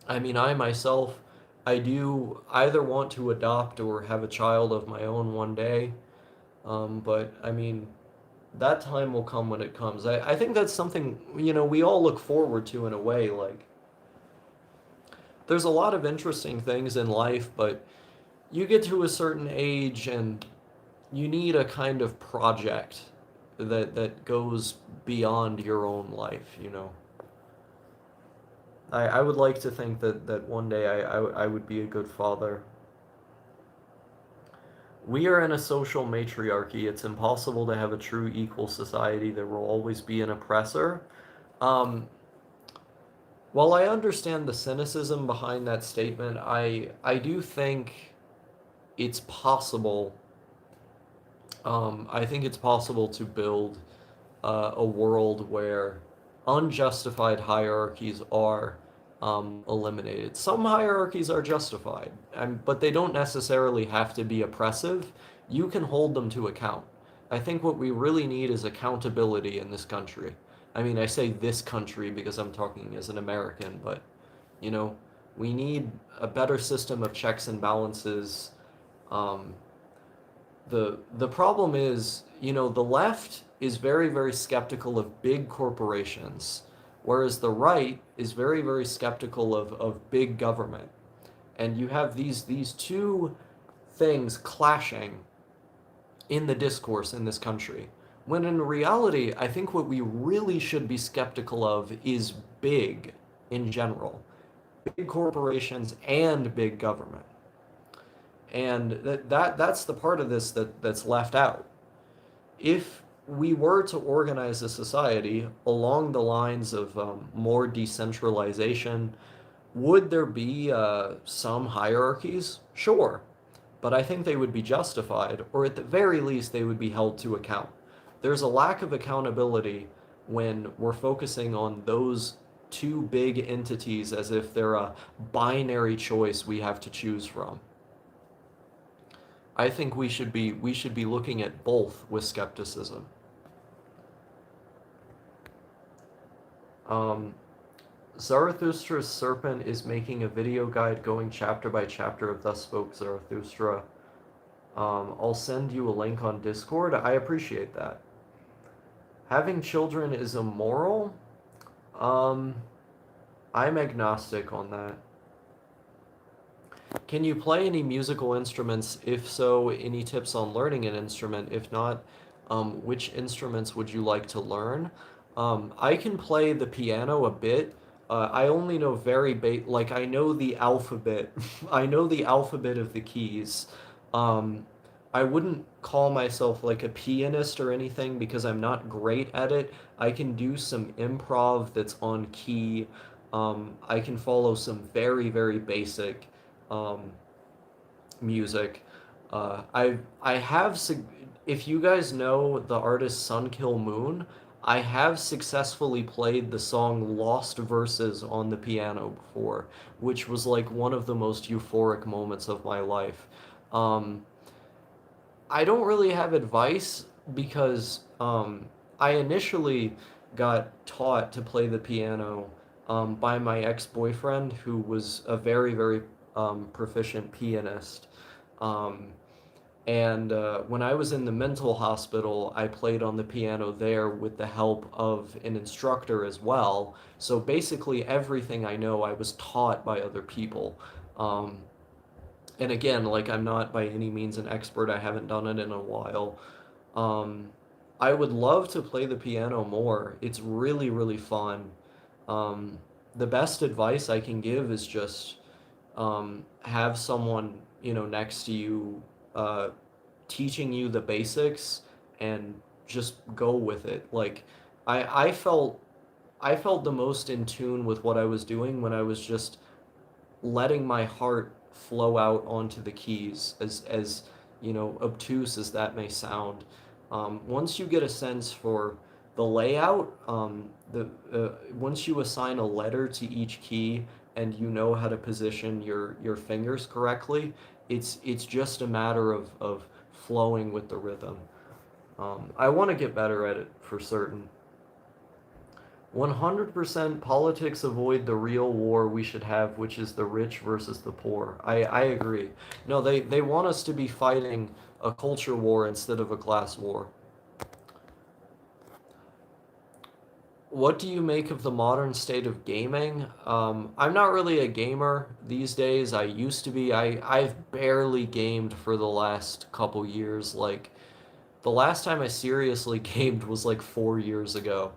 I mean, I myself, I do either want to adopt or have a child of my own one day. But I mean, that time will come when it comes. I think that's something, we all look forward to in a way. Like, there's a lot of interesting things in life, but you get to a certain age and you need a kind of project that goes beyond your own life. I would like to think that one day I would be a good father. We are in a social matriarchy. It's impossible to have a true equal society. There will always be an oppressor. Um, while I understand the cynicism behind that statement, I do think it's possible. I think it's possible to build a world where unjustified hierarchies are eliminated. Some hierarchies are justified, but they don't necessarily have to be oppressive. You can hold them to account. I think what we really need is accountability in this country. I mean, I say this country because I'm talking as an American, but you know, we need a better system of checks and balances. Um, the problem is, the left is very, very skeptical of big corporations, whereas the right is very, very skeptical of big government. And you have these two things clashing in the discourse in this country. When in reality, I think what we really should be skeptical of is big in general, big corporations and big government. And that's the part of this that's left out. If we were to organize a society along the lines of more decentralization, would there be some hierarchies? Sure, but I think they would be justified, or at the very least, they would be held to account. There's a lack of accountability when we're focusing on those two big entities as if they're a binary choice we have to choose from. I think we should be looking at both with skepticism. Um, Zarathustra's serpent is making a video guide going chapter by chapter of Thus Spoke Zarathustra. I'll send you a link on Discord. I appreciate that. Having children is immoral? Um, I'm agnostic on that. Can you play any musical instruments? If so, any tips on learning an instrument? If not, which instruments would you like to learn? I can play the piano a bit. I only know like I know the alphabet. I know the alphabet of the keys. Um, I wouldn't call myself like a pianist or anything because I'm not great at it. I can do some improv that's on key. I can follow some very, very basic um, music. I have if you guys know the artist Sunkill Moon, I have successfully played the song Lost Verses on the piano before, which was like one of the most euphoric moments of my life. Um, I don't really have advice because I initially got taught to play the piano by my ex-boyfriend, who was a very, very proficient pianist. Um, and when I was in the mental hospital, I played on the piano there with the help of an instructor as well. So basically, everything I know, I was taught by other people. Um, and again, like I'm not by any means an expert. I haven't done it in a while. Um, I would love to play the piano more. It's really, really fun. Um, the best advice I can give is just have someone, next to you, teaching you the basics and just go with it. Like I felt I felt the most in tune with what I was doing when I was just letting my heart flow out onto the keys, as obtuse as that may sound. Once you get a sense for the layout, the once you assign a letter to each key and you know how to position your fingers correctly, it's just a matter of flowing with the rhythm. I want to get better at it for certain. 100% politics avoid the real war we should have, which is the rich versus the poor. I agree. No, they want us to be fighting a culture war instead of a class war. What do you make of the modern state of gaming? I'm not really a gamer these days. I used to be. I've barely gamed for the last couple years. Like, the last time I seriously gamed was like 4 years ago.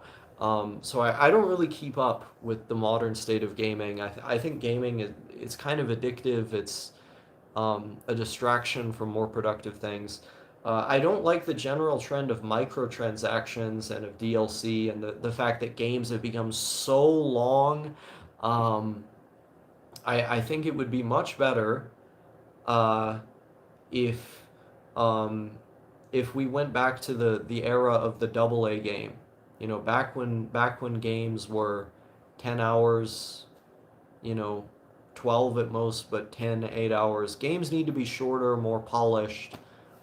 So I don't really keep up with the modern state of gaming. I think gaming it's kind of addictive. It's a distraction from more productive things. I don't like the general trend of microtransactions and of DLC and the fact that games have become so long. Um, I think it would be much better uh, if um, if we went back to the era of the double A game. Back when games were 10 hours, you know, 12 at most, but 10, 8 hours. Games need to be shorter, more polished,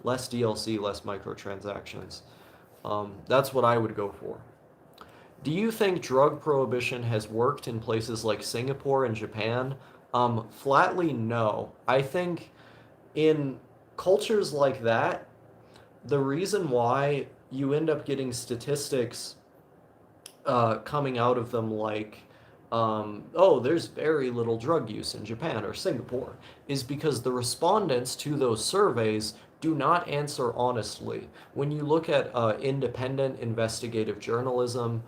less DLC, less microtransactions. That's what I would go for. Do you think drug prohibition has worked in places like Singapore and Japan? Flatly, no. I think in cultures like that, the reason why you end up getting statistics coming out of them like, oh, there's very little drug use in Japan or Singapore, is because the respondents to those surveys do not answer honestly. When you look at independent investigative journalism,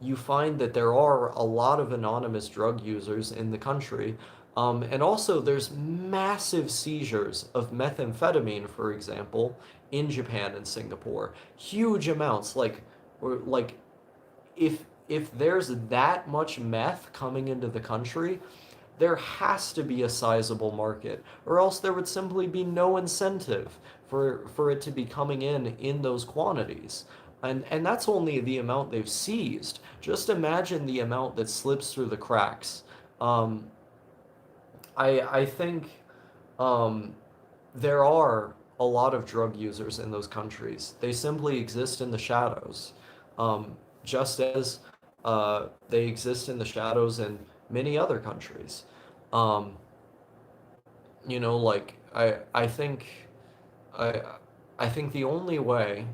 you find that there are a lot of anonymous drug users in the country. And also, there's massive seizures of methamphetamine, for example, in Japan and Singapore. Huge amounts, like if there's that much meth coming into the country, there has to be a sizable market, or else there would simply be no incentive for it to be coming in those quantities. And that's only the amount they've seized. Just imagine the amount that slips through the cracks. Um, I think um, there are a lot of drug users in those countries. They simply exist in the shadows, just as they exist in the shadows in many other countries. Um, like I I think the only way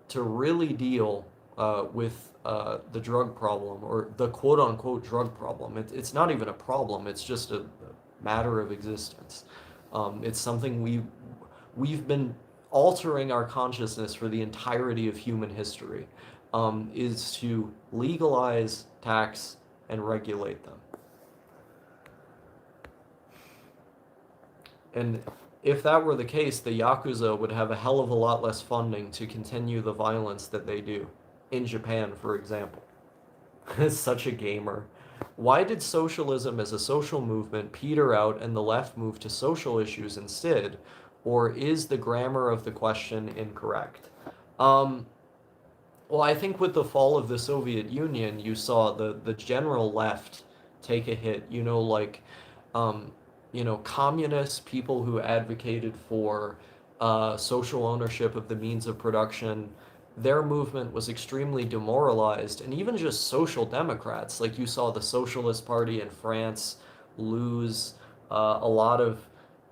to really deal with the drug problem, or the quote unquote drug problem. It's not even a problem, it's just a matter of existence. It's something we've been altering our consciousness for the entirety of human history, is to legalize, tax, and regulate them. And if that were the case, the Yakuza would have a hell of a lot less funding to continue the violence that they do. In Japan, for example. Such a gamer. Why did socialism as a social movement peter out and the left move to social issues instead? Or is the grammar of the question incorrect? Um, well, I think with the fall of the Soviet Union, you saw the general left take a hit. Um, communists, people who advocated for social ownership of the means of production, their movement was extremely demoralized. And even just social democrats, like you saw the Socialist Party in France lose, a lot of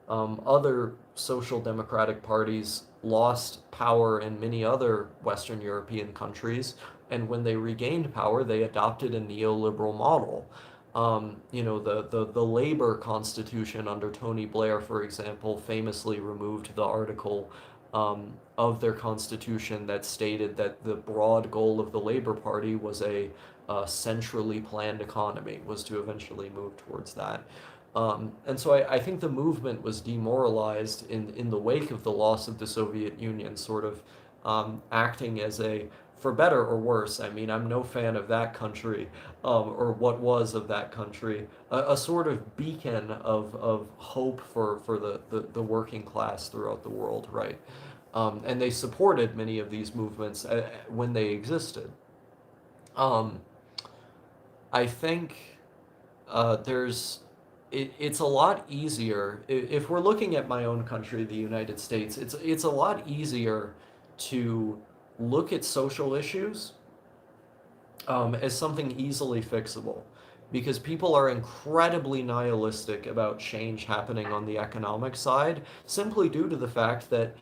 other social democratic parties lost power in many other Western European countries, and when they regained power, they adopted a neoliberal model. The labor constitution under Tony Blair, for example, famously removed the article of their constitution that stated that the broad goal of the Labor Party was a centrally planned economy, was to eventually move towards that. And so I think the movement was demoralized in the wake of the loss of the Soviet Union, sort of acting as a, for better or worse, I mean, I'm no fan of that country, or what was of that country, a sort of beacon of hope for the working class throughout the world, right? And they supported many of these movements when they existed. Um, I think there's it's a lot easier if we're looking at my own country, the United States. It's a lot easier to look at social issues as something easily fixable, because people are incredibly nihilistic about change happening on the economic side, simply due to the fact that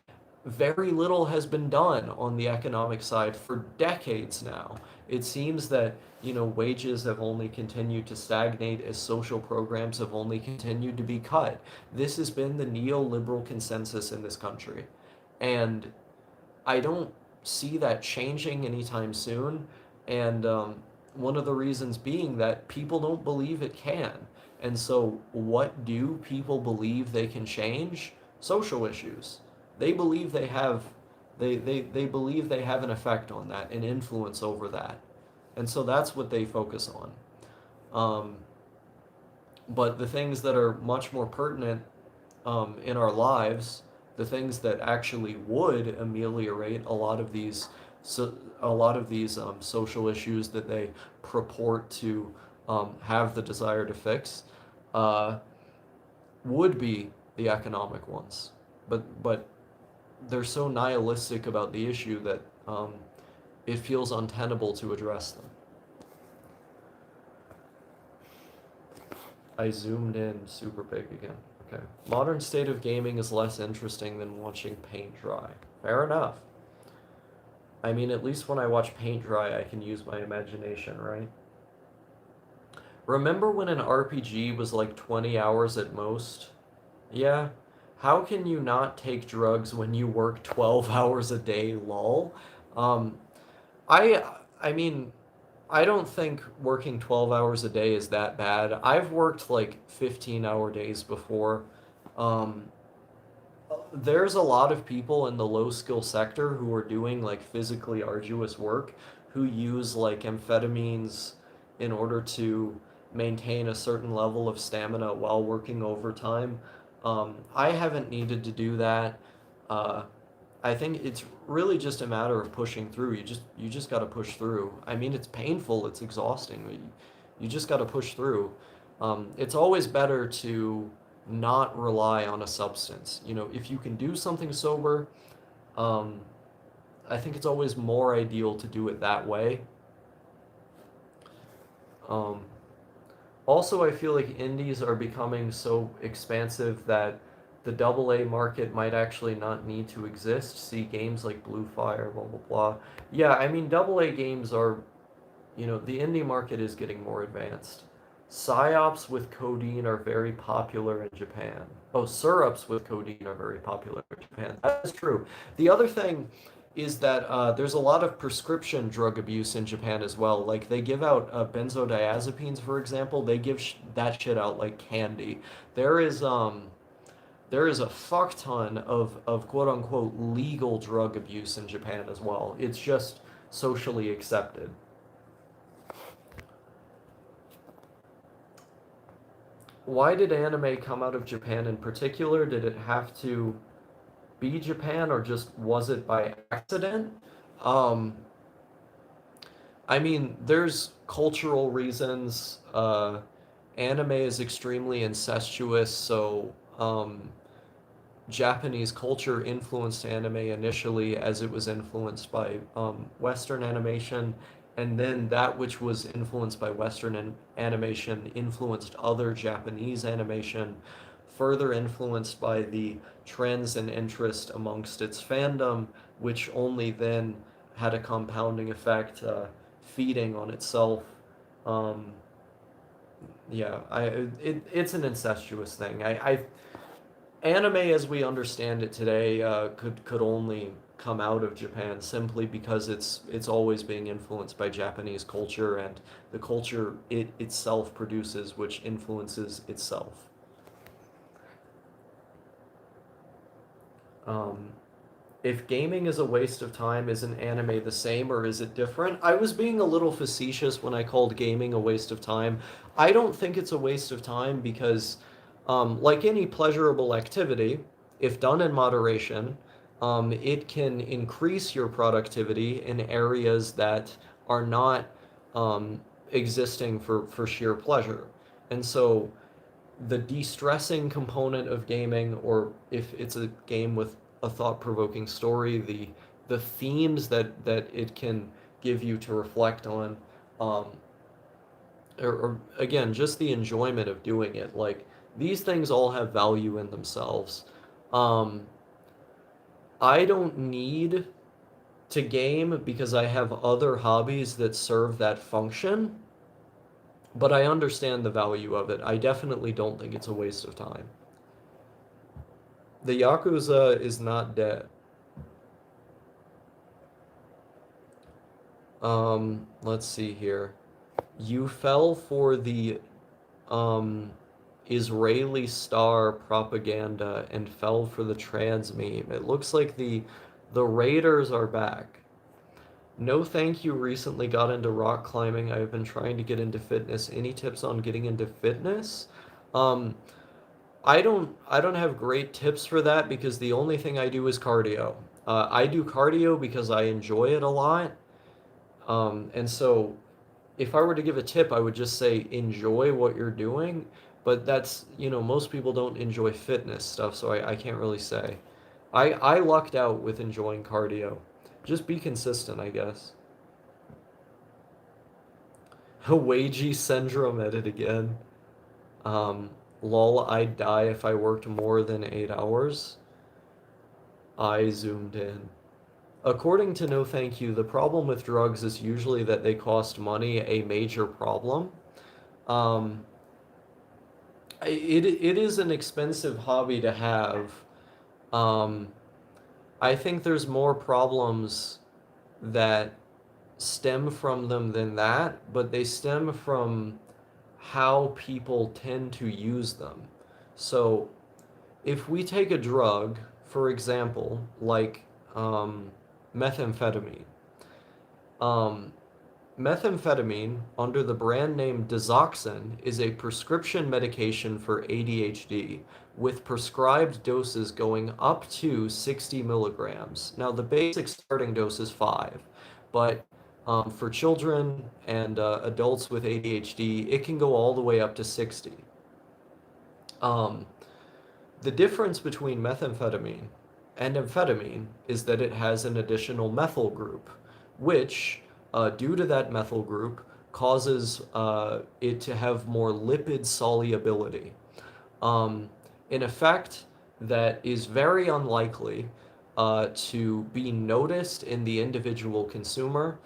very little has been done on the economic side for decades now. It seems that, wages have only continued to stagnate as social programs have only continued to be cut. This has been the neoliberal consensus in this country. And I don't see that changing anytime soon. And one of the reasons being that people don't believe it can. And so, what do people believe they can change? Social issues. They believe they believe they have an effect on that, an influence over that. And so that's what they focus on. Um, but the things that are much more pertinent in our lives, the things that actually would ameliorate a lot of these social issues that they purport to have the desire to fix, uh, would be the economic ones. But they're so nihilistic about the issue that it feels untenable to address them. I zoomed in super big again. Okay. Modern state of gaming is less interesting than watching paint dry. Fair enough. I mean, at least when I watch paint dry, I can use my imagination, right? Remember when an RPG was like 20 hours at most? Yeah. How can you not take drugs when you work 12 hours a day, lol? Um, I mean, I don't think working 12 hours a day is that bad. I've worked like 15-hour days before. Um, there's a lot of people in the low skill sector who are doing like physically arduous work who use like amphetamines in order to maintain a certain level of stamina while working overtime. I haven't needed to do that. Uh, I think it's really just a matter of pushing through. You just got to push through. I mean, it's painful, it's exhausting. You just got to push through. It's always better to not rely on a substance. You know, if you can do something sober, um, I think it's always more ideal to do it that way. Um, Also, I feel like indies are becoming so expansive that the double A market might actually not need to exist. See games like Blue Fire, blah blah blah. Yeah, I mean double A games are, the indie market is getting more advanced. Psyops with codeine are very popular in Japan. Oh, syrups with codeine are very popular in Japan. That is true. The other thing is that there's a lot of prescription drug abuse in Japan as well. Like they give out benzodiazepines, for example. They give that shit out like candy. There is um there is a fuck ton of quote unquote legal drug abuse in Japan as well. It's just socially accepted. Why did anime come out of Japan in particular? Did it have to be Japan or just was it by accident? Um, I mean, there's cultural reasons. Anime is extremely incestuous, so Japanese culture influenced anime initially as it was influenced by Western animation, and then that which was influenced by animation influenced other Japanese animation, further influenced by the trends and interest amongst its fandom, which only then had a compounding effect, feeding on itself. Um, yeah, it's an incestuous thing. Anime as we understand it today could only come out of Japan simply because it's always being influenced by Japanese culture and the culture it itself produces, which influences itself. Um, if gaming is a waste of time, isn't anime the same or is it different? I was being a little facetious when I called gaming a waste of time. I don't think it's a waste of time because, like any pleasurable activity, if done in moderation, it can increase your productivity in areas that are not existing for sheer pleasure. And so the de-stressing component of gaming, or if it's a game with a thought-provoking story, the themes that it can give you to reflect on, um, or again, just the enjoyment of doing it. Like these things all have value in themselves. Um, I don't need to game because I have other hobbies that serve that function, but I understand the value of it. I definitely don't think it's a waste of time. The Yakuza is not dead. Let's see here. You fell for the um Israeli star propaganda and fell for the trans meme. It looks like the Raiders are back. No thank you recently got into rock climbing. I've been trying to get into fitness. Any tips on getting into fitness? Um, I don't have great tips for that because the only thing I do is cardio. I do cardio because I enjoy it a lot. And so if I were to give a tip, I would just say enjoy what you're doing. But that's, most people don't enjoy fitness stuff, so I can't really say. I lucked out with enjoying cardio. Just be consistent, I guess. Wagey syndrome at it again. Um, Lol, I'd die if I worked more than 8 hours. I zoomed in. According to No Thank You, the problem with drugs is usually that they cost money, a major problem. Um, it is an expensive hobby to have. Um, I think there's more problems that stem from them than that, but they stem from how people tend to use them. So if we take a drug, for example, like methamphetamine, um, methamphetamine, under the brand name Desoxyn, is a prescription medication for ADHD with prescribed doses going up to 60 milligrams. Now, the basic starting dose is 5, but for children and adults with ADHD, it can go all the way up to 60. Um, the difference between methamphetamine and amphetamine is that it has an additional methyl group, which, due to that methyl group, causes it to have more lipid solubility. Um, an effect that is very unlikely to be noticed in the individual consumer.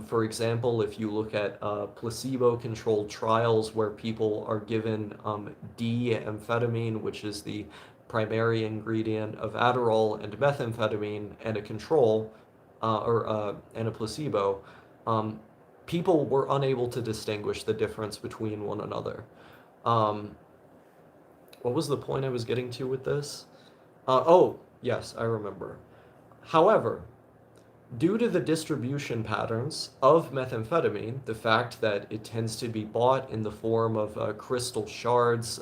For example, if you look at placebo-controlled trials where people are given D-amphetamine, which is the primary ingredient of Adderall and methamphetamine, and a control and a placebo, um, people were unable to distinguish the difference between one another. Um, what was the point I was getting to with this? Oh, yes, I remember. However, due to the distribution patterns of methamphetamine, the fact that it tends to be bought in the form of crystal shards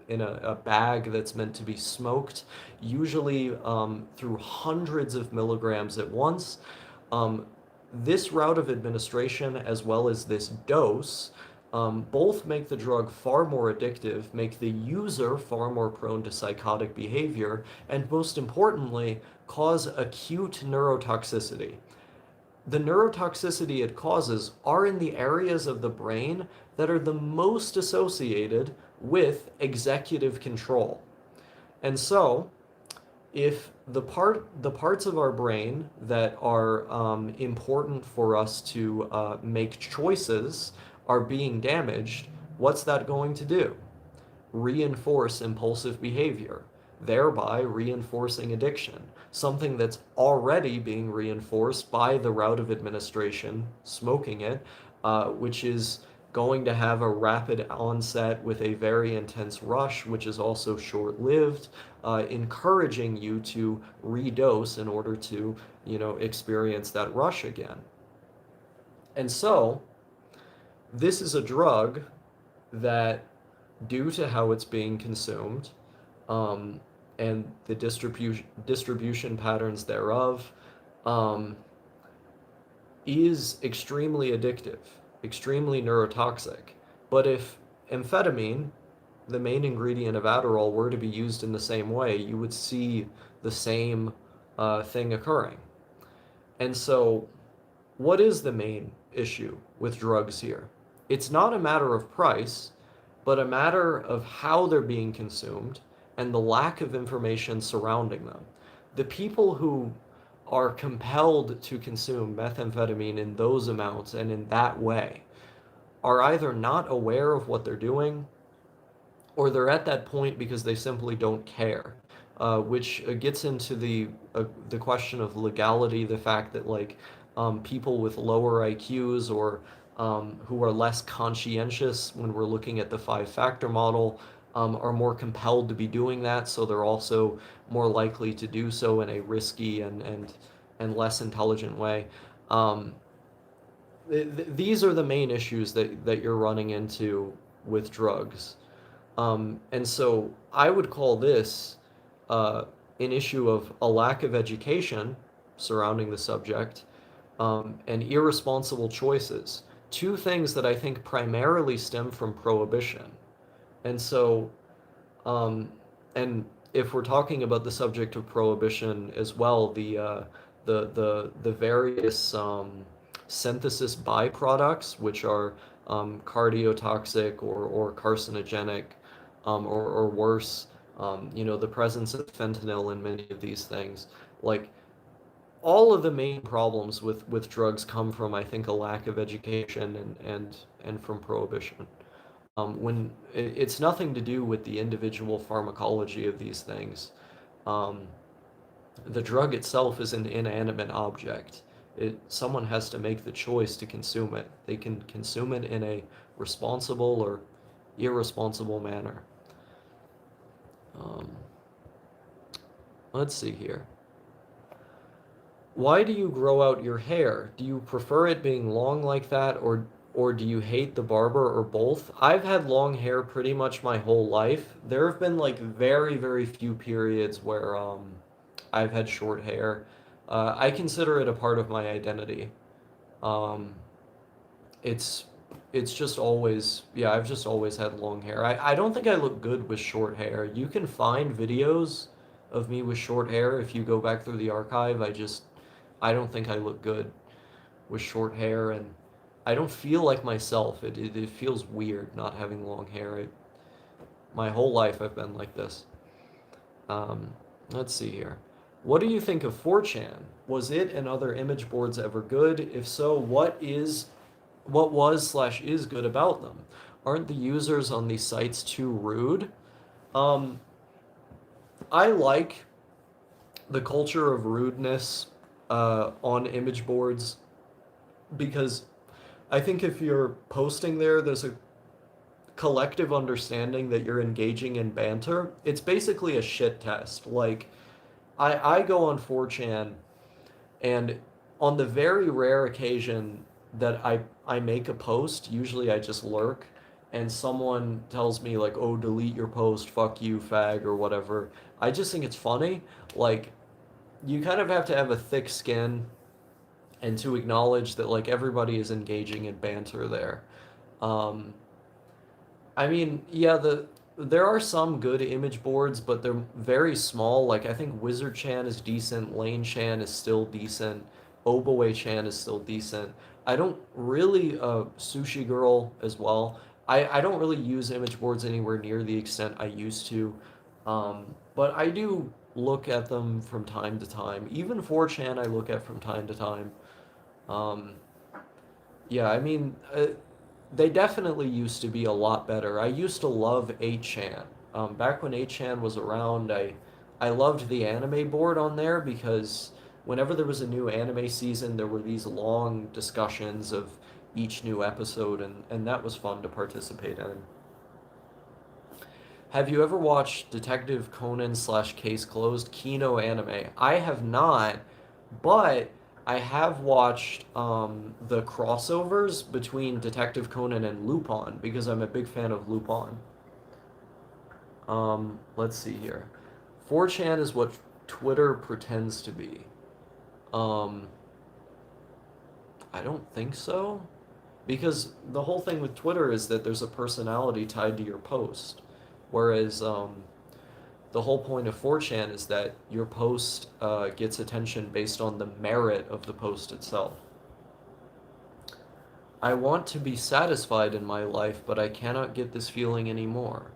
in a bag that's meant to be smoked, usually through hundreds of milligrams at once, um, this route of administration, as well as this dose, both make the drug far more addictive, make the user far more prone to psychotic behavior, and most importantly, cause acute neurotoxicity. The neurotoxicity it causes are in the areas of the brain that are the most associated with executive control. And so, if the parts of our brain that are important for us to make choices are being damaged, what's that going to do? Reinforce impulsive behavior, thereby reinforcing addiction, something that's already being reinforced by the route of administration, smoking it, which is going to have a rapid onset with a very intense rush, which is also short-lived, encouraging you to redose in order to, experience that rush again. And so, this is a drug that, due to how it's being consumed, um, and the distribution patterns thereof, um, is extremely addictive, extremely neurotoxic. But if amphetamine, the main ingredient of Adderall, were to be used in the same way, you would see the same thing occurring. And so, what is the main issue with drugs here? It's not a matter of price, but a matter of how they're being consumed and the lack of information surrounding them. The people who are compelled to consume methamphetamine in those amounts and in that way are either not aware of what they're doing, or they're at that point because they simply don't care, which gets into the question of legality, the fact that like people with lower IQs or who are less conscientious when we're looking at the five-factor model are more compelled to be doing that, so they're also more likely to do so in a risky and less intelligent way. Um, these are the main issues that you're running into with drugs. And so I would call this an issue of a lack of education surrounding the subject and irresponsible choices. Two things that I think primarily stem from prohibition. And so, um, and if we're talking about the subject of prohibition as well, the various synthesis byproducts, which are cardiotoxic or carcinogenic, or worse, the presence of fentanyl in many of these things, like all of the main problems with drugs come from, I think, a lack of education and from prohibition. When it's nothing to do with the individual pharmacology of these things. Um, the drug itself is an inanimate object. Someone has to make the choice to consume it. They can consume it in a responsible or irresponsible manner. Um, let's see here. Why do you grow out your hair? Do you prefer it being long like that, or do you hate the barber, or both? I've had long hair pretty much my whole life. There have been like very, very few periods where I've had short hair. I consider it a part of my identity. Um, it's it's just always, yeah, I've just always had long hair. I don't think I look good with short hair. You can find videos of me with short hair if you go back through the archive. I don't think I look good with short hair, and I don't feel like myself. It feels weird not having long hair. My whole life I've been like this. Um, let's see here. What do you think of 4chan? Was it and other image boards ever good? If so, what was slash is good about them? Aren't the users on these sites too rude? Um, I like the culture of rudeness on image boards because I think if you're posting there, there's a collective understanding that you're engaging in banter. It's basically a shit test. Like, I go on 4chan, and on the very rare occasion that I make a post, usually I just lurk, and someone tells me, like, oh, delete your post, fuck you, fag, or whatever. I just think it's funny. Like, you kind of have to have a thick skin and to acknowledge that, like, everybody is engaging in banter there. Um, I mean, yeah, there are some good image boards, but they're very small. Like I think Wizard Chan is decent, Lane Chan is still decent, Oboe Chan is still decent. I don't really Sushi Girl as well. I don't really use image boards anywhere near the extent I used to. But I do look at them from time to time. Even 4chan I look at from time to time. Um, yeah, I mean, they definitely used to be a lot better. I used to love 8chan. Back when 8chan was around, I loved the anime board on there because whenever there was a new anime season, there were these long discussions of each new episode, and that was fun to participate in. Have you ever watched Detective Conan slash Case Closed Kino anime? I have not, but I have watched the crossovers between Detective Conan and Lupin because I'm a big fan of Lupin. Let's see here. 4chan is what Twitter pretends to be. Um, I don't think so. Because the whole thing with Twitter is that there's a personality tied to your post. Whereas the whole point of 4chan is that your post gets attention based on the merit of the post itself. I want to be satisfied in my life, but I cannot get this feeling anymore.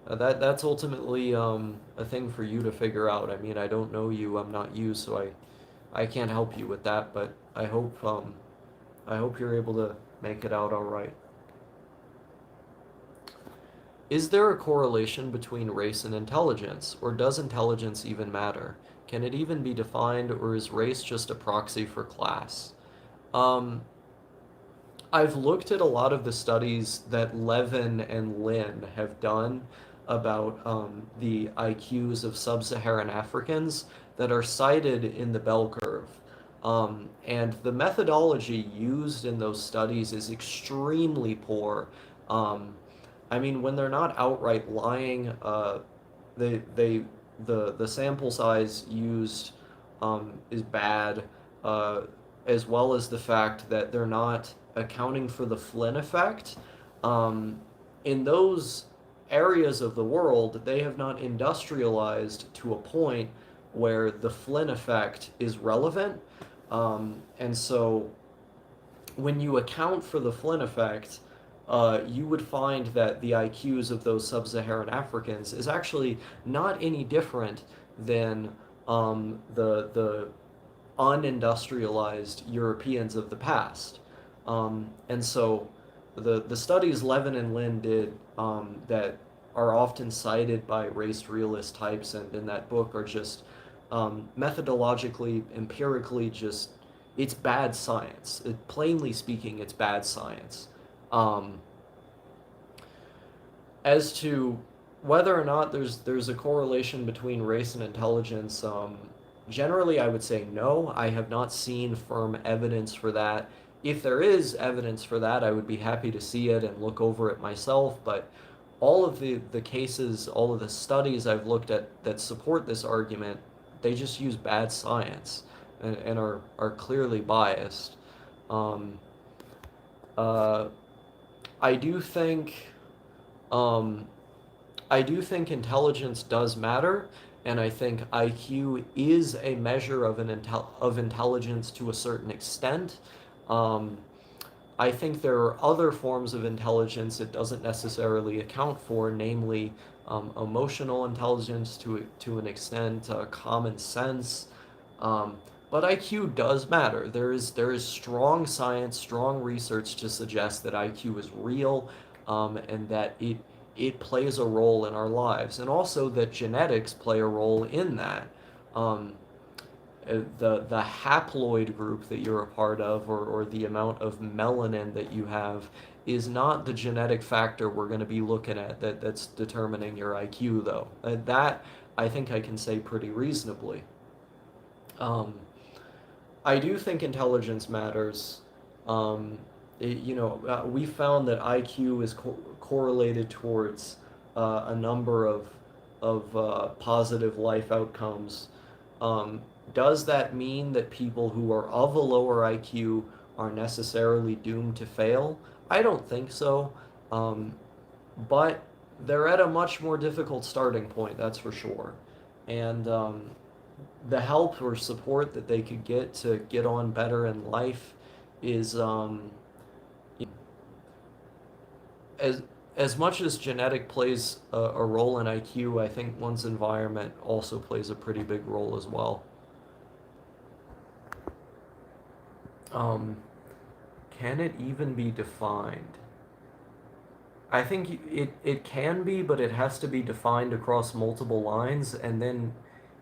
That's ultimately a thing for you to figure out. I mean, I don't know you, I'm not you, so I can't help you with that. But I hope you're able to make it out all right. Is there a correlation between race and intelligence, or does intelligence even matter? Can it even be defined, or is race just a proxy for class? Um, I've looked at a lot of the studies that Levin and Lin have done about the IQs of sub-Saharan Africans that are cited in the bell curve. And the methodology used in those studies is extremely poor. Um, I mean, when they're not outright lying, they the sample size used is bad, uh, as well as the fact that they're not accounting for the Flynn effect. Um, in those areas of the world, they have not industrialized to a point where the Flynn effect is relevant. And so when you account for the Flynn effect, you would find that the IQs of those sub-Saharan Africans is actually not any different than the unindustrialized Europeans of the past. And so the studies Levin and Lin did that are often cited by race realist types and in that book are just methodologically, empirically just it's bad science. Plainly speaking, it's bad science. Um, as to whether or not there's a correlation between race and intelligence, generally I would say no. I have not seen firm evidence for that. If there is evidence for that, I would be happy to see it and look over it myself. But all of the cases, all of the studies I've looked at that support this argument, they just use bad science and are clearly biased. Um, uh, I do think um, I do think intelligence does matter, and I think IQ is a measure of of intelligence to a certain extent. Um, I think there are other forms of intelligence it doesn't necessarily account for, namely emotional intelligence to an extent, common sense. Um, but IQ does matter. There is strong science, strong research to suggest that IQ is real, and that it plays a role in our lives, and also that genetics play a role in that. Um, the haploid group that you're a part of, or the amount of melanin that you have, is not the genetic factor we're going to be looking at that's determining your IQ, though. That I think I can say pretty reasonably. Um, I do think intelligence matters. We found that IQ is correlated towards a number of positive life outcomes. Um, does that mean that people who are of a lower IQ are necessarily doomed to fail? I don't think so. Um, but they're at a much more difficult starting point, that's for sure. And the help or support that they could get to get on better in life is as as much as genetic plays a role in IQ, I think one's environment also plays a pretty big role as well. Um, can it even be defined? I think it can be, but it has to be defined across multiple lines, and then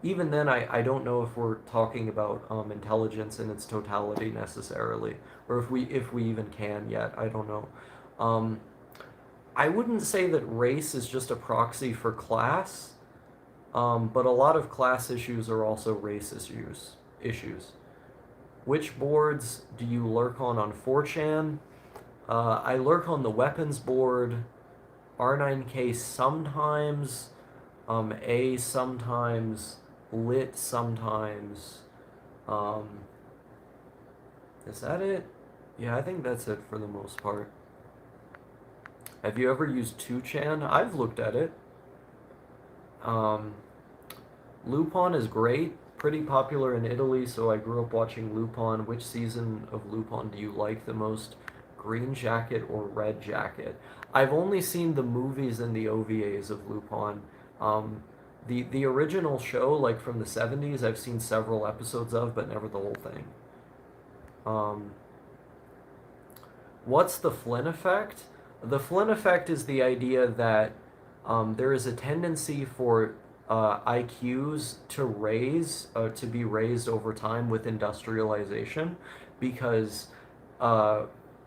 even then, I don't know if we're talking about intelligence in its totality necessarily, or if we even can yet. I don't know. Um, I wouldn't say that race is just a proxy for class, but a lot of class issues are also race issues. Which boards do you lurk on 4chan? I lurk on the weapons board, R9K sometimes, A sometimes, Lit sometimes. Um, is that it? Yeah, I think that's it for the most part. Have you ever used 2chan? I've looked at it. Um, Lupin is great, pretty popular in Italy, so I grew up watching Lupin. Which season of Lupin do you like the most? Green Jacket or Red Jacket? I've only seen the movies and the OVAs of Lupin. Um, the original show, like from the 70s, I've seen several episodes of, but never the whole thing. Um, what's the Flynn effect? The Flynn effect is the idea that there is a tendency for IQs to be raised over time with industrialization, because uh,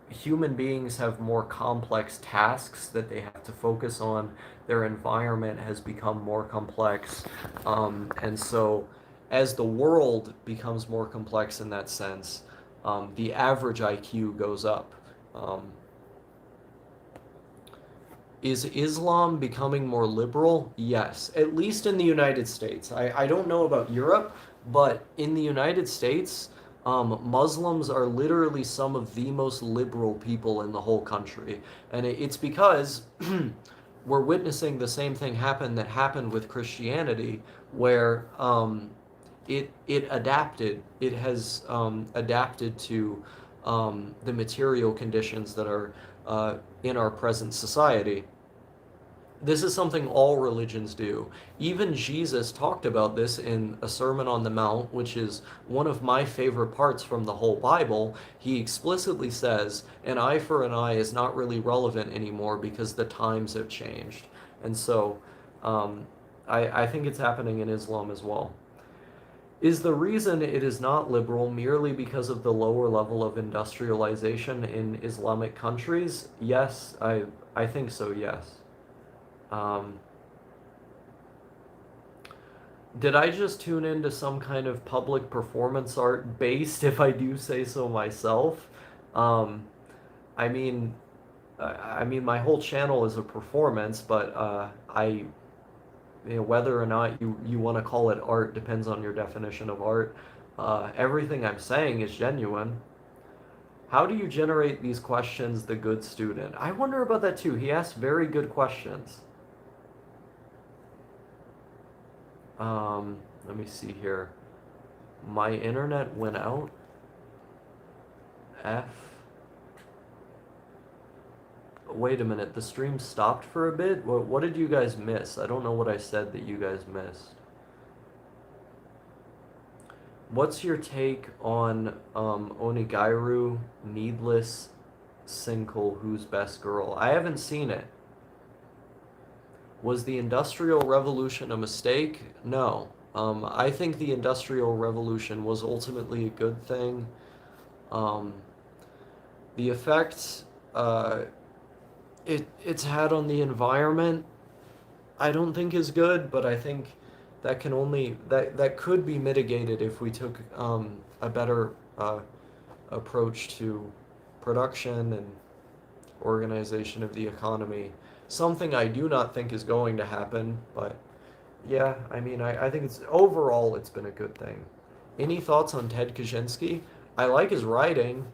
human beings have more complex tasks that they have to focus on. Their environment has become more complex, and so as the world becomes more complex in that sense, the average IQ goes up. Um, is Islam becoming more liberal? Yes, at least in the United States. I don't know about Europe, but in the United States, Muslims are literally some of the most liberal people in the whole country. And it's because we're witnessing the same thing happen that happened with Christianity, where it adapted. It has adapted to the material conditions that are in our present society. This is something all religions do. Even Jesus talked about this in a Sermon on the Mount, which is one of my favorite parts from the whole Bible. He explicitly says, an eye for an eye is not really relevant anymore because the times have changed. And so I think it's happening in Islam as well. Is the reason it is not liberal merely because of the lower level of industrialization in Islamic countries? Yes, I think so, yes. Um, did I just tune into some kind of public performance art based, if I do say so myself? Um, I mean, my whole channel is a performance, but whether or not you want to call it art depends on your definition of art. Everything I'm saying is genuine. How do you generate these questions, the good student? I wonder about that too. He asked very good questions. Let me see here. My internet went out. F. Wait a minute, the stream stopped for a bit? What did you guys miss? I don't know what I said that you guys missed. What's your take on Onigairu Needless Single Who's Best Girl? I haven't seen it. Was the Industrial Revolution a mistake? No. I think the Industrial Revolution was ultimately a good thing. Um, the effect it's had on the environment, I don't think is good, but I think that could be mitigated if we took a better approach to production and organization of the economy. Something I do not think is going to happen, but yeah, I think overall it's been a good thing. Any thoughts on Ted Kaczynski? I like his writing.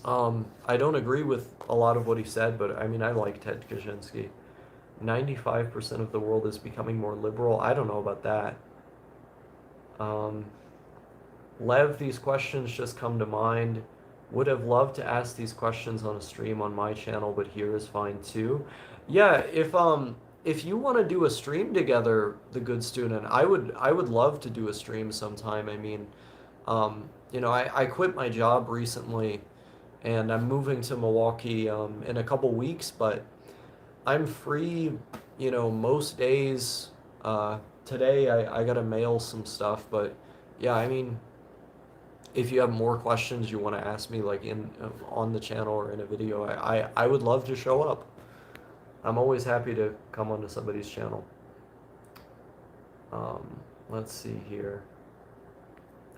I don't agree with a lot of what he said, but I like Ted Kaczynski. 95% of the world is becoming more liberal. I don't know about that. Um, Lev, these questions just come to mind. Would have loved to ask these questions on a stream on my channel, but here is fine too. Yeah, if you want to do a stream together, the good student, I would love to do a stream sometime. I quit my job recently and I'm moving to Milwaukee in a couple weeks, but I'm free, most days. Today I gotta mail some stuff, but yeah, if you have more questions you want to ask me, like in on the channel or in a video, I would love to show up. I'm always happy to come onto somebody's channel. Um, let's see here.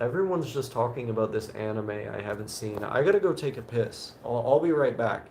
Everyone's just talking about this anime I haven't seen. I gotta go take a piss. I'll be right back.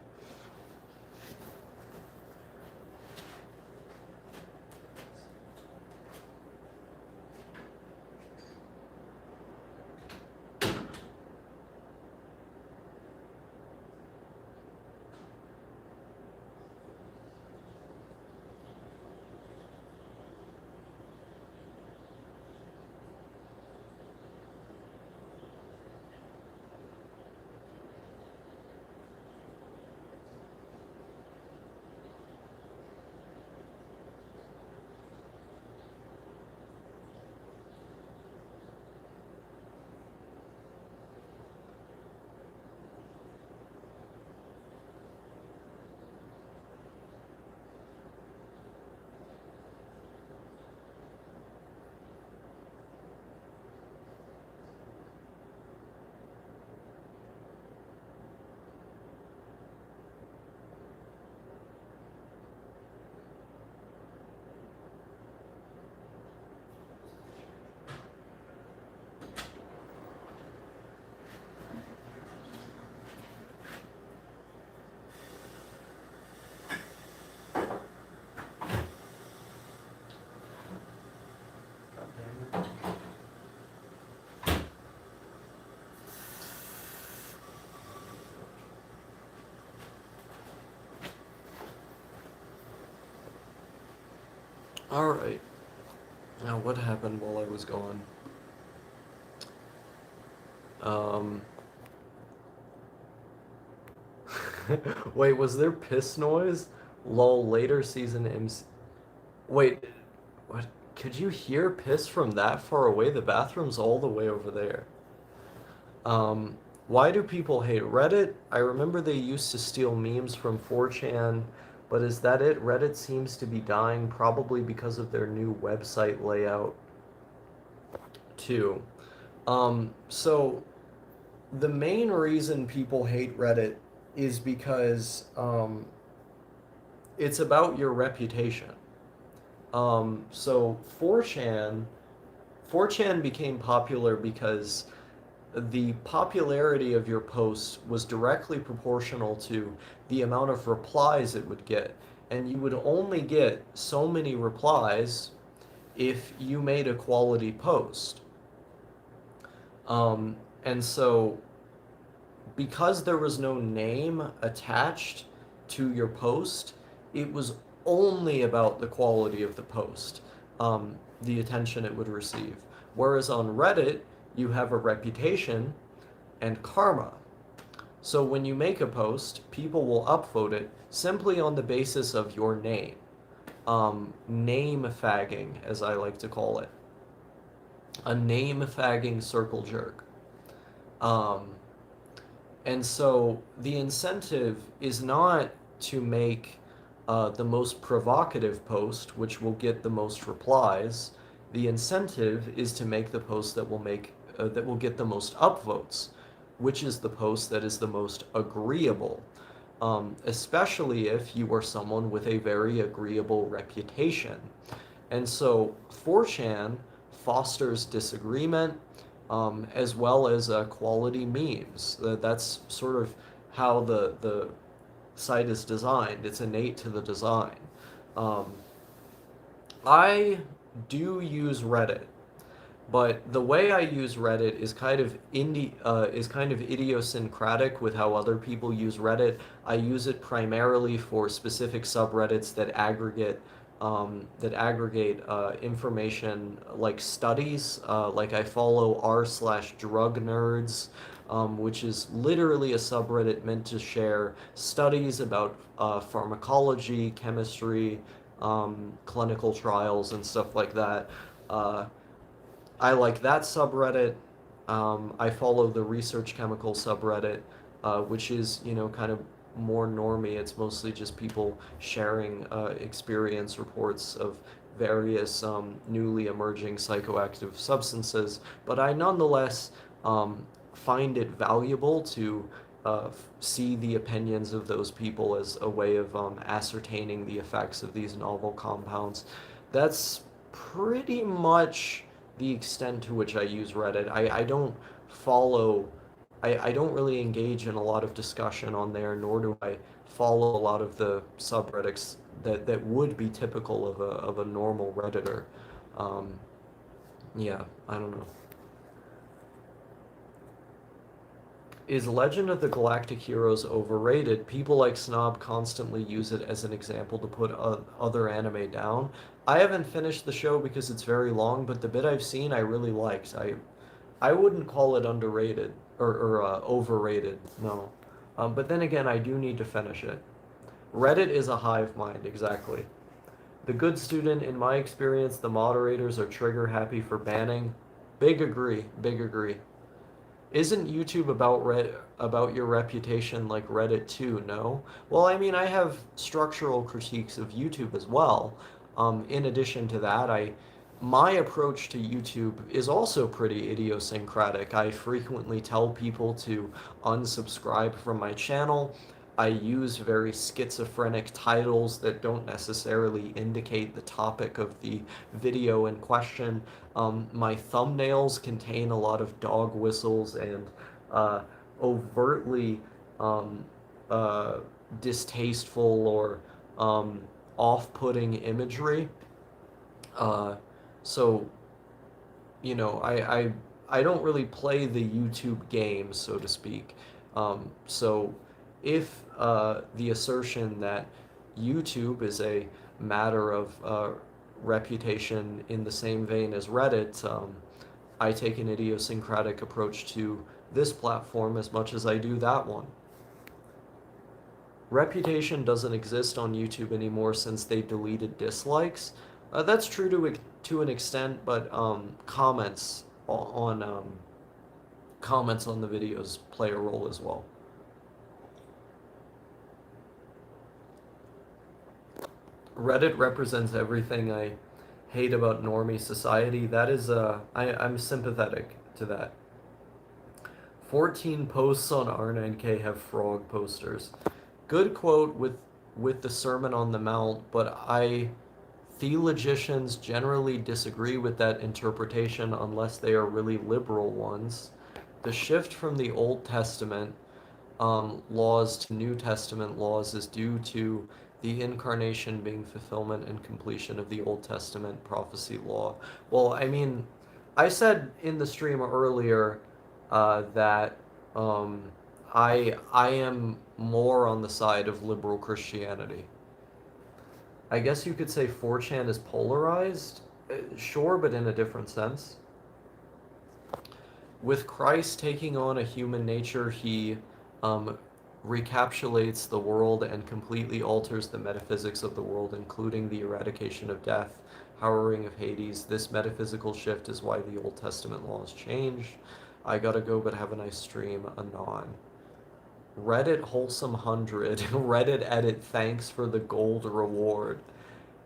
All right. Now, what happened while I was gone? Um, Wait, was there piss noise? Lol, later season MC. Wait, what? Could you hear piss from that far away? The bathroom's all the way over there. Why do people hate Reddit? I remember they used to steal memes from 4chan, but is that it? Reddit seems to be dying, probably because of their new website layout. too. So the main reason people hate Reddit is because it's about your reputation. So 4chan became popular because the popularity of your post was directly proportional to the amount of replies it would get. And you would only get so many replies if you made a quality post. And so, because there was no name attached to your post, it was only about the quality of the post, the attention it would receive. Whereas on Reddit, you have a reputation and karma. So when you make a post, people will upvote it simply on the basis of your name. Name fagging, as I like to call it. A name fagging circle jerk. Um, and so the incentive is not to make the most provocative post, which will get the most replies. The incentive is to make the post that will get the most upvotes, which is the post that is the most agreeable. Especially if you are someone with a very agreeable reputation. And so 4chan fosters disagreement as well as quality memes. That's sort of how the site is designed. It's innate to the design. Um, I do use Reddit, but the way I use Reddit is kind of idiosyncratic with how other people use Reddit. I use it primarily for specific subreddits that aggregate information like studies. Like I follow r/drug nerds, which is literally a subreddit meant to share studies about pharmacology, chemistry, clinical trials, and stuff like that. Uh, I like that subreddit. I follow the research chemical subreddit, which is, kind of more normie. It's mostly just people sharing experience reports of various newly emerging psychoactive substances. But I nonetheless find it valuable to see the opinions of those people as a way of ascertaining the effects of these novel compounds. That's pretty much the extent to which I use Reddit. I don't follow, I don't really engage in a lot of discussion on there, nor do I follow a lot of the subreddits that would be typical of a normal Redditor. Um, yeah, I don't know. Is Legend of the Galactic Heroes overrated? People like Snob constantly use it as an example to put other anime down. I haven't finished the show because it's very long, but the bit I've seen I really liked. I wouldn't call it underrated or overrated, no. But then again, I do need to finish it. Reddit is a hive mind, exactly. The good student, in my experience, the moderators are trigger happy for banning. Big agree, big agree. Isn't YouTube about your reputation like Reddit too, no? Well, I mean, I have structural critiques of YouTube as well. In addition to that, my approach to YouTube is also pretty idiosyncratic. I frequently tell people to unsubscribe from my channel. I use very schizophrenic titles that don't necessarily indicate the topic of the video in question. My thumbnails contain a lot of dog whistles and uh, overtly um, uh, distasteful or um, off-putting imagery. Uh, so, I don't really play the YouTube game, so to speak. So if the assertion that YouTube is a matter of reputation in the same vein as Reddit, I take an idiosyncratic approach to this platform as much as I do that one. Reputation doesn't exist on YouTube anymore since they deleted dislikes. That's true to an extent, but comments on the videos play a role as well. Reddit represents everything I hate about normie society, that is, I'm sympathetic to that. 14 posts on R9K have frog posters. Good quote with the Sermon on the Mount, but theologians generally disagree with that interpretation unless they are really liberal ones. The shift from the Old Testament laws to New Testament laws is due to the incarnation being fulfillment and completion of the Old Testament prophecy law. Well, I mean, I said in the stream earlier that um, I am more on the side of liberal Christianity. I guess you could say 4chan is polarized, sure, but in a different sense. With Christ taking on a human nature, he um, recapitulates the world and completely alters the metaphysics of the world, including the eradication of death, harrowing of Hades. This metaphysical shift is why the Old Testament laws changed. I gotta go, but have a nice stream. Anon. Reddit Wholesome 100. Reddit edit, thanks for the gold reward.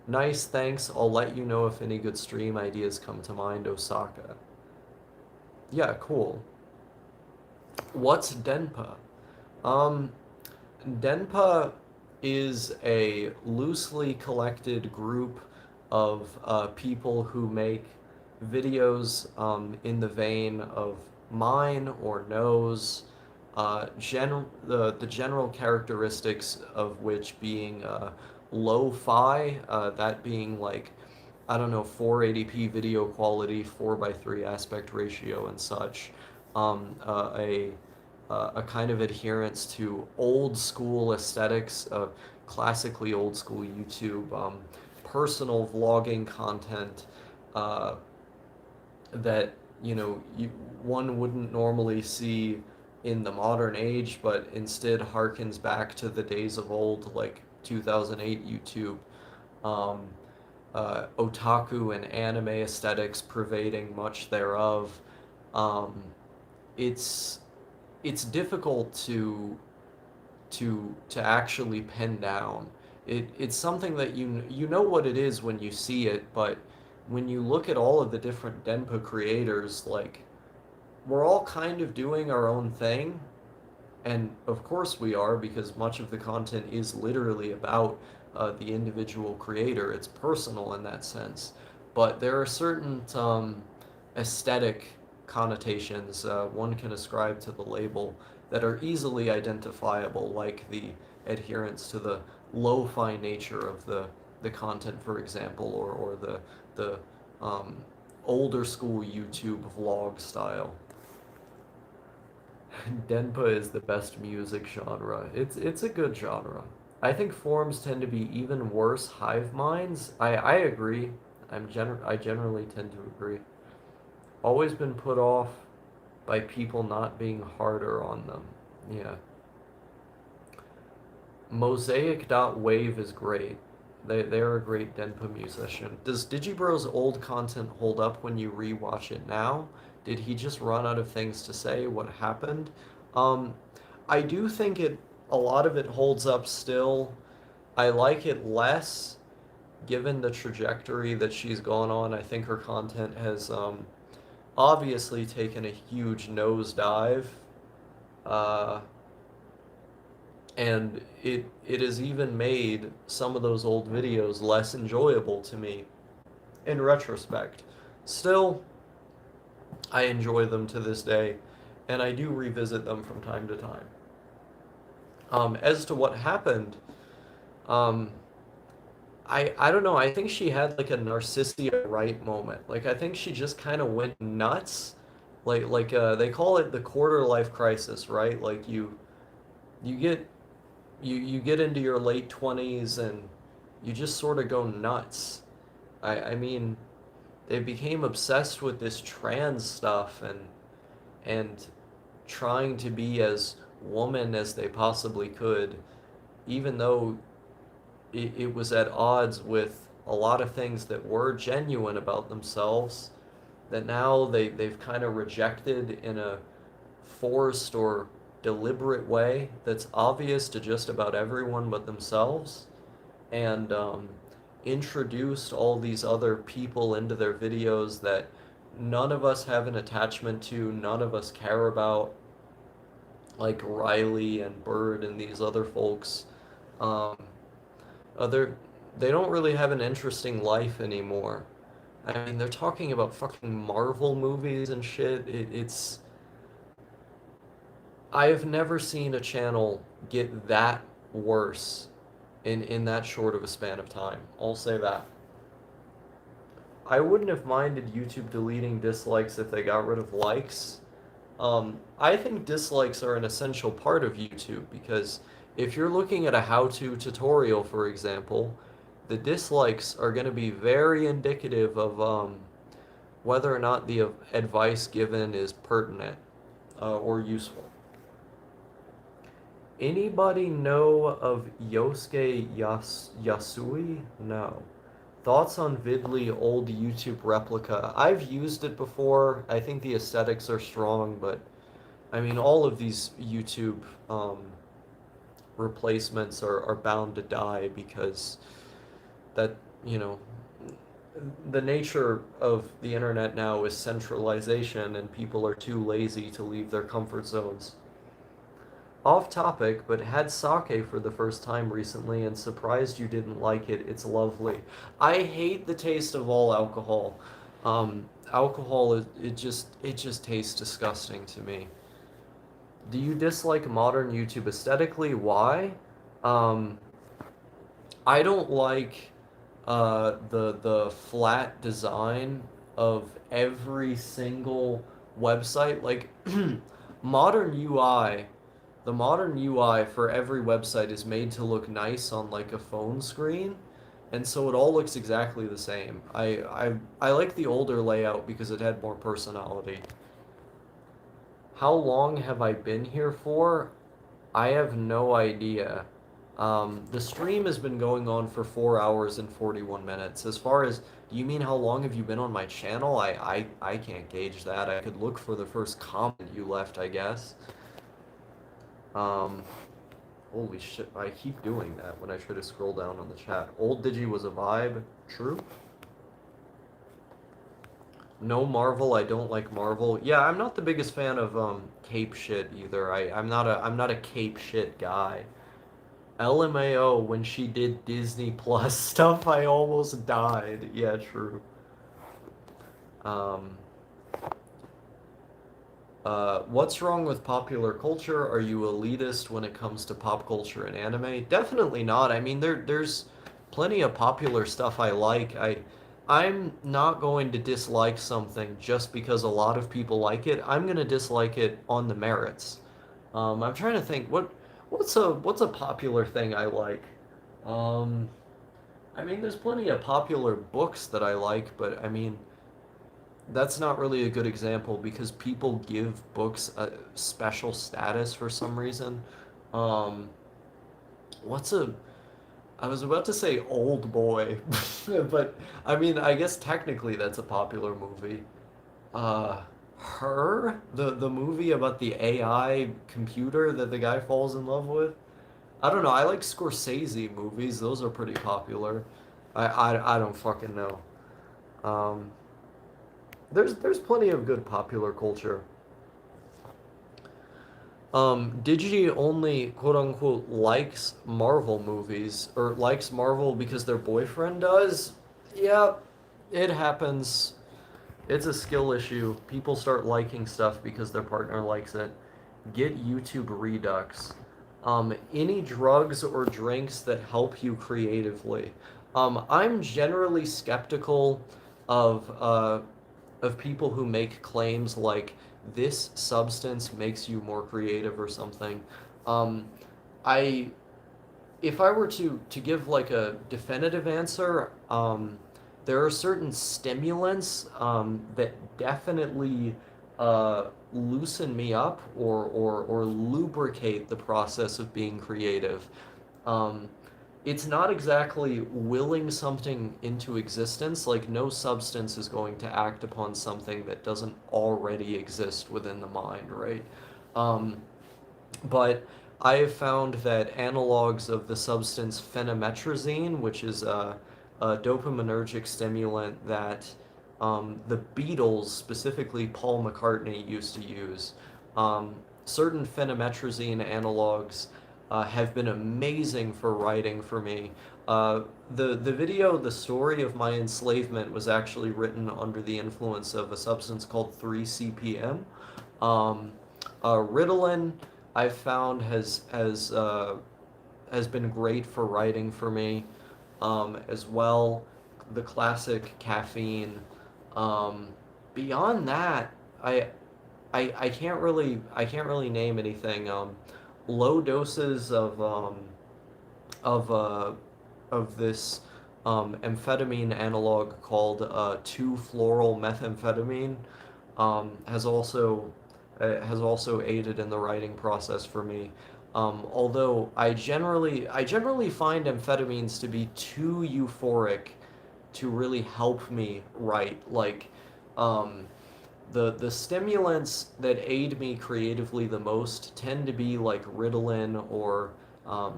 Nice, thanks. I'll let you know if any good stream ideas come to mind, Osaka. Yeah, cool. What's Denpa? Um, Denpa is a loosely collected group of people who make videos in the vein of mine or knows, the general characteristics of which being lo-fi, that being like, I don't know, 480p video quality, 4:3 aspect ratio and such, a kind of adherence to old school aesthetics of classically old school YouTube, personal vlogging content uh, that one wouldn't normally see in the modern age, but instead harkens back to the days of old, like 2008 YouTube. Um, Otaku and anime aesthetics pervading much thereof. Um, it's it's difficult to actually pin down. It's something that you know what it is when you see it, but when you look at all of the different Denpa creators, like we're all kind of doing our own thing, and of course we are because much of the content is literally about the individual creator. It's personal in that sense, but there are certain aesthetic connotations one can ascribe to the label that are easily identifiable, like the adherence to the lo-fi nature of the content, for example, or the um, older school YouTube vlog style. Denpa is the best music genre. It's a good genre. I think forums tend to be even worse hive minds. I agree. I generally tend to agree. Always been put off by people not being harder on them. Yeah. Mosaic.wave is great. They're a great Denpa musician. Does Digibro's old content hold up when you rewatch it now? Did he just run out of things to say? What happened? Um, I do think a lot of it holds up still. I like it less given the trajectory that she's gone on. I think her content has obviously taken a huge nosedive. Uh, and it has even made some of those old videos less enjoyable to me in retrospect. Still, I enjoy them to this day, and I do revisit them from time to time. As to what happened, um, I don't know. I think she had like a Narcissia right moment. Like I think she just kind of went nuts. They call it the quarter life crisis, right? Like you get you get into your late 20s and you just sort of go nuts. I mean, they became obsessed with this trans stuff and trying to be as woman as they possibly could, even though it was at odds with a lot of things that were genuine about themselves that now they've kind of rejected in a forced or deliberate way that's obvious to just about everyone but themselves. And introduced all these other people into their videos that none of us have an attachment to, none of us care about, like Riley and Bird and these other folks. Um, other, they don't really have an interesting life anymore. I mean, they're talking about fucking Marvel movies and shit. It's I have never seen a channel get that worse in that short of a span of time. I'll say that. I wouldn't have minded YouTube deleting dislikes if they got rid of likes. I think dislikes are an essential part of YouTube because if you're looking at a how-to tutorial, for example, the dislikes are going to be very indicative of whether or not the advice given is pertinent or useful. Anybody know of Yosuke Yasui? No. Thoughts on Vidly old YouTube replica? I've used it before. I think the aesthetics are strong, but I mean, all of these YouTube replacements are bound to die because that, you know, the nature of the internet now is centralization and people are too lazy to leave their comfort zones. Off topic, but had sake for the first time recently and surprised you didn't like it. It's lovely. I hate the taste of all alcohol. Alcohol it just tastes disgusting to me. Do you dislike modern YouTube aesthetically? Why? Um, I don't like the flat design of every single website. Like modern UI, the modern UI for every website is made to look nice on like a phone screen, and so it all looks exactly the same. I like the older layout because it had more personality. How long have I been here for? I have no idea. The stream has been going on for 4 hours and 41 minutes. As far as, do you mean how long have you been on my channel? I can't gauge that. I could look for the first comment you left, I guess. Um, Holy shit, I keep doing that when I try to scroll down on the chat. Old Digi was a vibe. True. No Marvel, I don't like Marvel. Yeah, I'm not the biggest fan of cape shit either. I'm not a cape shit guy. LMAO when she did Disney Plus stuff, I almost died. Yeah, true. Um, what's wrong with popular culture? Are you elitist when it comes to pop culture and anime? Definitely not. I mean, there's plenty of popular stuff I like. I'm not going to dislike something just because a lot of people like it. I'm gonna dislike it on the merits. I'm trying to think what's a popular thing I like. Um, I mean, there's plenty of popular books that I like, but I mean, that's not really a good example because people give books a special status for some reason. Um, what's a I was about to say Old Boy, but I mean, I guess technically that's a popular movie. Uh, Her, the movie about the AI computer that the guy falls in love with. I don't know. I like Scorsese movies. Those are pretty popular. I don't fucking know. Um, there's plenty of good popular culture. Digi only quote unquote likes Marvel movies or likes Marvel because their boyfriend does. Yeah, it happens. It's a skill issue. People start liking stuff because their partner likes it. Get YouTube Redux. Any drugs or drinks that help you creatively. I'm generally skeptical of people who make claims like this substance makes you more creative or something. Um, I if I were to give like a definitive answer, there are certain stimulants that definitely loosen me up or lubricate the process of being creative. Um, it's not exactly willing something into existence, like no substance is going to act upon something that doesn't already exist within the mind, right? Um, but I have found that analogs of the substance phenymetrazine, which is a dopaminergic stimulant that the Beatles, specifically Paul McCartney, used to use. Um, Certain phenmetrazine analogs have been amazing for writing for me. The video, the story of my enslavement, was actually written under the influence of a substance called 3-CPM. Um, Ritalin, I've found has been great for writing for me, as well. The classic caffeine. Um, Beyond that, I, I can't really name anything. Low doses of uh, of this amphetamine analog called 2-fluoral methamphetamine has also aided in the writing process for me. Although I generally find amphetamines to be too euphoric to really help me write. Like, um, the stimulants that aid me creatively the most tend to be like Ritalin or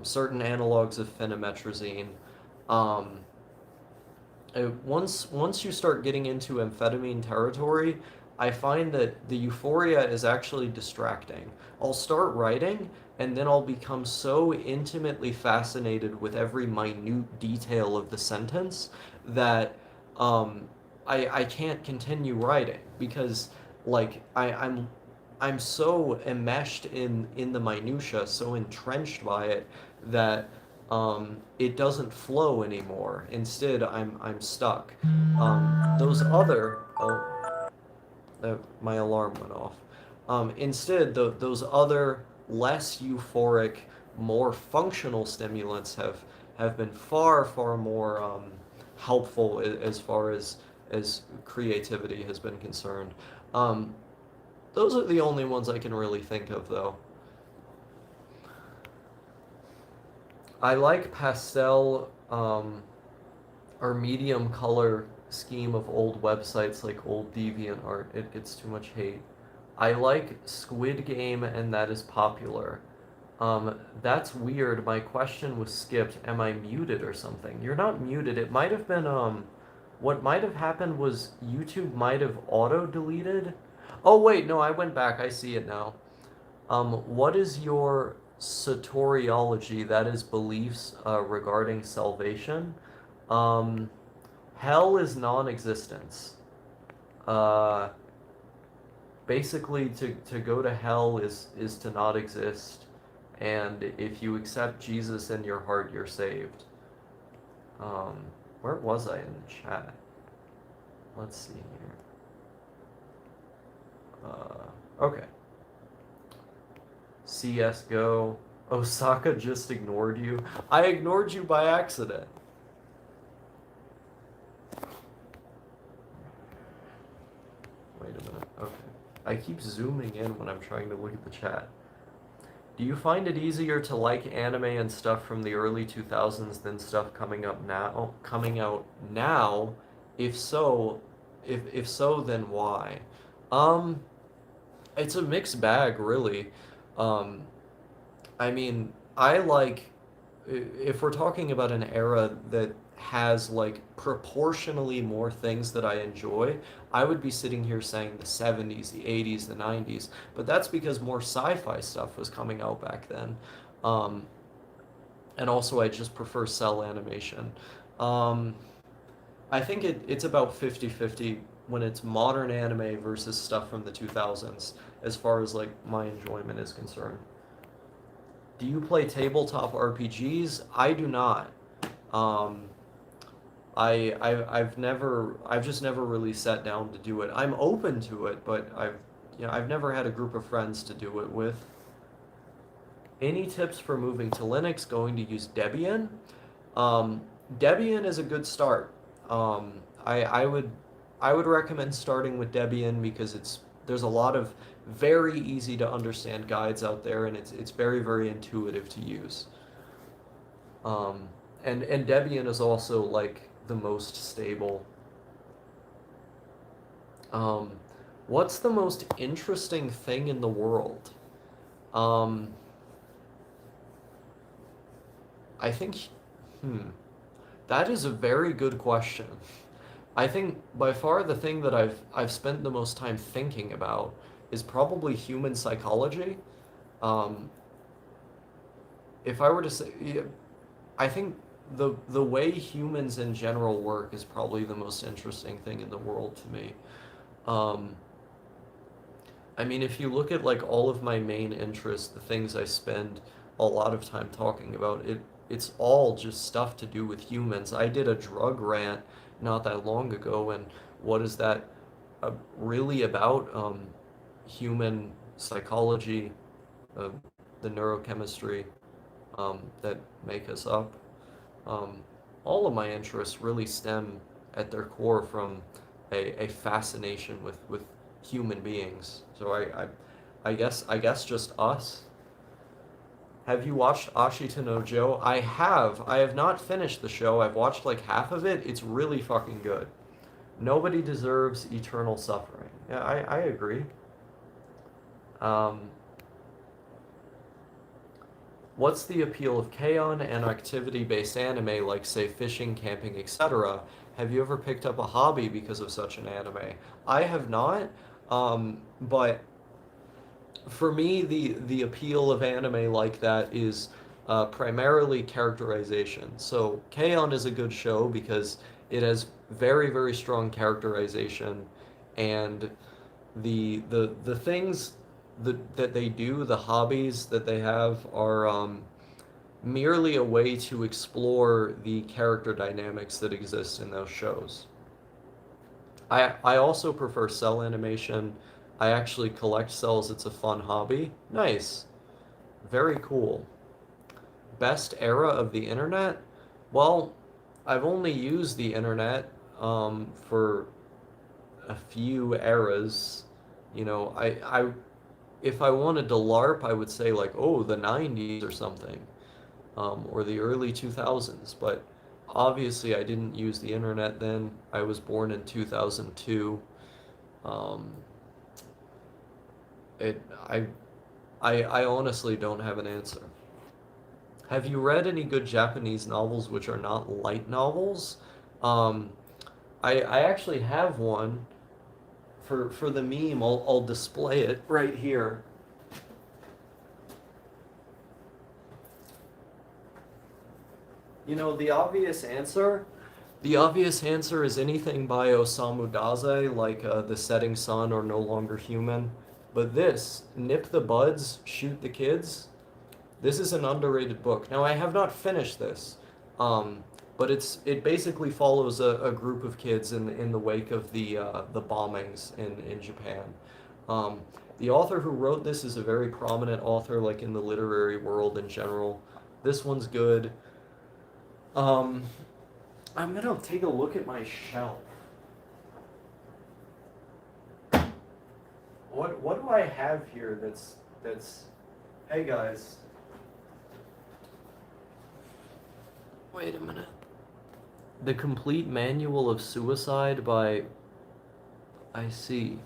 certain analogs of phenmetrazine. Um, once you start getting into amphetamine territory, I find that the euphoria is actually distracting. I'll start writing, and then I'll become so intimately fascinated with every minute detail of the sentence that um, I can't continue writing because like I'm so enmeshed in the minutia, so entrenched by it that it doesn't flow anymore. Instead, I'm stuck. Those other my alarm went off. Instead, those other less euphoric, more functional stimulants have been far more helpful as far as creativity has been concerned. Um, those are the only ones I can really think of, though. I like pastel or medium color scheme of old websites like old DeviantArt. It gets too much hate. I like Squid Game, and that is popular. That's weird. My question was skipped. Am I muted or something? You're not muted. It might have been, what might have happened was YouTube might have auto-deleted. Oh, wait, no, I went back. I see it now. What is your soteriology, that is beliefs regarding salvation? Um, Hell is non-existence. Uh, Basically, to go to hell is to not exist, and if you accept Jesus in your heart, you're saved. Um, where was I in the chat? Let's see here. Okay. CS:GO. Osaka just ignored you. I ignored you by accident. Wait a minute. Okay. I keep zooming in when I'm trying to look at the chat. Do you find it easier to like anime and stuff from the early 2000s than stuff coming out now? If so, if so, then why? Um, it's a mixed bag, really. Um, I mean, I like if we're talking about an era that has like proportionally more things that I enjoy, I would be sitting here saying the 70s, the 80s, the 90s, but that's because more sci-fi stuff was coming out back then. Um, and also I just prefer cell animation. Um, I think it's about 50-50 when it's modern anime versus stuff from the 2000s as far as like my enjoyment is concerned. Do you play tabletop RPGs? I do not. Um, I've just never really sat down to do it. I'm open to it, but I've never had a group of friends to do it with. Any tips for moving to Linux? Going to use Debian? Um, Debian is a good start. Um, I would recommend starting with Debian because there's a lot of very easy to understand guides out there, and it's very intuitive to use. Um, and Debian is also like the most stable. Um, what's the most interesting thing in the world? Um, I think, hmm, That is a very good question. I think by far the thing that I've spent the most time thinking about is probably human psychology. Um, if I were to say, yeah, I think the way humans in general work is probably the most interesting thing in the world to me. Um, I mean, if you look at like all of my main interests, the things I spend a lot of time talking about, it's all just stuff to do with humans. I did a drug rant not that long ago, and what is that really about? Human psychology, uh, the neurochemistry that make us up. Um, all of my interests really stem at their core from a fascination with human beings. So I guess just us. Have you watched Ashita no Joe? I have. I have not finished the show. I've watched like half of it. It's really fucking good. Nobody deserves eternal suffering. Yeah, I agree. Um, What's the appeal of K-On! And activity-based anime like, say, fishing, camping, etc.? Have you ever picked up a hobby because of such an anime? I have not, but for me, the appeal of anime like that is primarily characterization. So K-On! Is a good show because it has very, very strong characterization, and the things that they do, the hobbies that they have, are merely a way to explore the character dynamics that exist in those shows. I also prefer cell animation. I actually collect cells. It's a fun hobby. Nice. Very cool. Best era of the internet? Well, I've only used the internet for a few eras. You know, if I wanted to LARP, I would say like, oh, the 90s or something. Or the early 2000s. But obviously, I didn't use the internet then. I was born in 2002. Um, it, I, I honestly don't have an answer. Have you read any good Japanese novels which are not light novels? Um, I actually have one for the meme. I'll display it right here. You know, the obvious answer is anything by Osamu Dazai, like The Setting Sun or No Longer Human. But this, Nip the Buds, Shoot the Kids, this is an underrated book. Now, I have not finished this, um, but it basically follows a group of kids in the wake of the bombings in Japan. Um, the author who wrote this is a very prominent author, like in the literary world in general. This one's good. Um, I'm gonna take a look at my shelf. What do I have here that's hey guys. Wait a minute. The Complete Manual of Suicide by I see.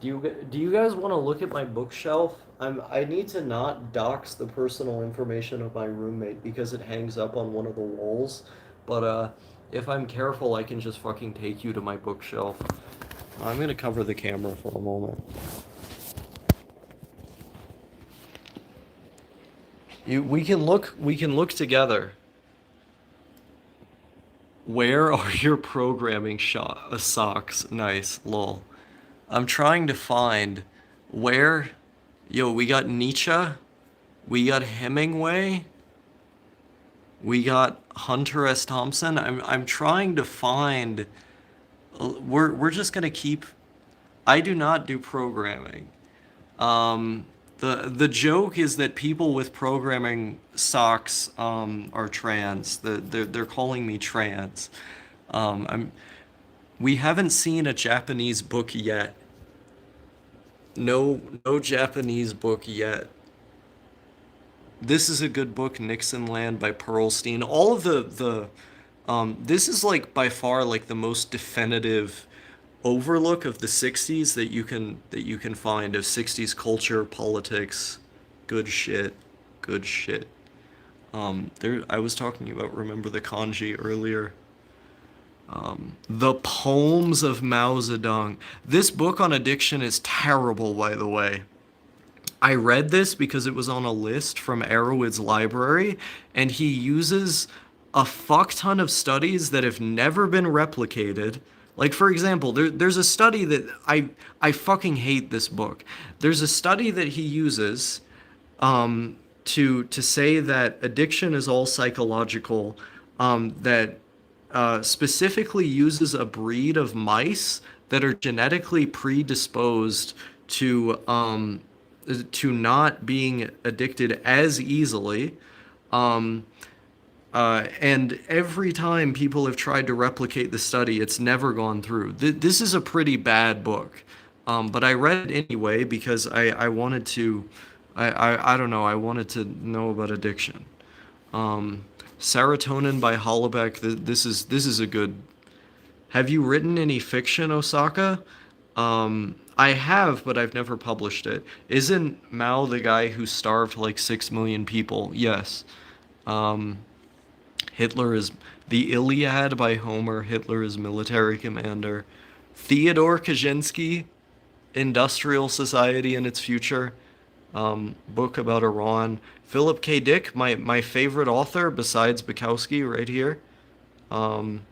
Do you guys want to look at my bookshelf? I need to not dox the personal information of my roommate because it hangs up on one of the walls. But if I'm careful, I can just fucking take you to my bookshelf. I'm gonna cover the camera for a moment. We can look together. Where are your programming socks? Nice, lol. I'm trying to find where. Yo, we got Nietzsche, we got Hemingway, we got Hunter S. Thompson. I'm trying to find. We're just gonna keep. I do not do programming. Um, the joke is that people with programming socks are trans. They're calling me trans. I'm. We haven't seen a Japanese book yet. No Japanese book yet. This is a good book, Nixon Land by Pearlstein. All of this is like by far like the most definitive overlook of the 60s that you can find of 60s culture, politics, good shit, good shit. There I was talking about Remember the Kanji earlier. The Poems of Mao Zedong. This book on addiction is terrible, by the way. I read this because it was on a list from Arrowwood's library, and he uses a fuck ton of studies that have never been replicated. Like, for example, there's a study that I fucking hate this book. There's a study that he uses to say that addiction is all psychological, that specifically uses a breed of mice that are genetically predisposed to not being addicted as easily. Um, and every time people have tried to replicate the study, it's never gone through. This is a pretty bad book. But I read it anyway because I wanted to, I don't know, I wanted to know about addiction. Um, Serotonin by Hollaback. This is a good. Have you written any fiction, Osaka? I have, but I've never published it. Isn't Mao the guy who starved like 6 million people? Yes. Um, Hitler is the Iliad by Homer. Hitler is military commander. Theodore Kaczynski, Industrial Society and Its Future. Book about Iran. Philip K. Dick, my favorite author besides Bukowski, right here. Um,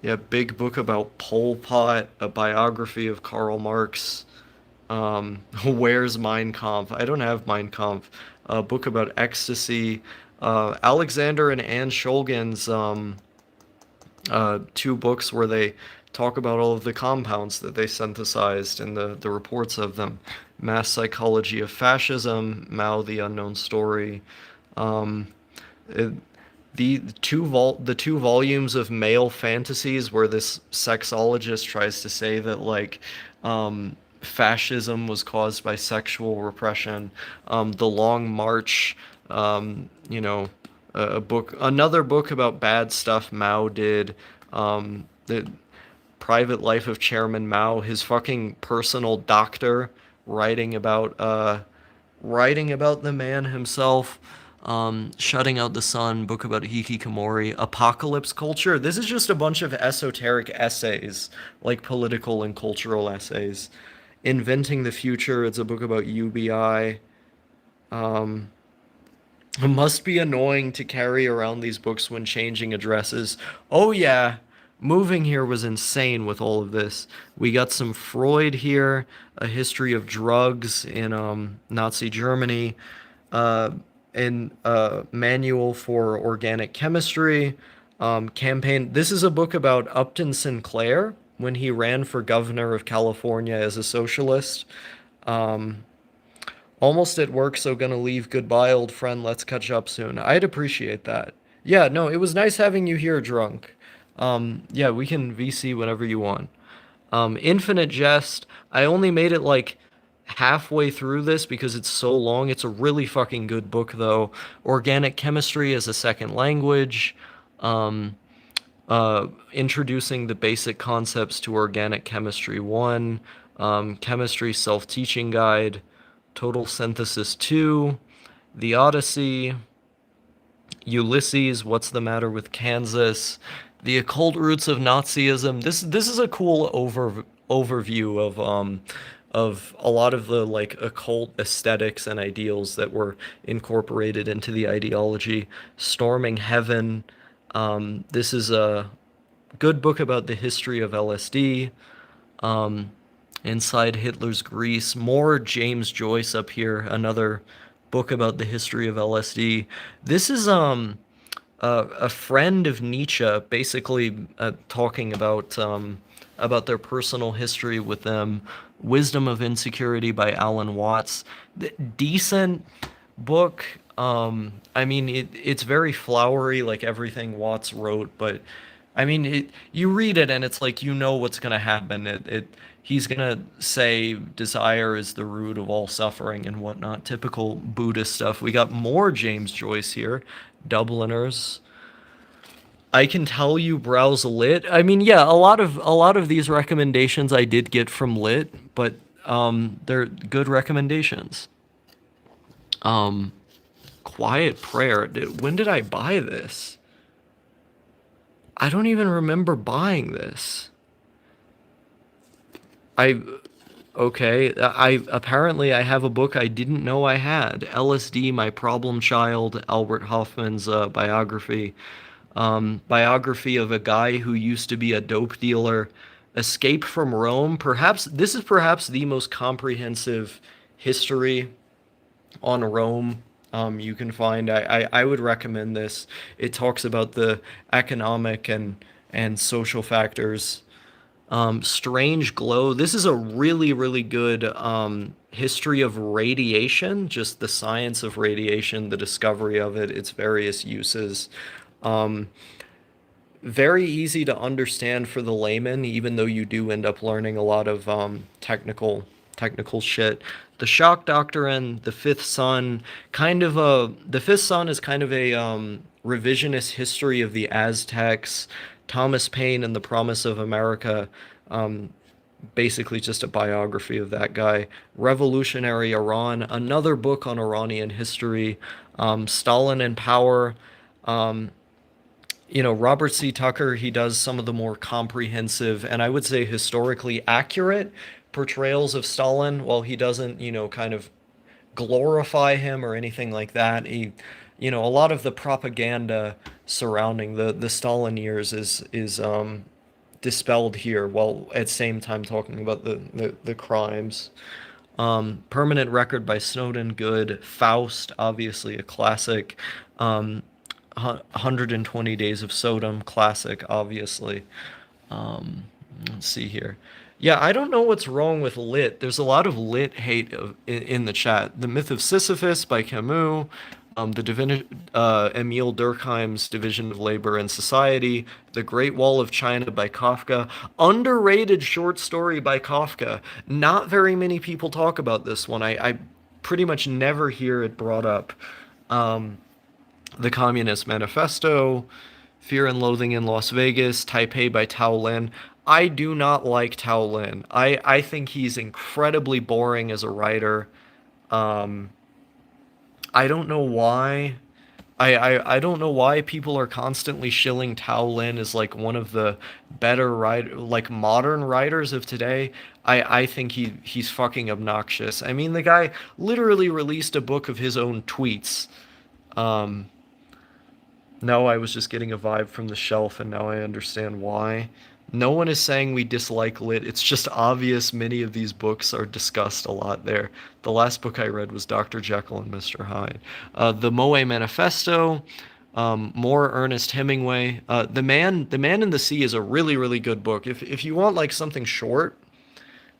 yeah, big book about Pol Pot, a biography of Karl Marx. Where's Mein Kampf? I don't have Mein Kampf. A book about ecstasy. Alexander and Anne Shulgin's two books where they talk about all of the compounds that they synthesized and the reports of them. Mass Psychology of Fascism, Mao the Unknown Story. Um, it, the two volumes of male fantasies where this sexologist tries to say that like fascism was caused by sexual repression. The Long March, you know, another book about bad stuff Mao did. The Private Life of Chairman Mao, his fucking personal doctor writing about writing about the man himself. Shutting Out the Sun, book about hikikomori, apocalypse culture. This is just a bunch of esoteric essays, like political and cultural essays. Inventing the Future, it's a book about UBI. Um, it must be annoying to carry around these books when changing addresses. Oh yeah, moving here was insane with all of this. We got some Freud here, a history of drugs in Nazi Germany, uh, and manual for organic chemistry, campaign. This is a book about Upton Sinclair when he ran for governor of California as a socialist. Um, Almost at work, so gonna leave. Goodbye, old friend. Let's catch up soon. I'd appreciate that. Yeah, no, it was nice having you here, drunk. Yeah, we can VC whenever you want. Infinite Jest. I only made it like halfway through this because it's so long. It's a really fucking good book, though. Organic Chemistry as a Second Language. Um, Introducing the Basic Concepts to Organic Chemistry 1. Chemistry Self-Teaching Guide. Total Synthesis 2. The Odyssey. Ulysses, What's the Matter with Kansas? The Occult Roots of Nazism. This is a cool overview of a lot of the like occult aesthetics and ideals that were incorporated into the ideology. Storming Heaven. This is a good book about the history of LSD. Um, Inside Hitler's Greece. More James Joyce up here. Another book about the history of LSD. This is a friend of Nietzsche, basically talking about their personal history with them. Wisdom of Insecurity by Alan Watts. Decent book. I mean, it's very flowery, like everything Watts wrote, but I mean, you read it and it's like you know what's gonna happen. He's gonna say desire is the root of all suffering and whatnot. Typical Buddhist stuff. We got more James Joyce here. Dubliners. I can tell you browse lit. I mean, yeah, a lot of these recommendations I did get from lit, but they're good recommendations. Um, Quiet Prayer. When did I buy this? I don't even remember buying this. I Okay, I apparently I have a book I didn't know I had. LSD, My Problem Child, Albert Hoffman's biography of a guy who used to be a dope dealer, escape from Rome. Perhaps this is perhaps the most comprehensive history on Rome you can find. I would recommend this. It talks about the economic and social factors. Strange Glow. This is a really, really good history of radiation, just the science of radiation, the discovery of it, its various uses. Um, Very easy to understand for the layman, even though you do end up learning a lot of technical shit. The Shock Doctrine, The Fifth Sun, the Fifth Sun is kind of a revisionist history of the Aztecs. Thomas Paine and the Promise of America, um, basically just a biography of that guy. Revolutionary Iran, another book on Iranian history. Stalin and Power. Um, Robert C. Tucker, he does some of the more comprehensive and I would say historically accurate portrayals of Stalin. While he doesn't, kind of glorify him or anything like that. A lot of the propaganda surrounding the Stalin years is dispelled here, while at the same time talking about the crimes. Permanent Record by Snowden, good. Faust, obviously a classic. 120 Days of Sodom, classic, obviously. Let's see here. Yeah, I don't know what's wrong with lit. There's a lot of lit hate in the chat. The Myth of Sisyphus by Camus, Emile Durkheim's Division of Labor and Society, The Great Wall of China by Kafka, underrated short story by Kafka. Not very many people talk about this one. I pretty much never hear it brought up. Um, the Communist Manifesto, Fear and Loathing in Las Vegas, Taipei by Tao Lin. I do not like Tao Lin. I think he's incredibly boring as a writer. Um, I don't know why. I don't know why people are constantly shilling Tao Lin as like one of the better like modern writers of today. I think he's fucking obnoxious. I mean, the guy literally released a book of his own tweets. Um, No, I was just getting a vibe from the shelf, and now I understand why. No one is saying we dislike lit. It's just obvious many of these books are discussed a lot there. The last book I read was Dr. Jekyll and Mr. Hyde. The Moe Manifesto, more Ernest Hemingway. The Man in the Sea is a really, really good book. If you want like something short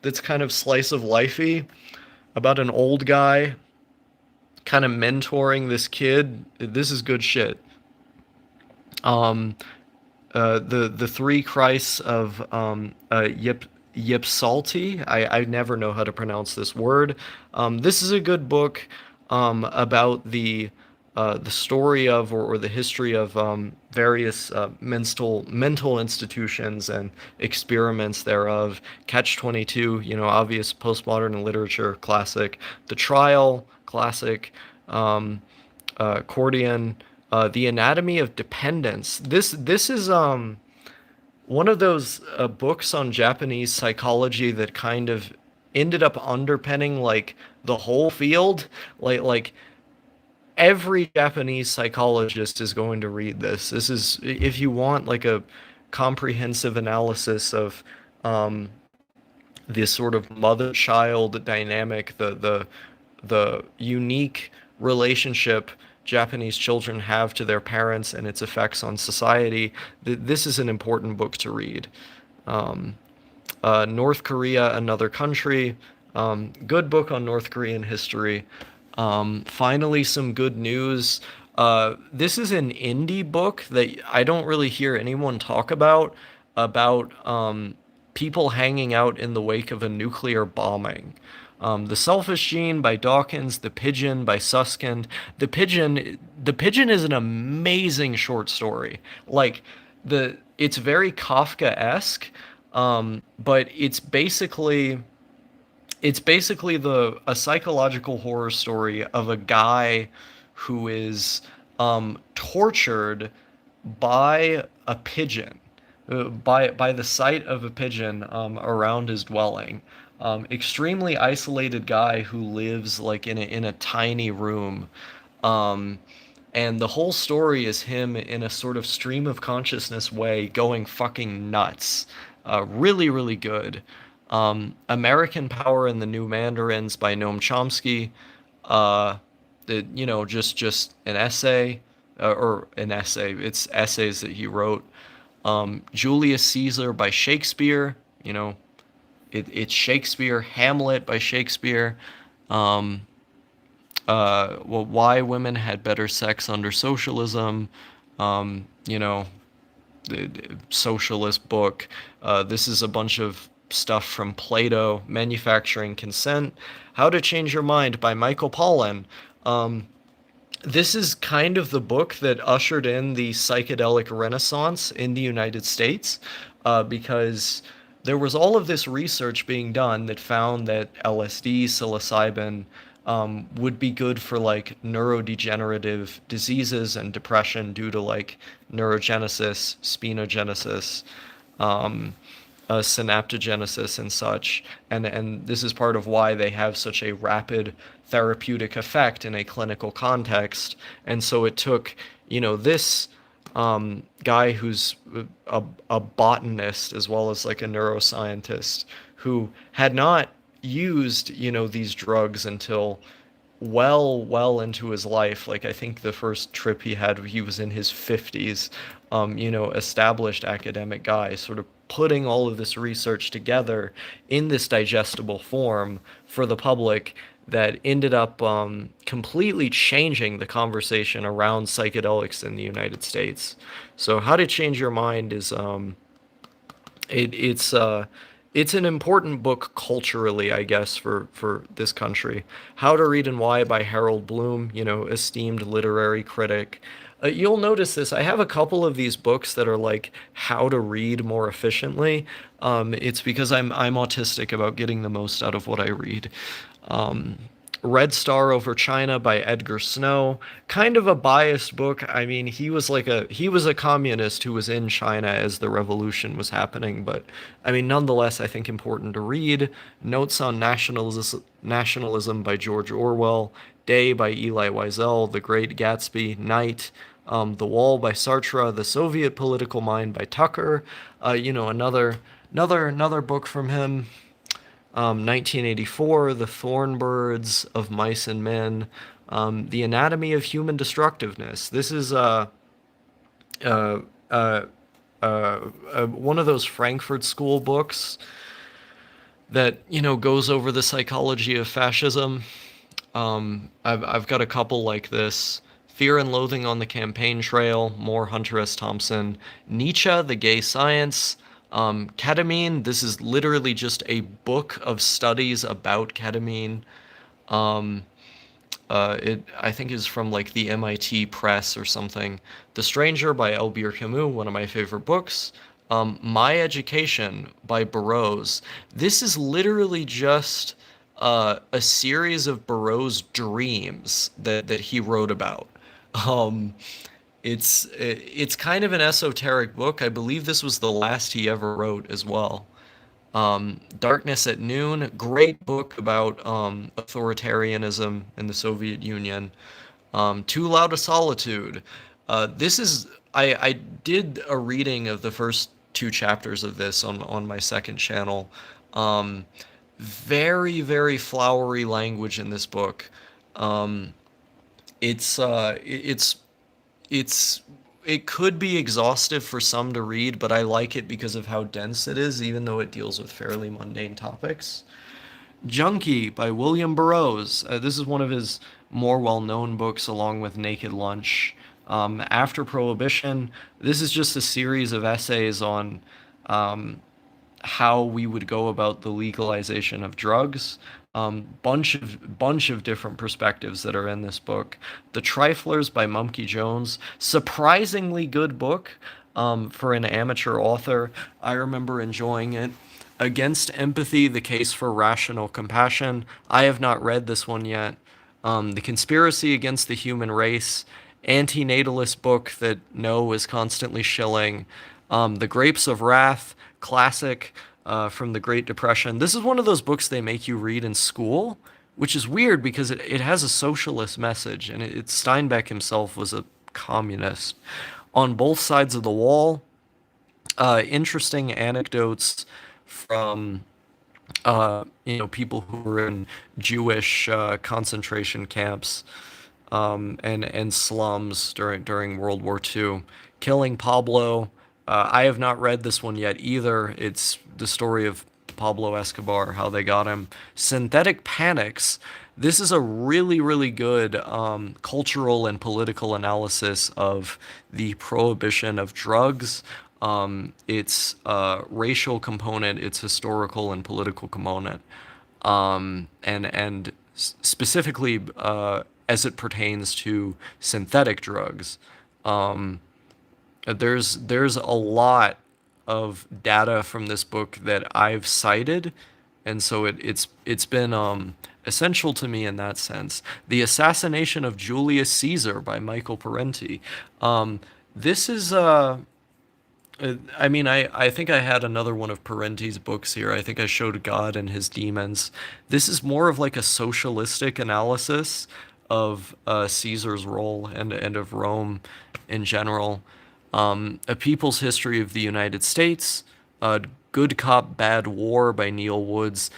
that's kind of slice of lifey about an old guy kind of mentoring this kid, this is good shit. Um, the Three Christs of Ypsilanti. I never know how to pronounce this word. This is a good book about the story of or the history of various mental institutions and experiments thereof. Catch 22, obvious postmodern literature classic. The Trial, classic. Um, Cordian, The Anatomy of Dependence. This is one of those books on Japanese psychology that kind of ended up underpinning like the whole field. Like every Japanese psychologist is going to read this. This is if you want like a comprehensive analysis of um, this sort of mother-child dynamic, the unique relationship Japanese children have to their parents and its effects on society. This is an important book to read. Um, North Korea, Another Country. Good book on North Korean history. Finally, some good news. This is an indie book that I don't really hear anyone talk about people hanging out in the wake of a nuclear bombing. The Selfish Gene by Dawkins, The Pigeon by Suskind. The Pigeon is an amazing short story. Like it's very Kafka-esque, but it's basically a psychological horror story of a guy who is tortured by a pigeon, by the sight of a pigeon around his dwelling. Extremely isolated guy who lives like in a tiny room. Um, and the whole story is him in a sort of stream of consciousness way going fucking nuts. Really, really good. American Power and the New Mandarins by Noam Chomsky. Uh, just an essay, or an essay. It's essays that he wrote. Julius Caesar by Shakespeare. It's Shakespeare. Hamlet by Shakespeare. Um, well, why women had better sex under socialism. Um, you know, the socialist book. This is a bunch of stuff from Plato. Manufacturing Consent. How to Change Your Mind by Michael Pollan. Um, this is kind of the book that ushered in the psychedelic renaissance in the United States, because there was all of this research being done that found that LSD, psilocybin, would be good for like neurodegenerative diseases and depression due to like neurogenesis, spinogenesis, um, synaptogenesis and such. And this is part of why they have such a rapid therapeutic effect in a clinical context. And so it took, this guy who's a botanist as well as like a neuroscientist who had not used, these drugs until well into his life. Like I think the first trip he had, he was in his 50s. Established academic guy, sort of putting all of this research together in this digestible form for the public that ended up completely changing the conversation around psychedelics in the United States. So, How to Change Your Mind is it's an important book culturally, I guess, for this country. How to Read and Why by Harold Bloom, esteemed literary critic. You'll notice this. I have a couple of these books that are like how to read more efficiently. It's because I'm autistic about getting the most out of what I read. Um, Red Star Over China by Edgar Snow. Kind of a biased book. I mean, he was a communist who was in China as the revolution was happening, but I mean, nonetheless, I think important to read. Notes on Nationalism by George Orwell. Day by Elie Wiesel. The Great Gatsby. Night. The Wall by Sartre. The Soviet Political Mind by Tucker. Another book from him. 1984, The Thorn Birds of Mice and Men, The Anatomy of Human Destructiveness. This is uh, uh, one of those Frankfurt School books that, goes over the psychology of fascism. I've got a couple like this. Fear and Loathing on the Campaign Trail, more Hunter S. Thompson. Nietzsche, The Gay Science. Ketamine, this is literally just a book of studies about ketamine. Um, it I think is from like the MIT Press or something. The Stranger by Albert Camus, one of my favorite books. My Education by Burroughs. This is literally just a series of Burroughs' dreams that he wrote about. Um, it's kind of an esoteric book. I believe this was the last he ever wrote as well. Darkness at Noon, great book about authoritarianism in the Soviet Union. Too Loud a Solitude. This is I did a reading of the first two chapters of this on my second channel. Um, Very, very flowery language in this book. Um, it's it's it could be exhaustive for some to read, but I like it because of how dense it is, even though it deals with fairly mundane topics. Junkie by William Burroughs. This is one of his more well-known books, along with Naked Lunch. After Prohibition, this is just a series of essays on um, how we would go about the legalization of drugs. Bunch of different perspectives that are in this book. The Triflers by Mumky Jones, surprisingly good book for an amateur author. I remember enjoying it. Against Empathy: The Case for Rational Compassion. I have not read this one yet. The Conspiracy Against the Human Race, antinatalist book that No is constantly shilling. The Grapes of Wrath, classic from the Great Depression. This is one of those books they make you read in school, which is weird because it has a socialist message, and Steinbeck himself was a communist. On both sides of the wall, interesting anecdotes from people who were in Jewish concentration camps and slums during World War II. Killing Pablo. I have not read this one yet either. It's the story of Pablo Escobar, how they got him. Synthetic Panics. This is a really, really good cultural and political analysis of the prohibition of drugs, its racial component, its historical and political component, and specifically as it pertains to synthetic drugs. Um, there's a lot of data from this book that I've cited, and so it's been essential to me in that sense. The Assassination of Julius Caesar by Michael Parenti. This is I mean, I think I had another one of Parenti's books here. I think I showed God and His Demons. This is more of like a socialistic analysis of Caesar's role and of Rome in general. A People's History of the United States, Good Cop, Bad War by Neil Woods.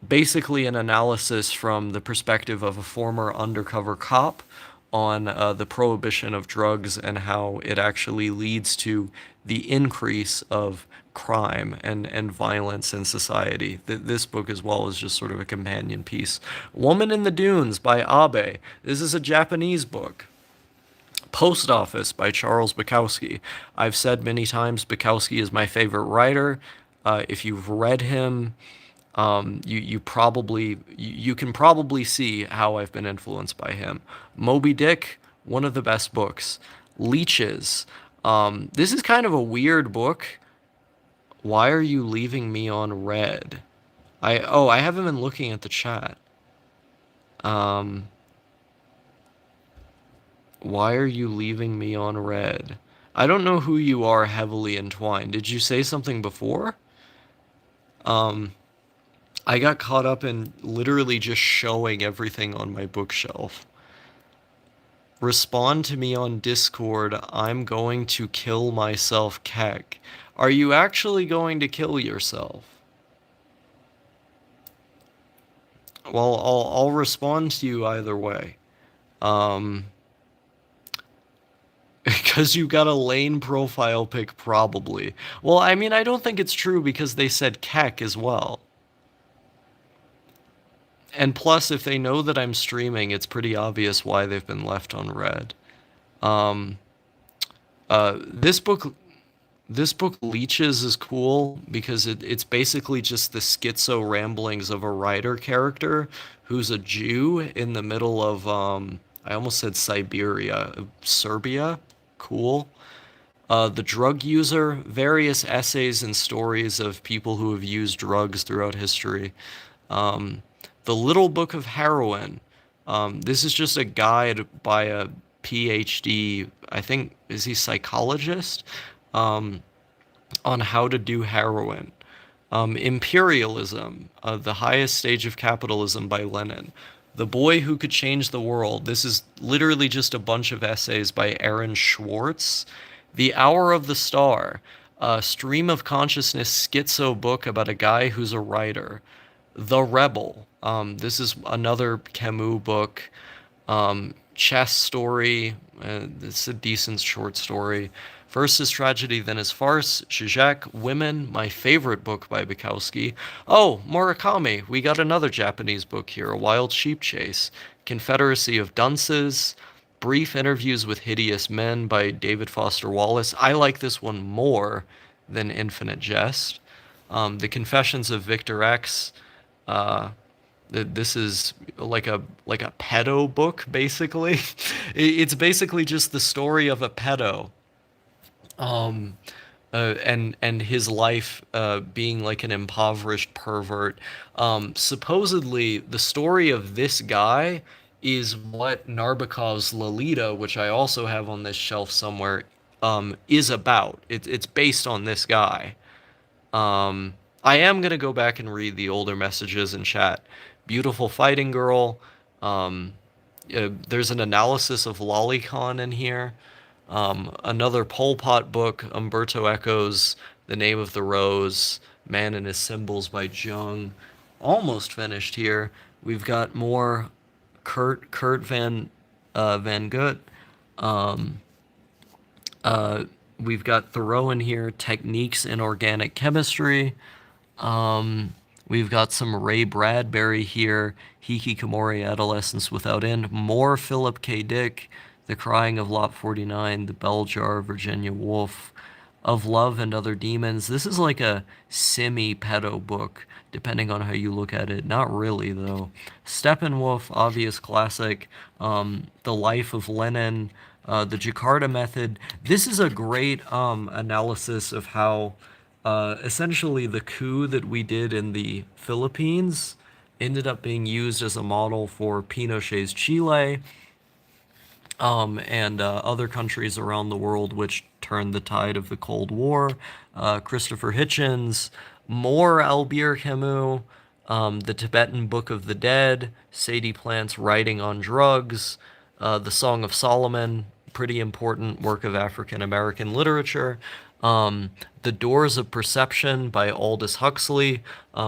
Basically, an analysis from the perspective of a former undercover cop on the prohibition of drugs and how it actually leads to the increase of crime and violence in society. This book as well is just sort of a companion piece. Woman in the Dunes by Abe. This is a Japanese book. Post Office by Charles Bukowski. I've said many times Bukowski is my favorite writer. If you've read him, you can probably see how I've been influenced by him. Moby Dick, one of the best books. Leeches. This is kind of a weird book. Why are you leaving me on red? I haven't been looking at the chat. Why are you leaving me on red? I don't know who you are, heavily entwined. Did you say something before? I got caught up in literally just showing everything on my bookshelf. Respond to me on Discord. I'm going to kill myself, Keck. Are you actually going to kill yourself? Well, I'll respond to you either way. Because you got a Lane profile pic, probably. Well, I mean, I don't think it's true because they said Keck as well. And plus, if they know that I'm streaming, it's pretty obvious why they've been left on red. Um, this book, Leeches, is cool because it's basically just the schizo ramblings of a writer character who's a Jew in the middle of, I almost said Siberia, Serbia. Cool. The Drug User, various essays and stories of people who have used drugs throughout history. Um, the Little Book of Heroin. This is just a guide by a PhD, I think, is he psychologist, um, on how to do heroin. Imperialism, The Highest Stage of Capitalism by Lenin. The Boy Who Could Change the World. This is literally just a bunch of essays by Aaron Schwartz. The Hour of the Star, a stream of consciousness schizo book about a guy who's a writer. The Rebel. This is another Camus book. Chess Story. It's a decent short story. First is Tragedy, then is Farce. Zizek, Women, my favorite book by Bukowski. Oh, Murakami, we got another Japanese book here, A Wild Sheep Chase. Confederacy of Dunces. Brief Interviews with Hideous Men by David Foster Wallace. I like this one more than Infinite Jest. The Confessions of Victor X. This is like a pedo book, basically. It's basically just the story of a pedo, and his life being like an impoverished pervert. Supposedly, the story of this guy is what Narbekov's Lolita, which I also have on this shelf somewhere, is about. It's based on this guy. Um, I am gonna go back and read the older messages in chat. Beautiful fighting girl. Um, there's an analysis of Lolicon in here. Another Pol Pot book, Umberto Eco's The Name of the Rose, Man and His Symbols by Jung. Almost finished here. We've got more Kurt Van Gut. Um, uh, we've got Thoreau in here, Techniques in Organic Chemistry. We've got some Ray Bradbury here, Hikikomori Adolescence Without End, more Philip K. Dick, The Crying of Lot 49, The Bell Jar, Virginia Woolf, Of Love and Other Demons. This is like a semi-pedo book, depending on how you look at it. Not really, though. Steppenwolf, obvious classic. The Life of Lenin, The Jakarta Method. This is a great analysis of how essentially the coup that we did in the Philippines ended up being used as a model for Pinochet's Chile, and other countries around the world which turned the tide of the Cold War. Christopher Hitchens, more Albert Camus, The Tibetan Book of the Dead, Sadie Plant's Writing on Drugs, The Song of Solomon, pretty important work of African American literature. The Doors of Perception by Aldous Huxley,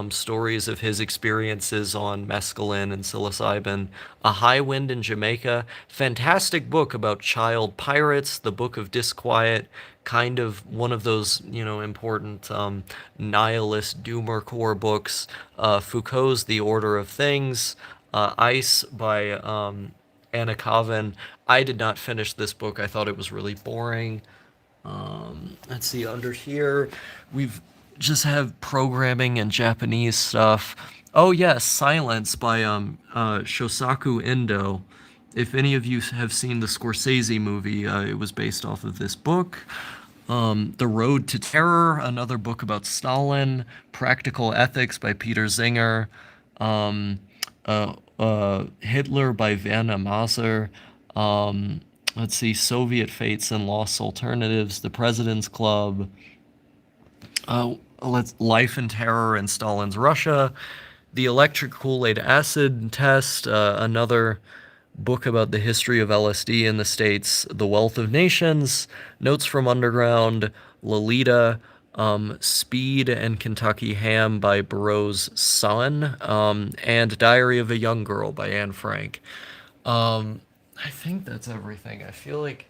stories of his experiences on mescaline and psilocybin. A High Wind in Jamaica, fantastic book about child pirates. The Book of Disquiet, kind of one of those, important nihilist doomer core books. Foucault's The Order of Things. Ice by Anna Kavan. I did not finish this book. I thought it was really boring. Let's see, under here, we've just have programming and Japanese stuff. Oh yes, Silence by Shosaku Endo. If any of you have seen the Scorsese movie, it was based off of this book. The Road to Terror, another book about Stalin. Practical Ethics by Peter Singer. Hitler by Vanna Maser. Let's see, Soviet Fates and Lost Alternatives, The President's Club, Life and Terror in Stalin's Russia, The Electric Kool-Aid Acid Test, another book about the history of LSD in the States, The Wealth of Nations, Notes from Underground, Lolita, Speed and Kentucky Ham by Burroughs' Son, and Diary of a Young Girl by Anne Frank. I think that's everything. I feel like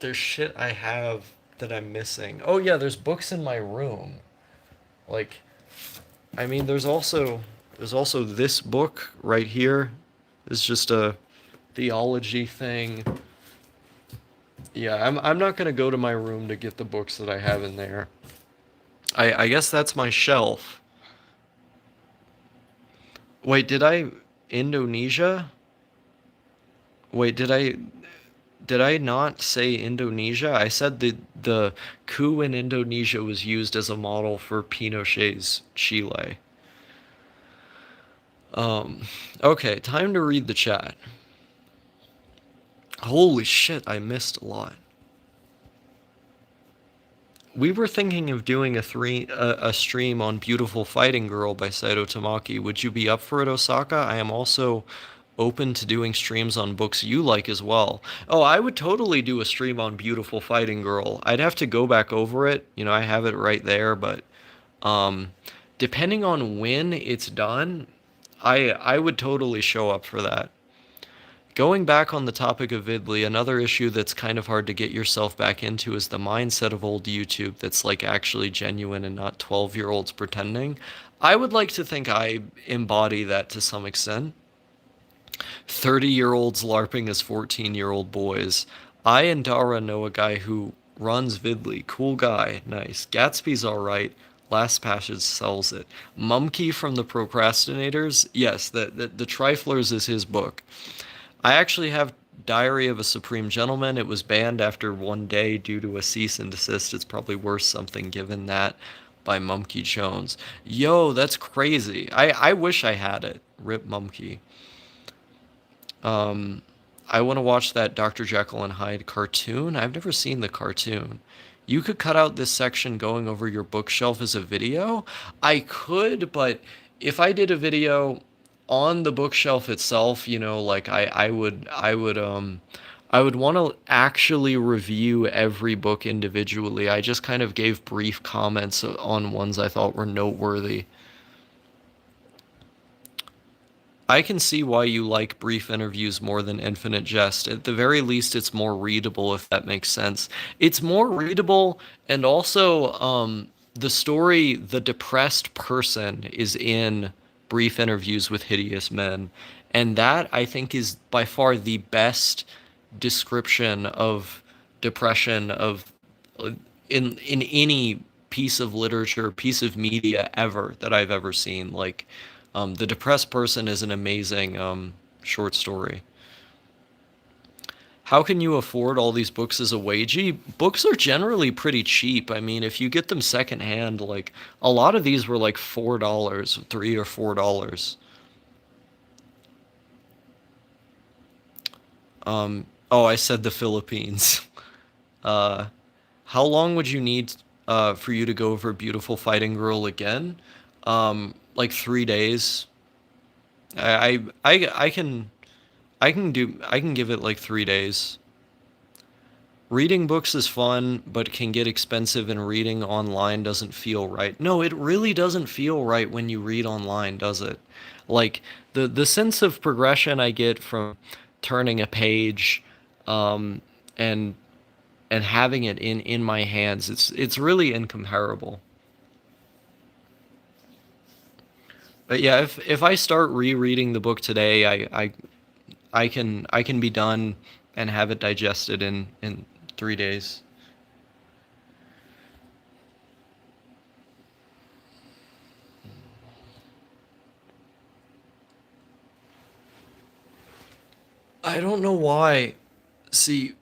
there's shit I have that I'm missing. Oh yeah, there's books in my room. Like, I mean, there's also this book right here. It's just a theology thing. Yeah, I'm not gonna go to my room to get the books that I have in there. I guess that's my shelf. Wait, did I Indonesia? Wait, did I not say Indonesia? I said the coup in Indonesia was used as a model for Pinochet's Chile. Um, okay, time to read the chat. Holy shit, I missed a lot. We were thinking of doing a stream on Beautiful Fighting Girl by Saito Tamaki. Would you be up for it, Osaka? I am also open to doing streams on books you like as well. Oh, I would totally do a stream on Beautiful Fighting Girl. I'd have to go back over it. I have it right there, but um depending on when it's done, I would totally show up for that. Going back on the topic of Vidly, another issue that's kind of hard to get yourself back into is the mindset of old YouTube that's like actually genuine and not 12-year-olds pretending. I would like to think I embody that to some extent. 30-year-olds LARPing as 14-year-old boys. I and Dara know a guy who runs Vidly. Cool guy. Nice. Gatsby's alright. Last Passage sells it. Mumkey from the Procrastinators. Yes, the Triflers is his book. I actually have Diary of a Supreme Gentleman. It was banned after one day due to a cease and desist. It's probably worth something given that. by Mumkey Jones. Yo, that's crazy. I wish I had it. Rip Mumkey. Um, I want to watch that Dr. Jekyll and Hyde cartoon. I've never seen the cartoon. You could cut out this section going over your bookshelf as a video. I could, but if I did a video on the bookshelf itself, like I would want to actually review every book individually. I just kind of gave brief comments on ones I thought were noteworthy. I can see why you like brief interviews more than Infinite Jest. At the very least, it's more readable, if that makes sense. It's more readable, and also the story, the depressed person, is in Brief Interviews with Hideous Men. And that, I think, is by far the best description of depression in any piece of literature, piece of media ever that I've ever seen. Like, The Depressed Person is an amazing short story. How can you afford all these books as a wagey? Books are generally pretty cheap. I mean, if you get them secondhand, like a lot of these were like $4, $3 or $4. Oh, I said the Philippines. Uh, how long would you need for you to go over Beautiful Fighting Girl again? Like 3 days. I can I can give it like 3 days. Reading books is fun, but can get expensive, and reading online doesn't feel right. No, it really doesn't feel right when you read online, does it? Like the sense of progression I get from turning a page, um, and having it in my hands, it's really incomparable. But yeah, if I start rereading the book today, I can be done and have it digested in 3 days. I don't know why. See,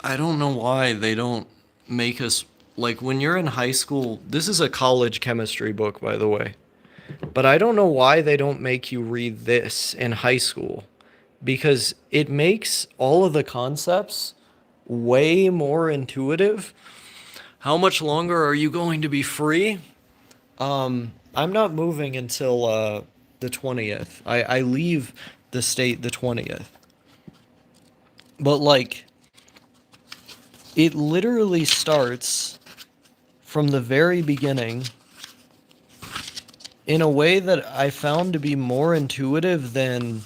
I don't know why they don't make us, like, when you're in high school. This is a college chemistry book, by the way. But I don't know why they don't make you read this in high school, because it makes all of the concepts way more intuitive. How much longer are you going to be free? I'm not moving until the 20th. I leave the state the 20th. But like, it literally starts from the very beginning in a way that I found to be more intuitive than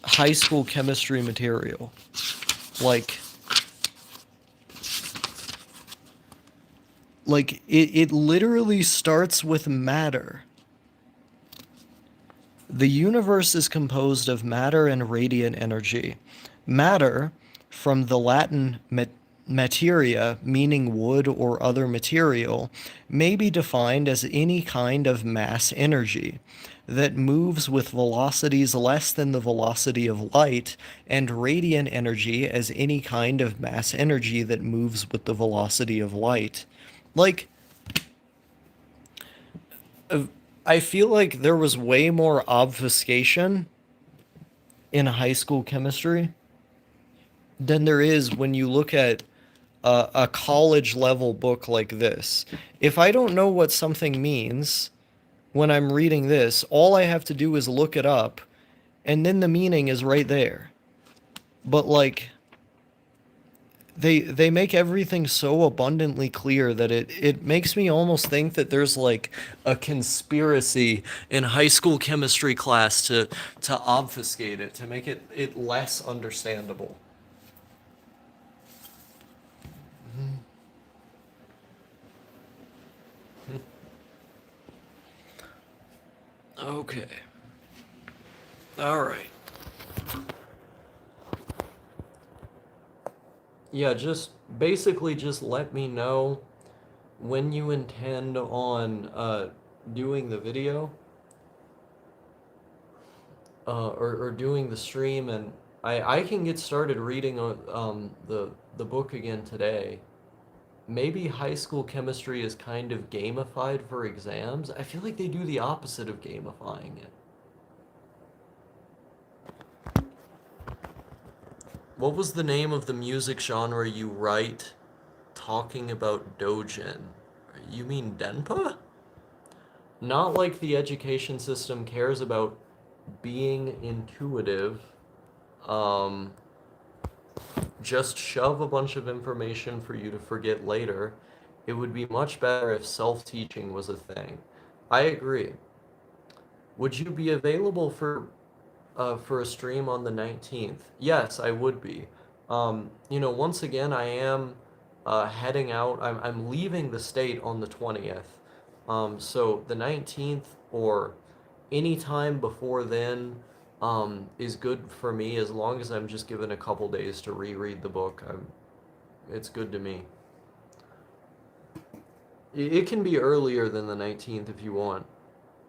high school chemistry material. Like it literally starts with matter. The universe is composed of matter and radiant energy. Matter, from the Latin materia, meaning wood or other material, may be defined as any kind of mass energy that moves with velocities less than the velocity of light, and radiant energy as any kind of mass energy that moves with the velocity of light. Like, I feel like there was way more obfuscation in high school chemistry than there is when you look at a college level book like this. If I don't know what something means when I'm reading this, all I have to do is look it up, and then the meaning is right there. But like, they make everything so abundantly clear that it makes me almost think that there's like a conspiracy in high school chemistry class to obfuscate it, to make it less understandable. Okay. All right. Yeah, just basically just let me know when you intend on doing the video, or doing the stream, and I can get started reading the book again today. maybe high school chemistry is kind of gamified for exams. I feel like they do the opposite of gamifying it. What was the name of the music genre you write talking about Dojin? You mean Denpa? Not like the education system cares about being intuitive. Um, just shove a bunch of information for you to forget later. It would be much better if self-teaching was a thing. I agree. Would you be available for a stream on the 19th? Yes, I would be. Once again, I am heading out. I'm leaving the state on the 20th. So the 19th or any time before then is good for me as long as I'm just given a couple days to reread the book. It's good to me. It can be earlier than the 19th if you want.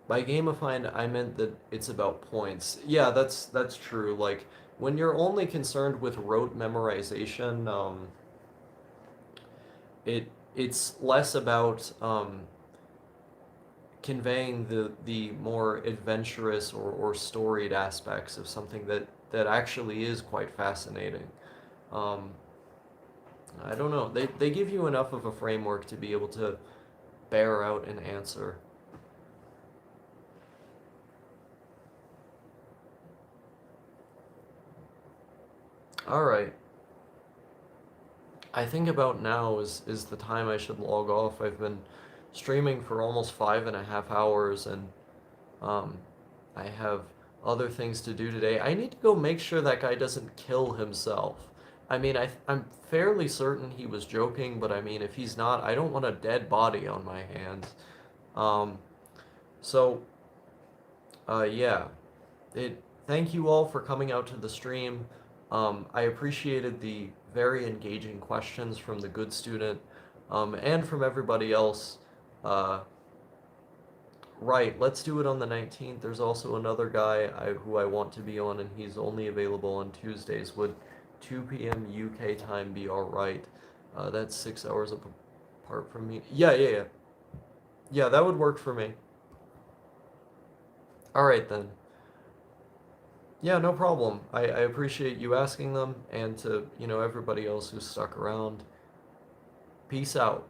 By gamified, I meant that it's about points. Yeah, that's true. Like when you're only concerned with rote memorization, it's less about conveying the more adventurous or storied aspects of something that actually is quite fascinating. Um, I don't know. They give you enough of a framework to be able to bear out an answer. All right. I think about now is the time I should log off. I've been streaming for almost 5.5 hours, and um, I have other things to do today. I need to go make sure that guy doesn't kill himself. I mean, I'm fairly certain he was joking, but I mean, if he's not, I don't want a dead body on my hands. Um, so, yeah. Thank you all for coming out to the stream. I appreciated the very engaging questions from the good student, and from everybody else. Uh, right, let's do it on the 19th. There's also another guy who I want to be on, and he's only available on Tuesdays. Would 2 p.m. UK time be all right? That's 6 hours apart from me. Yeah, yeah, yeah. Yeah, that would work for me. All right then. Yeah, no problem. I appreciate you asking them, and to, everybody else who stuck around. Peace out.